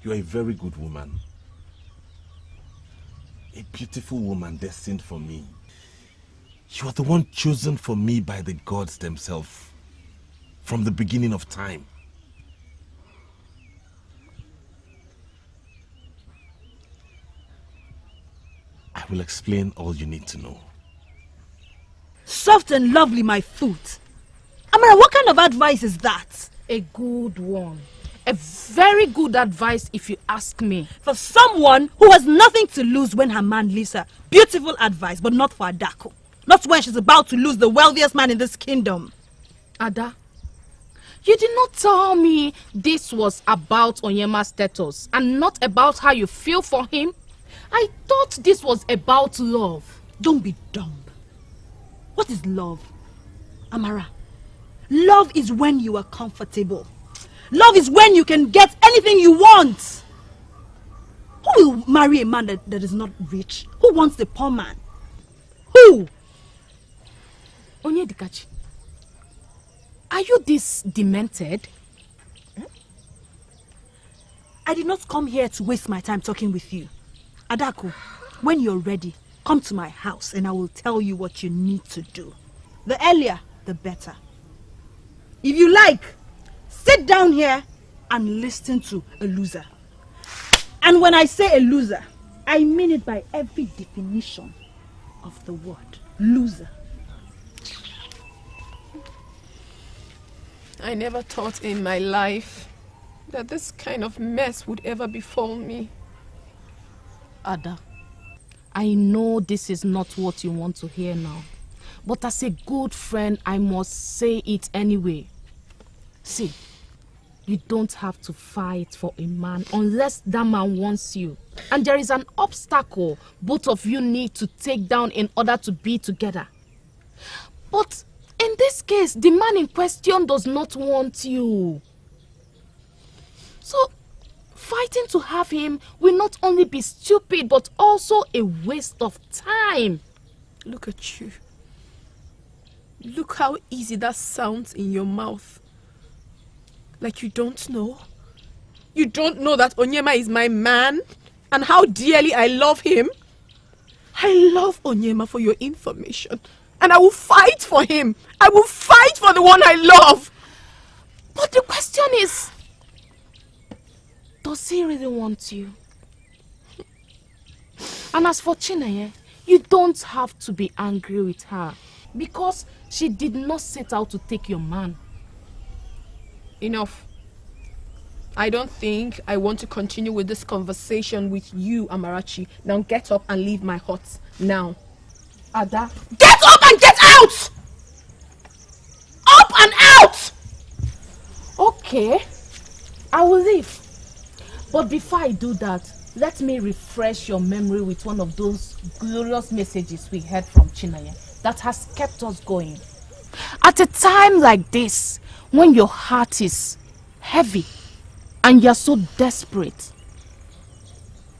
Speaker 11: you are a very good woman. A beautiful woman destined for me. You are the one chosen for me by the gods themselves from the beginning of time. I will explain all you need to know.
Speaker 2: Soft and lovely, my foot. Amara, what kind of advice is that?
Speaker 4: A good one. A very good advice if you ask me.
Speaker 2: For someone who has nothing to lose when her man leaves her. Beautiful advice, but not for Adako. Not when she's about to lose the wealthiest man in this kingdom.
Speaker 4: Ada, you did not tell me this was about Onyema's status and not about how you feel for him. I thought this was about love.
Speaker 2: Don't be dumb. What is love? Amara, love is when you are comfortable. Love is when you can get anything you want. Who will marry a man that is not rich? Who wants the poor man? Who?
Speaker 4: Onyedikachi, are you this demented?
Speaker 2: I did not come here to waste my time talking with you. Adako, when you're ready, come to my house and I will tell you what you need to do. The earlier, the better. If you like, sit down here and listen to a loser. And when I say a loser, I mean it by every definition of the word. Loser.
Speaker 8: I never thought in my life that this kind of mess would ever befall me.
Speaker 4: Ada, I know this is not what you want to hear now, but as a good friend, I must say it anyway. See, you don't have to fight for a man unless that man wants you. And there is an obstacle both of you need to take down in order to be together. But in this case, the man in question does not want you. So, fighting to have him will not only be stupid, but also a waste of time.
Speaker 8: Look at you. Look how easy that sounds in your mouth. Like you don't know. You don't know that Onyema is my man and how dearly I love him. I love Onyema, for your information. And I will fight for him. I will fight for the one I love.
Speaker 4: But the question is, Does he really want you? And as for Chinenye, you don't have to be angry with her because she did not set out to take your man.
Speaker 8: Enough. I don't think I want to continue with this conversation with you, Amarachi. Now get up and leave my hut. Now.
Speaker 4: Ada.
Speaker 8: Get up and get out! Up and out!
Speaker 4: Okay. I will leave. But before I do that, let me refresh your memory with one of those glorious messages we heard from Chinenye that has kept us going. At a time like this, when your heart is heavy and you're so desperate,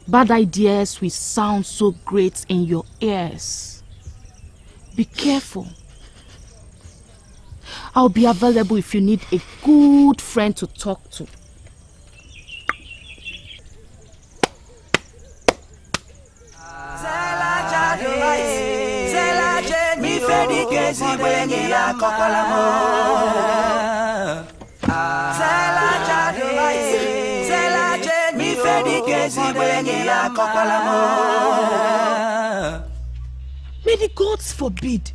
Speaker 4: bad ideas will sound so great in your ears. Be careful. I'll be available if you need a good friend to talk to.
Speaker 2: May the gods forbid.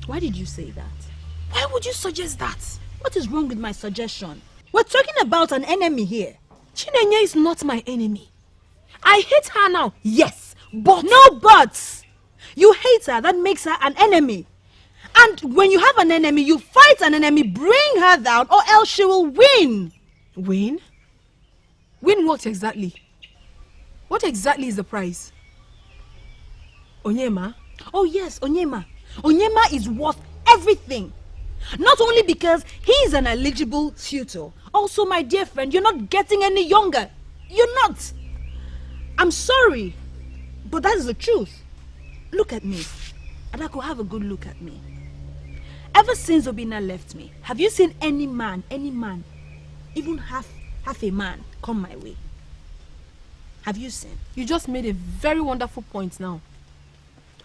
Speaker 17: Why did you say that?
Speaker 2: Why would you suggest that?
Speaker 17: What is wrong with my suggestion? We're talking about an enemy here.
Speaker 2: Chinenye is not my enemy. I hate her now, yes, but...
Speaker 17: No buts! You hate her, that makes her an enemy. And when you have an enemy, you fight an enemy, bring her down, or else she will win.
Speaker 8: Win? Win what exactly? What exactly is the prize? Onyema?
Speaker 17: Oh yes, Onyema. Onyema is worth everything. Not only because he is an eligible suitor, also my dear friend, you're not getting any younger. You're not. I'm sorry, but that is the truth. Look at me. Adako, have a good look at me. Ever since Obina left me, have you seen any man, even half a man, come my way? Have you seen?
Speaker 8: You just made a very wonderful point now.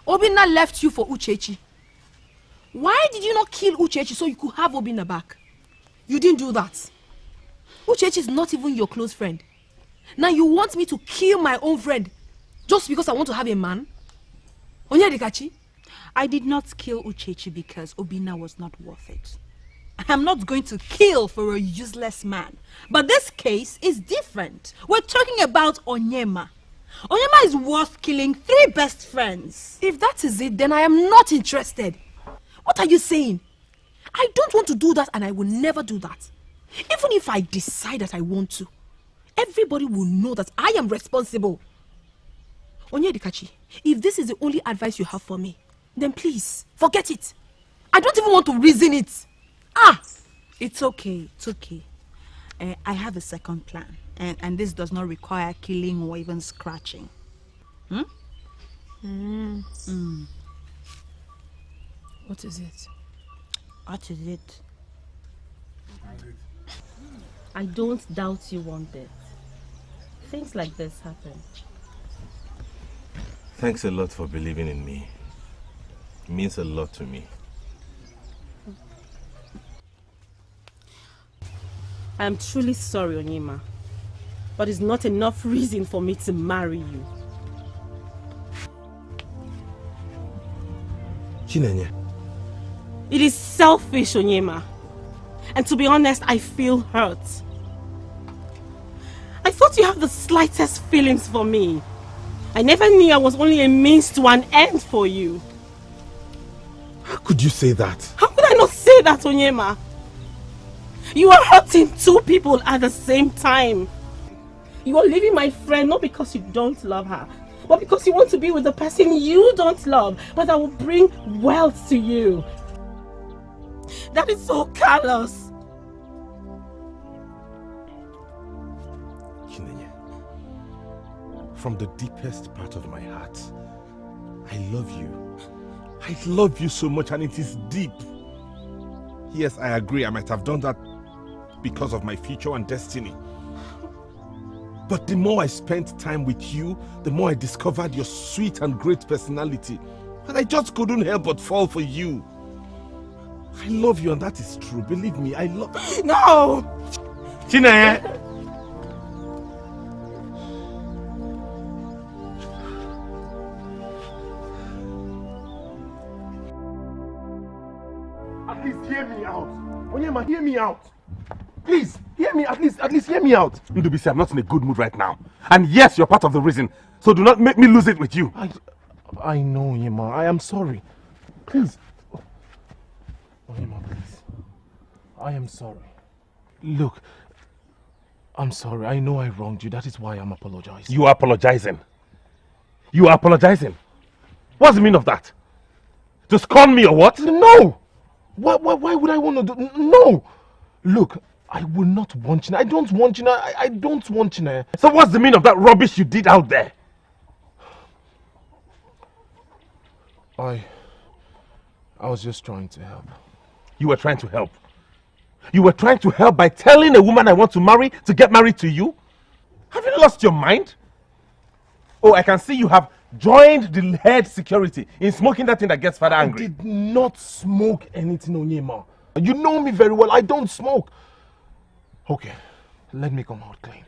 Speaker 8: Obina left you for Uchechi. Why did you not kill Uchechi so you could have Obina back? You didn't do that. Uchechi is not even your close friend. Now you want me to kill my own friend just because I want to have a man? Onyedikachi?
Speaker 17: I did not kill Uchechi because Obina was not worth it. I'm not going to kill for a useless man. But this case is different. We're talking about Onyema. Onyema is worth killing 3 best friends.
Speaker 8: If that is it, then I am not interested. What are you saying? I don't want to do that and I will never do that. Even if I decide that I want to, everybody will know that I am responsible. Onyedikachi, if this is the only advice you have for me, then please, forget it. I don't even want to reason it.
Speaker 17: It's okay, it's okay. I have a second plan. And this does not require killing or even scratching.
Speaker 8: What is it?
Speaker 17: What is it?
Speaker 3: I don't doubt you want it. Things like this happen.
Speaker 7: Thanks a lot for believing in me. It means a lot to me.
Speaker 9: I am truly sorry, Onyema, but it's not enough reason for me to marry you.
Speaker 7: Chinenye.
Speaker 9: It is selfish, Onyema. And to be honest, I feel hurt. I thought you had the slightest feelings for me. I never knew I was only a means to an end for you.
Speaker 7: How could you say that?
Speaker 9: How could I not say that, Onyema? You are hurting 2 people at the same time. You are leaving my friend not because you don't love her, but because you want to be with the person you don't love, but that will bring wealth to you. That is so callous.
Speaker 7: Chinenye, from the deepest part of my heart, I love you. I love you so much and it is deep. Yes, I agree, I might have done that because of my future and destiny. But the more I spent time with you, the more I discovered your sweet and great personality. And I just couldn't help but fall for you. I love you and that is true. Believe me, I love you.
Speaker 9: No!
Speaker 7: Chinenye!
Speaker 15: Onyema, hear me out. Please, hear me, at least hear me out.
Speaker 7: Ndubisi, I'm not in a good mood right now. And yes, you're part of the reason. So do not make me lose it with you.
Speaker 15: I know, Onyema. I am sorry. Please. Onyema, please. I am sorry. Look, I'm sorry. I know I wronged you. That is why I'm apologizing.
Speaker 7: You are apologizing. You are apologizing. What's the meaning of that? To scorn me or what?
Speaker 15: No! Why would I want to do... No! Look, I will not want you. I don't want you. I don't want you.
Speaker 7: So what's the meaning of that rubbish you did out there?
Speaker 15: I was just trying to help.
Speaker 7: You were trying to help? You were trying to help by telling a woman I want to marry to get married to you? Have you lost your mind? Oh, I can see you have joined the head security in smoking that thing that gets father angry.
Speaker 15: I did not smoke anything, Onyema. You know me very well. I don't smoke. Okay, let me come out clean.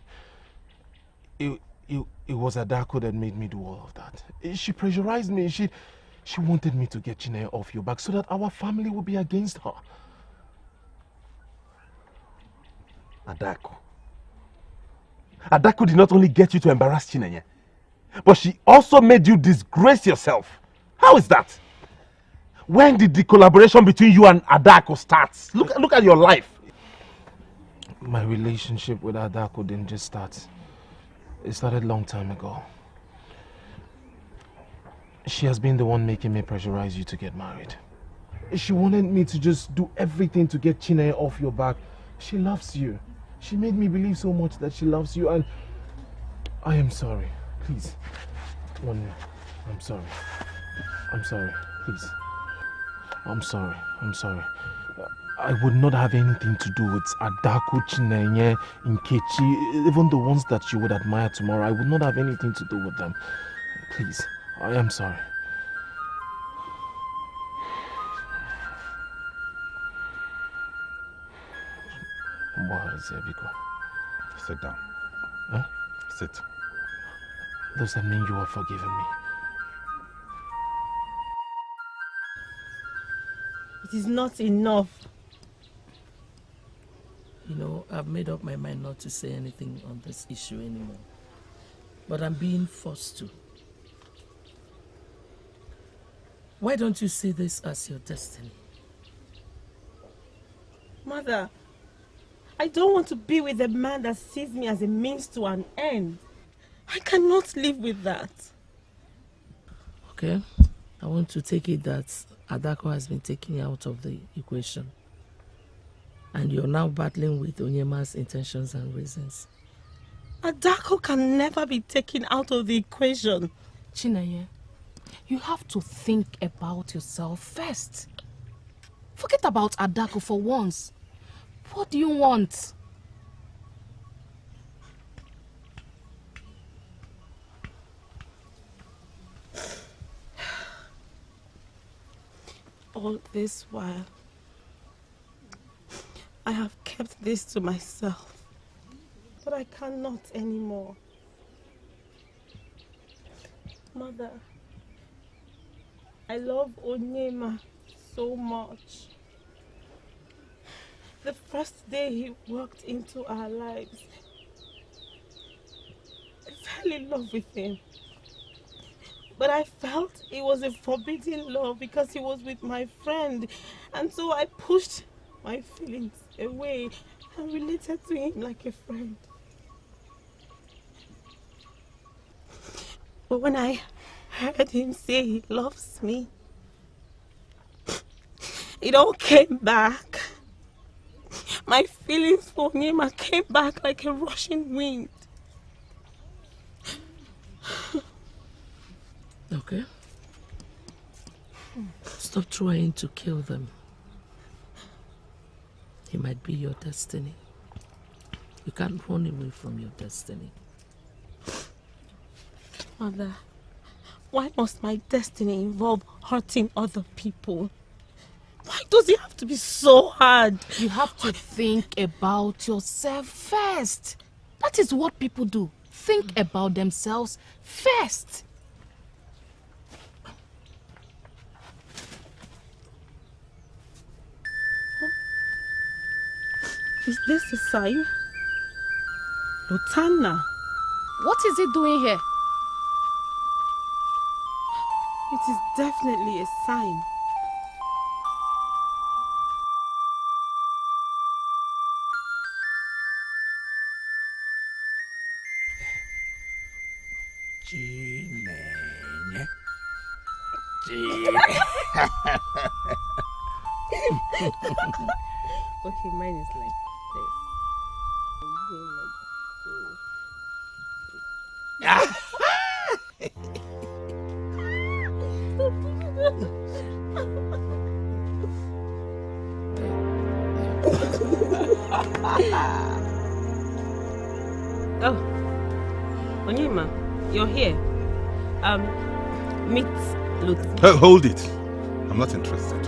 Speaker 15: It was Adako that made me do all of that. She pressurized me. She wanted me to get Chineye off your back so that our family would be against her.
Speaker 7: Adako. Adako did not only get you to embarrass Chineye, but she also made you disgrace yourself. How is that? When did the collaboration between you and Adako start? Look at your life.
Speaker 15: My relationship with Adako didn't just start. It started a long time ago. She has been the one making me pressurize you to get married. She wanted me to just do everything to get Chineye off your back. She loves you. She made me believe so much that she loves you, and I am sorry. Please. I'm sorry. I'm sorry. Please. I'm sorry. I would not have anything to do with Adako, Chineye, Nkechi, even the ones that you would admire tomorrow. I would not have anything to do with them. Please. I am sorry. What is it, Biko?
Speaker 7: Sit down.
Speaker 15: Huh?
Speaker 7: Sit.
Speaker 15: Does that mean you are forgiving me?
Speaker 9: It is not enough.
Speaker 1: You know, I've made up my mind not to say anything on this issue anymore. But I'm being forced to. Why don't you see this as your destiny?
Speaker 9: Mother, I don't want to be with a man that sees me as a means to an end. I cannot live with that.
Speaker 1: Okay, I want to take it that Adako has been taken out of the equation. And you're now battling with Onyema's intentions and reasons.
Speaker 9: Adako can never be taken out of the equation.
Speaker 4: Chineye, you have to think about yourself first. Forget about Adako for once. What do you want?
Speaker 9: All this while, I have kept this to myself, but I cannot anymore. Mother, I love Onyema so much. The first day he walked into our lives, I fell in love with him. But I felt it was a forbidden love because he was with my friend. And so I pushed my feelings away and related to him like a friend. But when I heard him say he loves me, it all came back. My feelings for him came back like a rushing wind.
Speaker 1: Okay. Stop trying to kill them. It might be your destiny. You can't run away from your destiny.
Speaker 9: Mother, why must my destiny involve hurting other people? Why does it have to be so hard?
Speaker 4: You have to think about yourself first. That is what people do. Think about themselves first.
Speaker 9: Is this a sign? Lutana.
Speaker 3: What is he doing here?
Speaker 9: It is definitely a sign. Okay, mine is like this. Oh, Onyema, you're here. Meet Lut.
Speaker 7: Hold it. I'm not interested.